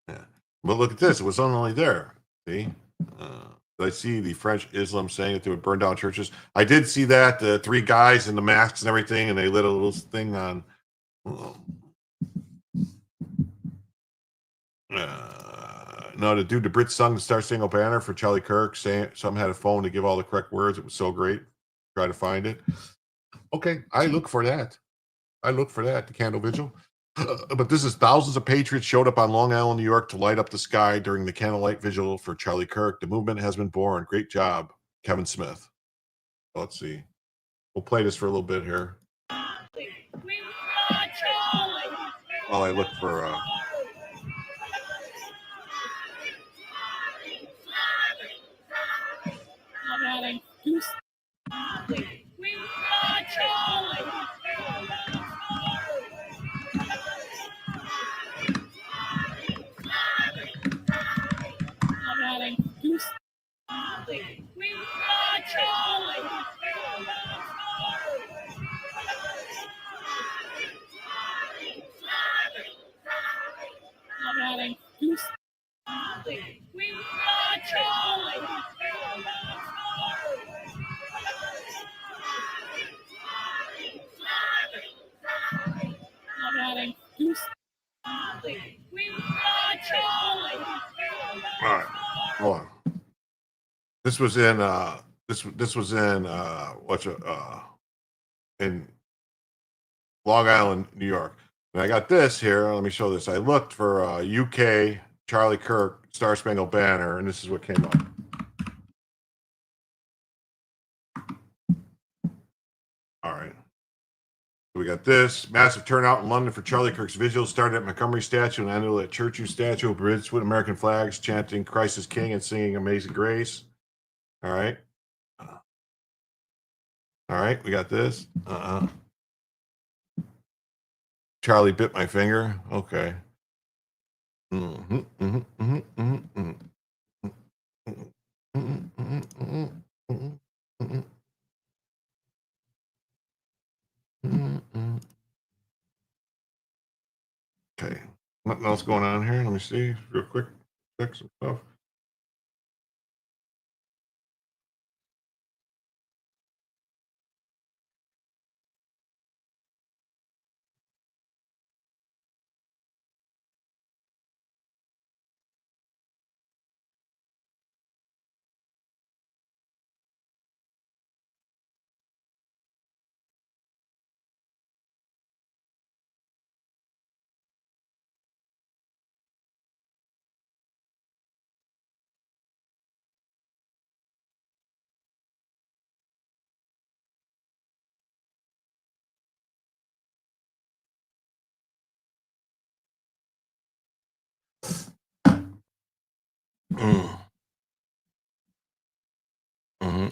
Yeah. But look at this. It was only there. See? I see the French Islam saying that they would burn down churches. I did see that. The three guys in the masks and everything, and they lit a little thing on. No, the dude, the Brit sung the Star Spangled Banner for Charlie Kirk. Saying some had a phone to give all the correct words. It was so great. Try to find it. Okay, I look for that. The candle vigil. But this is thousands of patriots showed up on Long Island, New York to light up the sky during the candlelight vigil for Charlie Kirk. The movement has been born. Great job, Kevin Smith. Let's see. We'll play this for a little bit here. While I look for... All right, hold on. This was in this was in in Long Island, New York. And I got this here. Let me show this. I looked for UK Charlie Kirk Star Spangled Banner, and this is what came up. All right. We got this massive turnout in London for Charlie Kirk's vigil. Started at Montgomery statue and ended at Churchill statue, bridged with American flags, chanting "Christ is King" and singing "Amazing Grace." All right. All right. We got this. Charlie bit my finger. Okay. Okay. Nothing else going on here. Let me see real quick. Check some stuff.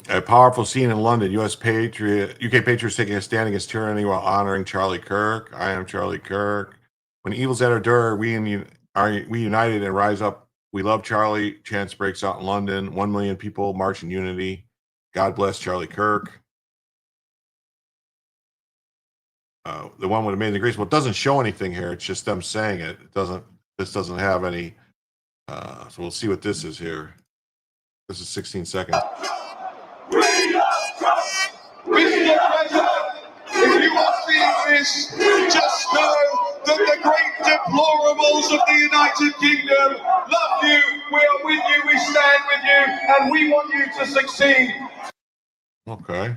A powerful scene in London. UK patriots taking a stand against tyranny while honoring Charlie Kirk. I am Charlie Kirk. When evil's at our door, we united and rise up. We love Charlie. Chants breaks out in London. 1 million people march in unity. God bless Charlie Kirk. The one with Amazing Grace. Well, it doesn't show anything here. It's just them saying it. This doesn't have any. So we'll see what this is here. This is 16 seconds. If you are seeing this, just know that the great deplorables of the United Kingdom love you We are with you, we stand with you, and we want you to succeed. Okay.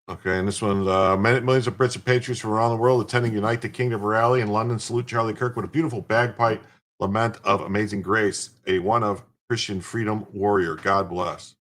Okay, and this one, millions of Brits and patriots from around the world attending Unite the Kingdom rally in London salute Charlie Kirk with a beautiful bagpipe lament of Amazing Grace, a one of Christian freedom warrior. God bless.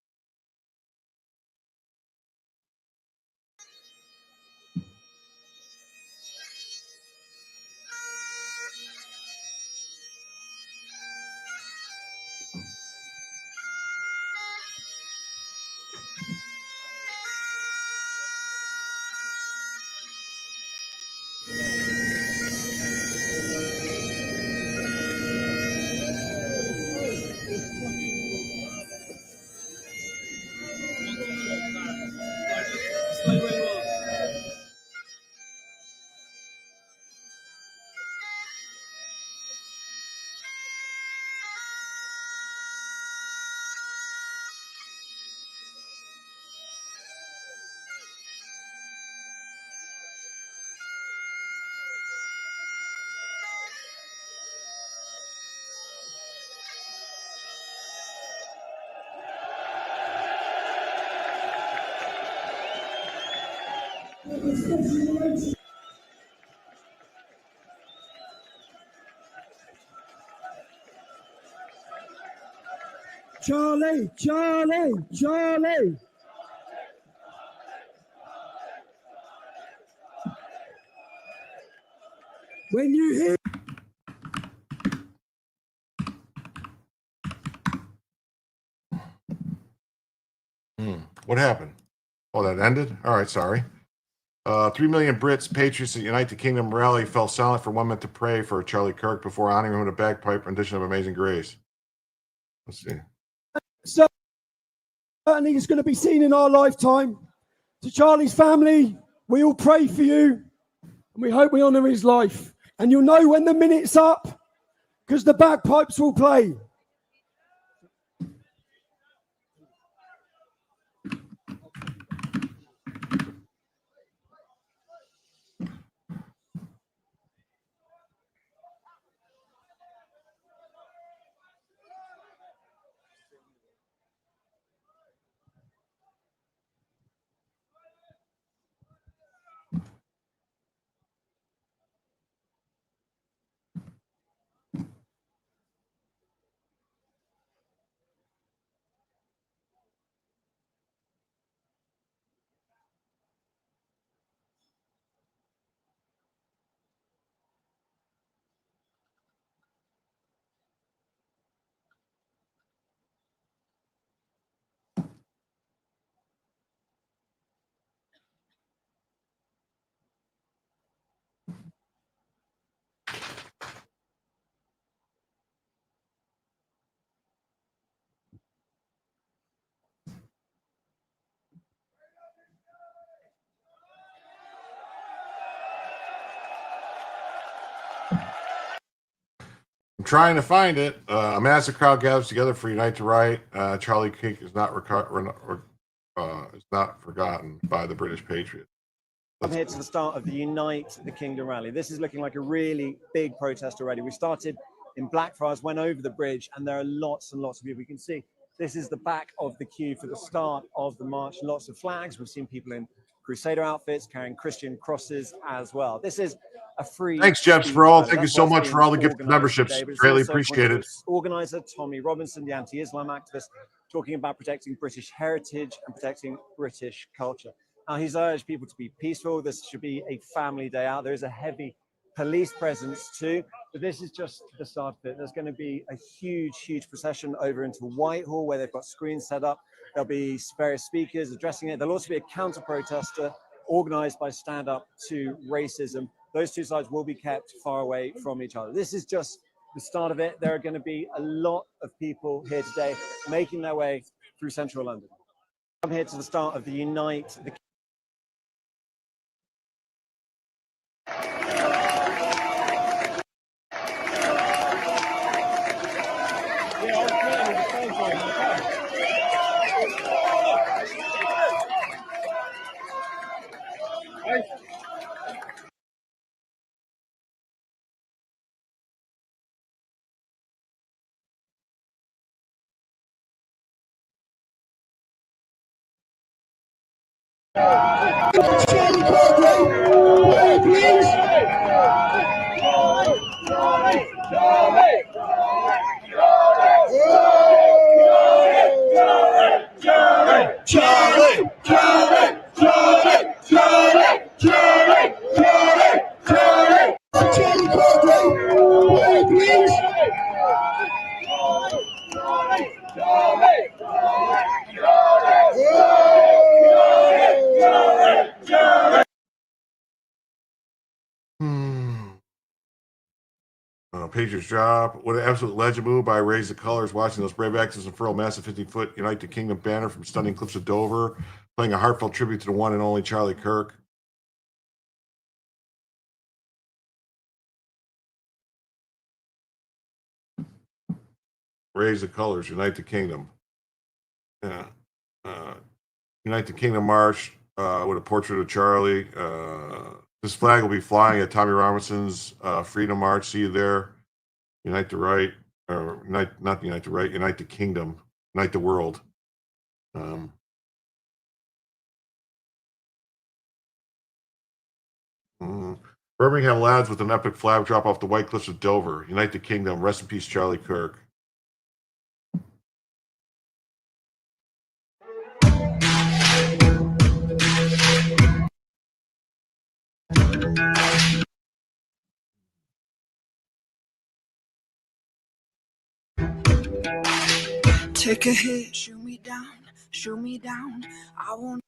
Charlie, Charlie, Charlie. When you hear What happened? Oh, that ended? All right, sorry. 3 million Brits, patriots at Unite the Kingdom rally fell silent for 1 minute to pray for Charlie Kirk before honoring him with a bagpipe rendition of Amazing Grace. Let's see. certainly is going to be seen in our lifetime. To Charlie's family, we all pray for you, and we hope we honour his life. And you'll know when the minute's up, because the bagpipes will play. I'm trying to find it. A massive crowd gathers together for Unite to Right. Charlie Kirk is not forgotten by the British Patriots. I'm here to the start of the Unite the Kingdom rally. This is looking like a really big protest already. We started in Blackfriars, went over the bridge, and there are lots and lots of people. You can see this is the back of the queue for the start of the march. Lots of flags. We've seen people in Crusader outfits carrying Christian crosses as well. This is a free. Thanks, Jeff Sproul. Thank you so much for all the gift memberships. Today, Greatly appreciated. Organizer Tommy Robinson, the anti-Islam activist, talking about protecting British heritage and protecting British culture. Now, he's urged people to be peaceful. This should be a family day out. There is a heavy police presence too, but this is just the start of it. There's going to be a huge, huge procession over into Whitehall where they've got screens set up. There'll be various speakers addressing it. There'll also be a counter-protester organized by Stand Up to Racism. Those two sides will be kept far away from each other. This is just the start of it. There are going to be a lot of people here today making their way through central London. I'm here to the start of the Unite the Patriots drop. What an absolute legend move by Raise the Colors. Watching those brave actors unfurl massive 50-foot Unite the Kingdom banner from stunning cliffs of Dover. Playing a heartfelt tribute to the one and only Charlie Kirk. Raise the Colors. Unite the Kingdom. Yeah. Unite the Kingdom March with a portrait of Charlie. This flag will be flying at Tommy Robinson's Freedom March. See you there. Unite the right, or not unite the right, unite the kingdom, unite the world. Birmingham lads with an epic flag drop off the White Cliffs of Dover. Unite the kingdom. Rest in peace, Charlie Kirk. Take a hit, shoot me down. I won't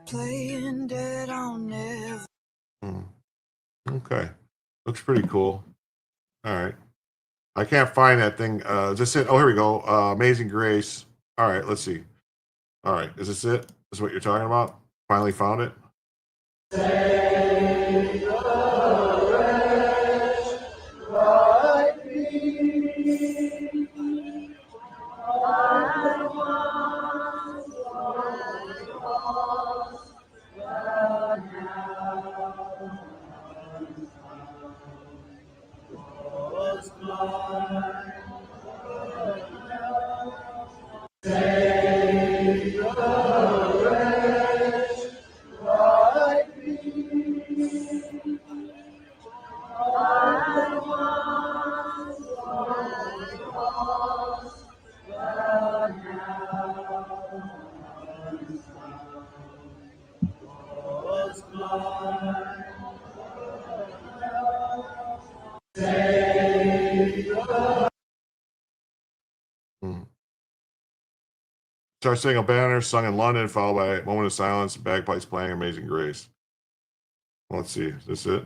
playing dead on never. Okay. Looks pretty cool. All right. I can't find that thing. Is this it? Oh, here we go. Amazing Grace. All right, let's see. All right, is this it? Is what you're talking about? Finally found it? Star Spangled Banner sung in London, followed by a moment of silence, bagpipes playing Amazing Grace. Let's see. Is this it?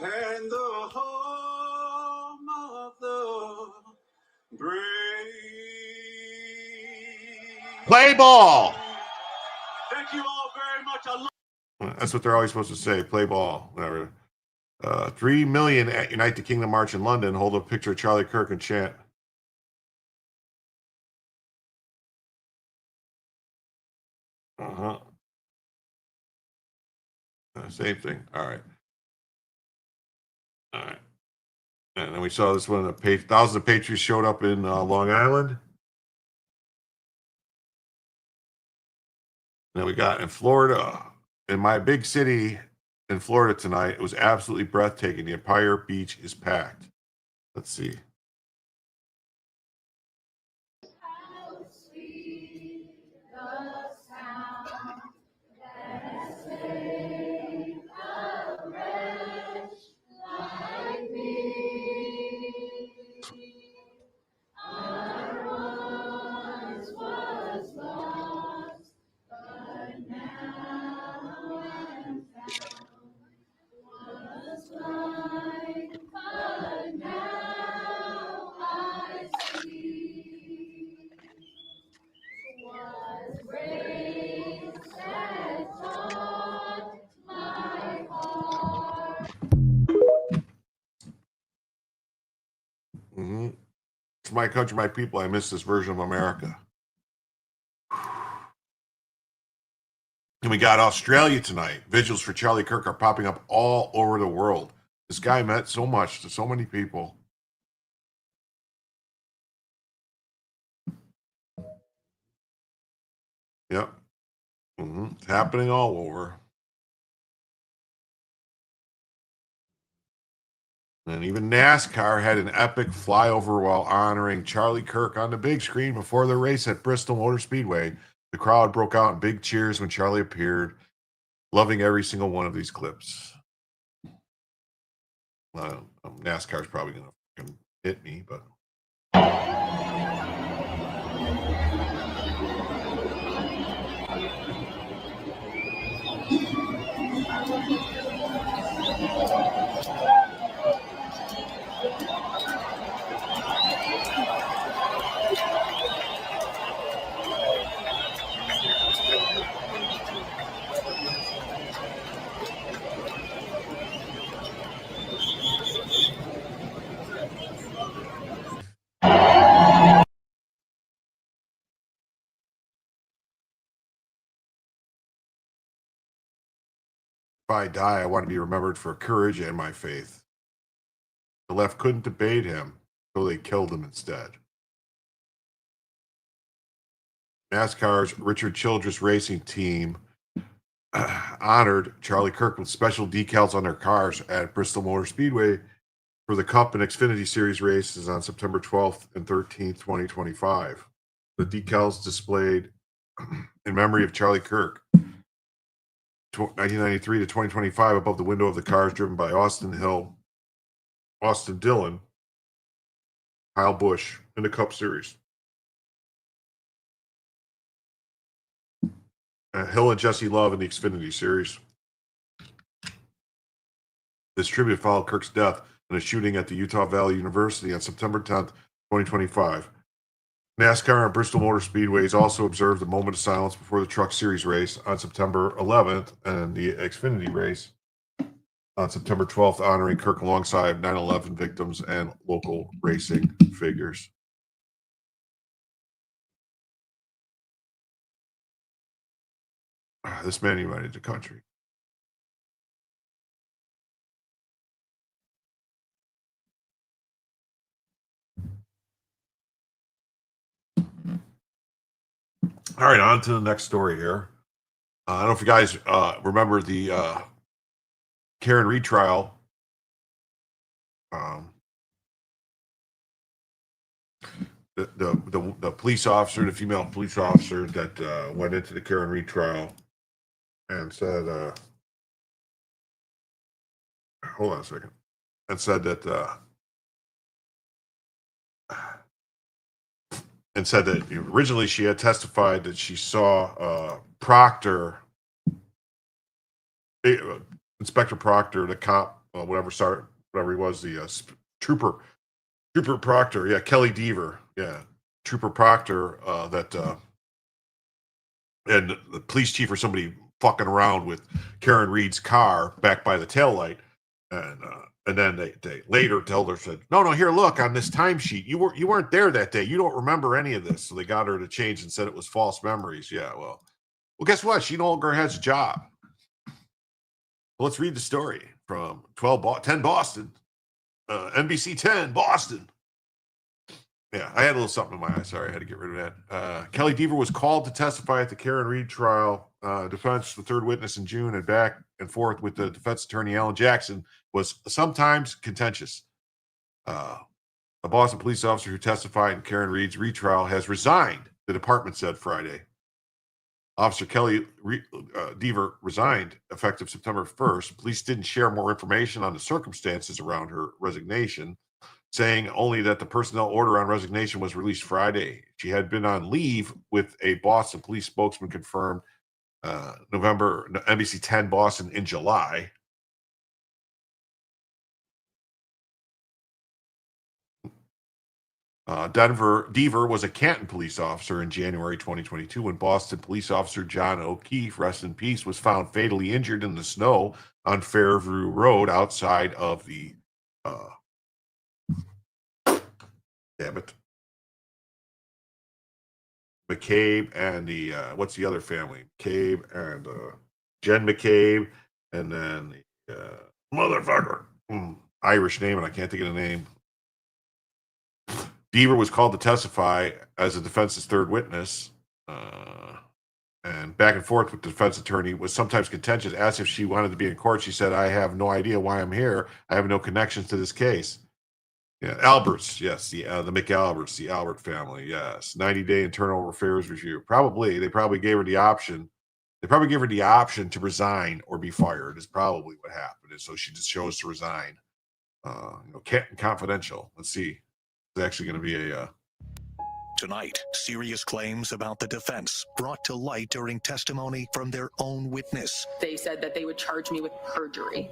And the home of the brave. Play ball. Thank you all very much. I love. That's what they're always supposed to say. Play ball. Whatever. 3 million at Unite the Kingdom March in London. Hold a picture of Charlie Kirk and chant. Same thing. All right. And then we saw this one. Thousands of Patriots showed up in Long Island. And then we got in Florida, in my big city in Florida tonight. It was absolutely breathtaking. The entire beach is packed. Let's see. It's my country, my people. I miss this version of America. And we got Australia tonight. Vigils for Charlie Kirk are popping up all over the world. This guy meant so much to so many people. Yep. It's happening all over. And even NASCAR had an epic flyover while honoring Charlie Kirk on the big screen before the race at Bristol Motor Speedway. The crowd broke out in big cheers when Charlie appeared, loving every single one of these clips. NASCAR's probably going to hit me, but... If I die, I want to be remembered for courage and my faith. The left couldn't debate him, so they killed him instead. NASCAR's Richard Childress racing team honored Charlie Kirk with special decals on their cars at Bristol Motor Speedway for the Cup and Xfinity Series races on September 12th and 13th, 2025. The decals displayed in memory of Charlie Kirk, 1993 to 2025, above the window of the cars driven by Austin Hill, Austin Dillon, Kyle Busch in the Cup Series. Hill and Jesse Love in the Xfinity Series. This tribute followed Kirk's death in a shooting at the Utah Valley University on September 10th, 2025. NASCAR and Bristol Motor Speedways also observed a moment of silence before the Truck Series race on September 11th and the Xfinity race on September 12th, honoring Kirk alongside 9/11 victims and local racing figures. This man united the country. All right, on to the next story here. I don't know if you guys remember the Karen Reed trial. The police officer, the female police officer that went into the Karen Reed trial and said, hold on a second, and said that originally she had testified that she saw Proctor, Inspector Proctor, the cop, whatever he was, the Trooper Proctor, Kelly Deaver, Trooper Proctor, and the police chief or somebody fucking around with Karen Reed's car back by the taillight, and then they later told her, said, no, here, look on this timesheet, you weren't there that day, you don't remember any of this. So they got her to change and said it was false memories. Well, guess what? She no longer has a job. Well, let's read the story from 10 Boston, NBC 10 Boston. I had a little something in my eye. Sorry, I had to get rid of that. Kelly Deaver was called to testify at the Karen Reed trial. Defense, the third witness in June, and back and forth with the defense attorney, Alan Jackson, was sometimes contentious. A Boston police officer who testified in Karen Reed's retrial has resigned, the department said Friday. Officer Kelly Deaver resigned effective September 1st. Police didn't share more information on the circumstances around her resignation, saying only that the personnel order on resignation was released Friday. She had been on leave, with a Boston police spokesman confirmed NBC 10 Boston in July. Deaver was a Canton police officer in January 2022 when Boston police officer John O'Keefe, rest in peace, was found fatally injured in the snow on Fairview Road outside of the McCabe and the what's the other family? McCabe and Jen McCabe, and then the motherfucker, Irish name, and I can't think of the name. Deaver was called to testify as the defense's third witness, and back and forth with the defense attorney was sometimes contentious. Asked if she wanted to be in court, she said, "I have no idea why I'm here. I have no connections to this case." Yeah, Alberts, yes, the McAlberts, the Albert family, yes. 90-day internal affairs review. They probably gave her the option. They probably gave her the option to resign or be fired. Is probably what happened. And so she just chose to resign. Canton Confidential. Let's see. It's actually going to be a. Tonight, serious claims about the defense brought to light during testimony from their own witness. They said that they would charge me with perjury.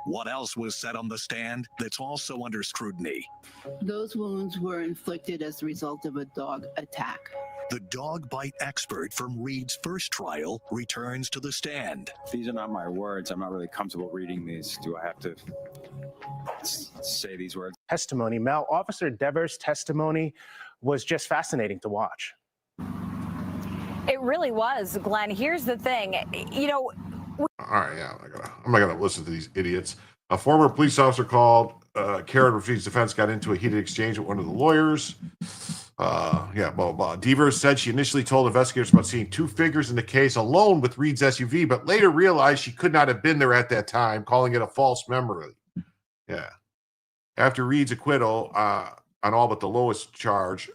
What else was said on the stand that's also under scrutiny? Those wounds were inflicted as a result of a dog attack. The dog bite expert from Reed's first trial returns to the stand. These are not my words. I'm not really comfortable reading these. Do I have to say these words? Testimony. Mel, Officer Devers' testimony was just fascinating to watch. It really was, Glenn. Here's the thing. All right, yeah, I'm not gonna listen to these idiots. A former police officer called Karen Rafique's defense got into a heated exchange with one of the lawyers. Blah, blah, blah. Devers said she initially told investigators about seeing two figures in the case alone with Reed's SUV, but later realized she could not have been there at that time, calling it a false memory. Yeah. After Reed's acquittal on all but the lowest charge,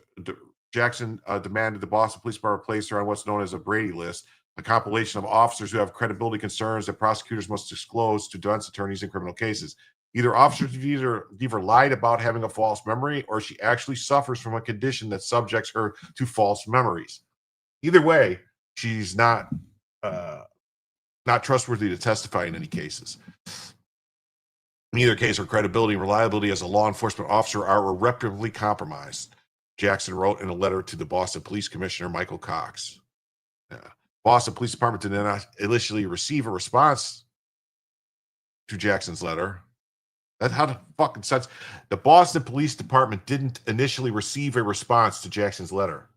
Jackson demanded the Boston Police Department place her on what's known as a Brady list, a compilation of officers who have credibility concerns that prosecutors must disclose to defense attorneys in criminal cases. Either Officer Deaver lied about having a false memory, or she actually suffers from a condition that subjects her to false memories. Either way, she's not trustworthy to testify in any cases. In either case, her credibility and reliability as a law enforcement officer are irreparably compromised, Jackson wrote in a letter to the Boston Police Commissioner, Michael Cox. Boston Police Department did not initially receive a response to Jackson's letter. That's how the fucking sense. The Boston Police Department didn't initially receive a response to Jackson's letter.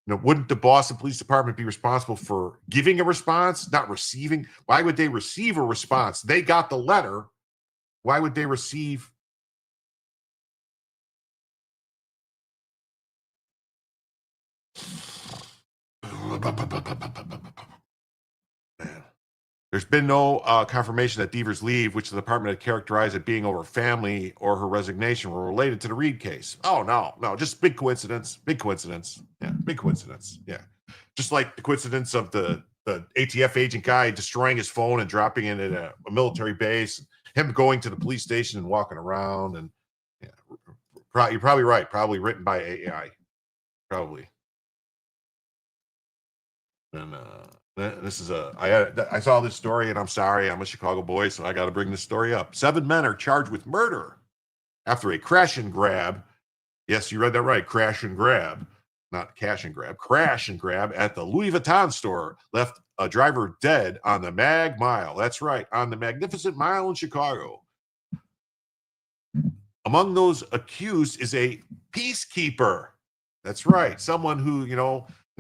Wouldn't the Boston Police Department be responsible for giving a response, not receiving? Why would they receive a response? They got the letter. Why would they receive? Man. There's been no confirmation that Deaver's leave, which the department had characterized as being over family, or her resignation were related to the Reed case. Oh, no, just big coincidence. Big coincidence. Yeah, big coincidence. Yeah. Just like the coincidence of the ATF agent guy destroying his phone and dropping it at a military base, him going to the police station and walking around. And yeah, you're probably right. Probably written by AI. Probably. And this is I saw this story, and I'm sorry, I'm a Chicago boy, so I got to bring this story up. 7 men are charged with murder after a crash and grab. Yes, you read that right. Crash and grab, not cash and grab. Crash and grab at the Louis Vuitton store left a driver dead on the Mag Mile. That's right, on the Magnificent Mile in Chicago. Among those accused is a peacekeeper. That's right, someone who,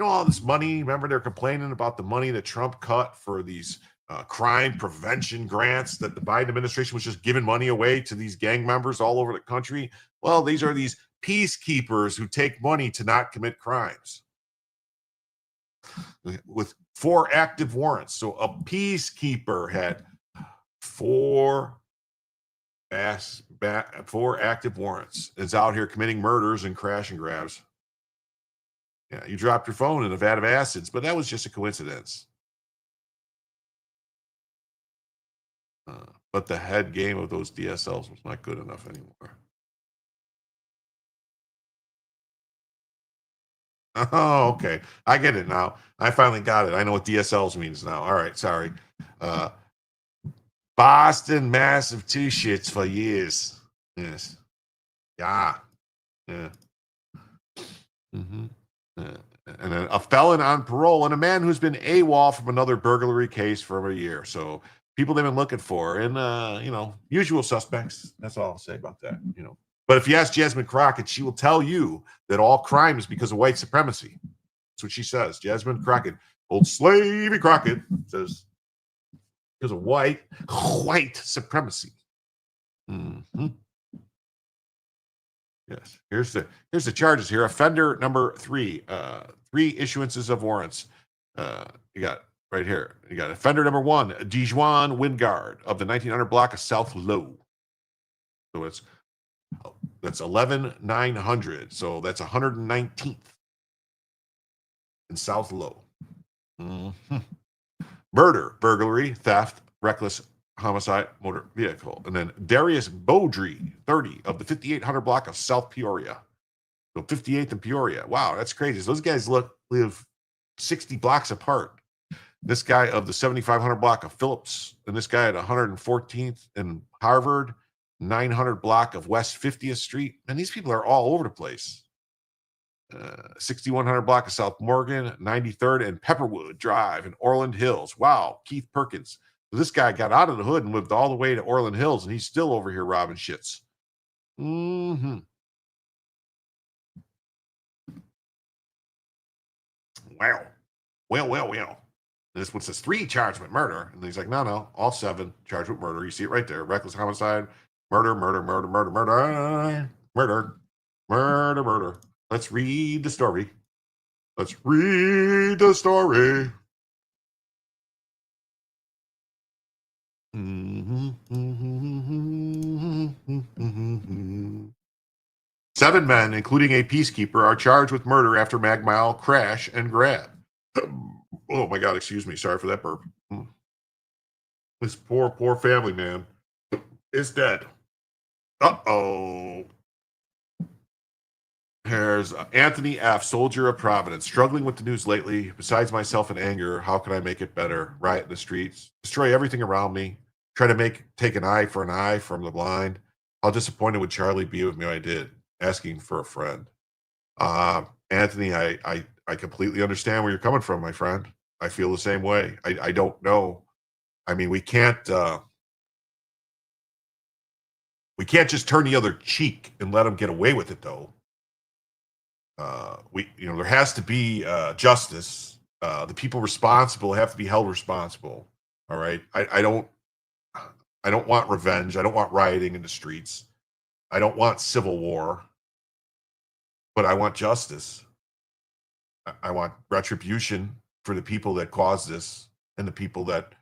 all this money. Remember, they're complaining about the money that Trump cut for these crime prevention grants that the Biden administration was just giving money away to these gang members all over the country. Well, these are these peacekeepers who take money to not commit crimes with 4 active warrants. So a peacekeeper had 4 active warrants. Is out here committing murders and crash and grabs. Yeah, you dropped your phone in a vat of acids, but that was just a coincidence. But the head game of those DSLs was not good enough anymore. Oh, okay. I get it now. I finally got it. I know what DSLs means now. All right, sorry. Boston massive 2 shits for years. Yes. Yeah. Mm-hmm. And a felon on parole, and a man who's been AWOL from another burglary case for over a year. So people they've been looking for, and usual suspects. That's all I'll say about that. But if you ask Jasmine Crockett, she will tell you that all crime is because of white supremacy. That's what she says. Jasmine Crockett, old slavey Crockett, says because of white supremacy. Mm-hmm. Yes. Here's the charges here. Offender number 3. 3 issuances of warrants. You got right here. You got offender number 1, Dijuan Wingard of the 1900 block of South Low. So that's 11,900. So that's 119th in South Low. Mm-hmm. Murder, burglary, theft, reckless homicide, motor vehicle. And then Darius Beaudry, 30, of the 5800 block of South Peoria. So 58th and Peoria. Wow, that's crazy. So those guys live 60 blocks apart. This guy of the 7500 block of Phillips, and this guy at 114th and Harvard, 900 block of West 50th Street. And these people are all over the place. 6100 block of South Morgan, 93rd and Pepperwood Drive in Orland Hills. Wow, Keith Perkins. So this guy got out of the hood and lived all the way to Orland Hills, and he's still over here robbing shits. Mm-hmm. Wow. Well. And this one says 3 charged with murder. And he's like, no, all 7 charged with murder. You see it right there. Reckless homicide, murder. Let's read the story. Mm-hmm. 7 men, including a peacekeeper, are charged with murder after Mag Mile crash and grab. Oh my God, excuse me. Sorry for that burp. This poor family, man, is dead. Uh-oh. There's Anthony F., soldier of Providence, struggling with the news lately. Besides myself and anger, how can I make it better? Riot in the streets, destroy everything around me, try to take an eye for an eye from the blind. How disappointed would Charlie be with me? I did, asking for a friend. Anthony, I completely understand where you're coming from, my friend. I feel the same way. I don't know. I mean, we can't just turn the other cheek and let them get away with it, though. There has to be justice. The people responsible have to be held responsible. All right. I don't want revenge. I don't want rioting in the streets. I don't want civil war. But I want justice. I want retribution for the people that caused this and the people that,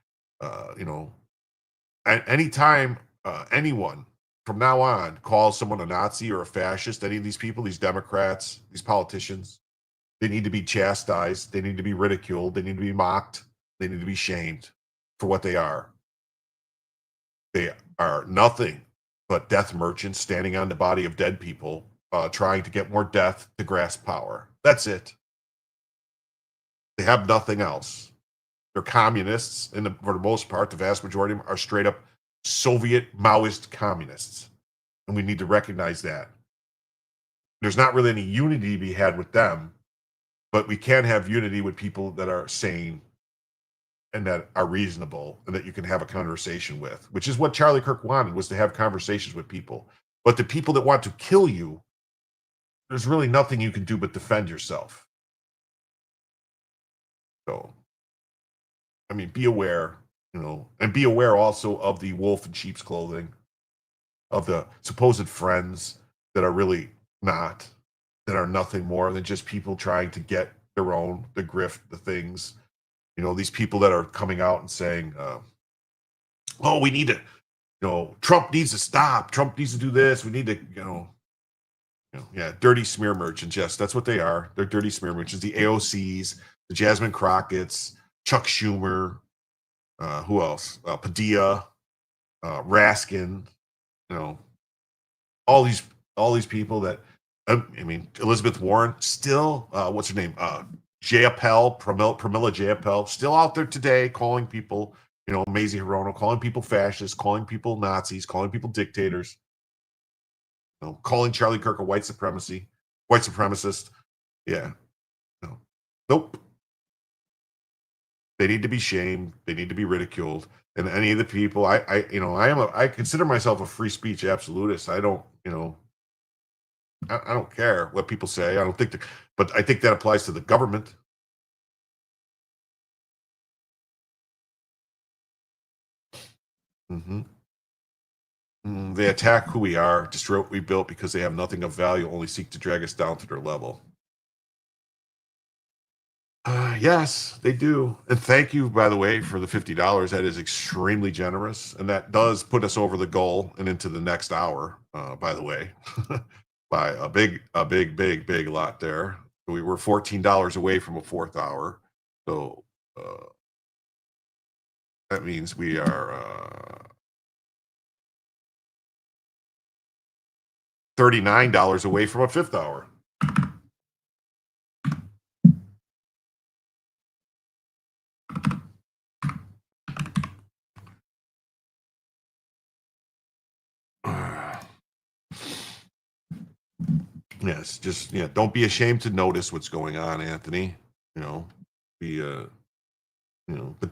anytime anyone from now on calls someone a Nazi or a fascist, any of these people, these Democrats, these politicians, they need to be chastised. They need to be ridiculed. They need to be mocked. They need to be shamed for what they are. They are nothing but death merchants standing on the body of dead people, trying to get more death to grasp power. That's it. They have nothing else. They're communists, and for the most part, the vast majority of them are straight up Soviet Maoist communists. And we need to recognize that. There's not really any unity to be had with them, but we can have unity with people that are sane and that are reasonable and that you can have a conversation with, which is what Charlie Kirk wanted, was to have conversations with people. But the people that want to kill you, there's really nothing you can do but defend yourself. So, I mean, be aware, and be aware also of the wolf in sheep's clothing, of the supposed friends that are really not, that are nothing more than just people trying to get their own, the grift, the things. These people that are coming out and saying, we need to, Trump needs to stop. Trump needs to do this. We need to, dirty smear merchants. Yes, that's what they are. They're dirty smear merchants. The AOCs, the Jasmine Crockett's, Chuck Schumer, who else? Padilla, Raskin, all these people that, Elizabeth Warren, still, what's her name? Jayapal, Pramila Jayapal, still out there today calling people, Mazie Hirono, calling people fascists, calling people Nazis, calling people dictators, calling Charlie Kirk a white supremacist. Yeah. Nope. They need to be shamed. They need to be ridiculed. And any of the people, I consider myself a free speech absolutist. I don't, I don't care what people say. I don't think but I think that applies to the government. Mm-hmm. They attack who we are, destroy what we built because they have nothing of value, only seek to drag us down to their level. Yes, they do. And thank you, by the way, for the $50. That is extremely generous. And that does put us over the goal and into the next hour, by the way, by a big lot there. We were $14 away from a fourth hour. So that means we are $39 away from a fifth hour. Yes, just don't be ashamed to notice what's going on, Anthony. But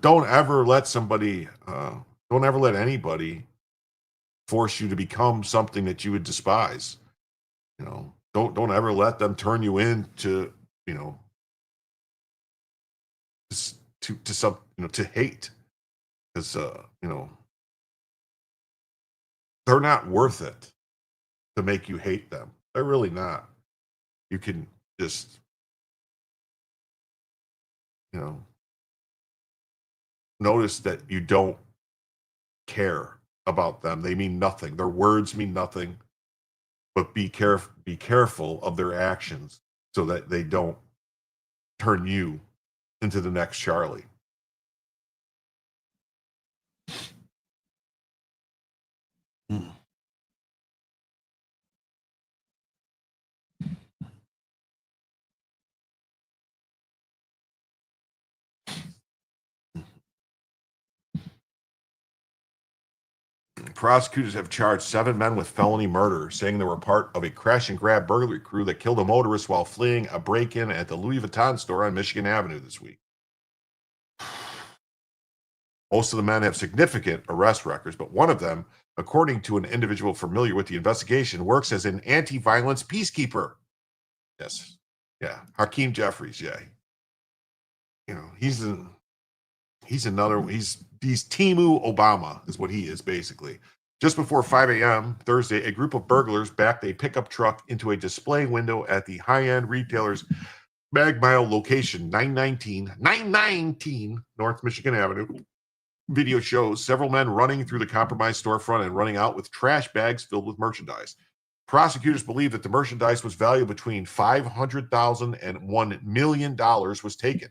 don't ever let anybody force you to become something that you would despise. Don't ever let them turn you into, to some, to hate, because they're not worth it to make you hate them. They're really not. You can just, notice that you don't care about them. They mean nothing. Their words mean nothing. But be careful of their actions so that they don't turn you into the next Charlie. Prosecutors have charged 7 men with felony murder, saying they were part of a crash and grab burglary crew that killed a motorist while fleeing a break-in at the Louis Vuitton store on Michigan Avenue this week. Most of the men have significant arrest records, but one of them, according to an individual familiar with the investigation, works as an anti-violence peacekeeper. Yes. Yeah. Hakeem Jeffries. Yeah. He's Timu Obama is what he is, basically. Just before 5 a.m. Thursday, a group of burglars backed a pickup truck into a display window at the high-end retailer's Mag Mile location, 919 North Michigan Avenue. Video shows several men running through the compromised storefront and running out with trash bags filled with merchandise. Prosecutors believe that the merchandise was valued between $500,000 and $1 million was taken.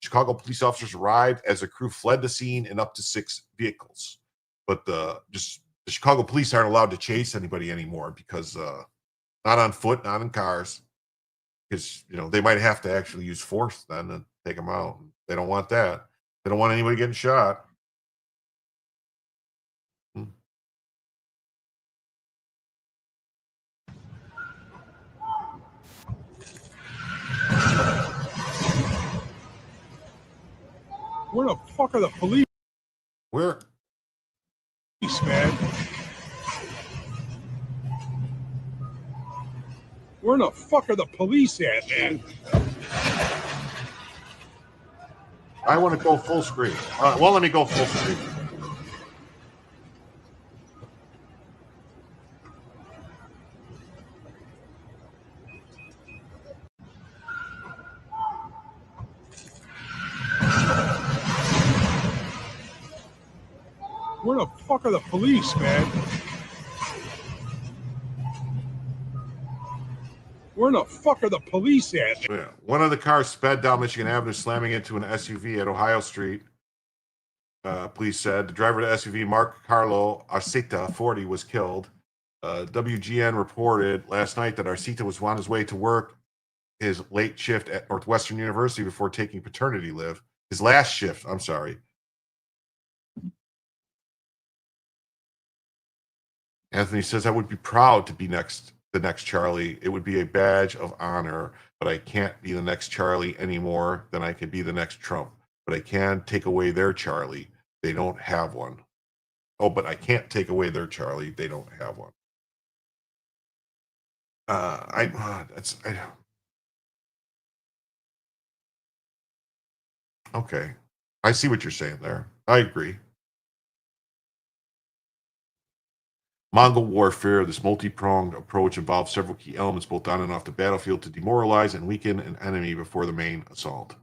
Chicago police officers arrived as the crew fled the scene in up to 6 vehicles. But the Chicago police aren't allowed to chase anybody anymore because not on foot, not in cars. Because, they might have to actually use force then to take them out. They don't want that. They don't want anybody getting shot. Where the fuck are the police? Where? Man. Where the fuck are the police at, man? I want to go full screen. Well, let me go full screen. Where the fuck are the police, man? Where the fuck are the police at? Yeah. One of the cars sped down Michigan Avenue, slamming into an SUV at Ohio Street. Police said the driver of the SUV, Mark Carlo Arceta, 40, was killed. WGN reported last night that Arceta was on his way to work his late shift at Northwestern University before taking paternity leave. His last shift, I'm sorry. Anthony says, I would be proud to be the next Charlie. It would be a badge of honor, but I can't be the next Charlie any more than I can be the next Trump. But I can take away their Charlie. They don't have one. Oh, but I can't take away their Charlie. They don't have one. Okay. I see what you're saying there. I agree. Mongol warfare, this multi-pronged approach involves several key elements both on and off the battlefield to demoralize and weaken an enemy before the main assault.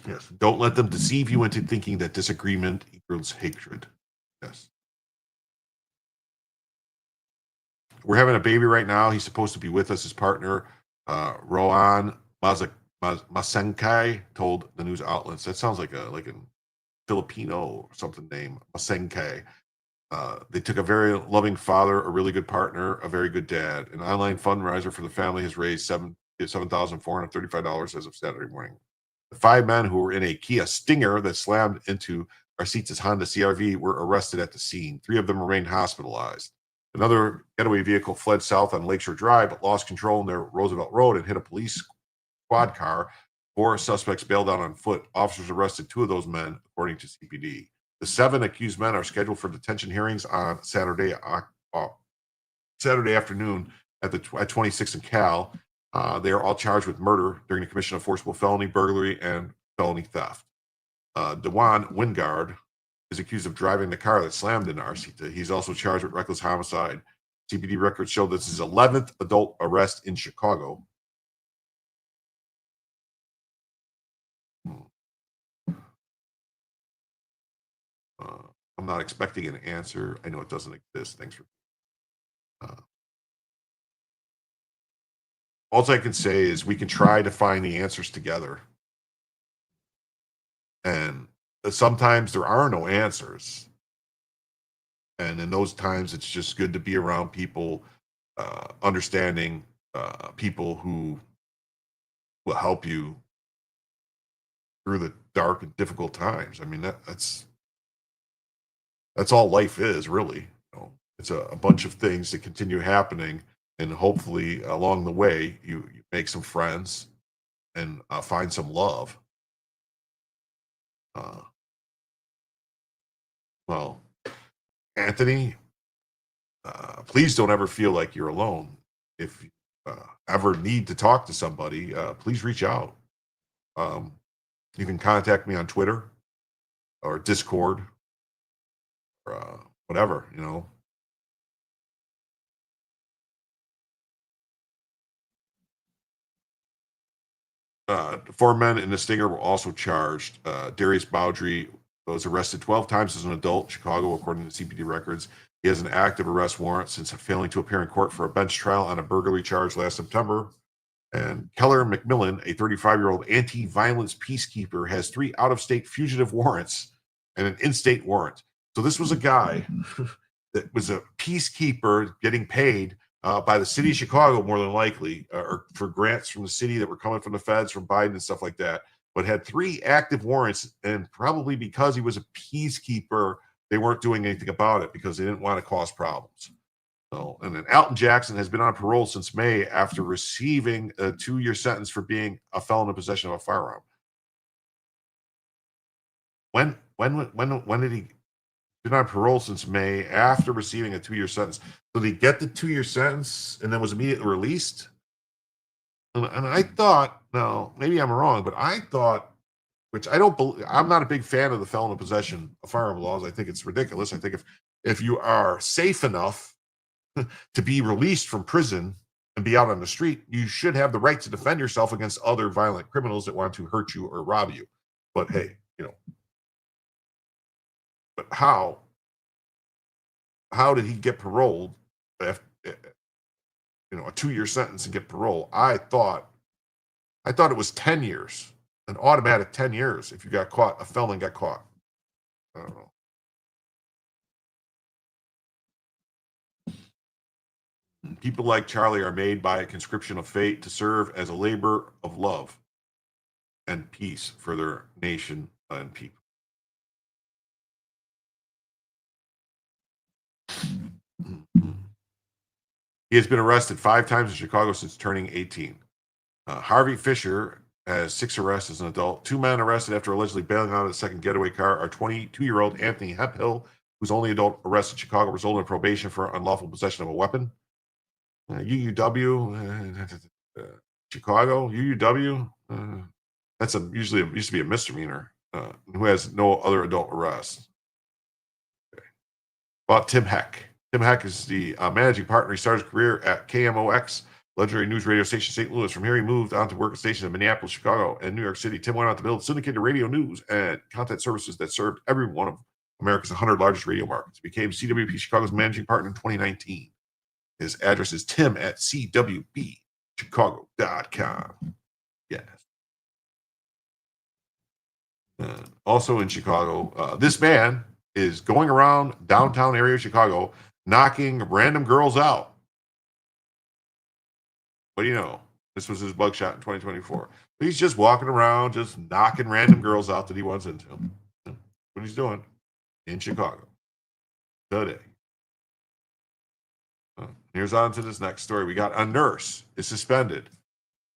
Yes. Don't let them deceive you into thinking that disagreement equals hatred. Yes. We're having a baby right now. He's supposed to be with us. His partner, Rohan Masenkai, told the news outlets. That sounds like a Filipino or something name, Masenkai. They took a very loving father, a really good partner, a very good dad. An online fundraiser for the family has raised $7,435 as of Saturday morning. The 5 men who were in a Kia Stinger that slammed into Arcita's Honda CRV were arrested at the scene. 3 of them remained hospitalized. Another getaway vehicle fled south on Lakeshore Drive, but lost control near Roosevelt Road and hit a police squad car. 4 suspects bailed out on foot. Officers arrested 2 of those men, according to CPD. The 7 accused men are scheduled for detention hearings on Saturday afternoon at 26th and Cal. They are all charged with murder during the commission of forcible felony, burglary, and felony theft. Dewan Wingard is accused of driving the car that slammed into Arcita. He's also charged with reckless homicide. CPD records show this is his 11th adult arrest in Chicago. I'm not expecting an answer. I know it doesn't exist. Thanks for. All I can say is we can try to find the answers together. And sometimes there are no answers. And in those times, it's just good to be around people, understanding people who will help you through the dark and difficult times. I mean, that's all life is, really. You know, it's a bunch of things that continue happening, and hopefully along the way, you make some friends and find some love. Well, Anthony, please don't ever feel like you're alone. If you ever need to talk to somebody, please reach out. You can contact me on Twitter or Discord or whatever, you know. The 4 men in the Stinger were also charged. Darius Bowdry was arrested 12 times as an adult in Chicago, according to CPD records. He has an active arrest warrant since failing to appear in court for a bench trial on a burglary charge last September. And Keller McMillan, a 35-year-old anti-violence peacekeeper, has 3 out-of-state fugitive warrants and an in-state warrant. So this was a guy that was a peacekeeper getting paid by the city of Chicago, more than likely, or for grants from the city that were coming from the feds, from Biden and stuff like that, but had 3 active warrants. And probably because he was a peacekeeper, they weren't doing anything about it because they didn't want to cause problems. So, and then Alton Jackson has been on parole since May after receiving a 2-year sentence for being a felon in possession of a firearm. When did he been on parole since May after receiving a 2-year sentence? So did he get the 2-year sentence and then was immediately released? And I thought, no, maybe I'm wrong, but I thought, which I don't believe, I'm not a big fan of the felon in possession of firearm laws. I think it's ridiculous. I think if you are safe enough to be released from prison and be out on the street, you should have the right to defend yourself against other violent criminals that want to hurt you or rob you. But hey, you know, but how did he get paroled after, you know, a 2-year sentence and get parole? I thought it was 10 years, an automatic 10 years if you got caught, a felon got caught. I don't know. People like Charlie are made by a conscription of fate to serve as a labor of love and peace for their nation and people. He has been arrested 5 times in Chicago since turning 18. Harvey Fisher has 6 arrests as an adult. 2 men arrested after allegedly bailing out of the second getaway car are 22-year-old Anthony Hemphill, whose only adult arrest in Chicago resulted in probation for unlawful possession of a weapon. UUW, Chicago, UUW, that's used to be a misdemeanor, who has no other adult arrests. about Tim Heck. Tim Heck is the managing partner. He started his career at KMOX, legendary news radio station St. Louis. From here, he moved on to work at stations in Minneapolis, Chicago, and New York City. Tim went on to build syndicated radio news and content services that served every one of America's 100 largest radio markets. He became CWP Chicago's managing partner in 2019. His address is tim@cwbchicago.com. Yes. Also in Chicago, this man is going around downtown area of Chicago knocking random girls out. What do you know? This was his mugshot in 2024. He's just walking around, just knocking random girls out that he wants into. That's what he's doing in Chicago today. Here's on to this next story. We got a nurse is suspended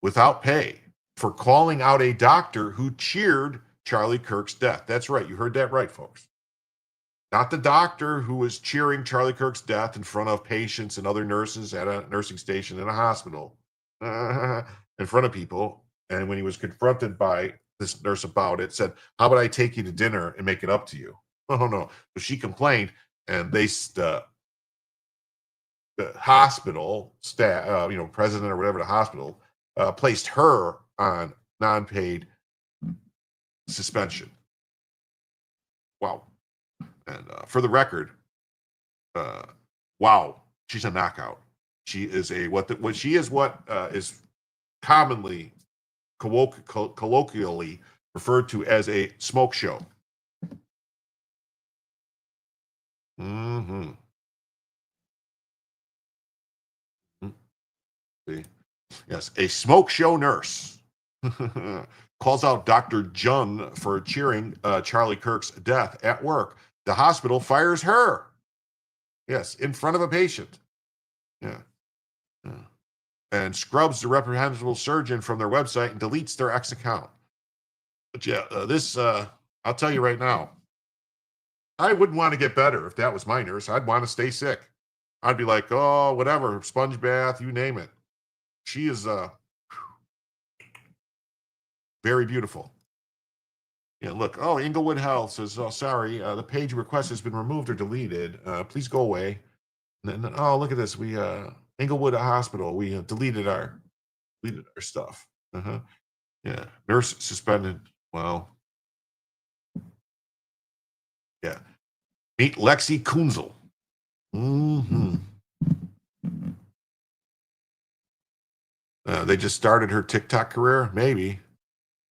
without pay for calling out a doctor who cheered Charlie Kirk's death. That's right. You heard that right, folks. Not the doctor who was cheering Charlie Kirk's death in front of patients and other nurses at a nursing station in a hospital, in front of people. And when he was confronted by this nurse about it, said, "How about I take you to dinner and make it up to you?" Oh, no. So she complained, and the hospital staff, president or whatever the hospital, placed her on non-paid suspension. Wow. And for the record, wow, she's a knockout. She is what is commonly colloquially referred to as a smoke show. Mm-hmm. See? Yes, a smoke show nurse calls out Dr. Jung for cheering Charlie Kirk's death at work. The hospital fires her. Yes, in front of a patient. Yeah. And scrubs the reprehensible surgeon from their website and deletes their ex account. But yeah, I'll tell you right now, I wouldn't want to get better if that was my nurse. I'd want to stay sick. I'd be like, oh, whatever, sponge bath, you name it. She is very beautiful. Yeah, look, Inglewood Health says, oh, sorry, the page request has been removed or deleted. Please go away. And then, oh, look at this. We, Inglewood Hospital, we deleted our stuff. Yeah, nurse suspended. Well, yeah. Meet Lexi Kunzel. Mm-hmm. They just started her TikTok career? Maybe.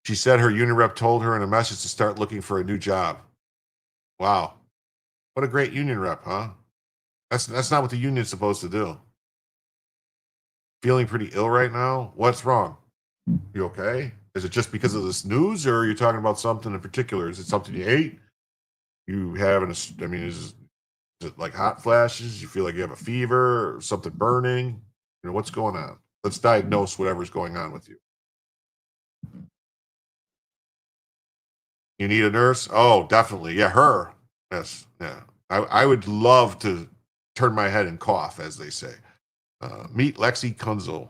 She said her union rep told her in a message to start looking for a new job. Wow. What a great union rep, huh? That's not what the union's supposed to do. Feeling pretty ill right now? What's wrong? You okay? Is it just because of this news, or are you talking about something in particular? Is it something you ate? You having is it like hot flashes? You feel like you have a fever or something burning? What's going on? Let's diagnose whatever's going on with you. You need a nurse? Oh, definitely. Yeah, her. Yes. Yeah. I would love to turn my head and cough, as they say. Meet Lexi Kunzel.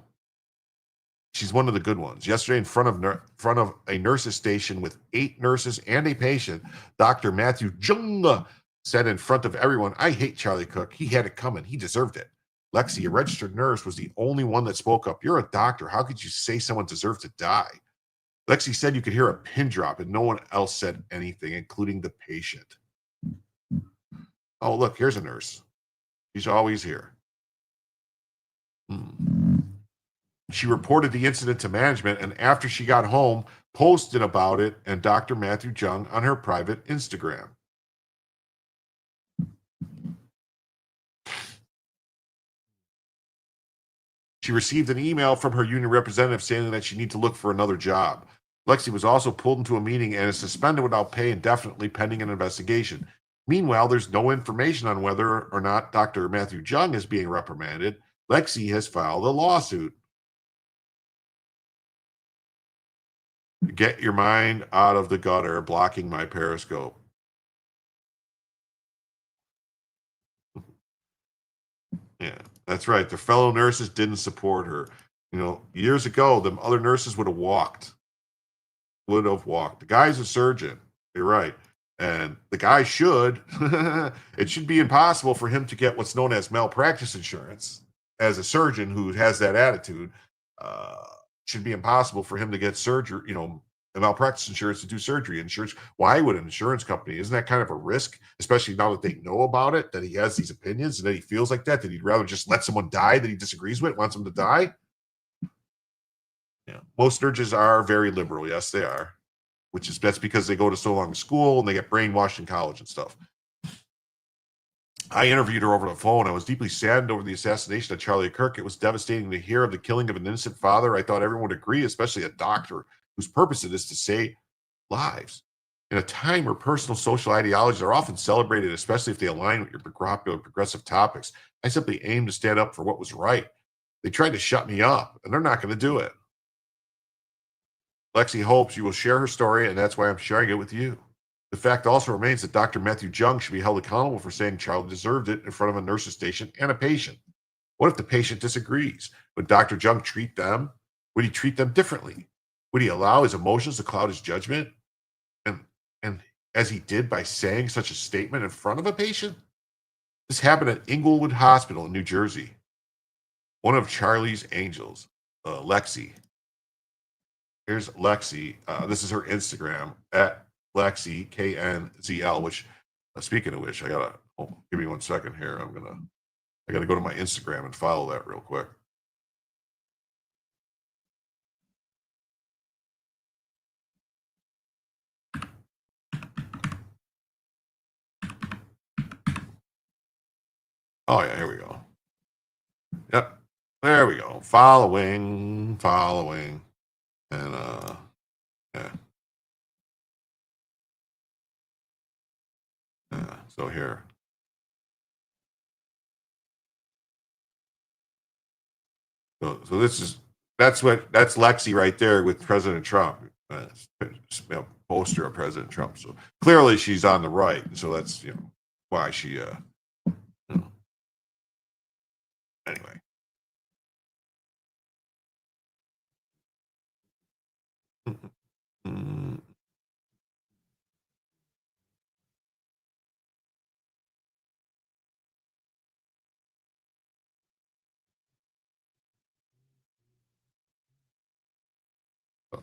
She's one of the good ones. Yesterday, in front of a nurse's station with 8 nurses and a patient, Dr. Matthew Jung said in front of everyone, "I hate Charlie Kirk. He had it coming. He deserved it." Lexi, a registered nurse, was the only one that spoke up. "You're a doctor. How could you say someone deserved to die?" Lexi said you could hear a pin drop, and no one else said anything, including the patient. Oh, look, here's a nurse. She's always here. She reported the incident to management, and after she got home, posted about it and Dr. Matthew Jung on her private Instagram. She received an email from her union representative saying that she needs to look for another job. Lexi was also pulled into a meeting and is suspended without pay indefinitely pending an investigation. Meanwhile, there's no information on whether or not Dr. Matthew Jung is being reprimanded. Lexi has filed a lawsuit. Get your mind out of the gutter, blocking my Periscope. Yeah, that's right. The fellow nurses didn't support her. Years ago, the other nurses would have walked. The guy's a surgeon. You're right. And the guy should, it should be impossible for him to get what's known as malpractice insurance. As a surgeon who has that attitude, should be impossible for him to get surgery, a malpractice insurance to do surgery. Insurance, why would an insurance company? Isn't that kind of a risk, especially now that they know about it, that he has these opinions and that he feels like that he'd rather just let someone die that he disagrees with, wants them to die? Yeah, most surgeons are very liberal. Yes, they are. That's because they go to so long school and they get brainwashed in college and stuff. I interviewed her over the phone. I was deeply saddened over the assassination of Charlie Kirk. It was devastating to hear of the killing of an innocent father. I thought everyone would agree, especially a doctor whose purpose it is to save lives. In a time where personal social ideologies are often celebrated, especially if they align with your popular progressive topics, I simply aimed to stand up for what was right. They tried to shut me up, and they're not going to do it. Lexi hopes you will share her story, and that's why I'm sharing it with you. The fact also remains that Dr. Matthew Jung should be held accountable for saying Charlie deserved it in front of a nurse's station and a patient. What if the patient disagrees? Would Dr. Jung treat them? Would he treat them differently? Would he allow his emotions to cloud his judgment? And as he did by saying such a statement in front of a patient? This happened at Inglewood Hospital in New Jersey. One of Charlie's angels, Lexi. Here's Lexi. This is her Instagram, at Lexi, KNZL, which, speaking of which, give me 1 second here. I gotta go to my Instagram and follow that real quick. Oh yeah, here we go. Yep, there we go. Following, and yeah. So here. So that's Lexi right there with President Trump. Poster of President Trump. So clearly she's on the right. So that's why she anyway.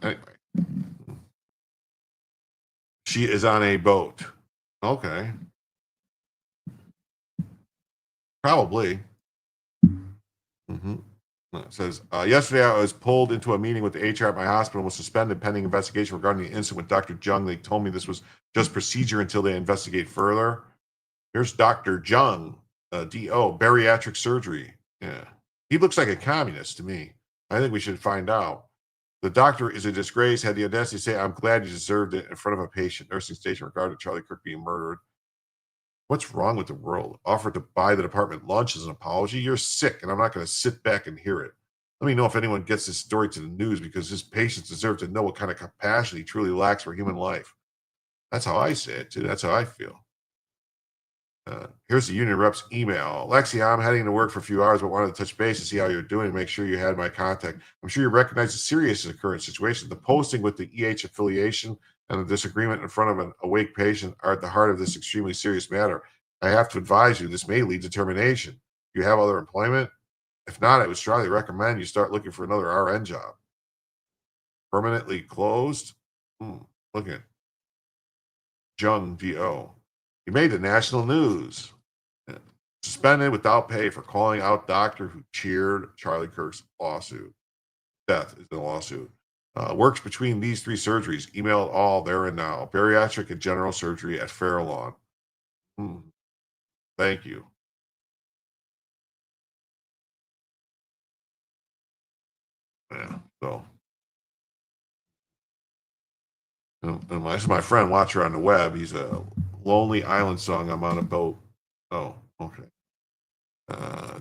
Anyway, she is on a boat. Okay, probably. It says, yesterday I was pulled into a meeting with the HR at my hospital and was suspended pending investigation regarding the incident with Dr. Jung. They told me this was just procedure until they investigate further. Here's Dr. Jung, DO, bariatric surgery. Yeah, he looks like a communist to me. I think we should find out. The doctor is a disgrace, had the audacity to say, I'm glad you deserved it in front of a patient, nursing station regarding Charlie Kirk being murdered. What's wrong with the world? Offered to buy the department lunch as an apology? You're sick, and I'm not going to sit back and hear it. Let me know if anyone gets this story to the news, because his patients deserve to know what kind of compassion he truly lacks for human life. That's how I say it, too. That's how I feel. Here's the union rep's email. Lexi, I'm heading to work for a few hours, but wanted to touch base to see how you're doing and make sure you had my contact. I'm sure you recognize the seriousness of the current situation. The posting with the EH affiliation and the disagreement in front of an awake patient are at the heart of this extremely serious matter. I have to advise you, this may lead to termination. Do you have other employment? If not, I would strongly recommend you start looking for another RN job. Permanently closed? Look at Jung DO. He made the national news. Suspended without pay for calling out doctor who cheered Charlie Kirk's lawsuit. Death is the lawsuit. Works between these three surgeries. Email all there and now. Bariatric and general surgery at Farallon. Thank you. Yeah, so. And my friend, watch her on the web. He's a Lonely Island song. I'm on a boat. Oh, okay.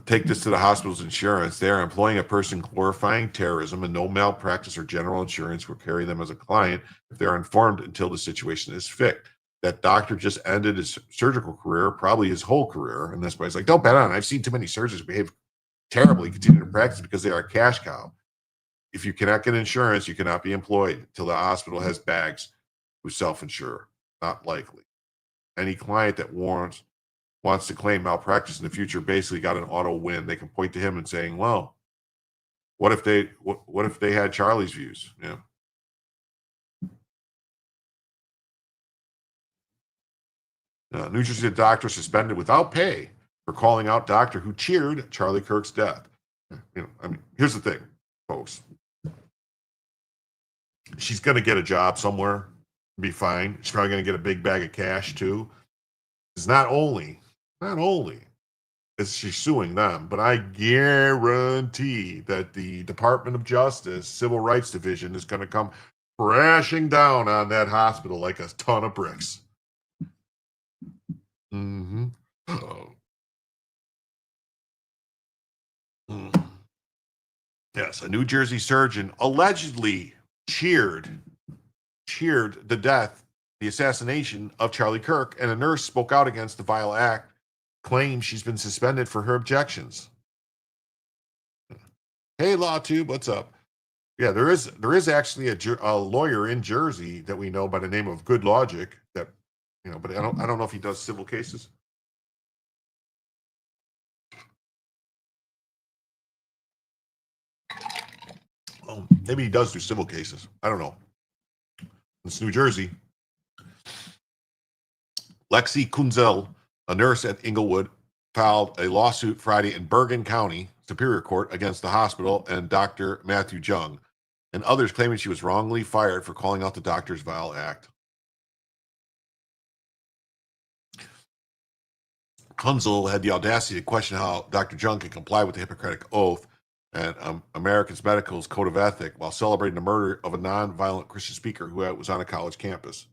Take this to the hospital's insurance. They are employing a person glorifying terrorism, and no malpractice or general insurance will carry them as a client if they are informed until the situation is fixed. That doctor just ended his surgical career, probably his whole career. And that's why he's like, don't bet on it. I've seen too many surgeons behave terribly, continue to practice because they are a cash cow. If you cannot get insurance, you cannot be employed until the hospital has bags who self-insure. Not likely. any client that wants to claim malpractice in the future basically got an auto win. They can point to him and saying, well, what if they had Charlie's views? Yeah. New Jersey doctor suspended without pay for calling out doctor who cheered Charlie Kirk's death. Here's the thing, folks. She's going to get a job somewhere, be fine. She's probably going to get a big bag of cash too. It's not only is she suing them, but I guarantee that the Department of Justice Civil Rights Division is going to come crashing down on that hospital like a ton of bricks. Mm-hmm. Oh. Mm. Yes, a New Jersey surgeon allegedly cheered the assassination of Charlie Kirk, and a nurse spoke out against the vile act, claims she's been suspended for her objections. Hey, LawTube, what's up? Yeah, there is actually a lawyer in Jersey that we know by the name of Good Logic that, but I don't know if he does civil cases. Oh, maybe he does do civil cases. I don't know. It's New Jersey. Lexi Kunzel, a nurse at Inglewood, filed a lawsuit Friday in Bergen County Superior Court against the hospital and Dr. Matthew Jung, and others claiming she was wrongly fired for calling out the doctor's vile act. Kunzel had the audacity to question how Dr. Jung can comply with the Hippocratic Oath and Americans Medical's Code of Ethic while celebrating the murder of a non-violent Christian speaker who was on a college campus.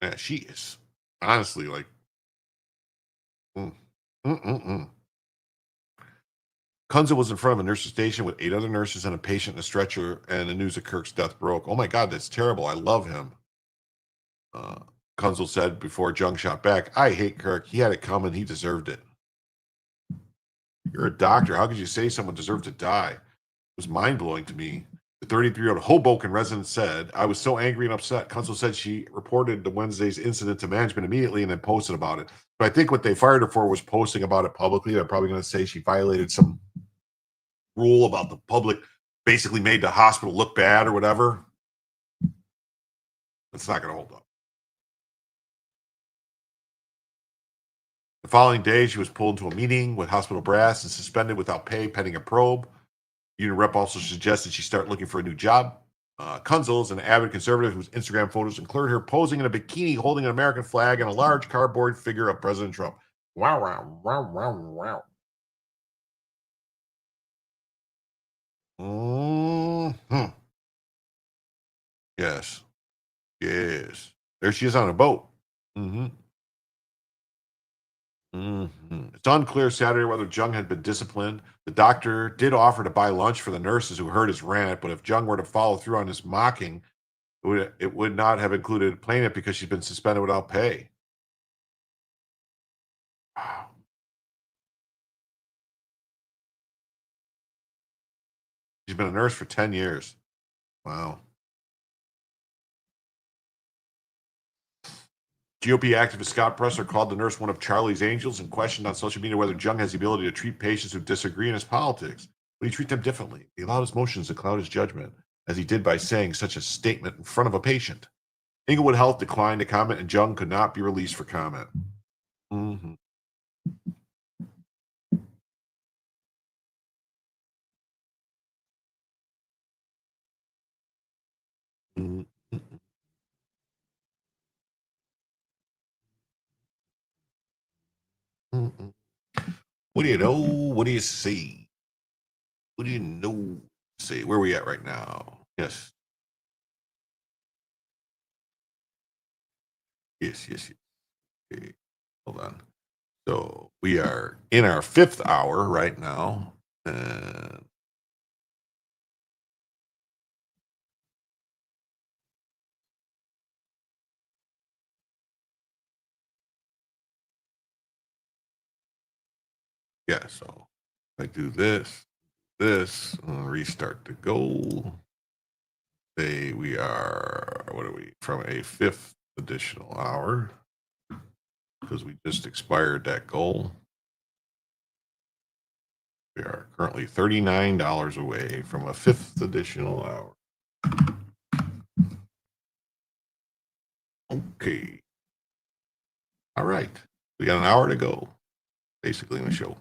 Yeah, she is honestly like, Kunzel was in front of a nurse's station with 8 other nurses and a patient in a stretcher, and the news of Kirk's death broke. Oh my God, that's terrible. I love him. Kunzel said before Jung shot back, I hate Kirk. He had it coming. He deserved it. You're a doctor. How could you say someone deserved to die? It was mind-blowing to me. The 33-year-old Hoboken resident said, I was so angry and upset. Kunzel said she reported the Wednesday's incident to management immediately and then posted about it. But I think what they fired her for was posting about it publicly. They're probably going to say she violated some rule about the public, basically made the hospital look bad or whatever. It's not going to hold up. The following day, she was pulled into a meeting with hospital brass and suspended without pay pending a probe. Union rep also suggested she start looking for a new job. Kunzel is an avid conservative whose Instagram photos include her posing in a bikini holding an American flag and a large cardboard figure of President Trump. Wow, wow, wow, wow, wow. Mm-hmm. Yes. Yes. There she is on a boat. Mm-hmm. Mm-hmm. It's unclear Saturday whether Jung had been disciplined. The doctor did offer to buy lunch for the nurses who heard his rant, but if Jung were to follow through on his mocking, it would not have included plaintiff because she's been suspended without pay. Wow. She's been a nurse for 10 years. Wow. GOP activist Scott Presser called the nurse one of Charlie's angels and questioned on social media whether Jung has the ability to treat patients who disagree in his politics. But he treat them differently. He allowed his motions to cloud his judgment, as he did by saying such a statement in front of a patient. Inglewood Health declined to comment, and Jung could not be released for comment. Mm-hmm. Mm-hmm. Mm-hmm. What do you know? What do you see? What do you know? See, where are we at right now? Yes. Yes. Okay. Hold on. So we are in our 5th hour right now. And yeah, so I do this, and restart the goal. We are, what are we, from a 5th additional hour, because we just expired that goal. We are currently $39 away from a 5th additional hour. Okay. All right. We got an hour to go, basically, in the show.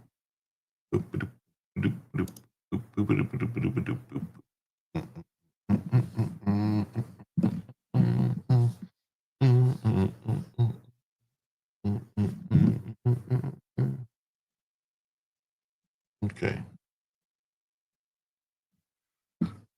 Okay.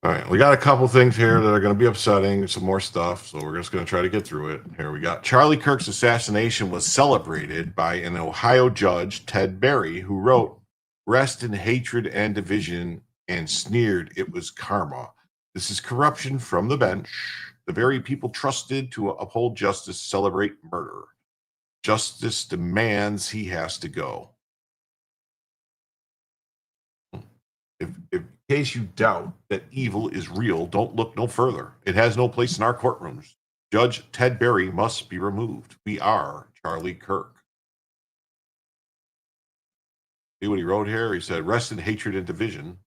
All right, we got a couple things here that are going to be upsetting, some more stuff, so we're just going to try to get through it. Here we got Charlie Kirk's assassination was celebrated by an Ohio judge, Ted Berry, who wrote, "Rest in hatred and division," and sneered it was karma. This is corruption from the bench. The very people trusted to uphold justice celebrate murder. Justice demands he has to go. In case you doubt that evil is real, don't look no further. It has no place in our courtrooms. Judge Ted Berry must be removed. We are Charlie Kirk. See what he wrote here? He said, rest in hatred and division.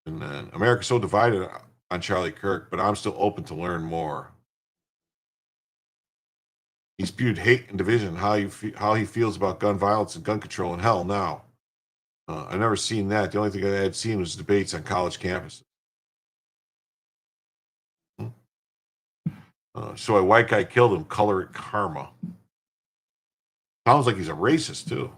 And then, America's so divided on Charlie Kirk, but I'm still open to learn more. He spewed hate and division, how he feels about gun violence and gun control, and hell now. I've never seen that. The only thing I had seen was debates on college campuses. So a white guy killed him, color it karma. Sounds like he's a racist, too.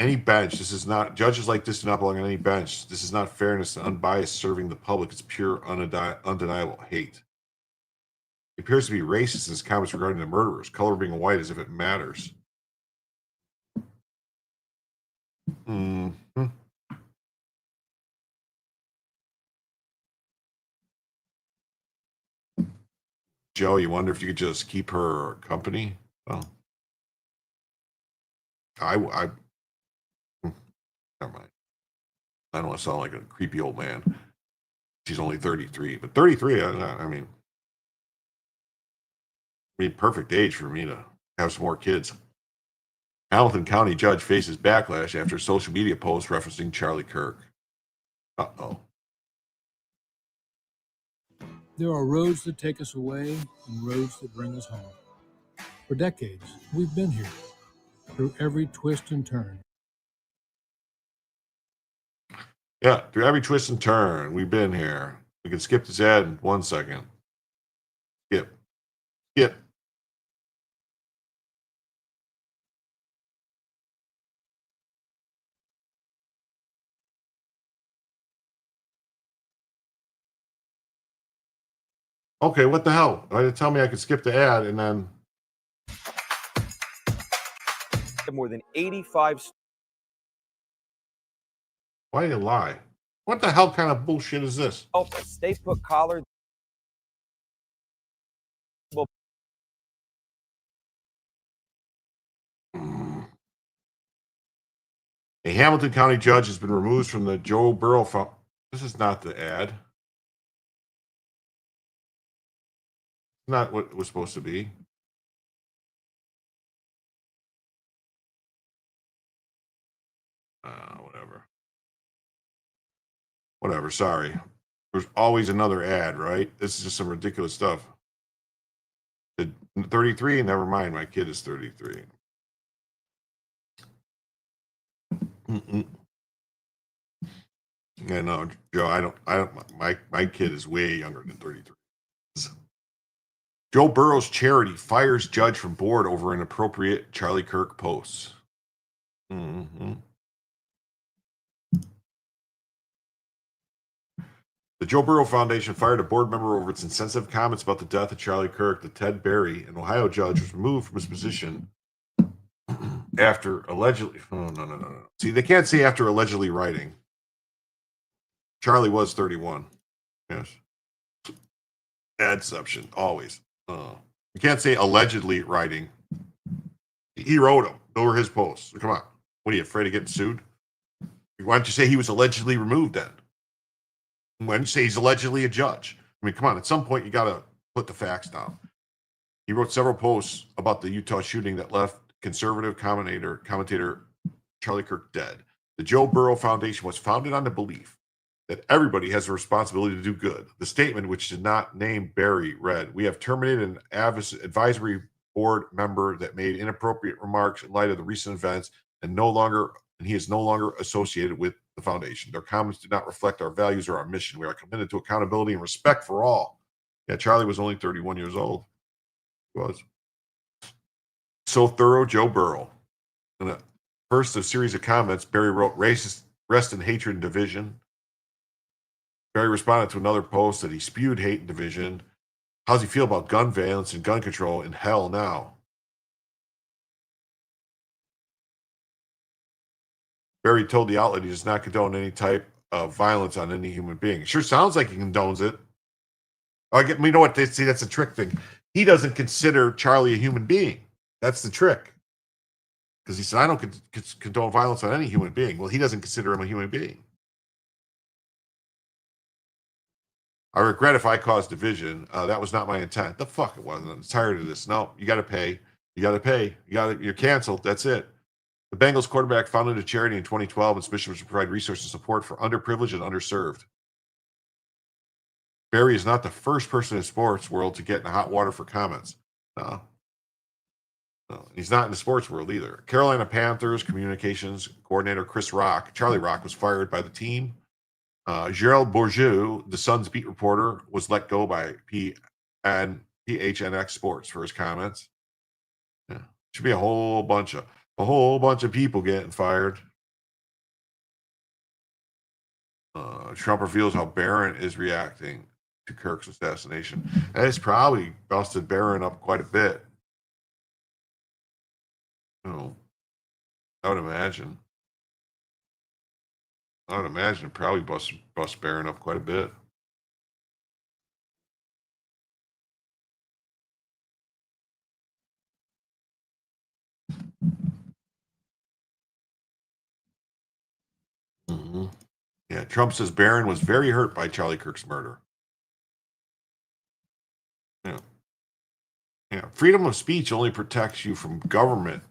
Any bench, this is not, judges like this do not belong on any bench. This is not fairness and unbiased serving the public. It's pure, undeniable hate. He appears to be racist in his comments regarding the murderers, color being white as if it matters. Mm-hmm. Joe, you wonder if you could just keep her company? Well, never mind. I don't want to sound like a creepy old man. She's only 33, but 33, I mean, perfect age for me to have some more kids. Hamilton County judge faces backlash after social media post referencing Charlie Kirk. Uh-oh. There are roads that take us away and roads that bring us home. For decades, we've been here, through every twist and turn. Yeah, through every twist and turn, we've been here. We can skip this ad in 1 second. Skip. Okay, what the hell? Why did it tell me I could skip the ad and then... More than 85... Why did you lie? What the hell kind of bullshit is this? Oh, stay put collar. Well, a Hamilton County judge has been removed from the Joe Burrow Foundation. This is not the ad. Not what it was supposed to be. Whatever, sorry. There's always another ad, right? This is just some ridiculous stuff. 33? Never mind, my kid is 33. Yeah, no, Joe, I don't, my kid is way younger than 33. Joe Burrow's charity fires judge from board over inappropriate Charlie Kirk posts. Mm-hmm. The Joe Burrow Foundation fired a board member over its insensitive comments about the death of Charlie Kirk. The Ted Berry, an Ohio judge, was removed from his position after allegedly... Oh, no. See, they can't say after allegedly writing. Charlie was 31. Yes. Adception, always. You can't say allegedly writing. He wrote them. Those were his posts. Come on. What are you, afraid of getting sued? Why don't you say he was allegedly removed then? When you say he's allegedly a judge, I mean, come on, at some point you got to put the facts down. He wrote several posts about the Utah shooting that left conservative commentator Charlie Kirk dead. The Joe Burrow Foundation was founded on the belief that everybody has a responsibility to do good. The statement, which did not name Barry, read, "We have terminated an advisory board member that made inappropriate remarks in light of the recent events and he is no longer associated with the foundation. Their comments do not reflect our values or our mission. We are committed to accountability and respect for all." Yeah, Charlie was only 31 years old. He was. So thorough, Joe Burrow. In the first of a series of comments, Barry wrote, "Racist, rest in hatred and division." Barry responded to another post that he spewed hate and division. How's he feel about gun violence and gun control in hell now? Barry told the outlet he does not condone any type of violence on any human being. It sure sounds like he condones it. You know what? See, that's a trick thing. He doesn't consider Charlie a human being. That's the trick. Because he said, I don't condone violence on any human being. Well, he doesn't consider him a human being. "I regret if I caused division. That was not my intent." The fuck it wasn't. I'm tired of this. No, you got to pay. You got to pay. You're canceled. That's it. The Bengals quarterback founded a charity in 2012. Its mission was to provide resources and support for underprivileged and underserved. Barry is not the first person in the sports world to get in hot water for comments. No, he's not in the sports world either. Carolina Panthers communications coordinator Charlie Rock, was fired by the team. Gerald Bourgeau, the Suns beat reporter, was let go by PHNX Sports for his comments. Yeah. Should be a whole bunch of people getting fired. Trump reveals how Barron is reacting to Kirk's assassination. And it's probably busted Barron up quite a bit. I would imagine. It probably bust Barron up quite a bit. Mm-hmm. Yeah, Trump says Barron was very hurt by Charlie Kirk's murder. Yeah. Freedom of speech only protects you from government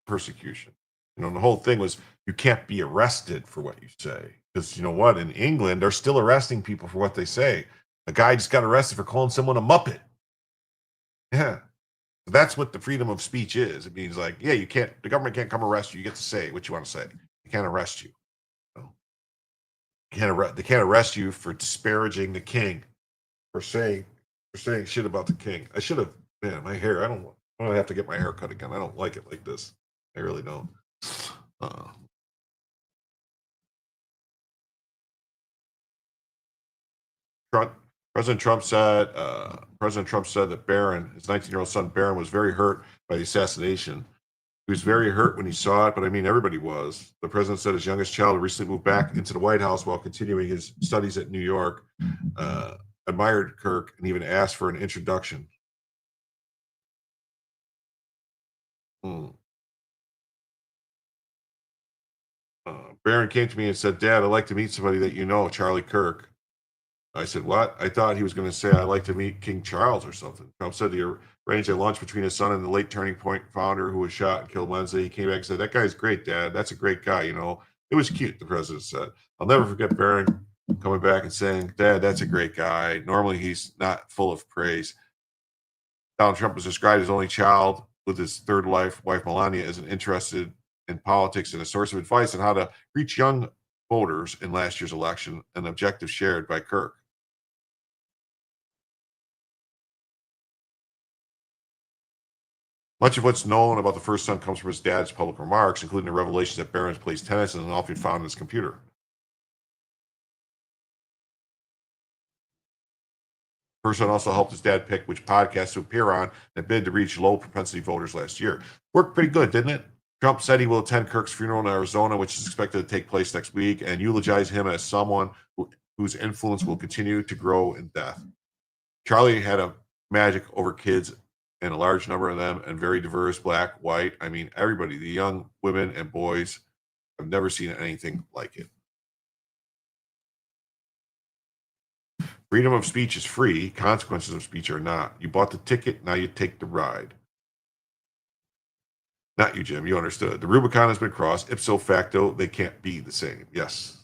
persecution. The whole thing was you can't be arrested for what you say. Because you know what? In England, they're still arresting people for what they say. A guy just got arrested for calling someone a Muppet. Yeah. That's what the freedom of speech is. It means like, yeah, the government can't come arrest you. You get to say what you want to say. They can't arrest you. They can't arrest you for disparaging the king, for saying shit about the king. I should have, man, my hair. I don't have to get my hair cut again. I don't like it like this. I really don't. President Trump said that Barron, his 19-year-old son Barron, was very hurt by the assassination. He was very hurt when he saw it, but I mean, everybody was. The president said his youngest child recently moved back into the White House while continuing his studies at New York, admired Kirk, and even asked for an introduction. Barron came to me and said, "Dad, I'd like to meet somebody that you know, Charlie Kirk." I said, "What?" I thought he was going to say, "I'd like to meet King Charles or something." Trump said he arranged a lunch between his son and the late Turning Point founder who was shot and killed Wednesday. He came back and said, "That guy's great, Dad. That's a great guy, It was cute," the president said. I'll never forget Barron coming back and saying, "Dad, that's a great guy." Normally, he's not full of praise. Donald Trump was described as only child with his third wife Melania, as an interested in politics and a source of advice on how to reach young voters in last year's election, an objective shared by Kirk. Much of what's known about the first son comes from his dad's public remarks, including the revelations that Barron plays tennis and often found in his computer. First son also helped his dad pick which podcasts to appear on and bid to reach low propensity voters last year. Worked pretty good, didn't it? Trump said he will attend Kirk's funeral in Arizona, which is expected to take place next week, and eulogize him as someone whose influence will continue to grow in death. Charlie had a magic over kids, and a large number of them, and very diverse, black, white. I mean, everybody, the young women and boys. I've never seen anything like it. Freedom of speech is free. Consequences of speech are not. You bought the ticket. Now you take the ride. Not you, Jim. You understood. The Rubicon has been crossed. Ipso facto, they can't be the same. Yes.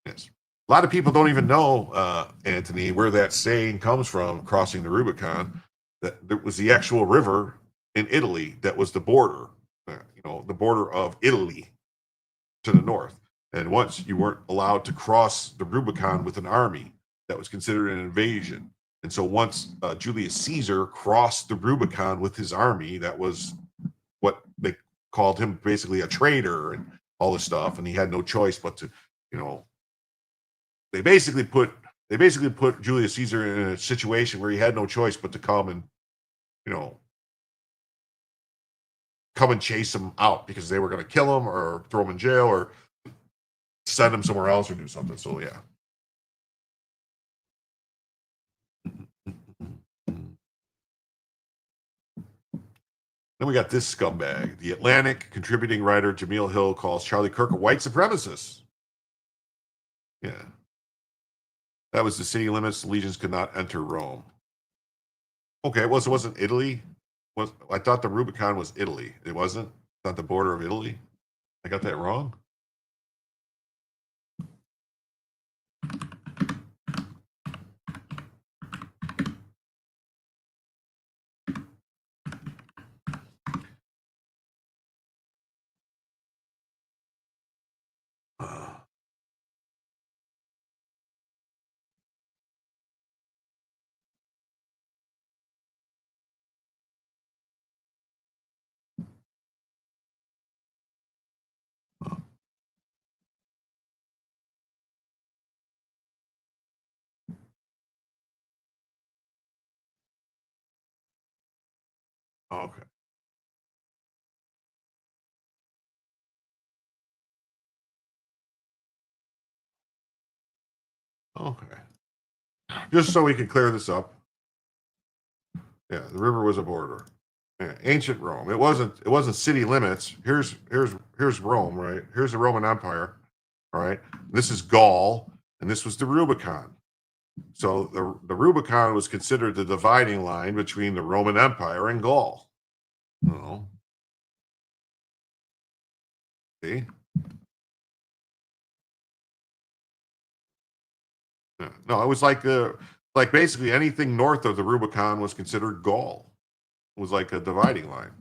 Yes. A lot of people don't even know, Anthony, where that saying comes from, crossing the Rubicon. That it was the actual river in Italy that was the border, the border of Italy to the north. And once you weren't allowed to cross the Rubicon with an army, that was considered an invasion. And so once Julius Caesar crossed the Rubicon with his army, that was what they called him, basically a traitor and all this stuff. And he had no choice but to, they basically put Julius Caesar in a situation where he had no choice but to come and, come and chase him out because they were going to kill him or throw him in jail or send him somewhere else or do something. So yeah. Then we got this scumbag. The Atlantic contributing writer Jamil Hill calls Charlie Kirk a white supremacist. Yeah. That was the city limits. Legions could not enter Rome. Okay, well, so it wasn't Italy? I thought the Rubicon was Italy. It wasn't? Not the border of Italy? I got that wrong? Okay. Okay. Just so we can clear this up. Yeah, the river was a border. Yeah, ancient Rome. It wasn't city limits. Here's Rome, right? Here's the Roman Empire. All right. This is Gaul, and this was the Rubicon. So the Rubicon was considered the dividing line between the Roman Empire and Gaul. See? Yeah. No, it was like basically anything north of the Rubicon was considered Gaul. It was like a dividing line.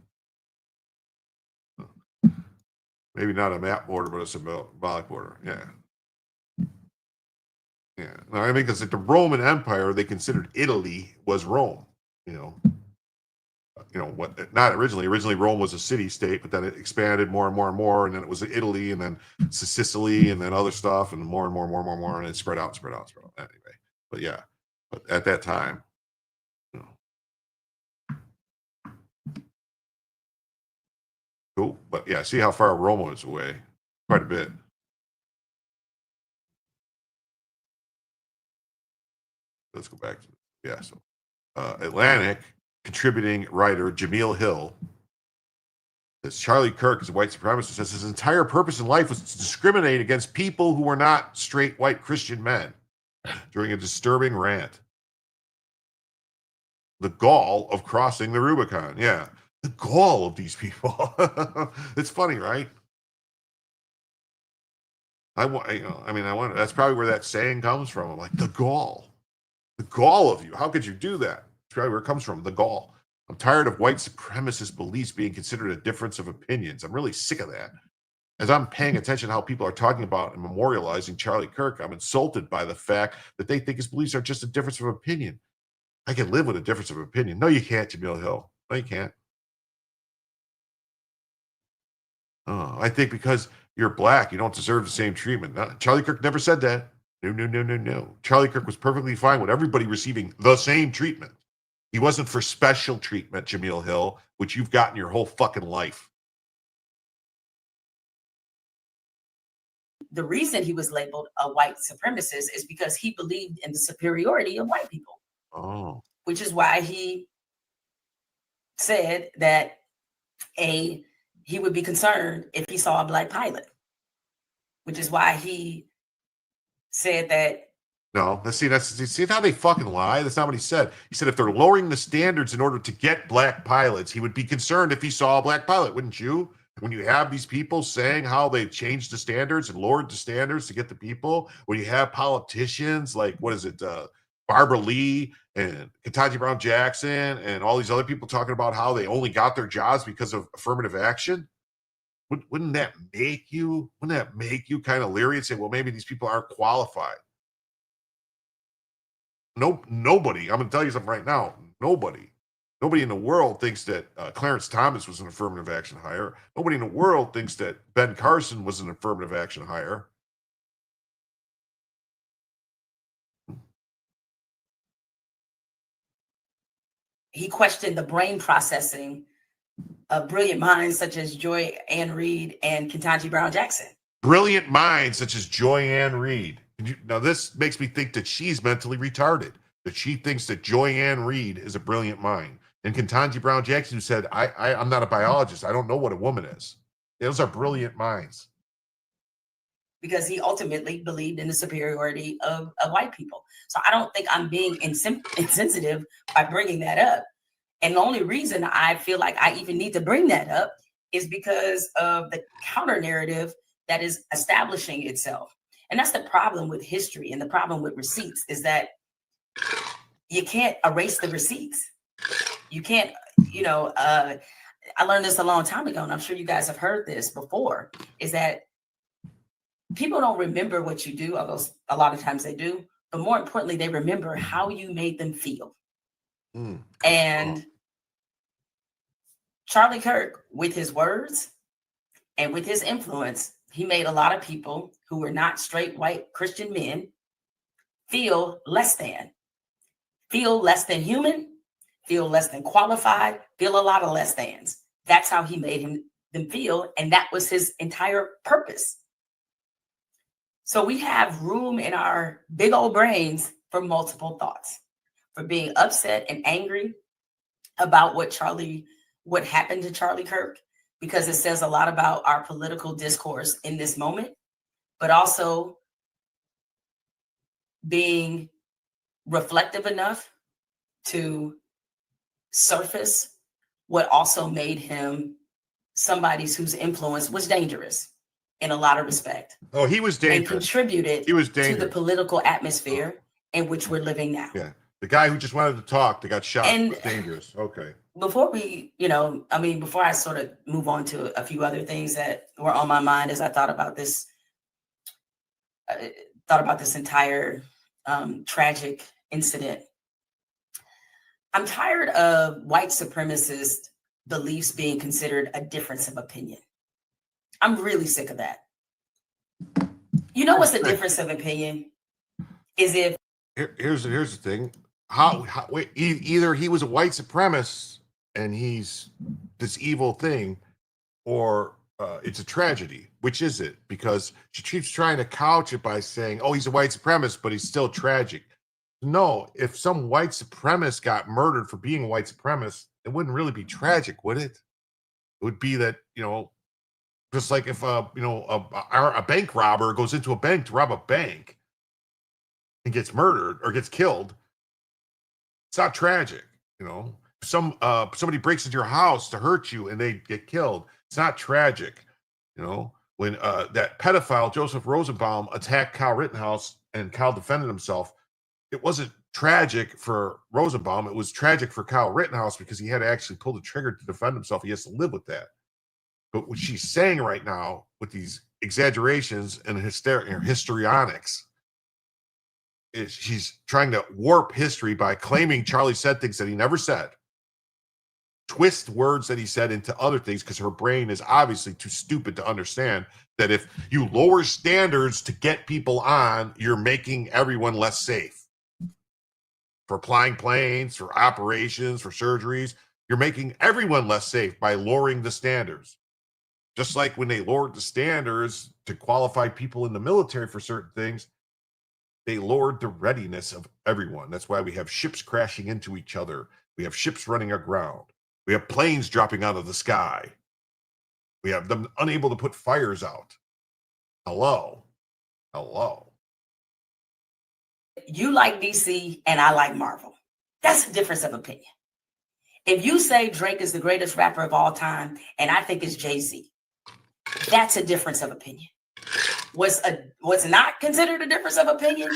Maybe not a map border, but a symbolic border. Yeah. Yeah. No, I mean, because the Roman Empire, they considered Italy was Rome. What? Not originally. Originally, Rome was a city-state, but then it expanded more and more and more, and then it was Italy, and then Sicily, and then other stuff, and more and more, and it spread out. Anyway, but yeah, but at that time, cool. But yeah, see how far Rome was away? Quite a bit. Let's go back to So Atlantic contributing writer Jamil Hill says Charlie Kirk is a white supremacist. Says his entire purpose in life was to discriminate against people who were not straight white Christian men during a disturbing rant. The gall of crossing the Rubicon. Yeah, the gall of these people. It's funny, right? I wonder. That's probably where that saying comes from. I'm like, the gall of you. How could you do that? That's probably where it comes from. The gall. I'm tired of white supremacist beliefs being considered a difference of opinions. I'm really sick of that. As I'm paying attention to how people are talking about and memorializing Charlie Kirk, I'm insulted by the fact that they think his beliefs are just a difference of opinion. I can live with a difference of opinion. No, you can't, Jamil Hill. No, you can't. Oh, I think because you're black, you don't deserve the same treatment. No, Charlie Kirk never said that. No. Charlie Kirk was perfectly fine with everybody receiving the same treatment. He wasn't for special treatment, Jamil Hill, which you've gotten your whole fucking life. The reason he was labeled a white supremacist is because he believed in the superiority of white people. Oh. Which is why he said that he would be concerned if he saw a black pilot. Which is why he said that No, see how they fucking lie? That's not what he said. He said if they're lowering the standards in order to get black pilots, he would be concerned if he saw a black pilot, wouldn't you? When you have these people saying how they've changed the standards and lowered the standards to get the people, when you have politicians like, what is it, Barbara Lee and Ketanji Brown Jackson and all these other people talking about how they only got their jobs because of affirmative action, wouldn't that make you kind of leery and say, well, maybe these people aren't qualified? Nobody. I'm going to tell you something right now. Nobody in the world thinks that Clarence Thomas was an affirmative action hire. Nobody in the world thinks that Ben Carson was an affirmative action hire. He questioned the brain processing of brilliant minds such as Joy Ann Reid and Ketanji Brown Jackson. Brilliant minds such as Joy Ann Reid. Now, this makes me think that she's mentally retarded, that she thinks that Joy Ann Reid is a brilliant mind. And Ketanji Brown Jackson, who said, I'm not a biologist. I don't know what a woman is. Those are brilliant minds. Because he ultimately believed in the superiority of white people. So I don't think I'm being insensitive by bringing that up. And the only reason I feel like I even need to bring that up is because of the counter narrative that is establishing itself. And that's the problem with history and the problem with receipts is that you can't erase the receipts. You can't, I learned this a long time ago, and I'm sure you guys have heard this before, is that people don't remember what you do, although a lot of times they do, but more importantly, they remember how you made them feel. And Charlie Kirk, with his words and with his influence, he made a lot of people who were not straight white Christian men feel less than human, feel less than qualified, feel a lot of less thans. That's how he made them feel, and that was his entire purpose. So we have room in our big old brains for multiple thoughts, for being upset and angry about what happened to Charlie Kirk, because it says a lot about our political discourse in this moment, but also being reflective enough to surface what also made him somebody whose influence was dangerous in a lot of respect. Oh, he was dangerous. And contributed to the political atmosphere in which we're living now. Yeah. The guy who just wanted to talk that got shot was dangerous. Okay. Before we, before I sort of move on to a few other things that were on my mind as I thought about this entire tragic incident, I'm tired of white supremacist beliefs being considered a difference of opinion. I'm really sick of that. You know what's the difference of opinion? Is if here's the thing. Either he was a white supremacist and he's this evil thing, or it's a tragedy. Which is it? Because she keeps trying to couch it by saying, oh, he's a white supremacist, but he's still tragic. No, if some white supremacist got murdered for being a white supremacist, it wouldn't really be tragic, would it? It would be that, just like if a bank robber goes into a bank to rob a bank and gets murdered or gets killed, it's not tragic. Somebody breaks into your house to hurt you and they get killed, it's not tragic. When that pedophile Joseph Rosenbaum attacked Kyle Rittenhouse and Kyle defended himself, it wasn't tragic for Rosenbaum. It was tragic for Kyle Rittenhouse because he had to actually pull the trigger to defend himself. He has to live with that. But what she's saying right now with these exaggerations and histrionics is she's trying to warp history by claiming Charlie said things that he never said, twist words that he said into other things, because her brain is obviously too stupid to understand that if you lower standards to get people on, you're making everyone less safe. For flying planes, for operations, for surgeries, you're making everyone less safe by lowering the standards. Just like when they lowered the standards to qualify people in the military for certain things, they lowered the readiness of everyone. That's why we have ships crashing into each other. We have ships running aground. We have planes dropping out of the sky. We have them unable to put fires out. Hello. you like DC and I like Marvel. That's a difference of opinion. If you say Drake is the greatest rapper of all time and I think it's Jay-Z, that's a difference of opinion. What's not considered a difference of opinion,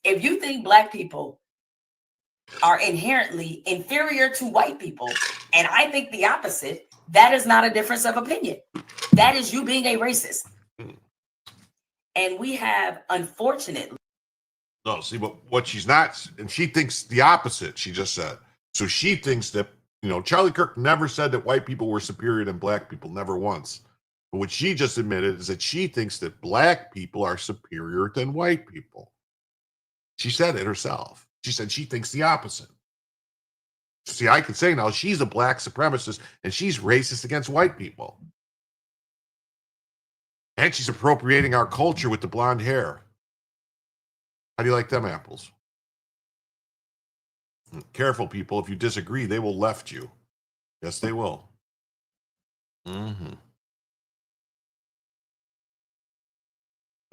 if you think Black people are inherently inferior to white people, and I think the opposite, that is not a difference of opinion. That is you being a racist. And we have, unfortunately. No, see, but what she's not, and she thinks the opposite, she just said. So she thinks that, Charlie Kirk never said that white people were superior than Black people, never once. But what she just admitted is that she thinks that Black people are superior than white people. She said it herself. She said she thinks the opposite. See, I can say now she's a Black supremacist and she's racist against white people. And she's appropriating our culture with the blonde hair. How do you like them apples? Careful, people. If you disagree, they will left you. Yes, they will. Mm-hmm.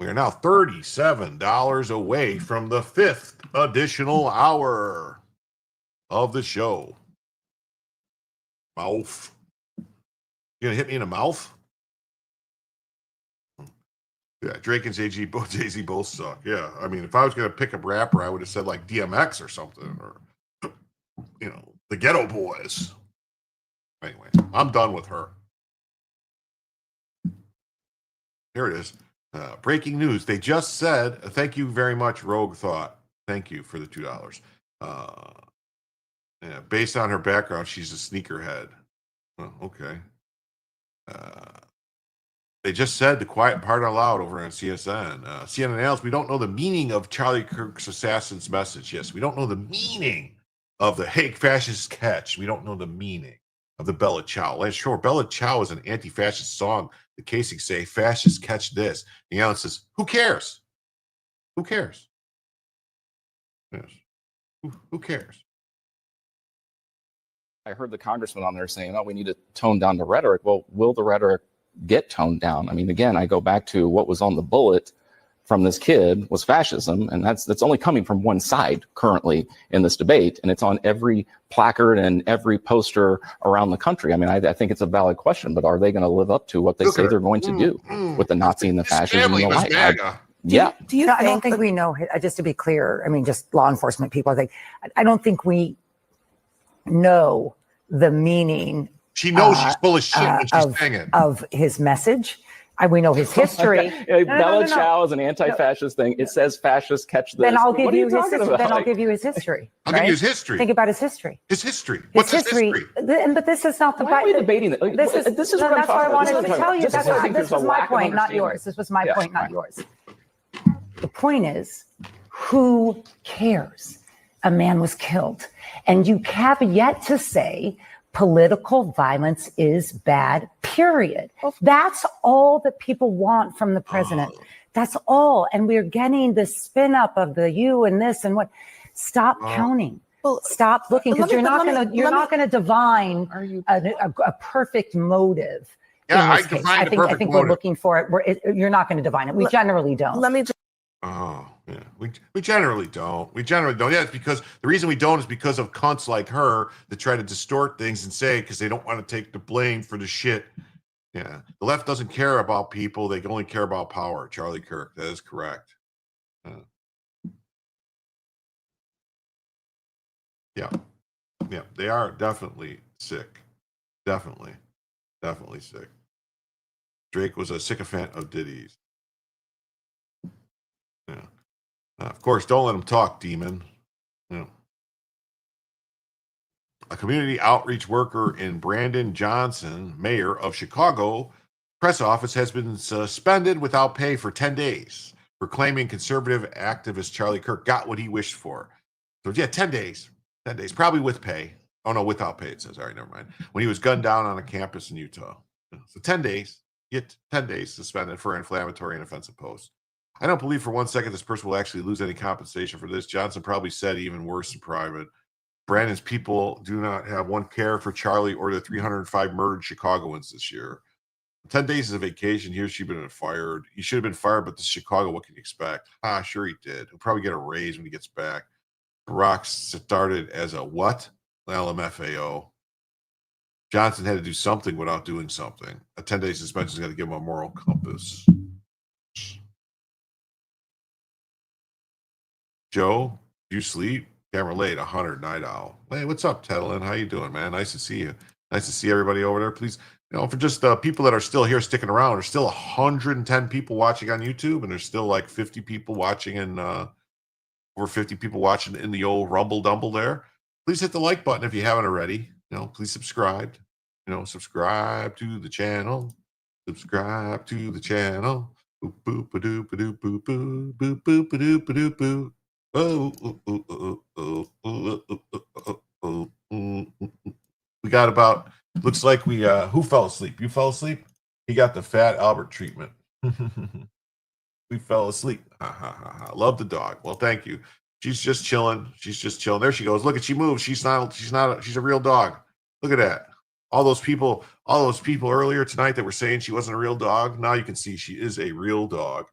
We are now $37 away from the 5th additional hour of the show. Mouth. You gonna hit me in the mouth? Yeah, Drake and Jay-Z both suck. Yeah, I mean, if I was gonna pick a rapper, I would have said like DMX or something, or the Ghetto Boys. Anyway, I'm done with her. Here it is. Breaking news. They just said, thank you very much, Rogue Thought. Thank you for the $2. Based on her background, she's a sneakerhead. Oh, okay. They just said the quiet part out loud over on CSN. CNN announced, we don't know the meaning of Charlie Kirk's assassin's message. Yes, we don't know the meaning of the Hague fascist catch. We don't know the meaning of the Bella Ciao. Sure, Bella Ciao is an anti-fascist song. The casing say, fascists catch this. The Allen says, who cares? Who cares? Yes. Who cares? I heard the congressman on there saying, we need to tone down the rhetoric. Well, will the rhetoric get toned down? I mean, again, I go back to what was on the bullet from this kid was fascism, and that's only coming from one side currently in this debate, and it's on every placard and every poster around the country. I mean, I think it's a valid question, but are they going to live up to what they say they're going to do with the Nazi and the fascism and the like? Do you I don't think we know, just to be clear, I mean, just law enforcement people, I don't think we know the meaning. She knows she's full of shit when she's saying it. Of his message. We know his history. Bella Ciao is an anti-fascist thing. It says fascists catch this. Then I'll give you his history. Then I'll give you his history. I'll give you his history. Think about his history. His history. What's his history? But this is not the. Why are we debating it? This is what I'm that's what I wanted to tell you. This was my point, not yours. This was my point, not yours. The point is, who cares? A man was killed, and you have yet to say political violence is bad, period. That's all that people want from the president. That's all. And we're getting the spin up of the you and this and what. Stop counting. Stop looking, because you're not going to divine a perfect motive. Yeah, I think we're looking for it. You're not going to divine it. We generally don't. Let me just. Oh, yeah. We generally don't. Yeah, it's because the reason we don't is because of cunts like her that try to distort things and say because they don't want to take the blame for the shit. Yeah. The left doesn't care about people. They only care about power. Charlie Kirk. That is correct. Yeah. They are definitely sick. Definitely sick. Drake was a sycophant of ditties. Yeah. Of course, don't let him talk, demon. Yeah. A community outreach worker in Brandon Johnson, mayor of Chicago, press office has been suspended without pay for 10 days for claiming conservative activist Charlie Kirk got what he wished for. So yeah, 10 days. 10 days, probably with pay. Oh no, without pay, it says. All right, never mind. When he was gunned down on a campus in Utah. So 10 days. Get 10 days suspended for inflammatory and offensive posts. I don't believe for one second this person will actually lose any compensation for this. Johnson probably said even worse in private. Brandon's people do not have one care for Charlie or the 305 murdered Chicagoans this year. 10 days is a vacation. He or she been fired. He should have been fired, but this is Chicago. What can you expect? Sure he did. He'll probably get a raise when he gets back. The Rock started as a what? LMFAO. Johnson had to do something without doing something. A 10-day suspension is going to give him a moral compass. Joe, you sleep? Camera late, 100, night owl. Hey, what's up, Tedlin? How you doing, man? Nice to see you. Nice to see everybody over there. Please, for just people that are still here sticking around, there's still 110 people watching on YouTube, and there's still like 50 people watching and over 50 people watching in the old Rumble Dumble there. Please hit the like button if you haven't already. Please subscribe. Subscribe to the channel. Subscribe to the channel. Boop boop ba doop ba doop boop boo boop boop ba doop ba doop boo. We got about, looks like we who fell asleep? You fell asleep? He got the Fat Albert treatment. We fell asleep. Love the dog. Well, thank you. She's just chilling. There she goes. Look at, she moves. She's a real dog. Look at that. All those people earlier tonight that were saying she wasn't a real dog. Now you can see she is a real dog.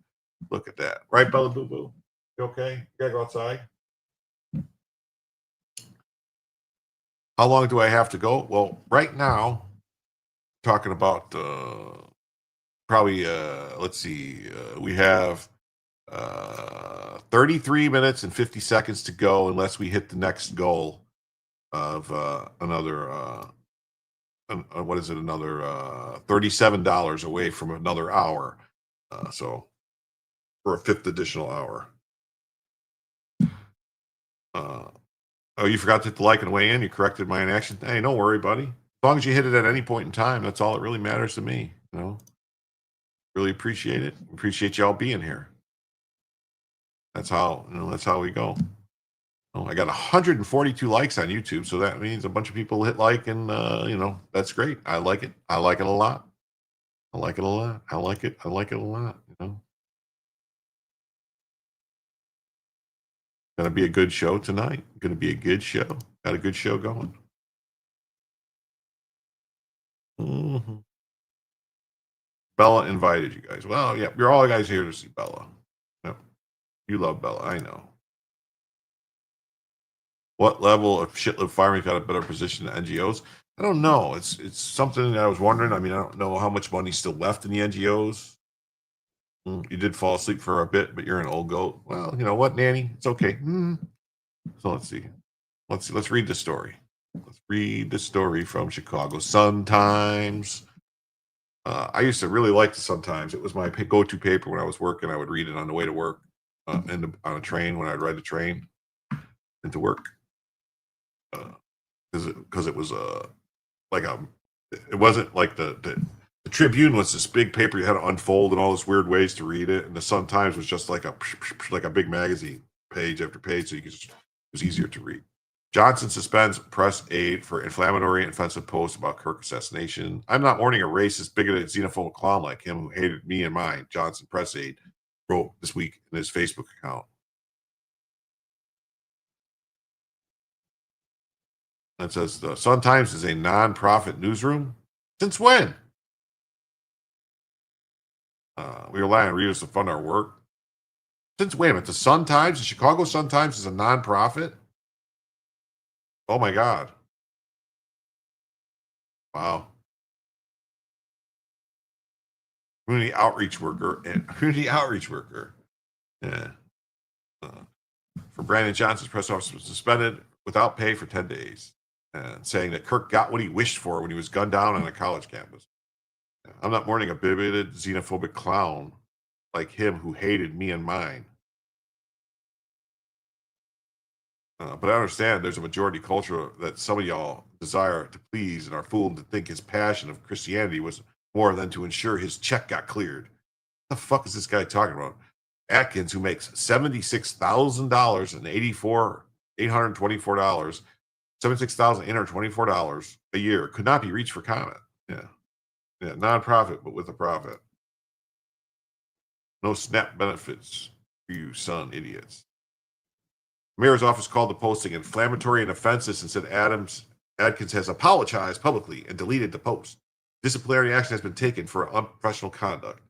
Look at that. Right, Bella Boo Boo? You okay? You gotta go outside? How long do I have to go? Well, right now, talking about probably, let's see, we have 33 minutes and 50 seconds to go unless we hit the next goal of another, what is it, another $37 away from another hour. So for a fifth additional hour. Oh, you forgot to hit the like and weigh in. You corrected my inaction. Hey, don't worry, buddy. As long as you hit it at any point in time, that's all that really matters to me. Really appreciate it. Appreciate y'all being here. That's how we go. Oh, I got 142 likes on YouTube, so that means a bunch of people hit like, and that's great. I like it. I like it a lot. I like it a lot. I like it a lot. Gonna be a good show tonight. Gonna be a good show. Got a good show going. Mm-hmm. Bella invited you guys. Well, yeah, you're all guys here to see Bella. Yep. You love Bella, I know. What level of shitlib farming got a better position than NGOs? I don't know. It's something that I was wondering. I mean, I don't know how much money's still left in the NGOs. You did fall asleep for a bit, but you're an old goat. Well, you know what, Nanny? It's okay. So let's see. Let's read the story. Let's read the story from Chicago Sun-Times. I used to really like the Sun-Times. It was my go-to paper when I was working. I would read it on the way to work, and on a train when I'd ride the train into work. Because it was it wasn't like the Tribune was this big paper you had to unfold in all these weird ways to read it, and the Sun-Times was just like a big magazine, page after page, so it was easier to read. Johnson suspends press aid for inflammatory and offensive posts about Kirk assassination. I'm not mourning a racist, bigoted, xenophobic clown like him who hated me and mine, Johnson press aid wrote this week in his Facebook account. It says the Sun-Times is a non-profit newsroom. Since when? We rely on readers to fund our work. Since, wait a minute, the Sun-Times, the Chicago Sun-Times is a non-profit? Oh my God. Wow. Community outreach worker. Yeah. For Brandon Johnson's press officer was suspended without pay for 10 days. And saying that Kirk got what he wished for when he was gunned down on a college campus. I'm not mourning a bigoted, xenophobic clown like him who hated me and mine. But I understand there's a majority culture that some of y'all desire to please and are fooled to think his passion of Christianity was more than to ensure his check got cleared. What the fuck is this guy talking about? Atkins, who makes $76,000 and $824, $76,824 a year, could not be reached for comment. Yeah, non-profit, but with a profit. No SNAP benefits for you son idiots. The mayor's office called the posting inflammatory and offensive and said Adkins has apologized publicly and deleted the post. Disciplinary action has been taken for unprofessional conduct,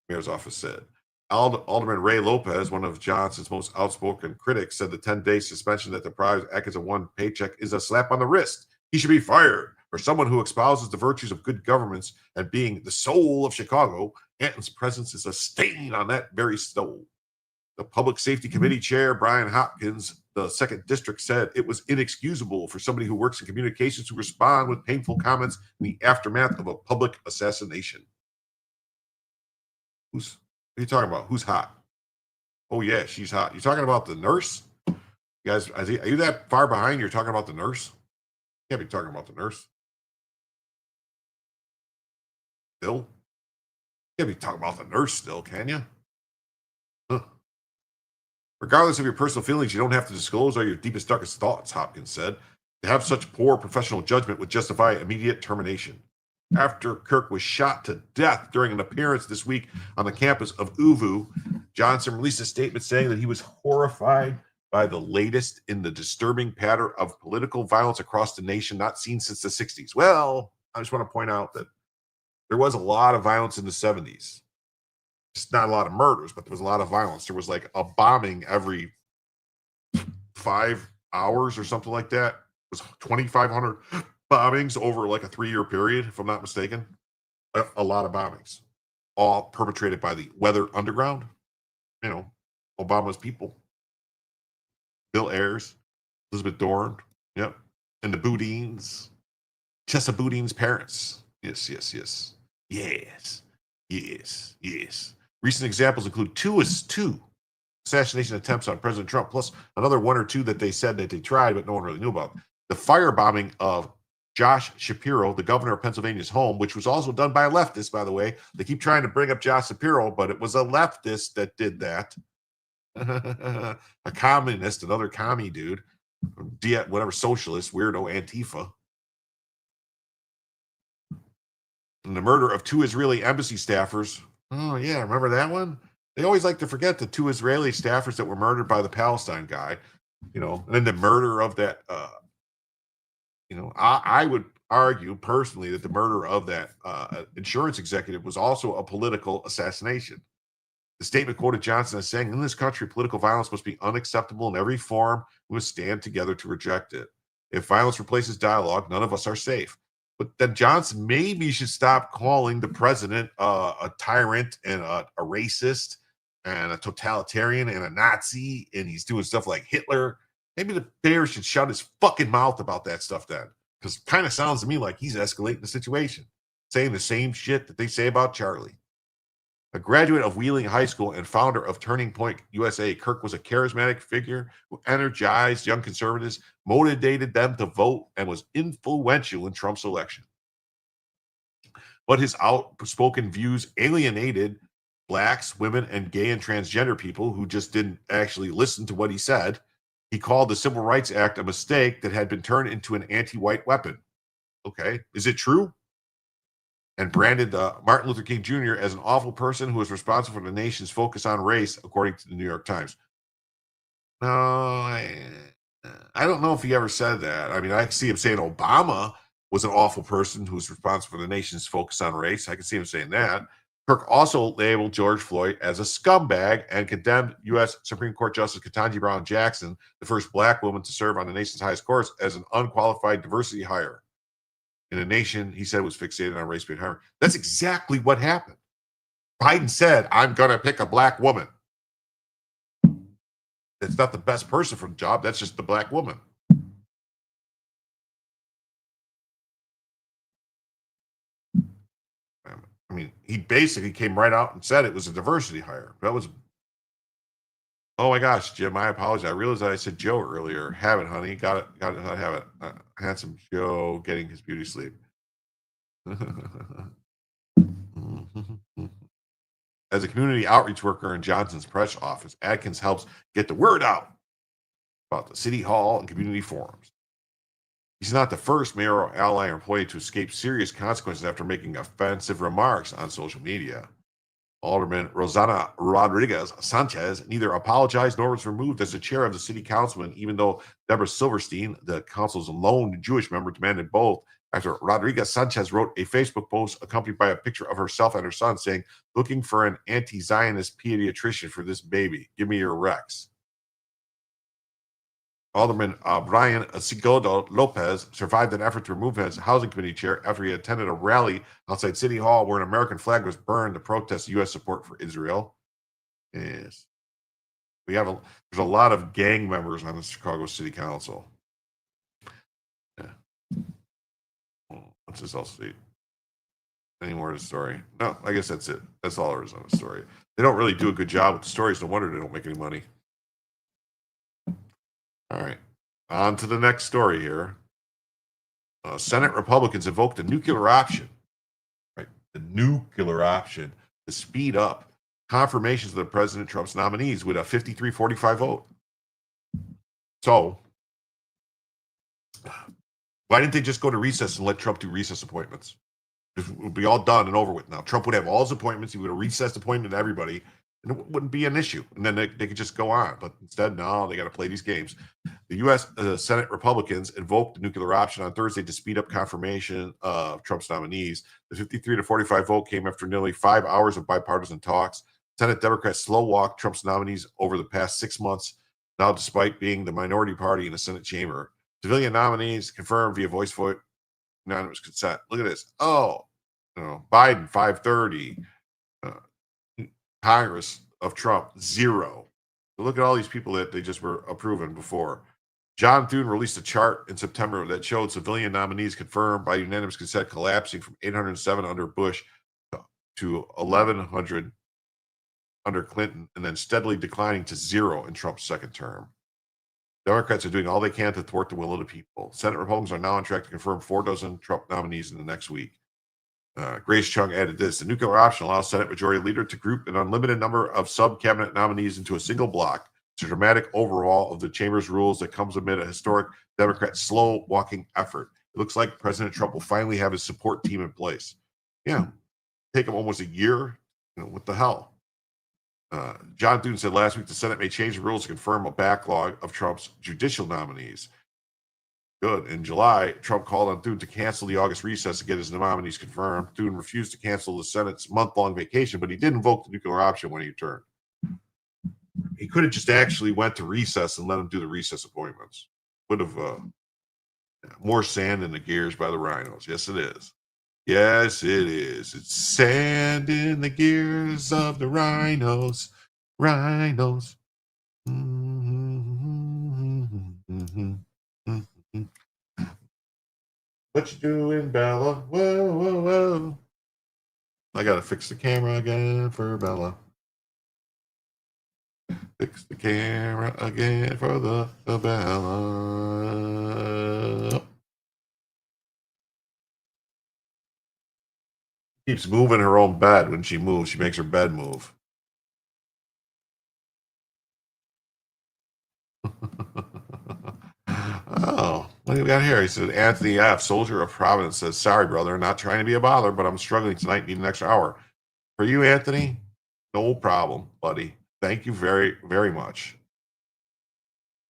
mayor's office said. Alderman Ray Lopez, one of Johnson's most outspoken critics, said the 10-day suspension that deprives Atkins of one paycheck is a slap on the wrist. He should be fired. For someone who espouses the virtues of good governance and being the soul of Chicago, Atkins' presence is a stain on that very soul. The Public Safety Committee Chair, Brian Hopkins, the 2nd District, said it was inexcusable for somebody who works in communications to respond with painful comments in the aftermath of a public assassination. What are you talking about? Who's hot? Oh, yeah, she's hot. You talking about the nurse? You guys, are you that far behind? You're talking about the nurse? You can't be talking about the nurse. Still? You can't be talking about the nurse still, can you? Huh. Regardless of your personal feelings, you don't have to disclose all your deepest, darkest thoughts, Hopkins said. To have such poor professional judgment would justify immediate termination. After Kirk was shot to death during an appearance this week on the campus of UVU, Johnson released a statement saying that he was horrified by the latest in the disturbing pattern of political violence across the nation not seen since the 60s. Well, I just want to point out that there was a lot of violence in the 70s. Just not a lot of murders, but there was a lot of violence. There was like a bombing every 5 hours or something like that. It was 2,500 bombings over like a 3-year period, if I'm not mistaken. A lot of bombings, all perpetrated by the Weather Underground. You know, Obama's people. Bill Ayers, Elizabeth Dorn, yep, and the Boudins, Chesa Boudin's parents. Yes. Recent examples include two assassination attempts on President Trump, plus another 1 or 2 that they said that they tried, but no one really knew about. The firebombing of Josh Shapiro, the governor of Pennsylvania's home, which was also done by a leftist, by the way. They keep trying to bring up Josh Shapiro, but it was a leftist that did that. A communist, another commie dude, whatever, socialist, weirdo, Antifa. And the murder of 2 Israeli embassy staffers. Oh, yeah, remember that one? They always like to forget the 2 Israeli staffers that were murdered by the Palestine guy, you know, and then the murder of that, I would argue personally that the murder of that insurance executive was also a political assassination. The statement quoted Johnson as saying, in this country, political violence must be unacceptable in every form. We must stand together to reject it. If violence replaces dialogue, none of us are safe. But then Johnson maybe should stop calling the president a tyrant and a racist and a totalitarian and a Nazi, and he's doing stuff like Hitler. Maybe the mayor should shut his fucking mouth about that stuff then, because it kind of sounds to me like he's escalating the situation, saying the same shit that they say about Charlie. A graduate of Wheeling High School and founder of Turning Point USA, Kirk was a charismatic figure who energized young conservatives, motivated them to vote, and was influential in Trump's election. But his outspoken views alienated blacks, women, and gay and transgender people who just didn't actually listen to what he said. He called the Civil Rights Act a mistake that had been turned into an anti-white weapon. Okay, is it true? And branded Martin Luther King Jr. as an awful person who was responsible for the nation's focus on race, according to the New York Times. No, I don't know if he ever said that. I mean, I can see him saying Obama was an awful person who was responsible for the nation's focus on race. I can see him saying that. Kirk also labeled George Floyd as a scumbag and condemned U.S. Supreme Court Justice Ketanji Brown Jackson, the first black woman to serve on the nation's highest courts, as an unqualified diversity hire. In a nation, he said, was fixated on race-based hiring. That's exactly what happened. Biden said, I'm going to pick a black woman. It's not the best person for the job. That's just the black woman. I mean, he basically came right out and said it was a diversity hire. That was, oh my gosh, Jim, I apologize. I realized that I said Joe earlier. Have it, honey. Got it. Have it. Handsome Joe getting his beauty sleep. As a community outreach worker in Johnson's press office, Atkins helps get the word out about the city hall and community forums. He's not the first mayoral ally or employee to escape serious consequences after making offensive remarks on social media. Alderman Rosanna Rodriguez Sanchez neither apologized nor was removed as the chair of the city council, even though Deborah Silverstein, the council's lone Jewish member, demanded both after Rodriguez Sanchez wrote a Facebook post accompanied by a picture of herself and her son saying, "Looking for an anti-Zionist pediatrician for this baby. Give me your Rex." Alderman Brian Sigodo Lopez survived an effort to remove him as Housing Committee chair after he attended a rally outside City Hall where an American flag was burned to protest U.S. support for Israel. Yes. There's a lot of gang members on the Chicago City Council. Yeah. What's this all see? Any more of the story? No, I guess that's it. That's all there is on the story. They don't really do a good job with the stories. No wonder they don't make any money. All right. On to the next story here. Senate Republicans invoked the nuclear option, right? The nuclear option to speed up confirmations of the President Trump's nominees with a 53-45 vote. So, why didn't they just go to recess and let Trump do recess appointments? It would be all done and over with now. Trump would have all his appointments. He would have recessed appointment to everybody, and it wouldn't be an issue. And then they could just go on. But instead, no, they got to play these games. The U.S. Senate Republicans invoked the nuclear option on Thursday to speed up confirmation of Trump's nominees. The 53-45 vote came after nearly 5 hours of bipartisan talks. Senate Democrats slow-walked Trump's nominees over the past 6 months, now despite being the minority party in the Senate chamber. Civilian nominees confirmed via voice vote, unanimous consent. Look at this. Oh, Biden, 530. Congress of Trump, 0. So look at all these people that they just were approving before. John Thune released a chart in September that showed civilian nominees confirmed by unanimous consent collapsing from 807 under Bush to 1,100 under Clinton, and then steadily declining to 0 in Trump's second term. Democrats are doing all they can to thwart the will of the people. Senate Republicans are now on track to confirm 4 dozen Trump nominees in the next week. Grace Chung added this: the nuclear option allows Senate Majority Leader to group an unlimited number of sub-cabinet nominees into a single block. It's a dramatic overhaul of the chamber's rules that comes amid a historic Democrat slow-walking effort. It looks like President Trump will finally have his support team in place. Yeah, take him almost a year. What the hell? John Thune said last week the Senate may change the rules to confirm a backlog of Trump's judicial nominees. Good. In July, Trump called on Thune to cancel the August recess to get his nominees confirmed. Thune refused to cancel the Senate's month-long vacation, but he did invoke the nuclear option when he returned. He could have just actually went to recess and let him do the recess appointments. Would have more sand in the gears by the rhinos. Yes, it is. Yes, it is. It's sand in the gears of the rhinos. Rhinos. What you doing, Bella? Whoa, whoa, whoa. I gotta fix the camera again for Bella. Fix the camera again for the Bella. Keeps moving her own bed when she moves. She makes her bed move. Oh, what do we got here? He said, Anthony F., soldier of Providence, says, sorry, brother, not trying to be a bother, but I'm struggling tonight, need an extra hour. For you, Anthony, no problem, buddy. Thank you very, very much.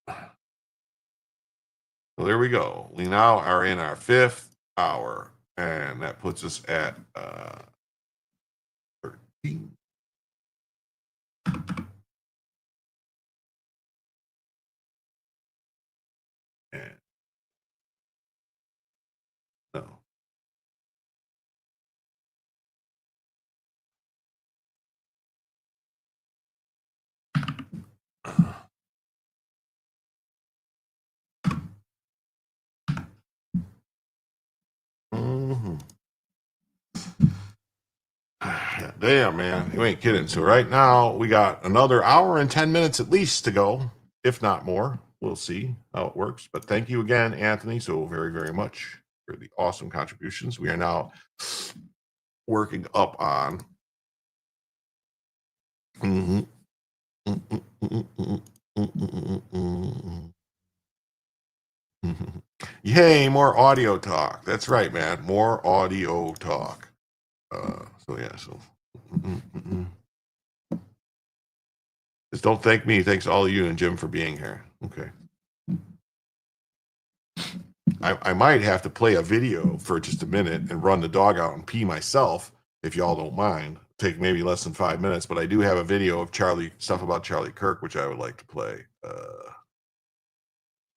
So there we go. We now are in our 5th hour, and that puts us at 13. And no. Mm-hmm. Damn, man, you ain't kidding. So right now we got another hour and 10 minutes at least to go, if not more. We'll see how it works. But thank you again, Anthony, so very, very much for the awesome contributions. We are now working up on. Yay, more audio talk. That's right, man. More audio talk. So yeah, so just don't thank me. Thanks all of you and Jim for being here. Okay. I might have to play a video for just a minute and run the dog out and pee myself, if y'all don't mind. Take maybe less than 5 minutes, but I do have a video of stuff about Charlie Kirk, which I would like to play.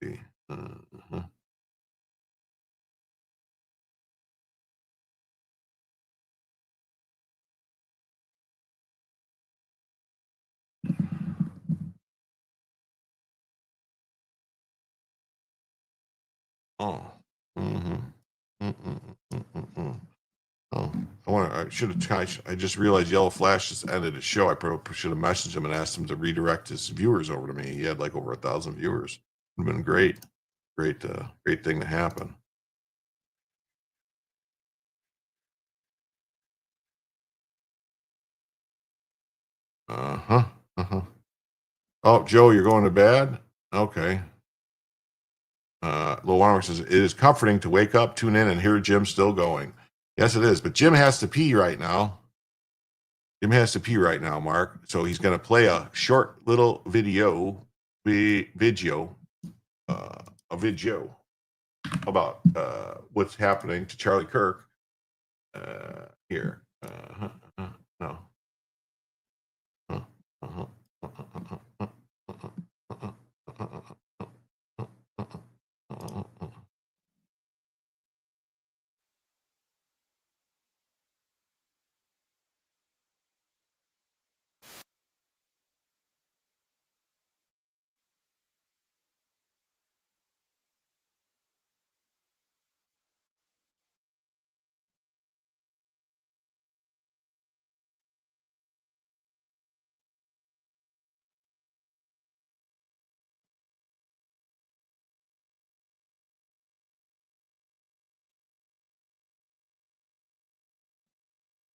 See. Oh. Oh, I just realized Yellow Flash just ended his show. I probably should have messaged him and asked him to redirect his viewers over to me. He had like over 1,000 viewers. Would have been great. Great thing to happen. Oh, Joe, you're going to bed? Okay. Lil Warmer says, it is comforting to wake up, tune in, and hear Jim still going. Yes, it is. But Jim has to pee right now. Mark. So he's going to play a short little video about what's happening to Charlie Kirk here. No.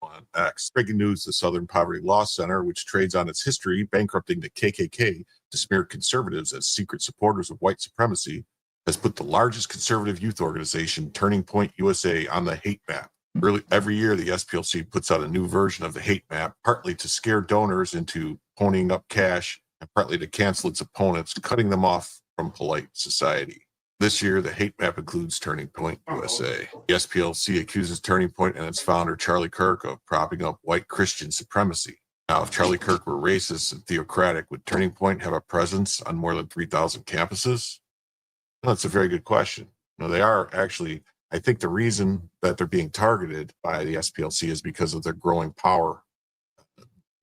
On X. Breaking news, the Southern Poverty Law Center, which trades on its history, bankrupting the KKK to smear conservatives as secret supporters of white supremacy, has put the largest conservative youth organization, Turning Point USA, on the hate map. Every year, the SPLC puts out a new version of the hate map, partly to scare donors into ponying up cash and partly to cancel its opponents, cutting them off from polite society. This year, the hate map includes Turning Point USA. The SPLC accuses Turning Point and its founder, Charlie Kirk, of propping up white Christian supremacy. Now, if Charlie Kirk were racist and theocratic, would Turning Point have a presence on more than 3,000 campuses? Well, that's a very good question. They are actually, I think the reason that they're being targeted by the SPLC is because of their growing power.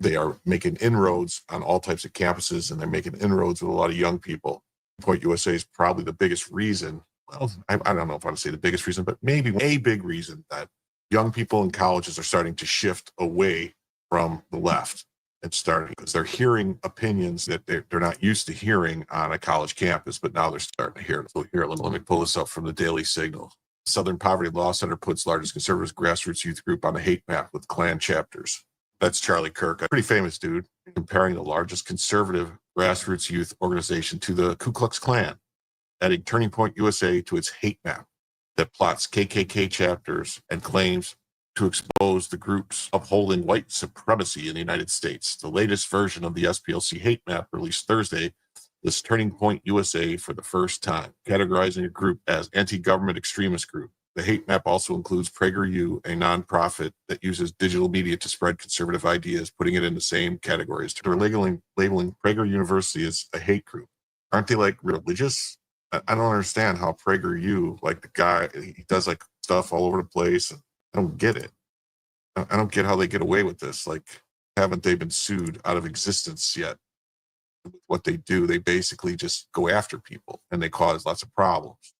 They are making inroads on all types of campuses, and they're making inroads with a lot of young people. Point USA is probably the biggest reason. Well, I don't know if I want to say the biggest reason, but maybe a big reason that young people in colleges are starting to shift away from the left and starting because they're hearing opinions that they're not used to hearing on a college campus, but now they're starting to hear it. So here, let me pull this up from the Daily Signal. Southern Poverty Law Center puts largest conservative grassroots youth group on a hate map with Klan chapters. That's Charlie Kirk, a pretty famous dude, comparing the largest conservative grassroots youth organization to the Ku Klux Klan, adding Turning Point USA to its hate map that plots KKK chapters and claims to expose the groups upholding white supremacy in the United States. The latest version of the SPLC hate map, released Thursday, lists Turning Point USA for the first time, categorizing a group as anti-government extremist group. The hate map also includes PragerU, a nonprofit that uses digital media to spread conservative ideas, putting it in the same categories. They're labeling Prager University as a hate group. Aren't they like religious? I don't understand how PragerU, like the guy, he does like stuff all over the place. I don't get it. I don't get how they get away with this. Like, haven't they been sued out of existence yet? What they do, they basically just go after people and they cause lots of problems.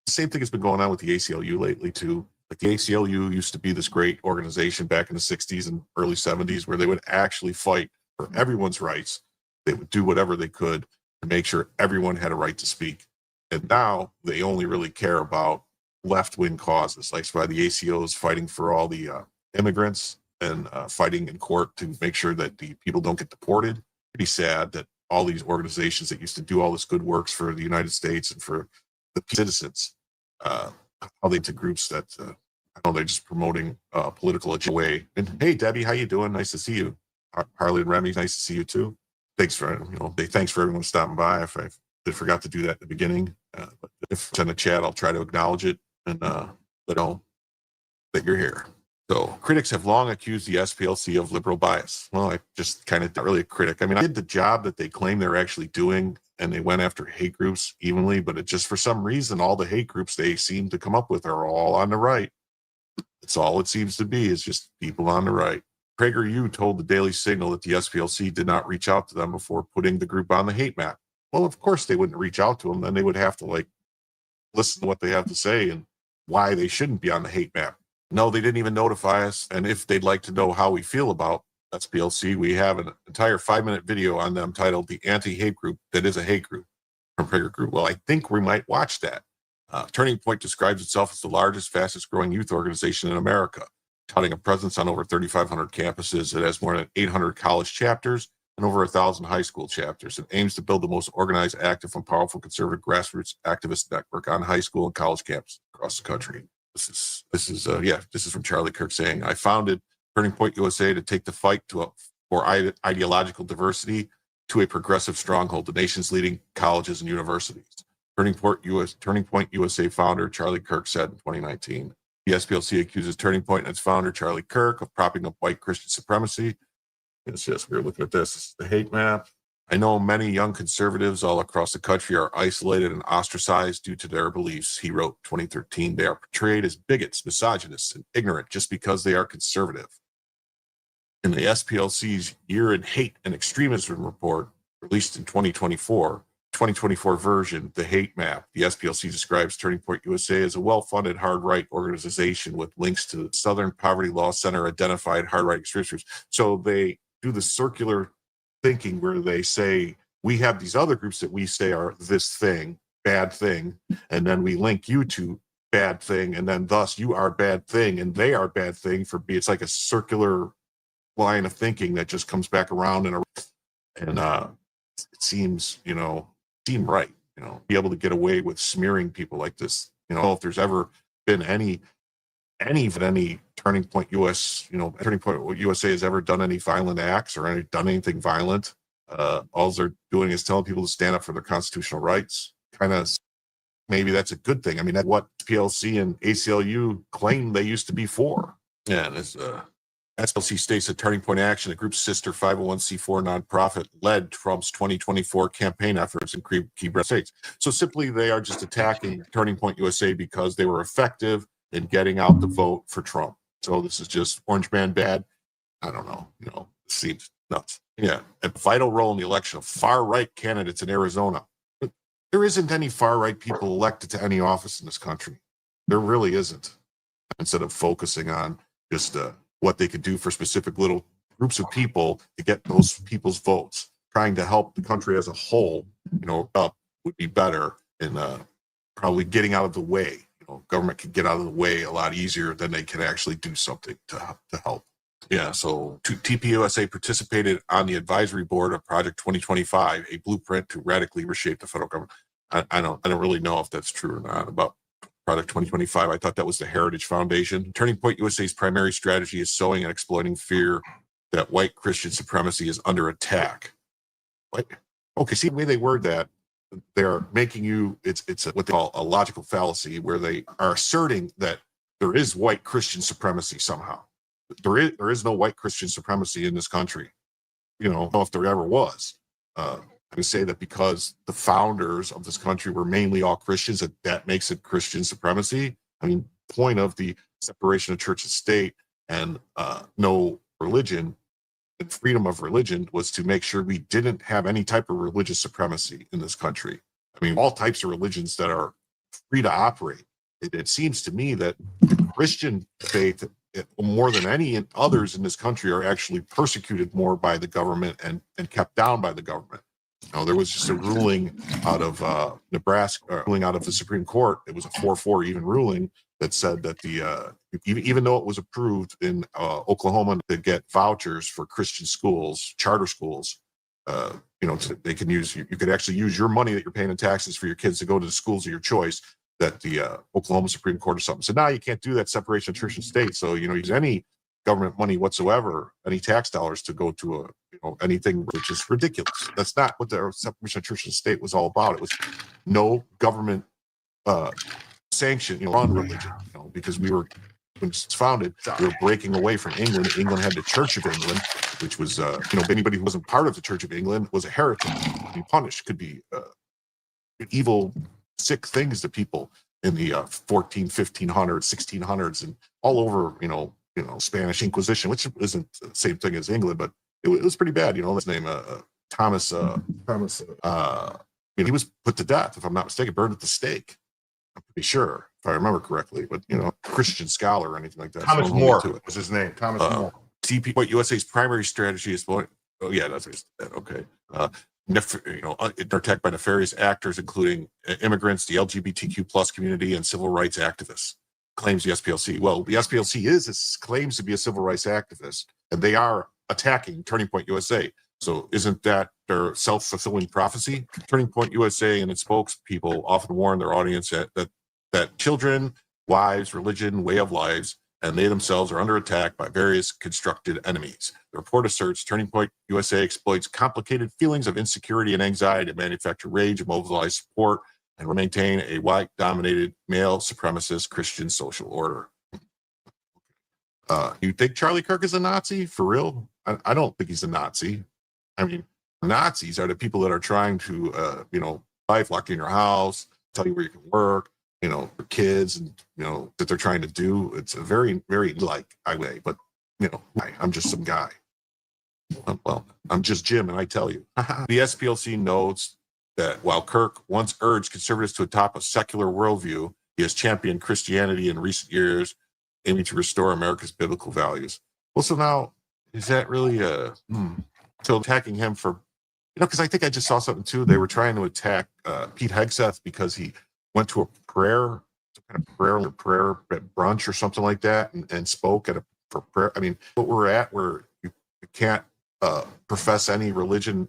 The same thing has been going on with the ACLU lately too. Like the ACLU used to be this great organization back in the 60s and early 70s where they would actually fight for everyone's rights. They would do whatever they could to make sure everyone had a right to speak. And now they only really care about left-wing causes. Like that's why the ACO is fighting for all the immigrants and fighting in court to make sure that the people don't get deported. Pretty sad that all these organizations that used to do all this good works for the United States and for the citizens, how they to groups that I know they're just promoting political way. And hey, Debbie, how you doing? Nice to see you. Harley and Remy, nice to see you too. Thanks for thanks for everyone stopping by. If I forgot to do that at the beginning. But if it's in the chat, I'll try to acknowledge it and let know that you're here. So critics have long accused the SPLC of liberal bias. Well, I just kind of not really a critic. I mean, I did the job that they claim they're actually doing, and they went after hate groups evenly, but it just, for some reason, all the hate groups they seem to come up with are all on the right. That's all it seems to be, is just people on the right. PragerU told the Daily Signal that the SPLC did not reach out to them before putting the group on the hate map. Well, of course they wouldn't reach out to them. Then they would have to listen to what they have to say and why they shouldn't be on the hate map. No, they didn't even notify us. And if they'd like to know how we feel about SPLC, we have an entire 5-minute video on them titled "The Anti-Hate Group That Is a Hate Group" from Prager Group. Well, I think we might watch that. Turning Point describes itself as the largest, fastest growing youth organization in America, touting a presence on over 3,500 campuses. It has more than 800 college chapters and over 1,000 high school chapters. It aims to build the most organized, active, and powerful conservative grassroots activist network on high school and college campuses across the country. This is from Charlie Kirk saying, "I founded Turning Point USA to take the fight for ideological diversity to a progressive stronghold, the nation's leading colleges and universities." Turning Point USA founder Charlie Kirk said in 2019. The SPLC accuses Turning Point and its founder Charlie Kirk of propping up white Christian supremacy. It's just, we're looking at this. This is the hate map. "I know many young conservatives all across the country are isolated and ostracized due to their beliefs," he wrote in 2013. "They are portrayed as bigots, misogynists, and ignorant just because they are conservative." In the SPLC's Year in Hate and Extremism report, released in 2024 version, The Hate Map, the SPLC describes Turning Point USA as a well-funded hard-right organization with links to the Southern Poverty Law Center identified hard-right extremist groups. So they do the circular thinking where they say, we have these other groups that we say are this thing, bad thing, and then we link you to bad thing, and then thus you are bad thing, and they are bad thing for B. It's like a circular line of thinking that just comes back around and it seems, seem right, be able to get away with smearing people like this. If there's ever been any Turning Point Turning Point USA has ever done any violent acts or done anything violent, all they're doing is telling people to stand up for their constitutional rights. Kind of, maybe that's a good thing. I mean, that's what PLC and ACLU claim they used to be for. Yeah, and it's SPLC states that Turning Point Action, the group's sister 501c4 nonprofit, led Trump's 2024 campaign efforts in key red states. So simply, they are just attacking Turning Point USA because they were effective in getting out the vote for Trump. So this is just orange man bad. I don't know. It seems nuts. Yeah, a vital role in the election of far-right candidates in Arizona. But there isn't any far-right people elected to any office in this country. There really isn't. Instead of focusing on just what they could do for specific little groups of people to get those people's votes, trying to help the country as a whole, up would be better, and probably getting out of the way. Government can get out of the way a lot easier than they can actually do something to help. Yeah, so TPUSA participated on the advisory board of Project 2025, a blueprint to radically reshape the federal government. I don't really know if that's true or not about Project 2025. I thought that was the Heritage Foundation. Turning Point USA's primary strategy is sowing and exploiting fear that white Christian supremacy is under attack. Okay, see the way they word that, they're making you, it's what they call a logical fallacy, where they are asserting that there is white Christian supremacy somehow. There is no white Christian supremacy in this country. I don't know if there ever was. I would say that because the founders of this country were mainly all Christians, that makes it Christian supremacy. I mean, point of the separation of church and state and no religion and freedom of religion was to make sure we didn't have any type of religious supremacy in this country. I mean, all types of religions that are free to operate. It seems to me that the Christian faith, more than any others in this country, are actually persecuted more by the government and kept down by the government. There was just a ruling out of Nebraska, ruling out of the Supreme Court. It was a 4-4 even ruling that said that even though it was approved in Oklahoma to get vouchers for Christian schools, charter schools, they can use, you could actually use your money that you're paying in taxes for your kids to go to the schools of your choice. That the Oklahoma Supreme Court or something said, now you can't do that separation of church and state. So use any government money whatsoever, any tax dollars to go to anything which is ridiculous. That's not what the separation of church and state was all about. It was no government sanction, on religion, because we were, when it's founded, we were breaking away from England. England had the Church of England, which was, anybody who wasn't part of the Church of England was a heretic, could be punished, could be evil, sick things to people in the 1500s, 1600s, and all over, Spanish Inquisition, which isn't the same thing as England, but it was pretty bad. His name, Thomas, he was put to death, if I'm not mistaken, burned at the stake. I'm pretty sure, if I remember correctly, but Christian scholar or anything like that. Thomas More was his name. Thomas More. USA's primary strategy is okay. They're attacked by nefarious actors, including immigrants, the LGBTQ plus community, and civil rights activists. Claims the SPLC. Well, the SPLC claims to be a civil rights activist, and they are attacking Turning Point USA. So isn't that their self-fulfilling prophecy? Turning Point USA and its spokespeople often warn their audience that children, wives, religion, way of lives, and they themselves are under attack by various constructed enemies. The report asserts Turning Point USA exploits complicated feelings of insecurity and anxiety to manufacture rage and mobilize support and maintain a white-dominated, male supremacist Christian social order. You think Charlie Kirk is a Nazi? For real? I don't think he's a Nazi. I mean, Nazis are the people that are trying to, lock you in your house, tell you where you can work, for kids, and, that they're trying to do. It's a very, very way, but, I'm just some guy. Well, I'm just Jim, and I tell you. The SPLC notes that while Kirk once urged conservatives to adopt a secular worldview, he has championed Christianity in recent years, aiming to restore America's biblical values. Well, so now, is that really so attacking him for, because I think I just saw something too. They were trying to attack Pete Hegseth because he went to a prayer at brunch or something like that, and spoke for prayer. I mean, what we're at where you can't profess any religion,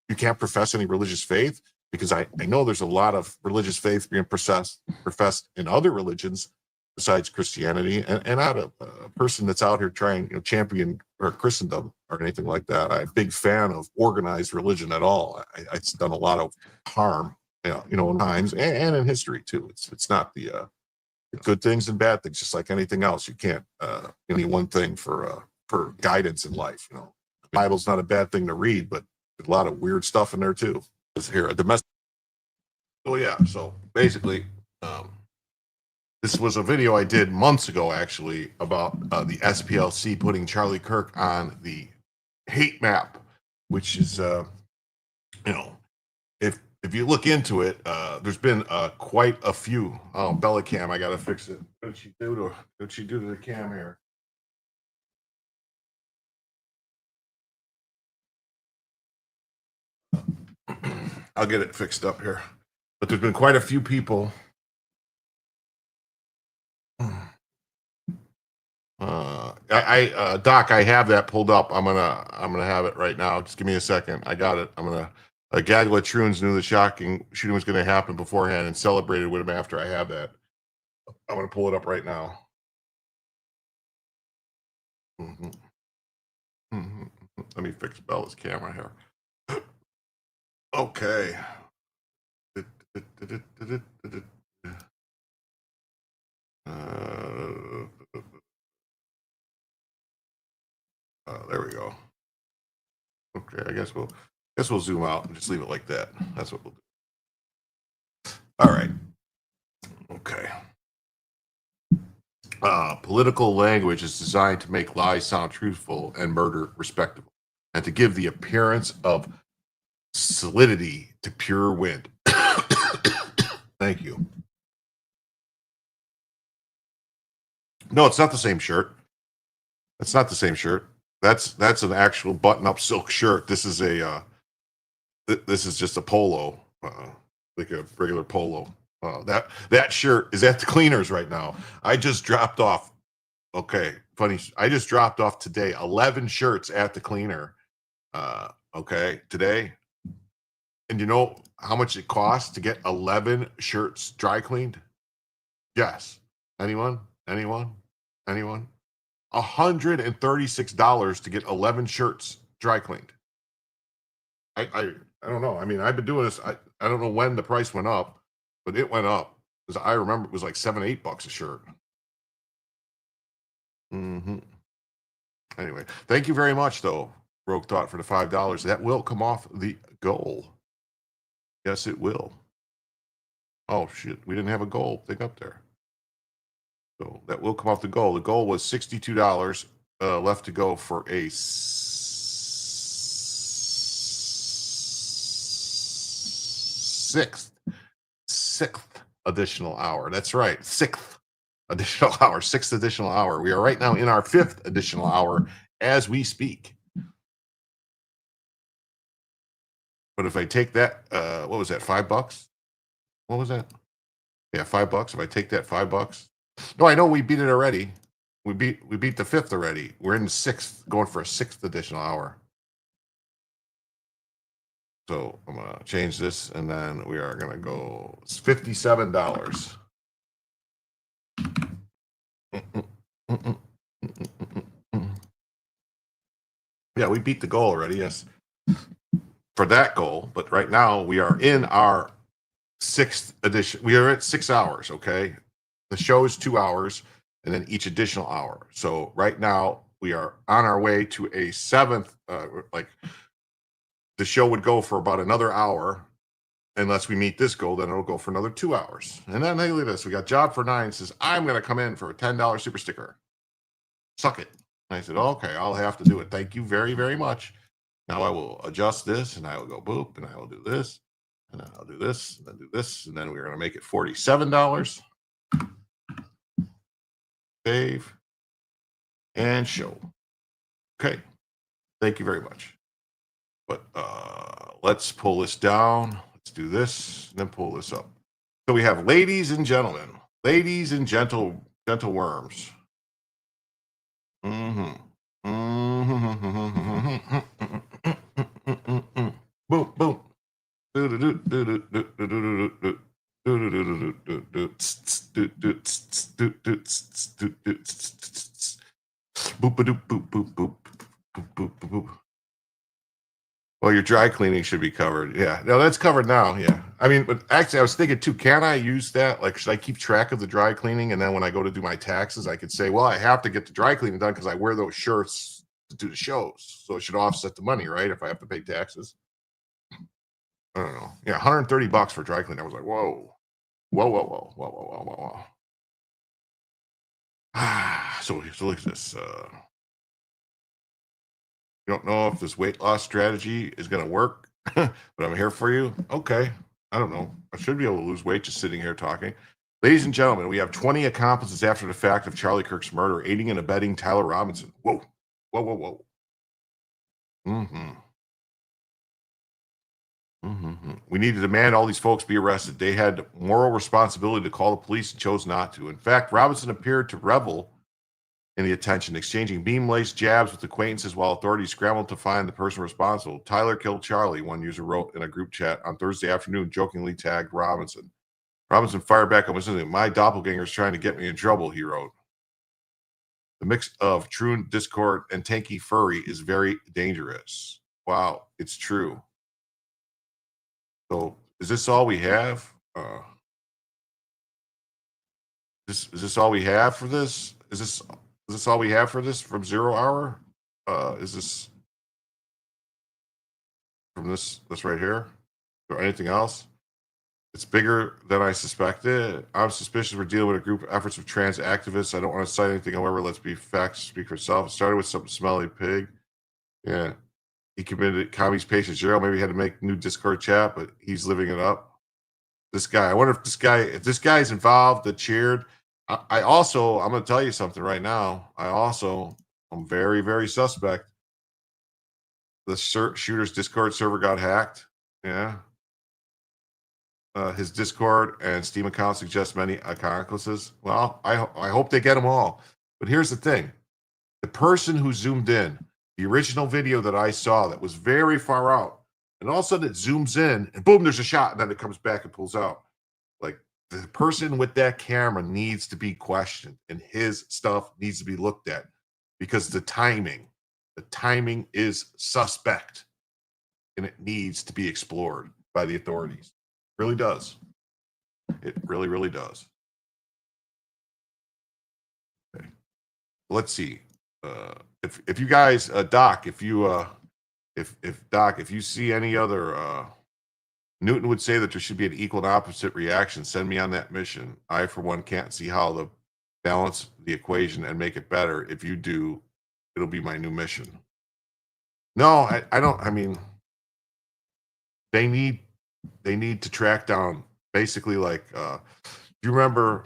you can't profess any religious faith, because I know there's a lot of religious faith being professed in other religions besides Christianity, and not a person that's out here trying, champion or Christendom or anything like that. I'm a big fan of organized religion at all. It's done a lot of harm, in times and in history too. It's not the good things and bad things, just like anything else. You can't any one thing for guidance in life. The Bible's not a bad thing to read, but there's a lot of weird stuff in there too. Here, a domestic. Oh yeah. So basically, this was a video I did months ago, actually, about the SPLC putting Charlie Kirk on the hate map, which is, if you look into it, there's been quite a few. Oh, Bella Cam, I gotta fix it. What did she do to the cam here? I'll get it fixed up here. But there's been quite a few people. Doc, I have that pulled up. I'm gonna have it right now. Just give me a second. I got it. I'm gonna. Gagla Troons knew the shooting was going to happen beforehand and celebrated with him after. I have that. I'm gonna pull it up right now. Let me fix Bella's camera here. Okay. There we go. Okay, I guess we'll zoom out and just leave it like that. That's what we'll do. All right. Okay. Political language is designed to make lies sound truthful and murder respectable, and to give the appearance of solidity to pure wind. Thank you. No, it's not the same shirt. That's not the same shirt. That's an actual button-up silk shirt. This is just a polo, like a regular polo. That shirt is at the cleaners right now. I just dropped off. Okay, funny. I just dropped off today 11 shirts at the cleaner. Okay, today. And you know how much it costs to get 11 shirts dry cleaned? Yes. Anyone? $136 to get 11 shirts dry cleaned. I don't know. I mean, I've been doing this. I don't know when the price went up, but it went up. Because I remember it was like $7, $8 a shirt. Anyway, thank you very much, though, Rogue Thought, for the $5. That will come off the goal. Yes, it will. Oh, shit. We didn't have a goal thing up there. So that will come off the goal. The goal was $62 left to go for a sixth additional hour. That's right. Sixth additional hour. We are right now in our 5th additional hour as we speak. But if I take that, what was that, $5? What was that? Yeah, $5. If I take that $5. No, I know we beat it already. We beat the 5th already. We're in the 6th, going for a 6th additional hour. So I'm gonna change this, and then we are gonna go. It's $57. Yeah, we beat the goal already. Yes, for that goal. But right now we are in our 6th edition. We are at 6 hours. Okay, the show is 2 hours, and then each additional hour. So right now we are on our way to a 7th. The show would go for about another hour. Unless we meet this goal, then it'll go for another 2 hours. And then, hey, look at this. We got Job for 9 says, I'm going to come in for a $10 super sticker. Suck it. And I said, okay, I'll have to do it. Thank you very, very much. Now I will adjust this, and I will go boop, and I will do this, and then I'll do this, and then do this, and then we're going to make it $47. Save and show. Okay. Thank you very much. But let's pull this down. Let's do this, and then pull this up. So we have ladies and gentlemen, ladies and gentle worms. Boom, boom. Well, your dry cleaning should be covered. Yeah, no, that's covered now. Yeah, I mean, but actually, I was thinking too. Can I use that? Like, should I keep track of the dry cleaning, and then when I go to do my taxes, I could say, well, I have to get the dry cleaning done because I wear those shirts to do the shows, so it should offset the money, right? If I have to pay taxes. I don't know. Yeah, $130 for dry cleaning. I was like, whoa. So look at this. You don't know if this weight loss strategy is going to work, but I'm here for you. Okay. I don't know. I should be able to lose weight just sitting here talking. Ladies and gentlemen, we have 20 accomplices after the fact of Charlie Kirk's murder, aiding and abetting Tyler Robinson. Whoa. We need to demand all these folks be arrested. They had moral responsibility to call the police and chose not to. In fact, Robinson appeared to revel in the attention, exchanging beam-laced jabs with acquaintances while authorities scrambled to find the person responsible. Tyler killed Charlie, one user wrote in a group chat on Thursday afternoon, jokingly tagged Robinson. Robinson fired back, my doppelganger is trying to get me in trouble, he wrote. The mix of true discord and tanky furry is very dangerous. Wow, it's true. So is this all we have? Is this all we have for this? Is this all we have for this from 0 hour? Is this from this right here? Or anything else? It's bigger than I suspected. I'm suspicious we're dealing with a group of efforts of trans activists. I don't want to cite anything. However, let's be facts speak for itself. It started with some smelly pig. Yeah. He committed commies patient jail. Maybe he had to make new Discord chat, but he's living it up. This guy, I wonder if this guy's involved that cheered. I'm going to tell you something right now. I'm very, very suspect. The shooter's Discord server got hacked. Yeah. His Discord and Steam account suggest many accomplices. Well, I hope they get them all. But here's the thing. The person who zoomed in, the original video that I saw that was very far out, and all of a sudden it zooms in and boom, there's a shot, and then it comes back and pulls out. Like, the person with that camera needs to be questioned, and his stuff needs to be looked at because the timing The timing is suspect, and it needs to be explored by the authorities. It really does. It really, really does. Okay. Let's see. If you guys, Doc, if Doc, if you see any other, Newton would say that there should be an equal and opposite reaction. Send me on that mission. I, for one, can't see how to balance the equation and make it better. If you do, it'll be my new mission. No, I don't. I mean, they need to track down basically like, you remember,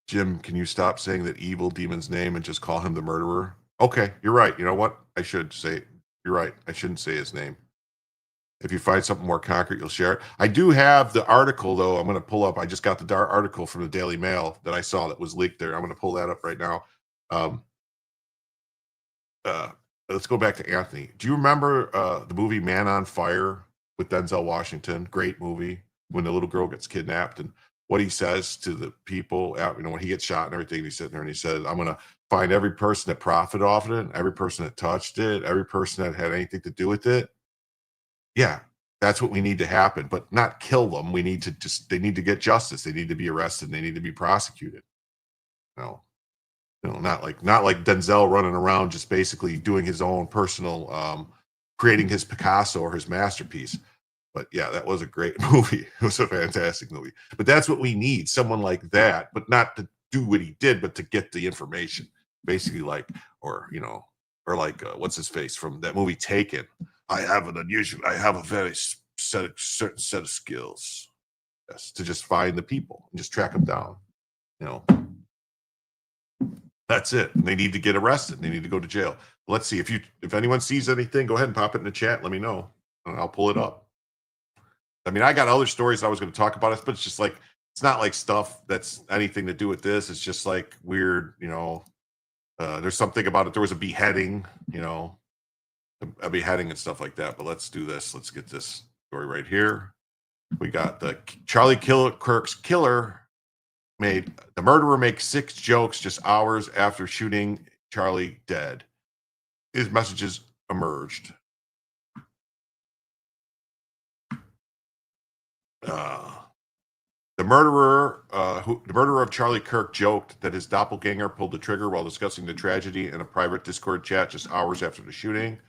Jim, can you stop saying that evil demon's name and just call him the murderer? Okay, you're right. You know what? I should say, you're right. I shouldn't say his name. If you find something more concrete, you'll share it. I do have the article, though. I'm going to pull up. I just got the article from the Daily Mail that I saw that was leaked there. I'm going to pull that up right now. Let's go back to Anthony. Do you remember the movie Man on Fire with Denzel Washington? Great movie, when the little girl gets kidnapped and what he says to the people, when he gets shot and everything, he's sitting there and he says, I'm going to find every person that profited off of it, every person that touched it, every person that had anything to do with it. Yeah, that's what we need to happen, but not kill them. We need to they need to get justice. They need to be arrested. They need to be prosecuted. Not like Denzel running around just basically doing his own personal, creating his Picasso or his masterpiece. But yeah, that was a great movie. It was a fantastic movie. But that's what we need, someone like that, but not to do what he did, but to get the information. Basically what's his face from that movie Taken. I have a very certain set of skills. Yes, to just find the people and just track them down. That's it. And they need to get arrested. They need to go to jail. Let's see if anyone sees anything, go ahead and pop it in the chat. Let me know, and I'll pull it up. I mean, I got other stories I was going to talk about it, but it's just like it's not like stuff that's anything to do with this. It's just like weird, there's something about it. There was a beheading, a beheading and stuff like that. But let's do this. Let's get this story right here. We got the Charlie Kirk's killer the murderer makes 6 jokes just hours after shooting Charlie dead. His messages emerged. The murderer of Charlie Kirk joked that his doppelganger pulled the trigger while discussing the tragedy in a private Discord chat just hours after the shooting.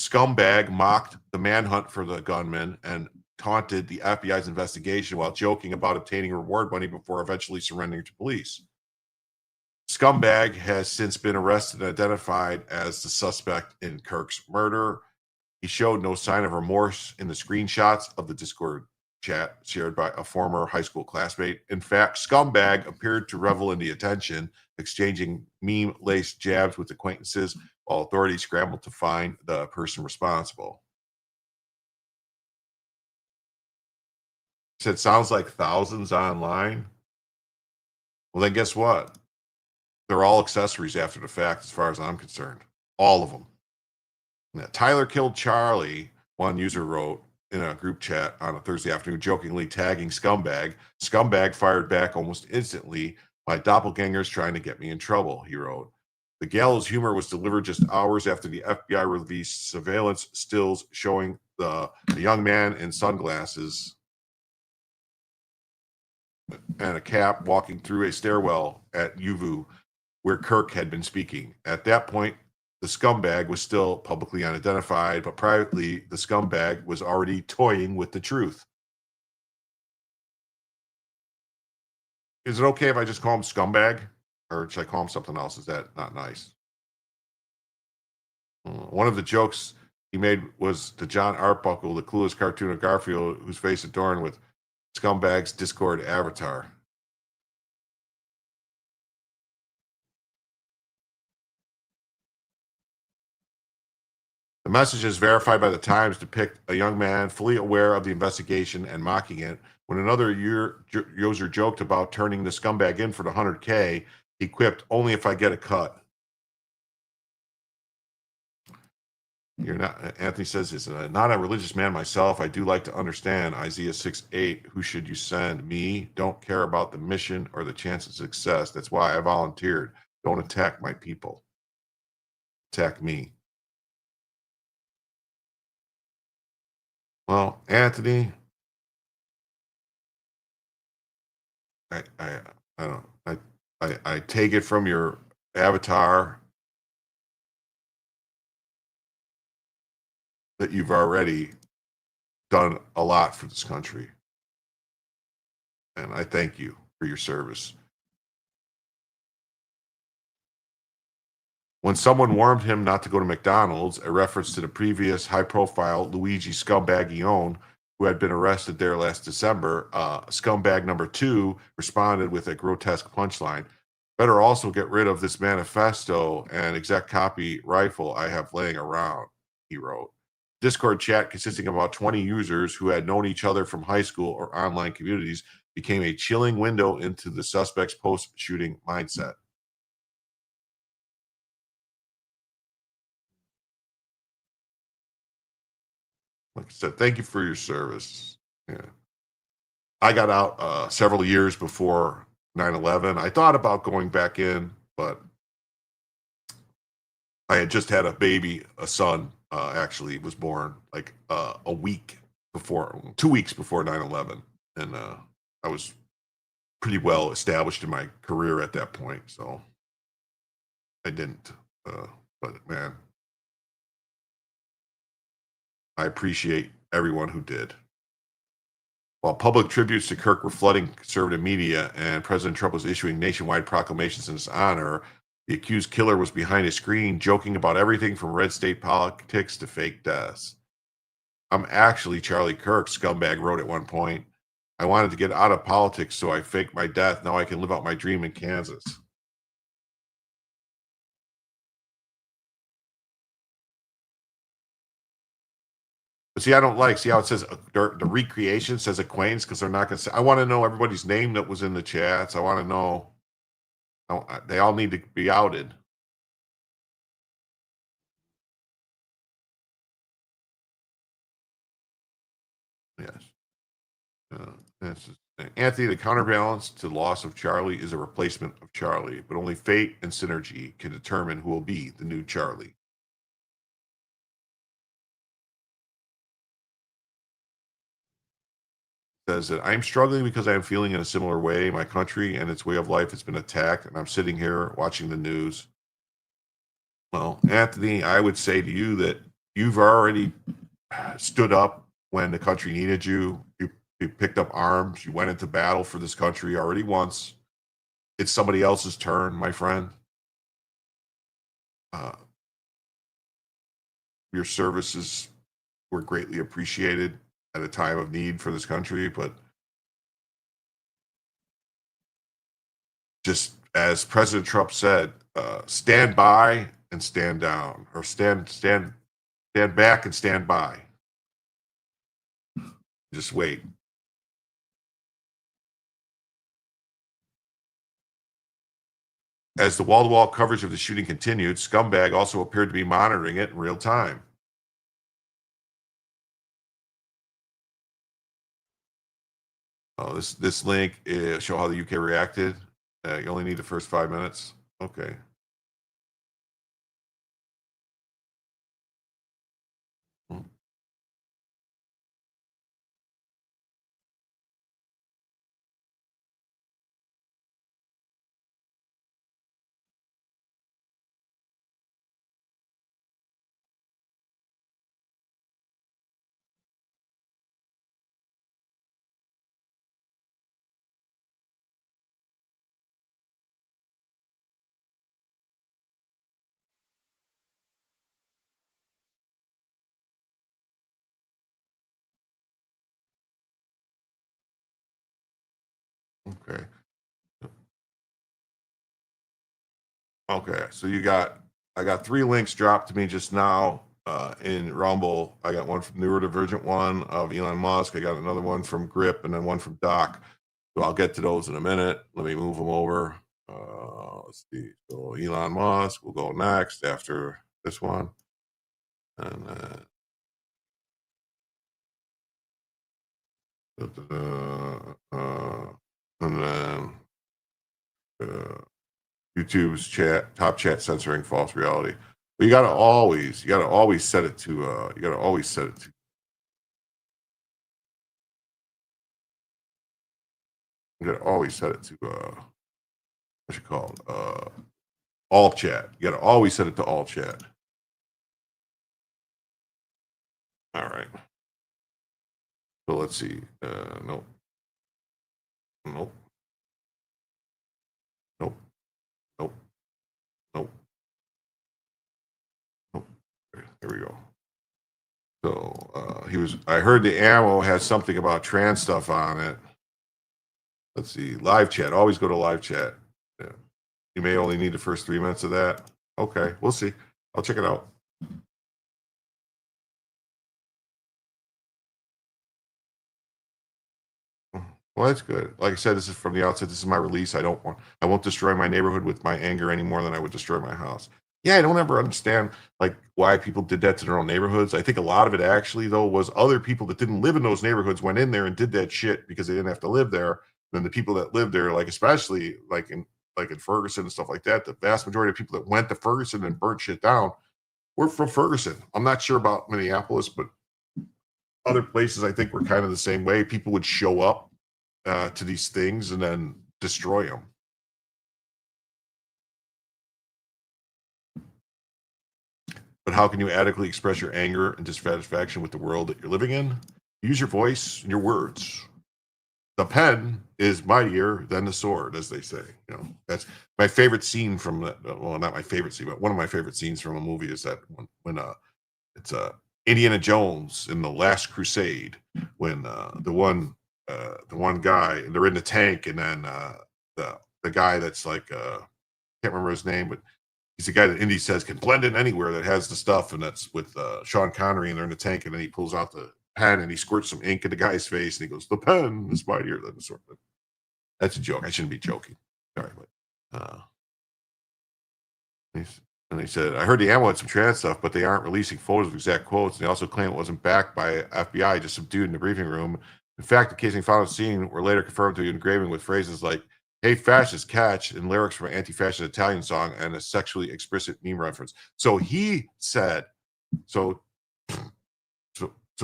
Scumbag mocked the manhunt for the gunman and taunted the FBI's investigation while joking about obtaining reward money before eventually surrendering to police. Scumbag has since been arrested and identified as the suspect in Kirk's murder. He showed no sign of remorse in the screenshots of the Discord chat shared by a former high school classmate. In fact, Scumbag appeared to revel in the attention, exchanging meme-laced jabs with acquaintances while authorities scrambled to find the person responsible. Said sounds like thousands online. Well, then guess what? They're all accessories after the fact, as far as I'm concerned. All of them. Now, Tyler killed Charlie, one user wrote in a group chat on a Thursday afternoon, jokingly tagging Scumbag. Scumbag fired back almost instantly. My doppelganger's trying to get me in trouble, he wrote. The gallows humor was delivered just hours after the FBI released surveillance stills showing the young man in sunglasses and a cap walking through a stairwell at UVU where Kirk had been speaking. At that point, the scumbag was still publicly unidentified, but privately, the scumbag was already toying with the truth. Is it okay if I just call him scumbag? Or should I call him something else? Is that not nice? One of the jokes he made was to John Arbuckle, the clueless cartoon of Garfield, whose face adorned with Scumbag's Discord avatar. The messages verified by the Times depict a young man fully aware of the investigation and mocking it. When another user joked about turning the scumbag in for the 100K, he quipped, "Only if I get a cut." You're not, Anthony says, is not a religious man myself. I do like to understand Isaiah 6:8. Who should you send? Me? Don't care about the mission or the chance of success. That's why I volunteered. Don't attack my people. attack me. Well, Anthony, I don't I take it from your avatar that you've already done a lot for this country. And I thank you for your service. When someone warned him not to go to McDonald's, a reference to the previous high-profile Luigi Scumbagione, who had been arrested there last December, scumbag number 2 responded with a grotesque punchline. Better also get rid of this manifesto and exact copy rifle I have laying around, he wrote. Discord chat consisting of about 20 users who had known each other from high school or online communities became a chilling window into the suspect's post-shooting mindset. Like I said, thank you for your service. Yeah. I got out several years before 9/11. I thought about going back in, but I had just had a baby, a son, actually was born like a week before, 2 weeks before 9/11. And I was pretty well established in my career at that point. So I didn't, but man, I appreciate everyone who did. While public tributes to Kirk were flooding conservative media and President Trump was issuing nationwide proclamations in his honor, the accused killer was behind a screen joking about everything from red state politics to fake deaths. I'm actually Charlie Kirk, scumbag wrote at one point. I wanted to get out of politics, so I faked my death. Now I can live out my dream in Kansas. But see, I don't see how it says the recreation says acquaintance, because they're not going to say. I want to know everybody's name that was in the chats. I want to know. They all need to be outed. Yes. Anthony, the counterbalance to the loss of Charlie is a replacement of Charlie, but only fate and synergy can determine who will be the new Charlie. Says that I'm struggling because I am feeling in a similar way. My country and its way of life has been attacked, and I'm sitting here watching the news. Well, Anthony, I would say to you that you've already stood up when the country needed you. You picked up arms. You went into battle for this country already once. It's somebody else's turn, my friend. Your services were greatly appreciated at a time of need for this country, but just as President Trump said, stand by and stand down, or stand back and stand by. Just wait. As the wall-to-wall coverage of the shooting continued, Scumbag also appeared to be monitoring it in real time. Oh, this link show how the UK reacted. You only need the first 5 minutes. Okay. Okay. Okay. So I got 3 links dropped to me just now in Rumble. I got one from Neurodivergent one of Elon Musk. I got another one from Grip, and then one from Doc. So I'll get to those in a minute. Let me move them over. Let's see. So Elon Musk will go next after this one. And then YouTube's top chat censoring false reality. But you gotta always set it to you gotta always set it to what's it called? All chat. You gotta always set it to all chat. All right. So let's see. Nope. Nope. Nope. Nope. Nope. Nope. Here we go. So I heard the ammo has something about trans stuff on it. Let's see. Live chat. Always go to live chat. Yeah. You may only need the first 3 minutes of that. Okay, we'll see. I'll check it out. Well, that's good. Like I said, this is from the outset. This is my release. I won't destroy my neighborhood with my anger any more than I would destroy my house. Yeah, I don't ever understand like why people did that to their own neighborhoods. I think a lot of it actually though was other people that didn't live in those neighborhoods went in there and did that shit because they didn't have to live there. Then the people that lived there, like especially like in Ferguson and stuff like that, the vast majority of people that went to Ferguson and burnt shit down were from Ferguson. I'm not sure about Minneapolis, but other places I think were kind of the same way. People would show up to these things and then destroy them. But how can you adequately express your anger and dissatisfaction with the world that you're living in? Use your voice and your words. The pen is mightier than the sword, as they say. You know, that's my favorite scene from well, not my favorite scene, but one of my favorite scenes from a movie is that when it's Indiana Jones in the Last Crusade, when the one guy, and they're in the tank, and then the guy that's like can't remember his name, but he's the guy that Indy says can blend in anywhere that has the stuff, and that's with Sean Connery, and they're in the tank, and then he pulls out the pen and he squirts some ink in the guy's face, and he goes, "The pen is mightier than the sword." That's a joke. I shouldn't be joking. Sorry, but and he said, "I heard the ammo had some trans stuff, but they aren't releasing photos of exact quotes. And they also claim it wasn't backed by FBI, just subdued in the briefing room. In fact, the casing found at the scene were later confirmed to be engraving with phrases like, 'Hey, fascist, catch,' and lyrics from an anti-fascist Italian song and a sexually explicit meme reference." So he said, so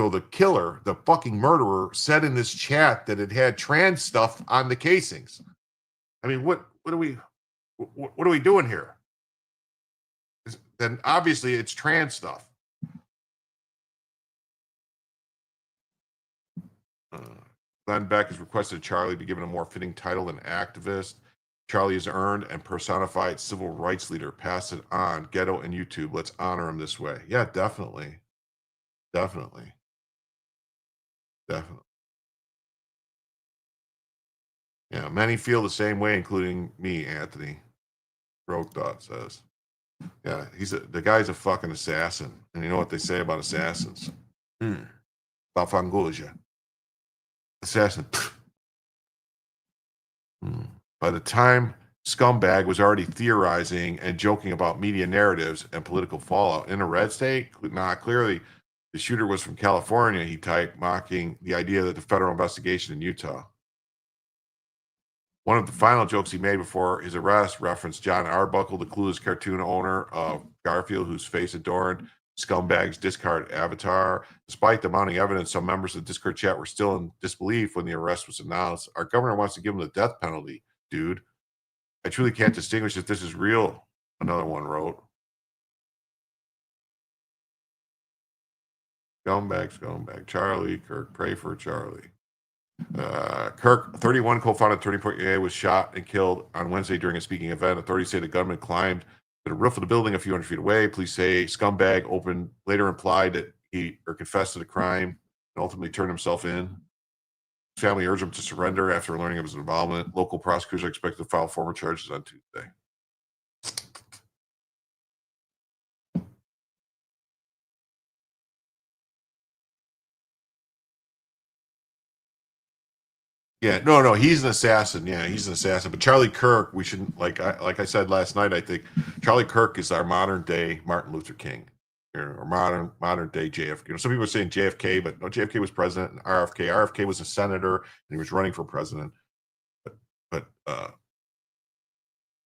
the killer, the fucking murderer, said in this chat that it had trans stuff on the casings. I mean, what are we doing here? Then obviously it's trans stuff. Glenn Beck has requested Charlie be given a more fitting title than activist. Charlie has earned and personified civil rights leader. Pass it on. Ghetto and YouTube. Let's honor him this way. Yeah, definitely. Definitely. Definitely. Yeah, many feel the same way, including me, Anthony. Rogue Dot says. Yeah, the guy's a fucking assassin. And you know what they say about assassins? Bafanguja. Assassin. By the time Scumbag was already theorizing and joking about media narratives and political fallout in a red state, clearly the shooter was from California, he typed, mocking the idea that the federal investigation in Utah. One of the final jokes he made before his arrest referenced John Arbuckle, the clueless cartoon owner of Garfield, whose face adorned Scumbag's discard avatar. Despite the mounting evidence, some members of the Discord chat were still in disbelief when the arrest was announced. Our governor wants to give him the death penalty, dude. I truly can't distinguish if this is real, another one wrote. Scumbag. Charlie Kirk, pray for Charlie. Kirk, 31, co-founded Turning Point USA, was shot and killed on Wednesday during a speaking event. Authorities say the gunman climbed to the roof of the building a few hundred feet away. Police say Scumbag later implied that he confessed to the crime and ultimately turned himself in. His family urged him to surrender after learning of his involvement. Local prosecutors are expected to file formal charges on Tuesday. Yeah, no, he's an assassin. Yeah, he's an assassin. But Charlie Kirk, we shouldn't like I said last night. I think Charlie Kirk is our modern day Martin Luther King, or modern day JFK. You know, some people are saying JFK, but no, JFK was president, and RFK was a senator, and he was running for president. But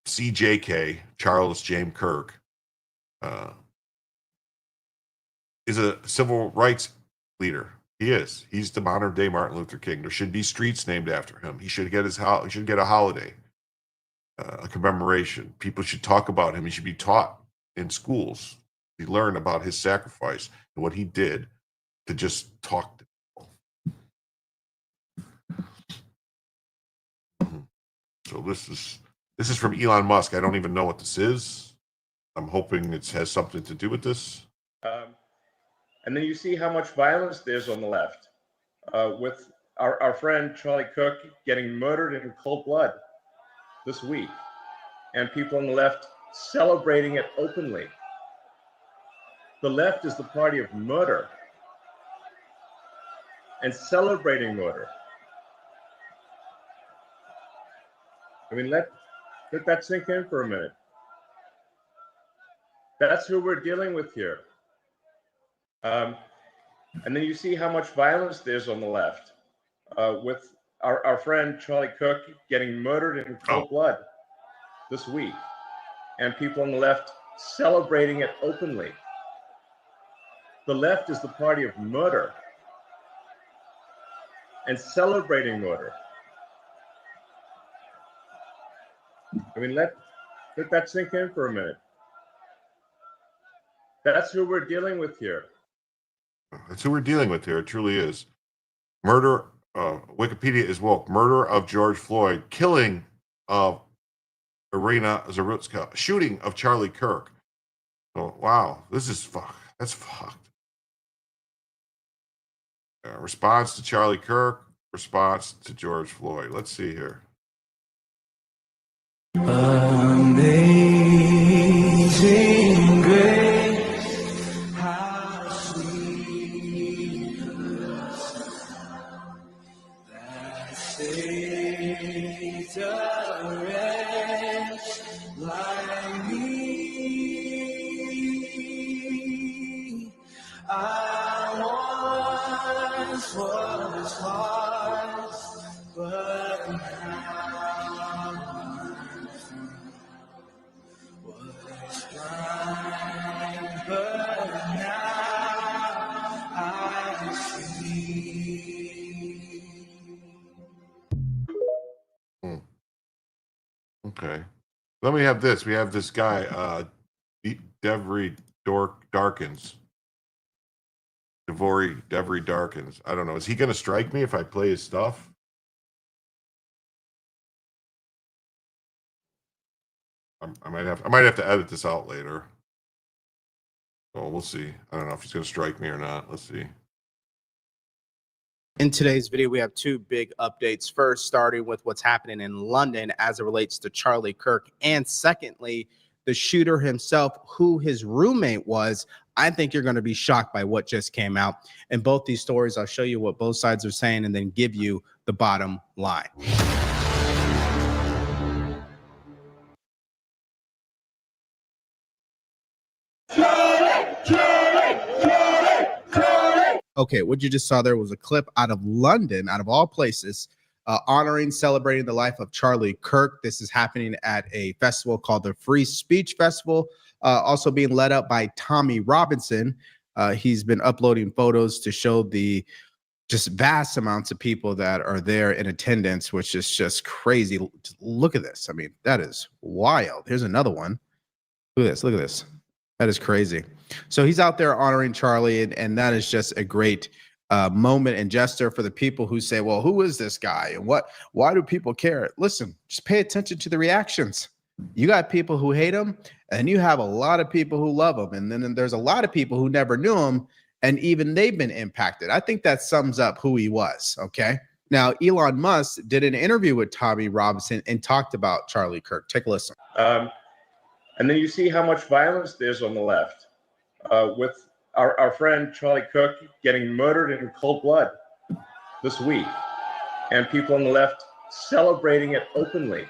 CJK, Charles James Kirk, is a civil rights leader. He is. He's the modern day Martin Luther King. There should be streets named after him. He should get he should get a holiday, a commemoration. People should talk about him. He should be taught in schools. He learn about his sacrifice and what he did to just talk to people. So this is from Elon Musk. I don't even know what this is. I'm hoping it has something to do with this. And then you see how much violence there's on the left, with our friend Charlie Kirk getting murdered in cold blood this week, and people on the left celebrating it openly. The left is the party of murder and celebrating murder. I mean, let that sink in for a minute. That's who we're dealing with here. And then you see how much violence there's on the left, with our friend Charlie Kirk getting murdered in cold blood this week, and people on the left celebrating it openly. The left is the party of murder and celebrating murder. I mean, let that sink in for a minute. That's who we're dealing with here. That's who we're dealing with here. It truly is. Murder, Wikipedia is woke. Murder of George Floyd, killing of Irina Zarutska, shooting of Charlie Kirk. Oh, wow, this is fucked. That's fucked. Response to Charlie Kirk, response to George Floyd. Let's see here. Amazing grace, how sweet that saved a wretch like me. I once was lost, but now was blind, but now I see. Okay. Then we have this. We have this guy, Devory Darkins. Devory Darkins. I don't know. Is he going to strike me if I play his stuff? I might have to edit this out later. Oh, we'll see. I don't know if he's going to strike me or not. Let's see. In today's video, we have two big updates. First, starting with what's happening in London as it relates to Charlie Kirk. And secondly, the shooter himself, who his roommate was. I think you're going to be shocked by what just came out. In both these stories, I'll show you what both sides are saying and then give you the bottom line. Okay, what you just saw there was a clip out of London, out of all places, honoring, celebrating the life of Charlie Kirk. This is happening at a festival called the Free Speech Festival, also being led up by Tommy Robinson. He's been uploading photos to show the just vast amounts of people that are there in attendance, which is just crazy. Look at this. I mean, that is wild. Here's another one. Look at this. Look at this. That is crazy. So he's out there honoring Charlie, and that is just a great moment and gesture for the people who say, well, who is this guy? And why do people care? Listen, just pay attention to the reactions. You got people who hate him, and you have a lot of people who love him. And then there's a lot of people who never knew him, and even they've been impacted. I think that sums up who he was, okay? Now, Elon Musk did an interview with Tommy Robinson and talked about Charlie Kirk. Take a listen. And then you see how much violence there's on the left, with our friend Charlie Kirk getting murdered in cold blood this week, and people on the left celebrating it openly.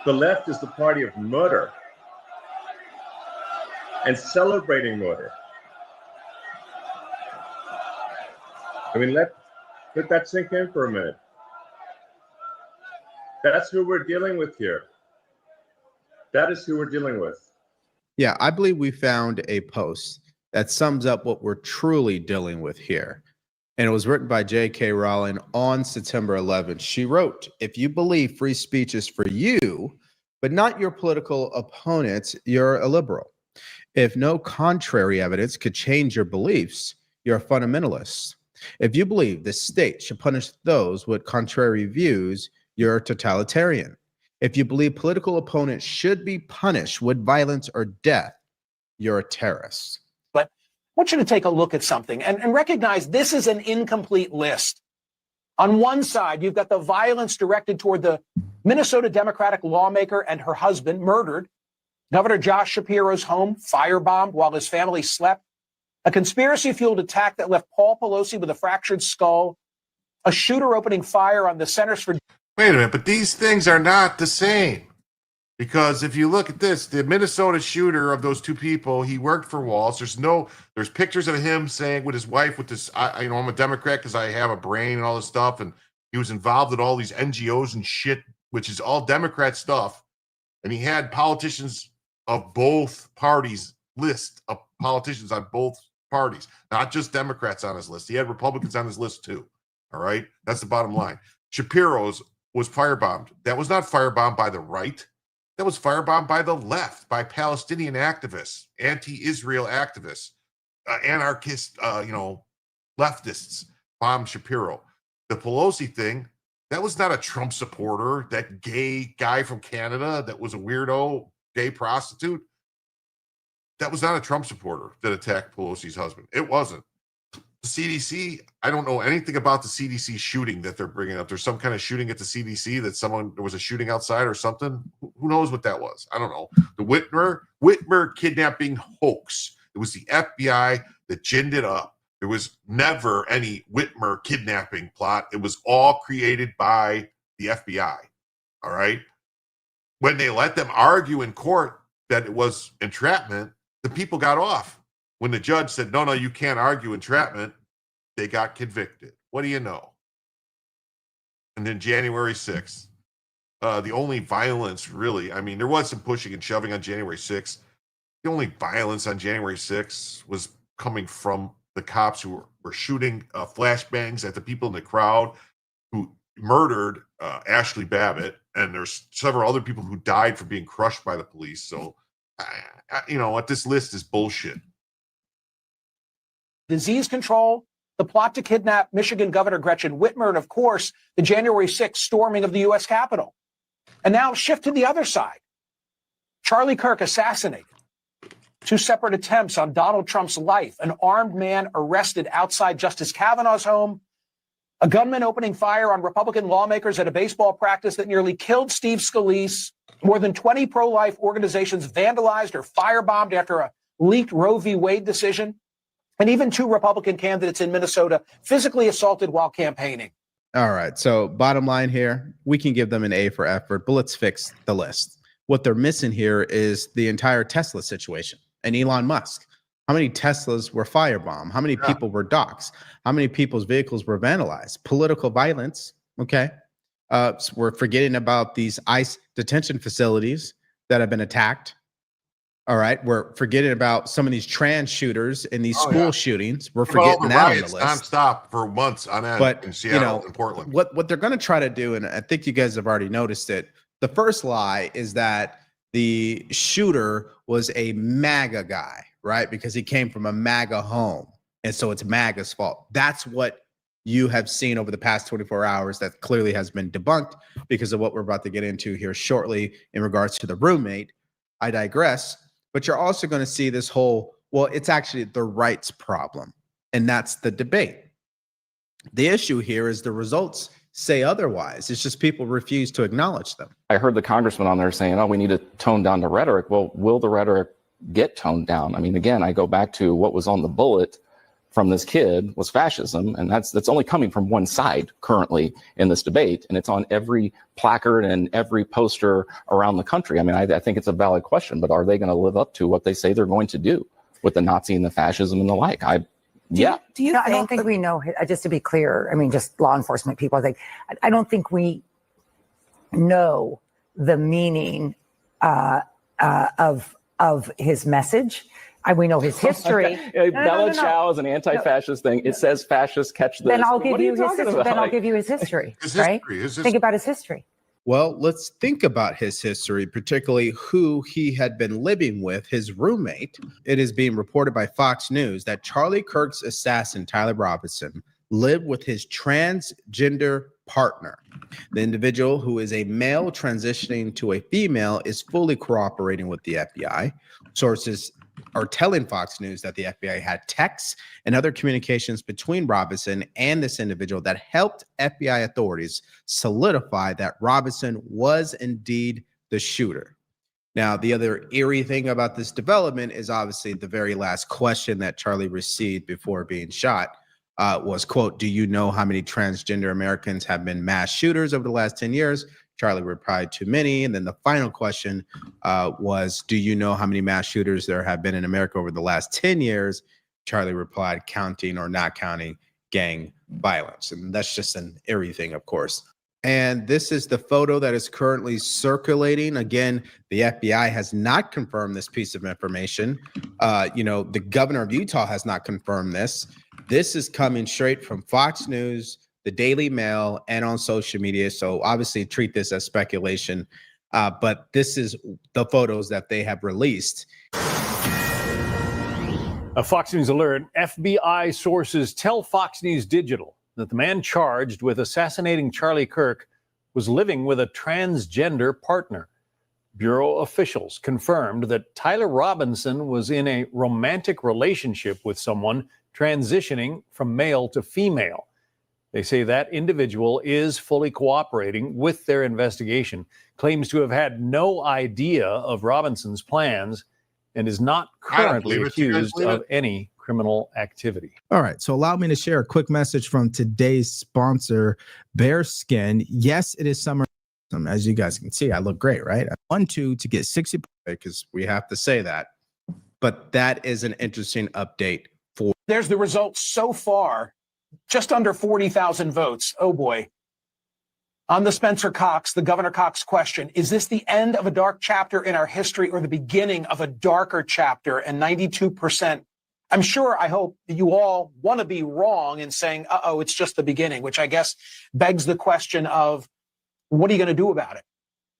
The left is the party of murder and celebrating murder. I mean, let that sink in for a minute. That's who we're dealing with here. That is who we're dealing with. Yeah, I believe we found a post that sums up what we're truly dealing with here. And it was written by J.K. Rowling on September 11th. She wrote, if you believe free speech is for you, but not your political opponents, you're a liberal. If no contrary evidence could change your beliefs, you're a fundamentalist. If you believe the state should punish those with contrary views, you're a totalitarian. If you believe political opponents should be punished with violence or death, you're a terrorist. But I want you to take a look at something and recognize this is an incomplete list. On one side, you've got the violence directed toward the Minnesota Democratic lawmaker and her husband murdered, Governor Josh Shapiro's home firebombed while his family slept, a conspiracy-fueled attack that left Paul Pelosi with a fractured skull, a shooter opening fire on the Centers for... Wait a minute, but these things are not the same. Because if you look at this, the Minnesota shooter of those two people, he worked for Walls. There's pictures of him saying with his wife, with this, I'm a Democrat because I have a brain and all this stuff. And he was involved in all these NGOs and shit, which is all Democrat stuff. And he had politicians of both parties list of politicians on both parties, not just Democrats on his list. He had Republicans on his list too. All right. That's the bottom line. Shapiro's was firebombed. That was not firebombed by the right. That was firebombed by the left, by Palestinian activists, anti-Israel activists, anarchist, leftists, bombed Shapiro. The Pelosi thing, that was not a Trump supporter, that gay guy from Canada that was a weirdo gay prostitute. That was not a Trump supporter that attacked Pelosi's husband. It wasn't. The CDC, I don't know anything about the CDC shooting that they're bringing up. There's some kind of shooting at the CDC that there was a shooting outside or something. Who knows what that was? I don't know. The Whitmer kidnapping hoax. It was the FBI that ginned it up. There was never any Whitmer kidnapping plot. It was all created by the FBI. All right. When they let them argue in court that it was entrapment, the people got off. When the judge said, no, you can't argue entrapment, they got convicted. What do you know? And then January 6th, the only violence really, there was some pushing and shoving on January 6th. The only violence on January 6th was coming from the cops who were shooting flashbangs at the people in the crowd who murdered Ashley Babbitt. And there's several other people who died for being crushed by the police. So, what this list is bullshit. Disease control, the plot to kidnap Michigan Governor Gretchen Whitmer, and of course, the January 6th storming of the U.S. Capitol. And now shift to the other side. Charlie Kirk assassinated. 2 separate attempts on Donald Trump's life. An armed man arrested outside Justice Kavanaugh's home. A gunman opening fire on Republican lawmakers at a baseball practice that nearly killed Steve Scalise. More than 20 pro-life organizations vandalized or firebombed after a leaked Roe v. Wade decision. And even 2 Republican candidates in Minnesota physically assaulted while campaigning. All right. So bottom line here, we can give them an A for effort, but let's fix the list. What they're missing here is the entire Tesla situation and Elon Musk. How many Teslas were firebombed? How many people were doxxed? How many people's vehicles were vandalized? Political violence. Okay. So we're forgetting about these ICE detention facilities that have been attacked. All right. We're forgetting about some of these trans shooters and these school shootings. We're forgetting that on the list. Nonstop for months on end in Seattle and Portland. What they're going to try to do, and I think you guys have already noticed it, the first lie is that the shooter was a MAGA guy, right? Because he came from a MAGA home. And so it's MAGA's fault. That's what you have seen over the past 24 hours that clearly has been debunked because of what we're about to get into here shortly in regards to the roommate. I digress. But you're also going to see this whole, it's actually the rights problem. And that's the debate. The issue here is the results say otherwise. It's just people refuse to acknowledge them. I heard the congressman on there saying, we need to tone down the rhetoric. Well, will the rhetoric get toned down? Again, I go back to what was on the bullet from this kid was fascism, and that's only coming from one side currently in this debate, and it's on every placard and every poster around the country. I think it's a valid question, but are they going to live up to what they say they're going to do with the Nazi and the fascism and the like? I don't think we know, just to be clear, just law enforcement people, I don't think we know the meaning of his message. We know his history. Bella Ciao is an anti-fascist thing. It says fascists catch this. Then I'll give What are you his talking history. about? Then I'll give you his history. His right? history. Think about his history. Well, let's think about his history, particularly who he had been living with, his roommate. It is being reported by Fox News that Charlie Kirk's assassin, Tyler Robinson, lived with his transgender partner. The individual, who is a male transitioning to a female, is fully cooperating with the FBI. Sources are telling Fox News that the FBI had texts and other communications between Robinson and this individual that helped FBI authorities solidify that Robinson was indeed the shooter. Now, the other eerie thing about this development is obviously the very last question that Charlie received before being shot was, quote, "Do you know how many transgender Americans have been mass shooters over the last 10 years? Charlie replied, "Too many." And then the final question was, "Do you know how many mass shooters there have been in America over the last 10 years? Charlie replied, "Counting or not counting gang violence." And that's just an eerie thing, of course. And this is the photo that is currently circulating. Again, the FBI has not confirmed this piece of information. The governor of Utah has not confirmed this. This is coming straight from Fox News, the Daily Mail, and on social media. So obviously treat this as speculation. But this is the photos that they have released. A Fox News alert. FBI sources tell Fox News Digital that the man charged with assassinating Charlie Kirk was living with a transgender partner. Bureau officials confirmed that Tyler Robinson was in a romantic relationship with someone transitioning from male to female. They say that individual is fully cooperating with their investigation, claims to have had no idea of Robinson's plans, and is not currently accused of any criminal activity. All right, so allow me to share a quick message from today's sponsor, Bearskin. Yes, it is summer. As you guys can see, I look great, right? I 1-2 to get 60 because we have to say that. But that is an interesting update for. There's the results so far, just under 40,000 votes. Oh boy. On the Spencer Cox, the Governor Cox question, is this the end of a dark chapter in our history or the beginning of a darker chapter? And 92%. I'm sure, I hope you all want to be wrong in saying, it's just the beginning, which I guess begs the question of, what are you going to do about it?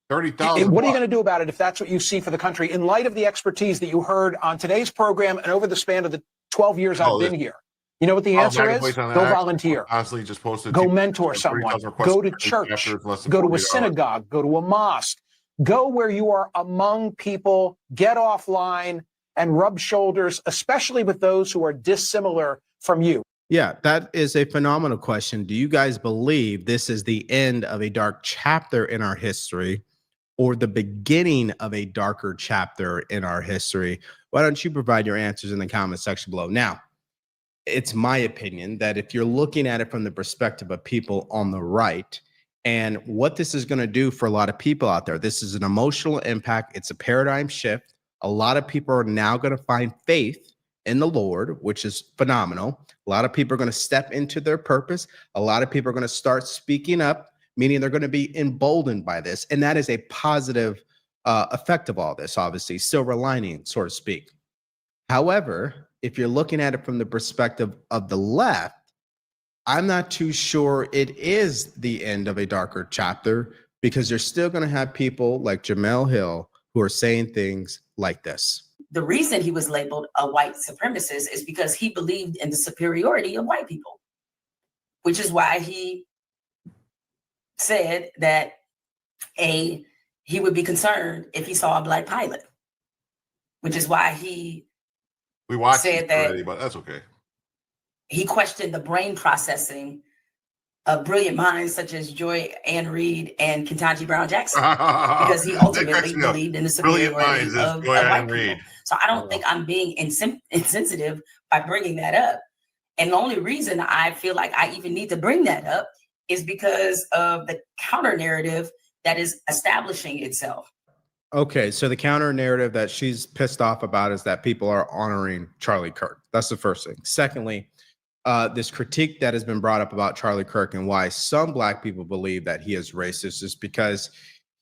30,000. What are you going to do about it if that's what you see for the country? In light of the expertise that you heard on today's program and over the span of the 12 years I've been here, you know what the answer is? Go volunteer. Honestly, just posted. Go mentor someone. Go to church. Go to a synagogue. Go to a mosque. Go where you are among people. Get offline and rub shoulders, especially with those who are dissimilar from you. Yeah, that is a phenomenal question. Do you guys believe this is the end of a dark chapter in our history or the beginning of a darker chapter in our history? Why don't you provide your answers in the comment section below? Now, it's my opinion that if you're looking at it from the perspective of people on the right and what this is going to do for a lot of people out there, this is an emotional impact. It's a paradigm shift. A lot of people are now going to find faith in the Lord, which is phenomenal. A lot of people are going to step into their purpose. A lot of people are going to start speaking up, meaning they're going to be emboldened by this. And that is a positive effect of all this, obviously, silver lining, so to speak. However, if you're looking at it from the perspective of the left, I'm not too sure it is the end of a darker chapter because you're still going to have people like Jamel Hill who are saying things like this. The reason he was labeled a white supremacist is because he believed in the superiority of white people, which is why he said that he would be concerned if he saw a black pilot, which is why we watched said it that already, but that's okay. He questioned the brain processing of brilliant minds such as Joy Ann Reid and Ketanji Brown Jackson, because he ultimately believed in the superiority of white people. So I don't think I'm being insensitive by bringing that up. And the only reason I feel like I even need to bring that up is because of the counter narrative that is establishing itself. Okay, so the counter narrative that she's pissed off about is that people are honoring Charlie Kirk. That's the first thing. Secondly, this critique that has been brought up about Charlie Kirk and why some black people believe that he is racist is because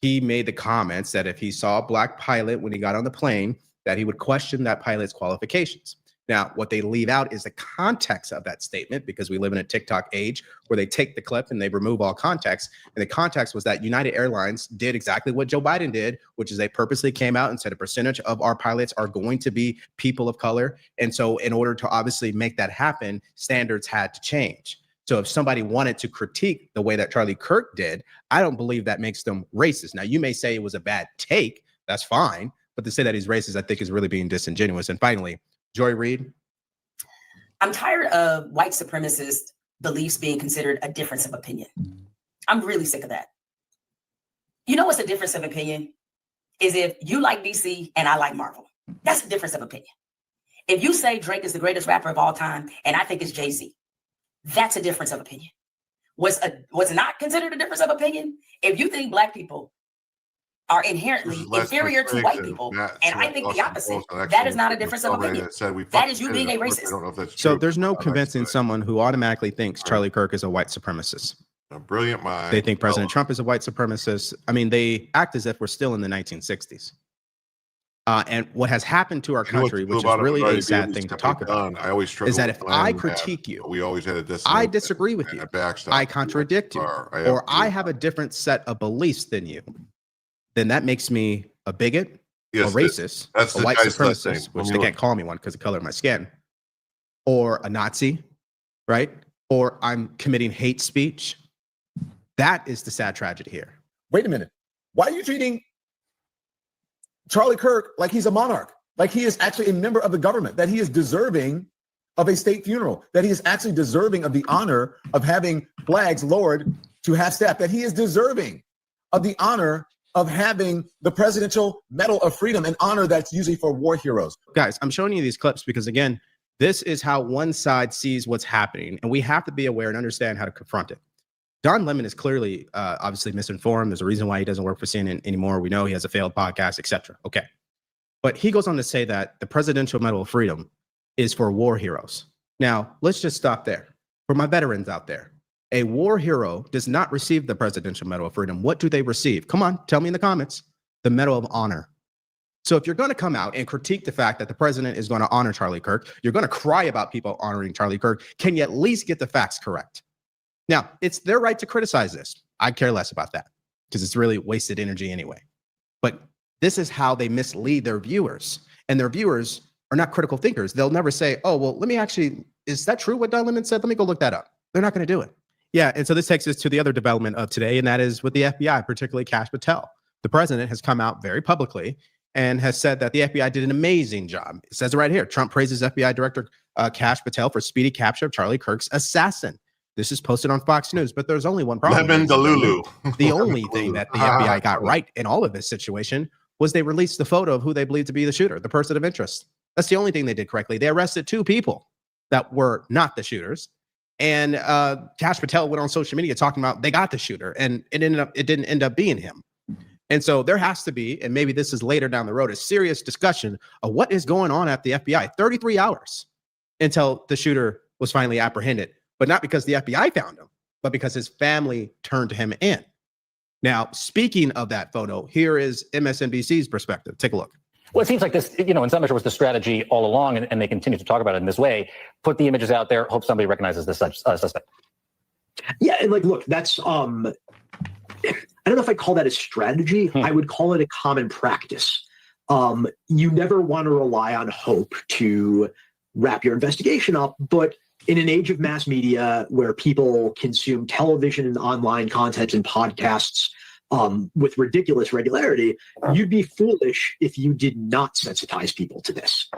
he made the comments that if he saw a black pilot when he got on the plane, that he would question that pilot's qualifications. Now, what they leave out is the context of that statement, because we live in a TikTok age where they take the clip and they remove all context. And the context was that United Airlines did exactly what Joe Biden did, which is they purposely came out and said a percentage of our pilots are going to be people of color. And so in order to obviously make that happen, standards had to change. So if somebody wanted to critique the way that Charlie Kirk did, I don't believe that makes them racist. Now, you may say it was a bad take. That's fine. But to say that he's racist, I think is really being disingenuous. And finally, Joy Reid. I'm tired of white supremacist beliefs being considered a difference of opinion. I'm really sick of that. You know what's a difference of opinion? Is if you like DC and I like Marvel. That's a difference of opinion. If you say Drake is the greatest rapper of all time and I think it's Jay-Z, that's a difference of opinion. What's not considered a difference of opinion? If you think black people are inherently inferior to white people, and I think the opposite, that is not a difference of opinion. That is you being a racist. So there's no convincing someone who automatically thinks Charlie Kirk is a white supremacist. A brilliant mind. They think President Trump is a white supremacist. I mean, they act as if we're still in the 1960s. And what has happened to our country, which is really a sad thing to talk about, is that if I critique you, we always had a I disagree with you, I contradict you, or I have a different set of beliefs than you, then that makes me a bigot, a racist, a white supremacist, which they can't call me one because of the color of my skin, or a Nazi, right? Or I'm committing hate speech. That is the sad tragedy here. Wait a minute. Why are you treating Charlie Kirk like he's a monarch, like he is actually a member of the government, that he is deserving of a state funeral, that he is actually deserving of the honor of having flags lowered to half-staff, that he is deserving of the honor of having the Presidential Medal of Freedom, an honor that's usually for war heroes? Guys, I'm showing you these clips because, again, this is how one side sees what's happening, and we have to be aware and understand how to confront it. Don Lemon is clearly, obviously misinformed. There's a reason why he doesn't work for CNN anymore. We know he has a failed podcast, etc. Okay. But he goes on to say that the Presidential Medal of Freedom is for war heroes. Now, let's just stop there. For my veterans out there, a war hero does not receive the Presidential Medal of Freedom. What do they receive? Come on, tell me in the comments. The Medal of Honor. So if you're going to come out and critique the fact that the president is going to honor Charlie Kirk, you're going to cry about people honoring Charlie Kirk, can you at least get the facts correct? Now, it's their right to criticize this. I care less about that because it's really wasted energy anyway. But this is how they mislead their viewers. And their viewers are not critical thinkers. They'll never say, oh, well, let me actually, is that true what Don Lemon said? Let me go look that up. They're not going to do it. Yeah, and so this takes us to the other development of today, and that is with the FBI, particularly Kash Patel. The president has come out very publicly and has said that the FBI did an amazing job. It says it right here. Trump praises FBI Director Kash Patel for speedy capture of Charlie Kirk's assassin. This is posted on Fox News, but there's only one problem. Lemon Delulu. The only thing that the FBI got right in all of this situation was they released the photo of who they believe to be the shooter, the person of interest. That's the only thing they did correctly. They arrested 2 people that were not the shooters. And Kash Patel went on social media talking about they got the shooter, and it didn't end up being him. And so there has to be, and maybe this is later down the road, a serious discussion of what is going on at the FBI. 33 hours until the shooter was finally apprehended, but not because the FBI found him, but because his family turned him in. Now, speaking of that photo, here is MSNBC's perspective. Take a look. Well, it seems like this, in some measure was the strategy all along, and they continue to talk about it in this way. Put the images out there, hope somebody recognizes this suspect. Yeah, and look, that's, I don't know if I call that a strategy. I would call it a common practice. You never want to rely on hope to wrap your investigation up, but in an age of mass media where people consume television and online content and podcasts with ridiculous regularity, you'd be foolish if you did not sensitize people to this.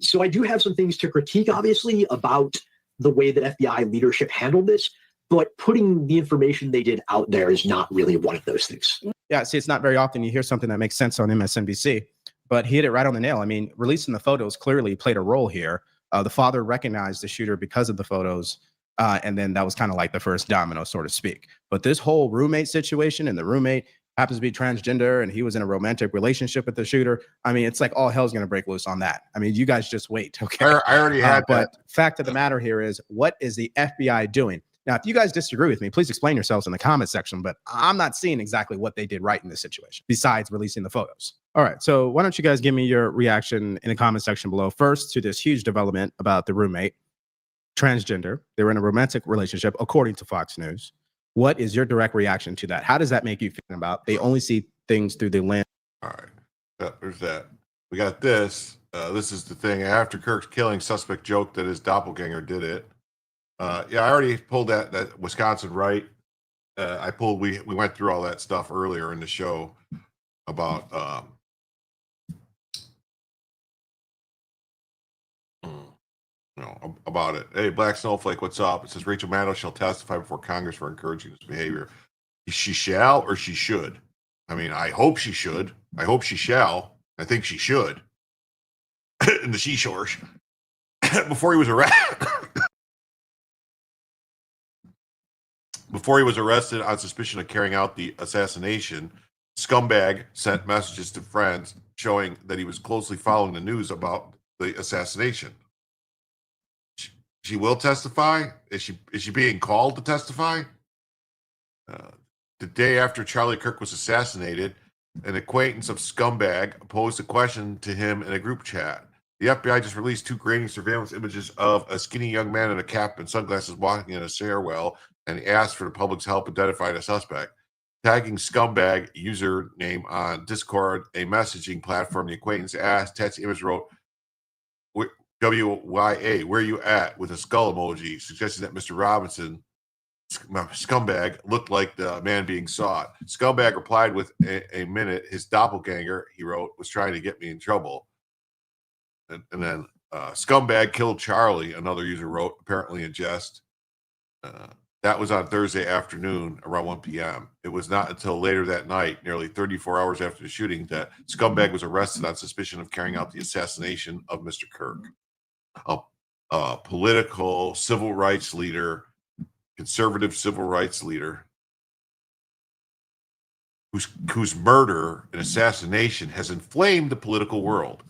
So I do have some things to critique, obviously, about the way that FBI leadership handled this, but putting the information they did out there is not really one of those things. Yeah, see, it's not very often you hear something that makes sense on MSNBC, but he hit it right on the nail. I mean, releasing the photos clearly played a role here. The father recognized the shooter because of the photos. And then that was kind of like the first domino, so to speak. But this whole roommate situation, and the roommate happens to be transgender and he was in a romantic relationship with the shooter. I mean, it's like all hell's going to break loose on that. I mean, you guys just wait. Okay. I already had but fact of the matter here is, what is the FBI doing? Now, if you guys disagree with me, please explain yourselves in the comment section, but I'm not seeing exactly what they did right in this situation besides releasing the photos. All right. So why don't you guys give me your reaction in the comment section below? First, to this huge development about the roommate, transgender. They were in a romantic relationship, according to Fox News. What is your direct reaction to that? How does that make you feel about? They only see things through the lens. All right. Yeah, there's that. We got this. This is the thing. After Kirk's killing, suspect joked that his doppelganger did it. Yeah, I already pulled that Wisconsin right. We went through all that stuff earlier in the show about about it. Hey, Black Snowflake, what's up? It says Rachel Maddow shall testify before Congress for encouraging this behavior. She shall or she should? I mean, I hope she should. I hope she shall. I think she should. In the seashores. Before he was arrested. Before he was arrested on suspicion of carrying out the assassination, Scumbag sent messages to friends showing that he was closely following the news about the assassination. She will testify? Is she being called to testify? The day after Charlie Kirk was assassinated, an acquaintance of Scumbag posed a question to him in a group chat. The FBI just released 2 grainy surveillance images of a skinny young man in a cap and sunglasses walking in a stairwell, and asked for the public's help identifying a suspect. Tagging Scumbag username on Discord, a messaging platform, the acquaintance asked, text image wrote, WYA, where you at? With a skull emoji, suggesting that Mr. Robinson, Scumbag, looked like the man being sought. Scumbag replied with a minute. His doppelganger, he wrote, was trying to get me in trouble. And then Scumbag killed Charlie, another user wrote, apparently in jest. That was on Thursday afternoon around 1 p.m. It was not until later that night, nearly 34 hours after the shooting, that Scumbag was arrested on suspicion of carrying out the assassination of Mr. Kirk, a political civil rights leader, conservative civil rights leader, whose murder and assassination has inflamed the political world.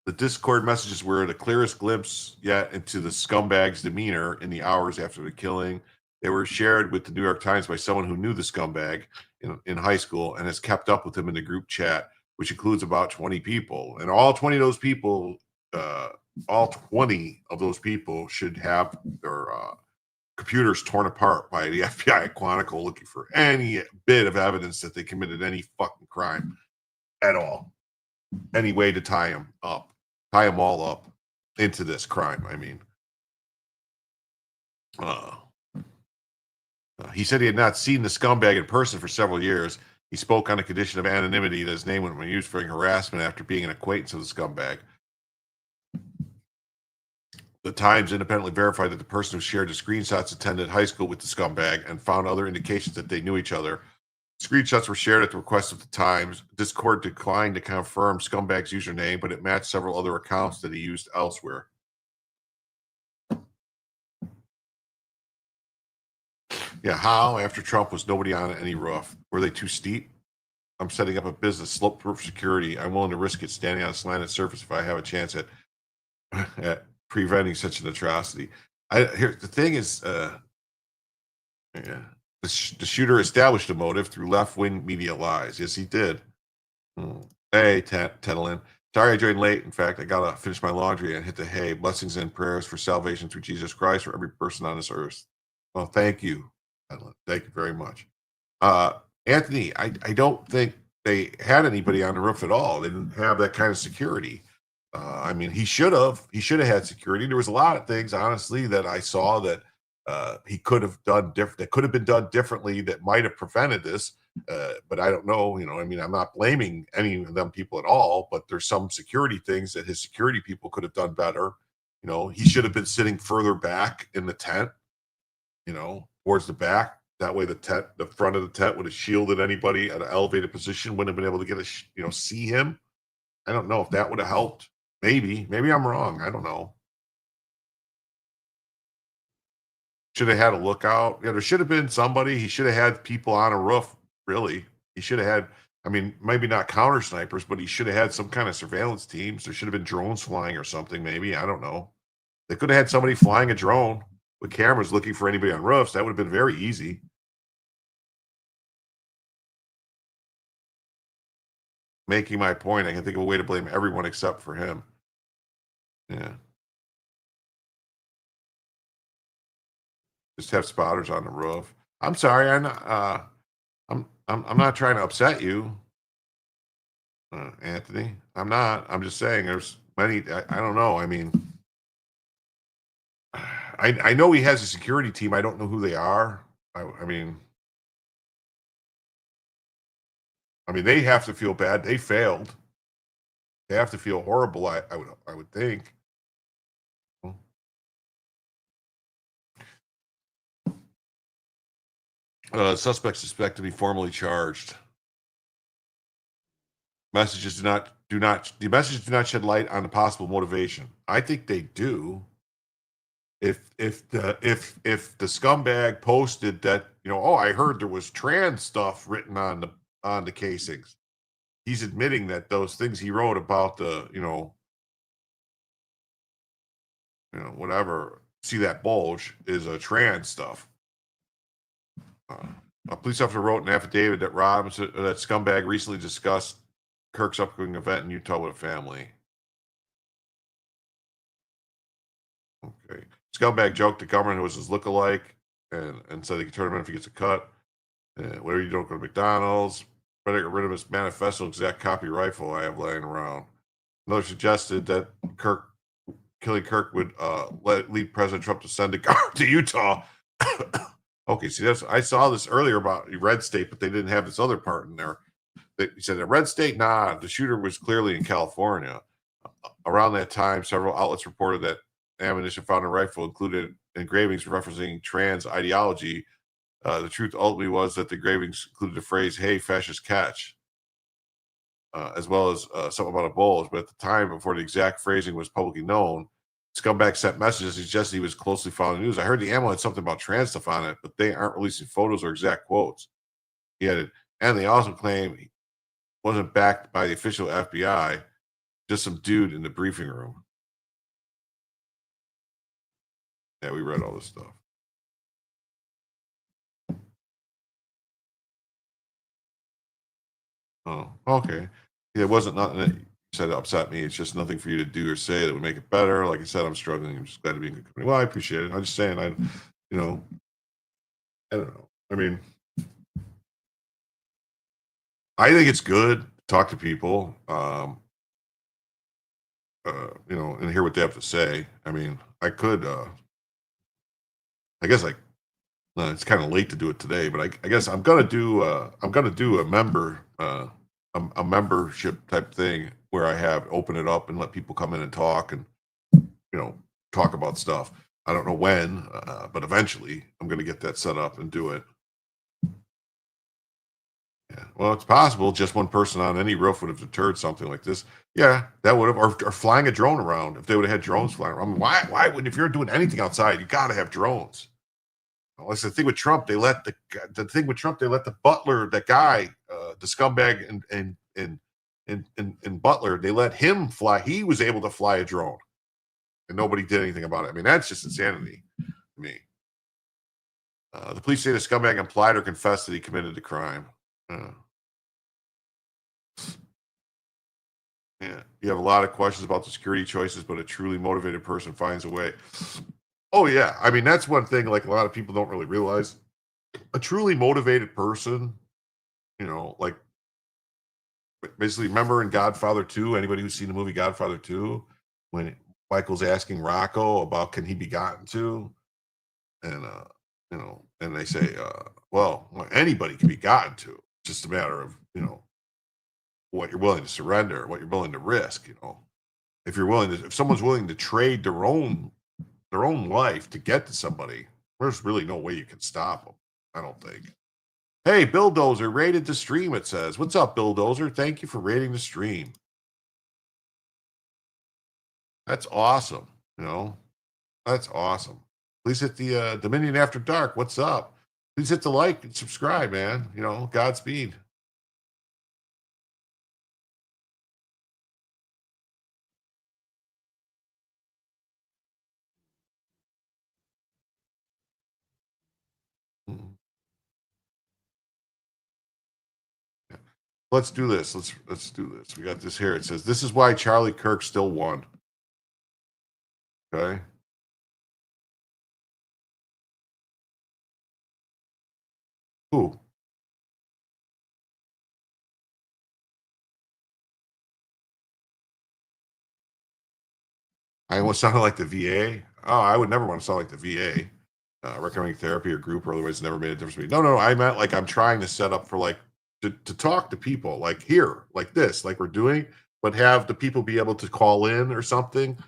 The Discord messages were the clearest glimpse yet into the Scumbag's demeanor in the hours after the killing. They were shared with the New York Times by someone who knew the Scumbag in high school and has kept up with him in the group chat, which includes about 20 people. And all 20 of those people, should have their computers torn apart by the FBI at Quantico looking for any bit of evidence that they committed any fucking crime at all. Any way to tie them all up into this crime. I mean, he said he had not seen the Scumbag in person for several years. He spoke on a condition of anonymity that his name wouldn't be used for harassment after being an acquaintance of the Scumbag. The Times independently verified that the person who shared the screenshots attended high school with the Scumbag and found other indications that they knew each other. Screenshots were shared at the request of the Times. Discord declined to confirm Scumbag's username, but it matched several other accounts that he used elsewhere. Yeah, how? After Trump, was nobody on any roof? Were they too steep? I'm setting up a business, slope-proof security. I'm willing to risk it standing on a slanted surface if I have a chance at preventing such an atrocity. The thing is, the shooter established a motive through left-wing media lies. Yes, he did. Hey, Tetlin. Sorry I joined late. In fact, I got to finish my laundry and hit the hay. Blessings and prayers for salvation through Jesus Christ for every person on this earth. Well, thank you, Tetlin. Thank you very much. Anthony, I don't think they had anybody on the roof at all. They didn't have that kind of security. I mean, he should have had security. There was a lot of things, honestly, that I saw that he could have done different. That could have been done differently. That might have prevented this. But I don't know. I mean, I'm not blaming any of them people at all. But there's some security things that his security people could have done better. He should have been sitting further back in the tent. Towards the back. That way, the front of the tent would have shielded anybody at an elevated position. Wouldn't have been able to get see him. I don't know if that would have helped. Maybe I'm wrong. I don't know. Should have had a lookout. Yeah, there should have been somebody. He should have had people on a roof. Really, he should have had. I mean, maybe not counter snipers, but he should have had some kind of surveillance teams. There should have been drones flying or something. Maybe, I don't know. They could have had somebody flying a drone with cameras looking for anybody on roofs. That would have been very easy. making my point. I can think of a way to blame everyone except for him. Yeah. Just have spotters on the roof. I'm sorry. I'm not. I'm not trying to upset you, Anthony. I'm not. I'm just saying there's many. I don't know. I mean, I know he has a security team. I don't know who they are. I mean, they have to feel bad. They failed. They have to feel horrible. I would think. Suspects suspect to be formally charged. Messages do not the messages do not shed light on the possible motivation. I think they do. If the scumbag posted that, oh, I heard there was trans stuff written on the casings, he's admitting that those things he wrote about the whatever, see that bulge is a trans stuff. A police officer wrote an affidavit that that scumbag recently discussed Kirk's upcoming event in Utah with a family. Okay. Scumbag joked the government was his lookalike and said he could turn him in if he gets a cut. Whatever you don't go to McDonald's. Better get rid of his manifesto exact copy rifle I have laying around. Another suggested that killing Kirk would lead President Trump to send a guard to Utah. Okay, see, I saw this earlier about red state, but they didn't have this other part in there. He said, a red state, nah, the shooter was clearly in California. Around that time, several outlets reported that ammunition found in a rifle included engravings referencing trans ideology. The truth ultimately was that the engravings included the phrase, hey, fascist catch, as well as something about a bulge. But at the time, before the exact phrasing was publicly known, Scumbag sent messages suggesting he was closely following the news. I heard the ammo had something about trans stuff on it, but they aren't releasing photos or exact quotes. He added, and they also claim he wasn't backed by the official FBI, just some dude in the briefing room. Yeah, we read all this stuff. Oh, okay. It wasn't nothing that you said upset me. It's just nothing for you to do or say that would make it better. Like I said, I'm struggling. I'm just glad to be in good company. Well, I appreciate it. I'm just saying, I don't know. I mean, I think it's good to talk to people, and hear what they have to say. I mean, I could, I guess it's kind of late to do it today, but I guess I'm gonna do a membership type thing where I have open it up and let people come in and talk and talk about stuff. I don't know when, but eventually I'm gonna get that set up and do it. Yeah. Well, it's possible just one person on any roof would have deterred something like this. Yeah, that would have, or flying a drone around if they would have had drones flying around. I mean, why would, if you're doing anything outside, you got to have drones. Well, that's the thing with Trump. They let the butler, that guy, the scumbag in Butler, they let him fly. He was able to fly a drone, and nobody did anything about it. I mean, that's just insanity to me. The police say the scumbag implied or confessed that he committed the crime. Yeah, you have a lot of questions about the security choices, but a truly motivated person finds a way. Oh yeah, I mean that's one thing. Like a lot of people don't really realize, a truly motivated person, like basically, remember in Godfather 2, anybody who's seen the movie Godfather 2, when Michael's asking Rocco about can he be gotten to, and and they say, well, anybody can be gotten to. It's just a matter of what you're willing to surrender, what you're willing to risk. If someone's willing to trade their own life to get to somebody, there's really no way you can stop them. I don't think. Hey, Billdozer rated the stream, it says. What's up, Billdozer? Thank you for rating the stream. That's awesome. That's awesome. Please hit the Dominion After Dark. What's up? Please hit the like and subscribe, man. Godspeed. Let's do this. Let's do this. We got this here. It says, this is why Charlie Kirk still won. Okay. Who? I almost sounded like the VA. Oh, I would never want to sound like the VA. Recommending therapy or group or otherwise never made a difference to me. No. I meant like I'm trying to set up for like to talk to people like here, like this, like we're doing, but have the people be able to call in or something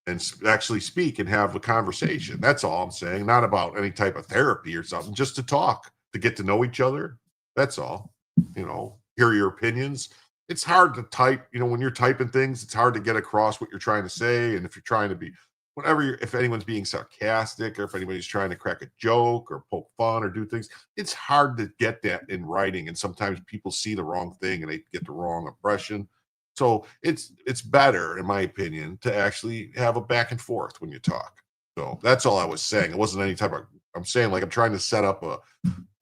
and actually speak and have a conversation. That's all I'm saying. Not about any type of therapy or something, just to talk, to get to know each other. That's all. Hear your opinions. It's hard to type, when you're typing things, it's hard to get across what you're trying to say. And if you're trying to be, if anyone's being sarcastic or if anybody's trying to crack a joke or poke fun or do things, it's hard to get that in writing. And sometimes people see the wrong thing and they get the wrong impression. So it's better, in my opinion, to actually have a back and forth when you talk. So that's all I was saying. It wasn't any type of, I'm saying like I'm trying to set up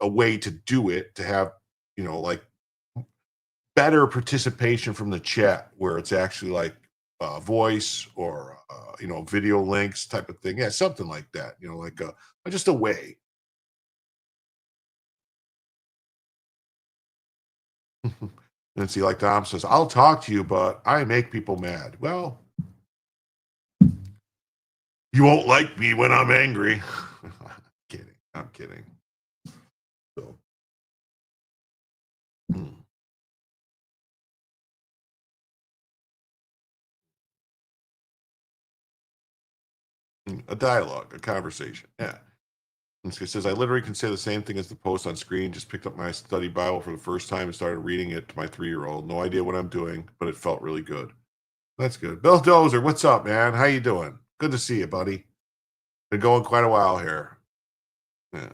a way to do it, to have, like better participation from the chat where it's actually like voice or, video links type of thing. Yeah, something like that, like just a way. And see, like Tom says, I'll talk to you, but I make people mad. Well, you won't like me when I'm angry. I'm kidding. So. A dialogue, a conversation. Yeah. And it says, I literally can say the same thing as the post on screen. Just picked up my study Bible for the first time and started reading it to my 3-year-old. No idea what I'm doing, but it felt really good. That's good. Bill Dozer, what's up, man? How you doing? Good to see you, buddy. Been going quite a while here. Yeah.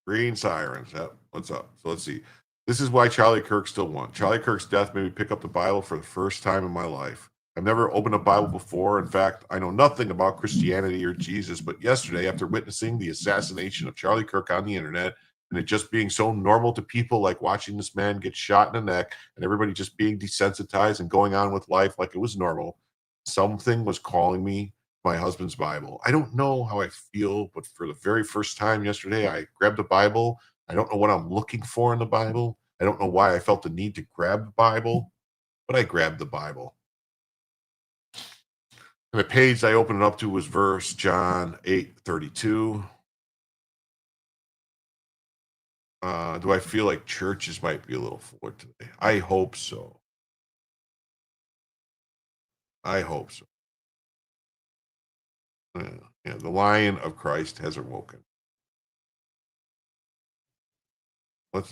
Green Sirens. Yep. What's up? So let's see. This is why Charlie Kirk still won. Charlie Kirk's death made me pick up the Bible for the first time in my life. I've never opened a Bible before. In fact, I know nothing about Christianity or Jesus, but yesterday, after witnessing the assassination of Charlie Kirk on the internet, and it just being so normal to people, like watching this man get shot in the neck and everybody just being desensitized and going on with life like it was normal, something was calling me my husband's Bible. I don't know how I feel, but for the very first time yesterday, I grabbed the Bible. I don't know what I'm looking for in the Bible. I don't know why I felt the need to grab the Bible, but I grabbed the Bible. And the page I opened it up to was verse John 8:32. Do I feel like churches might be a little fuller today? I hope so. I hope so. Yeah, the Lion of Christ has awoken.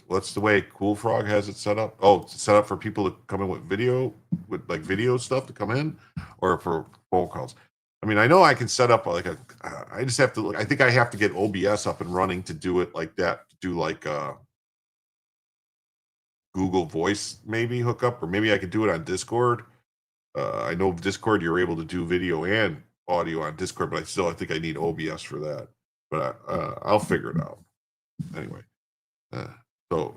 What's the way Cool Frog has it set up? Oh, it's set up for people to come in with video stuff to come in, or for phone calls. I mean, I know I can set up like I just have to. I think I have to get OBS up and running to do it like that. To do like Google Voice maybe hook up, or maybe I could do it on Discord. I know Discord you're able to do video and audio on Discord, but I think I need OBS for that. But I'll figure it out anyway. So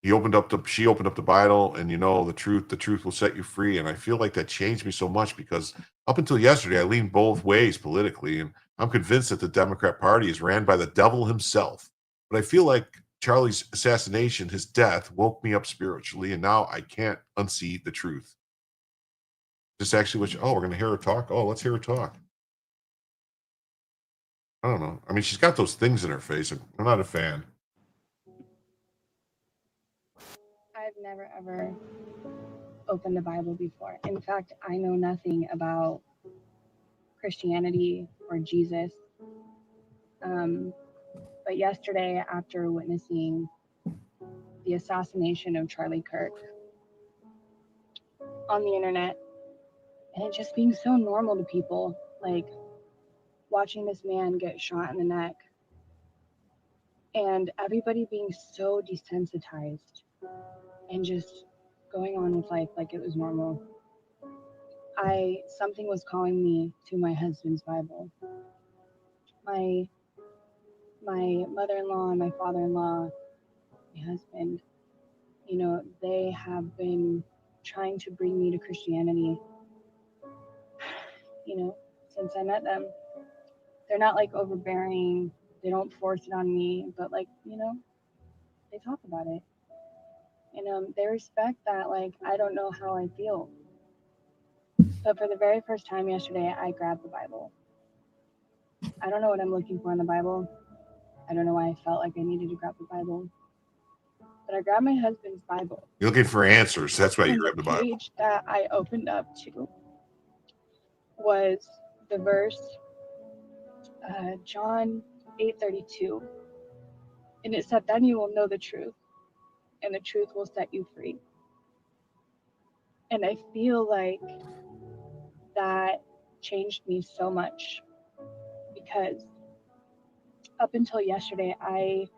she opened up the Bible, and the truth will set you free. And I feel like that changed me so much, because up until yesterday, I leaned both ways politically, and I'm convinced that the Democrat Party is ran by the devil himself. But I feel like Charlie's assassination, his death, woke me up spiritually, and now I can't unsee the truth. Just actually, we're going to hear her talk. Oh, let's hear her talk. I don't know. I mean, she's got those things in her face. I'm not a fan. I've never ever opened a Bible before. In fact, I know nothing about Christianity or Jesus. But yesterday, after witnessing the assassination of Charlie Kirk on the internet, and it just being so normal to people, like watching this man get shot in the neck, and everybody being so desensitized and just going on with life like it was normal. Something was calling me to my husband's Bible. My mother-in-law and my father-in-law, my husband, You know, they have been trying to bring me to Christianity, you know, since I met them. They're not like overbearing, they don't force it on me, but like, you know, they talk about it. And they respect that, like, I don't know how I feel. But for the very first time yesterday, I grabbed the Bible. I don't know what I'm looking for in the Bible. I don't know why I felt like I needed to grab the Bible. But I grabbed my husband's Bible. You're looking for answers. That's why you And read the the Bible. page that I opened up to was the verse John 8:32. And it said, then you will know the truth, and the truth will set you free. And I feel like that changed me so much, because up until yesterday, I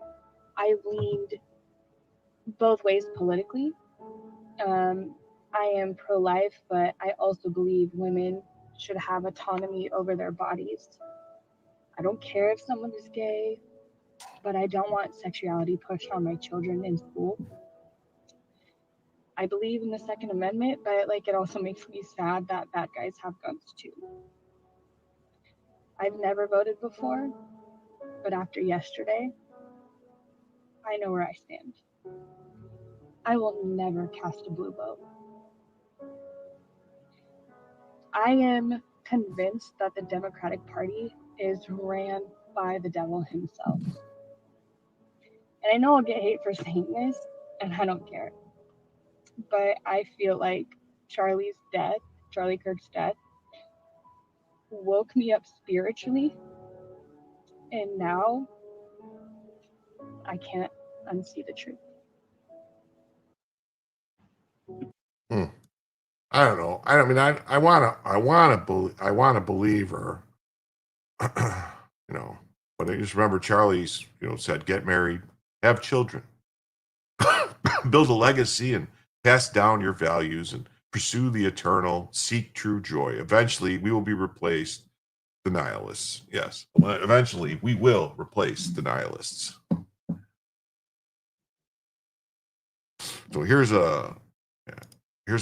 leaned both ways politically. I am pro-life, but I also believe women should have autonomy over their bodies. I don't care if someone is gay, but I don't want sexuality pushed on my children in school. I believe in the Second Amendment, but like it also makes me sad that bad guys have guns too. I've never voted before, but after yesterday, I know where I stand. I will never cast a blue vote. I am convinced that the Democratic Party is ran by the devil himself. And I know I'll get hate for saying this, and I don't care. But I feel like Charlie Kirk's death, woke me up spiritually, and now I can't unsee the truth. I don't know. I mean, I want to believe her, you know. But I just remember Charlie's, you know, said, get married, have children, build a legacy, and pass down your values, and pursue the eternal, seek true joy. Eventually, we will be replaced, the nihilists. Yes, eventually we will replace the nihilists. So here's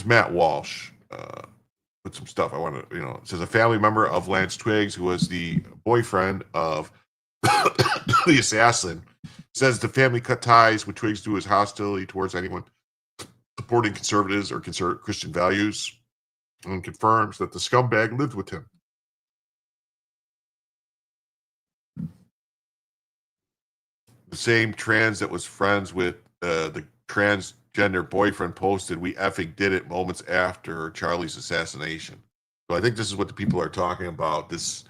Matt Walsh. Put some stuff I want to, you know, it says a family member of Lance Twiggs, who was the boyfriend of the assassin, says the family cut ties with Twiggs due to his hostility towards anyone supporting conservatives or Christian values, and confirms that the scumbag lived with him. The same trans that was friends with the transgender boyfriend posted, "We effing did it," moments after Charlie's assassination. So I think this is what the people are talking about. This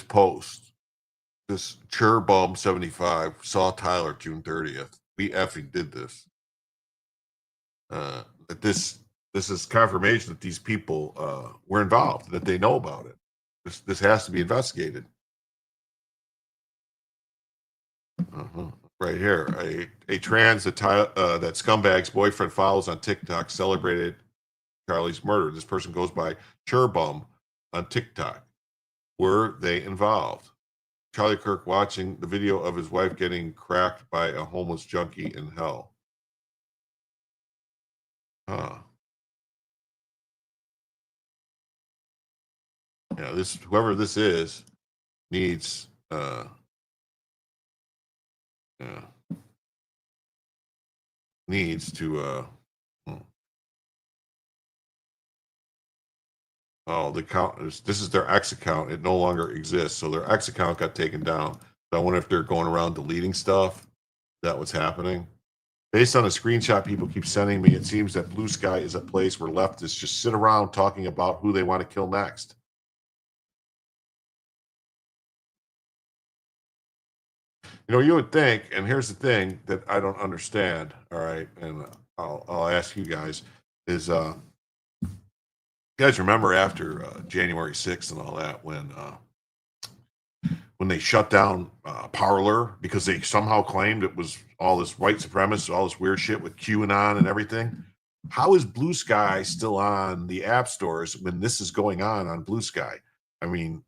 post, this Churbum 75 saw Tyler June 30th. We effing did this. That this is confirmation that these people were involved, that they know about it. This has to be investigated. Right here, a trans that scumbag's boyfriend follows on TikTok celebrated Charlie's murder. This person goes by Churbum on TikTok. Were they involved? Charlie Kirk watching the video of his wife getting cracked by a homeless junkie in hell. Yeah, whoever this is needs needs to oh, the account this is their X account. It no longer exists, so their X account got taken down. So I wonder if they're going around deleting stuff. Is that what's happening? Based on a screenshot people keep sending me, it seems that Blue Sky is a place where leftists just sit around talking about who they want to kill next. You know, you would think, and here's the thing that I don't understand, all right, and I'll ask you guys, is you guys remember after January 6th and all that, when they shut down Parler because they somehow claimed it was all this white supremacist, all this weird shit with QAnon and everything? How is Blue Sky still on the app stores when this is going on Blue Sky? I mean,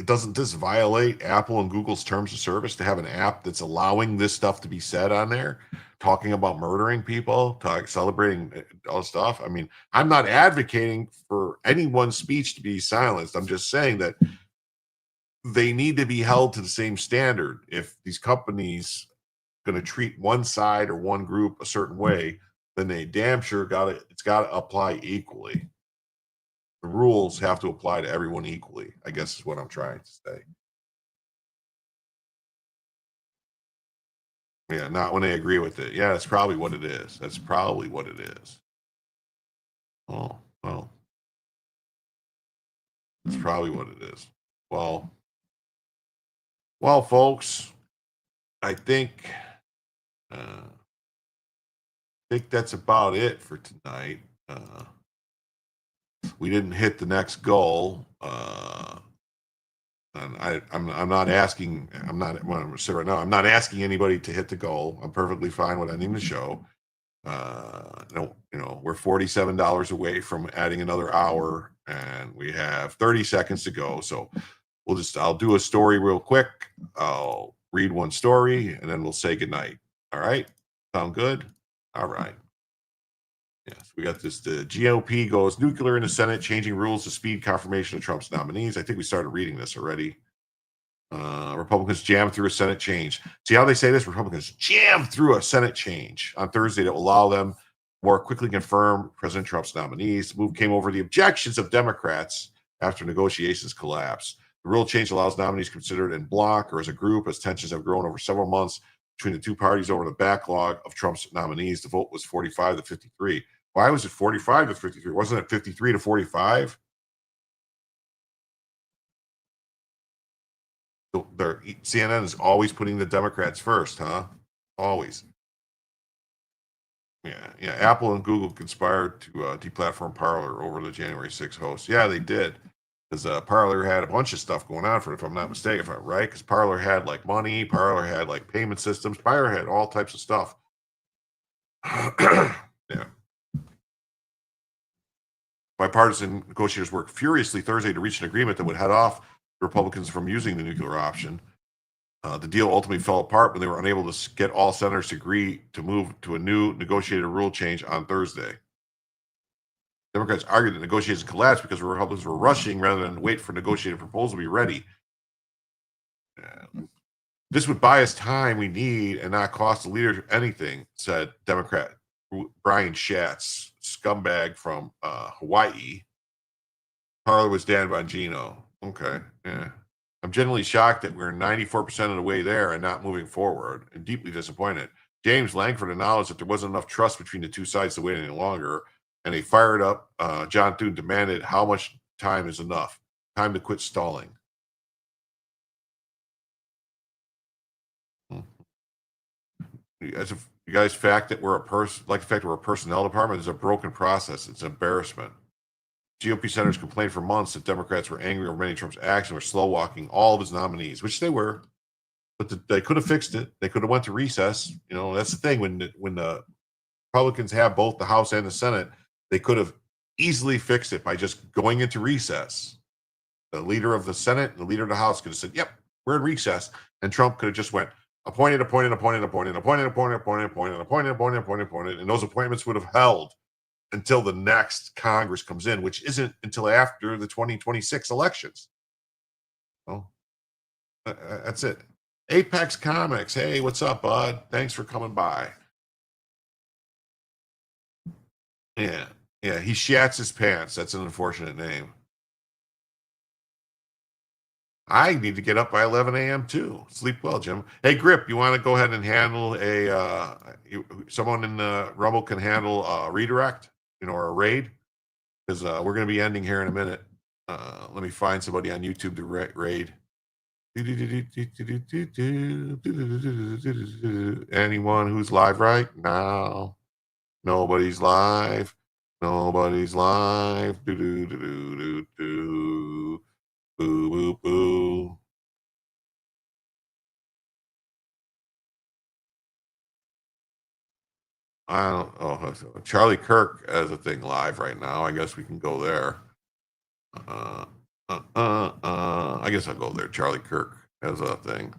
Doesn't this violate Apple and Google's terms of service to have an app that's allowing this stuff to be said on there, talking about murdering people, celebrating all this stuff? I mean, I'm not advocating for anyone's speech to be silenced. I'm just saying that they need to be held to the same standard. If these companies going to treat one side or one group a certain way, then they damn sure it's got to apply equally. The rules have to apply to everyone equally, I guess is what I'm trying to say. Yeah, not when they agree with it. Yeah, that's probably what it is. That's probably what it is. Oh, well. That's probably what it is. Well, folks, I think that's about it for tonight. We didn't hit the next goal. And I'm not asking. I'm not asking anybody to hit the goal. I'm perfectly fine with ending the show. We're $47 away from adding another hour, and we have 30 seconds to go. So I'll do a story real quick. I'll read one story, and then we'll say goodnight. All right? Sound good? All right. Yes, we got this. The GOP goes nuclear in the Senate, changing rules to speed confirmation of Trump's nominees. I think we started reading this already. Republicans jam through a Senate change. See how they say this? Republicans jam through a Senate change on Thursday to allow them more quickly confirm President Trump's nominees. The move came over the objections of Democrats after negotiations collapsed. The rule change allows nominees considered en bloc or as a group, as tensions have grown over several months between the two parties over the backlog of Trump's nominees. The vote was 45 to 53. Why was it 45 to 53? Wasn't it 53 to 45? CNN is always putting the Democrats first, huh? Always. Yeah. Apple and Google conspired to deplatform Parler over the January 6th host. Yeah, they did. Because Parler had a bunch of stuff going on for it, if I'm not mistaken, right? Because Parler had like money, Parler had like payment systems, Parler had all types of stuff. Yeah. Bipartisan negotiators worked furiously Thursday to reach an agreement that would head off Republicans from using the nuclear option. The deal ultimately fell apart when they were unable to get all senators to agree to move to a new negotiated rule change on Thursday. Democrats argued that negotiations collapsed because Republicans were rushing rather than wait for negotiated proposal to be ready. This would buy us time we need and not cost the leader anything, said Democrat Brian Schatz, scumbag from Hawaii. Parler was Dan Bongino. Okay, yeah. I'm genuinely shocked that we're 94% of the way there and not moving forward, and deeply disappointed. James Langford acknowledged that there wasn't enough trust between the two sides to wait any longer, and a fired up John Thune demanded how much time is enough. Time to quit stalling. As if you guys fact that we're the fact that we're a personnel department is a broken process. It's an embarrassment. GOP senators complained for months that Democrats were angry over many Trump's actions, were slow walking all of his nominees, which they were, but they could have fixed it. They could have went to recess. That's the thing. When the Republicans have both the House and the Senate, they could have easily fixed it by just going into recess. The leader of the Senate and the leader of the House could have said, "Yep, we're in recess," and Trump could have just went appointed, and those appointments would have held until the next Congress comes in, which isn't until after the 2026 elections. Oh, that's it. Apex Comics. Hey, what's up, bud? Thanks for coming by. Yeah. He shats his pants. That's an unfortunate name. I need to get up by 11 a.m. too. Sleep well, Jim. Hey, Grip, you want to go ahead and handle someone in the Rumble can handle a redirect, or a raid? Because we're going to be ending here in a minute. Let me find somebody on YouTube to raid. Anyone who's live right now? Nobody's live. Nobody's live. Boo, boo, boo. I don't. Oh, Charlie Kirk has a thing live right now. I guess we can go there. I guess I'll go there. Charlie Kirk has a thing.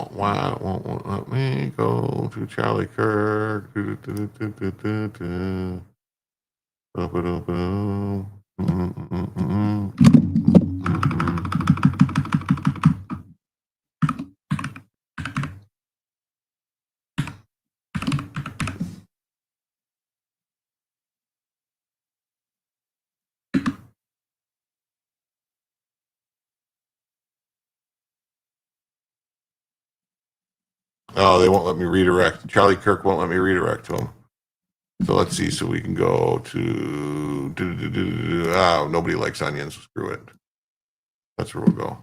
Why won't let me go to Charlie Kirk? Oh, they won't let me redirect. Charlie Kirk won't let me redirect to him. So let's see. So we can go to nobody likes onions. Screw it. That's where we'll go.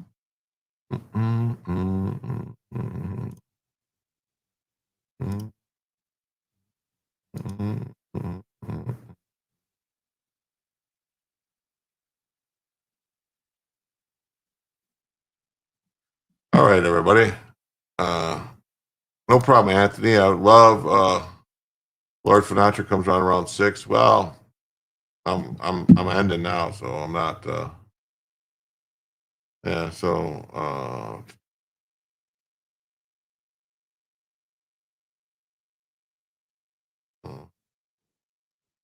All right, everybody. No problem, Anthony. I would love Lord Finatra comes on around 6. Well, I'm ending now, so I'm not. Yeah, so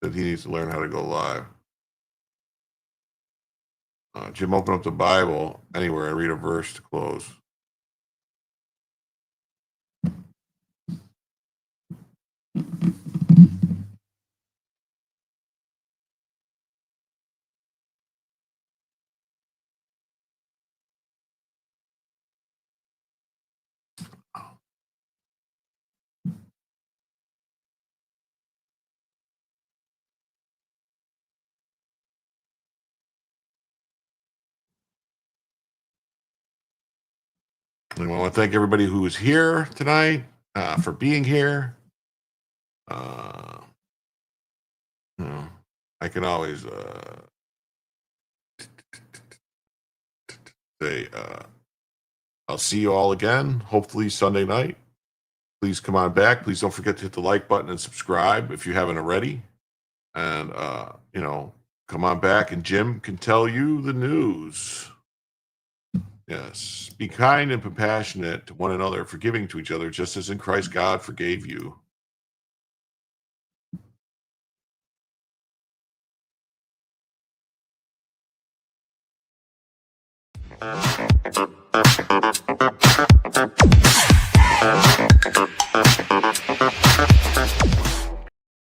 that he needs to learn how to go live. Jim, open up the Bible anywhere and read a verse to close. And I want to thank everybody who was here tonight for being here. You know, I can always say I'll see you all again, hopefully Sunday night. Please come on back. Please don't forget to hit the like button and subscribe if you haven't already. And, you know, come on back and Jim can tell you the news. Yes. Be kind and compassionate to one another, forgiving to each other, just as in Christ God forgave you.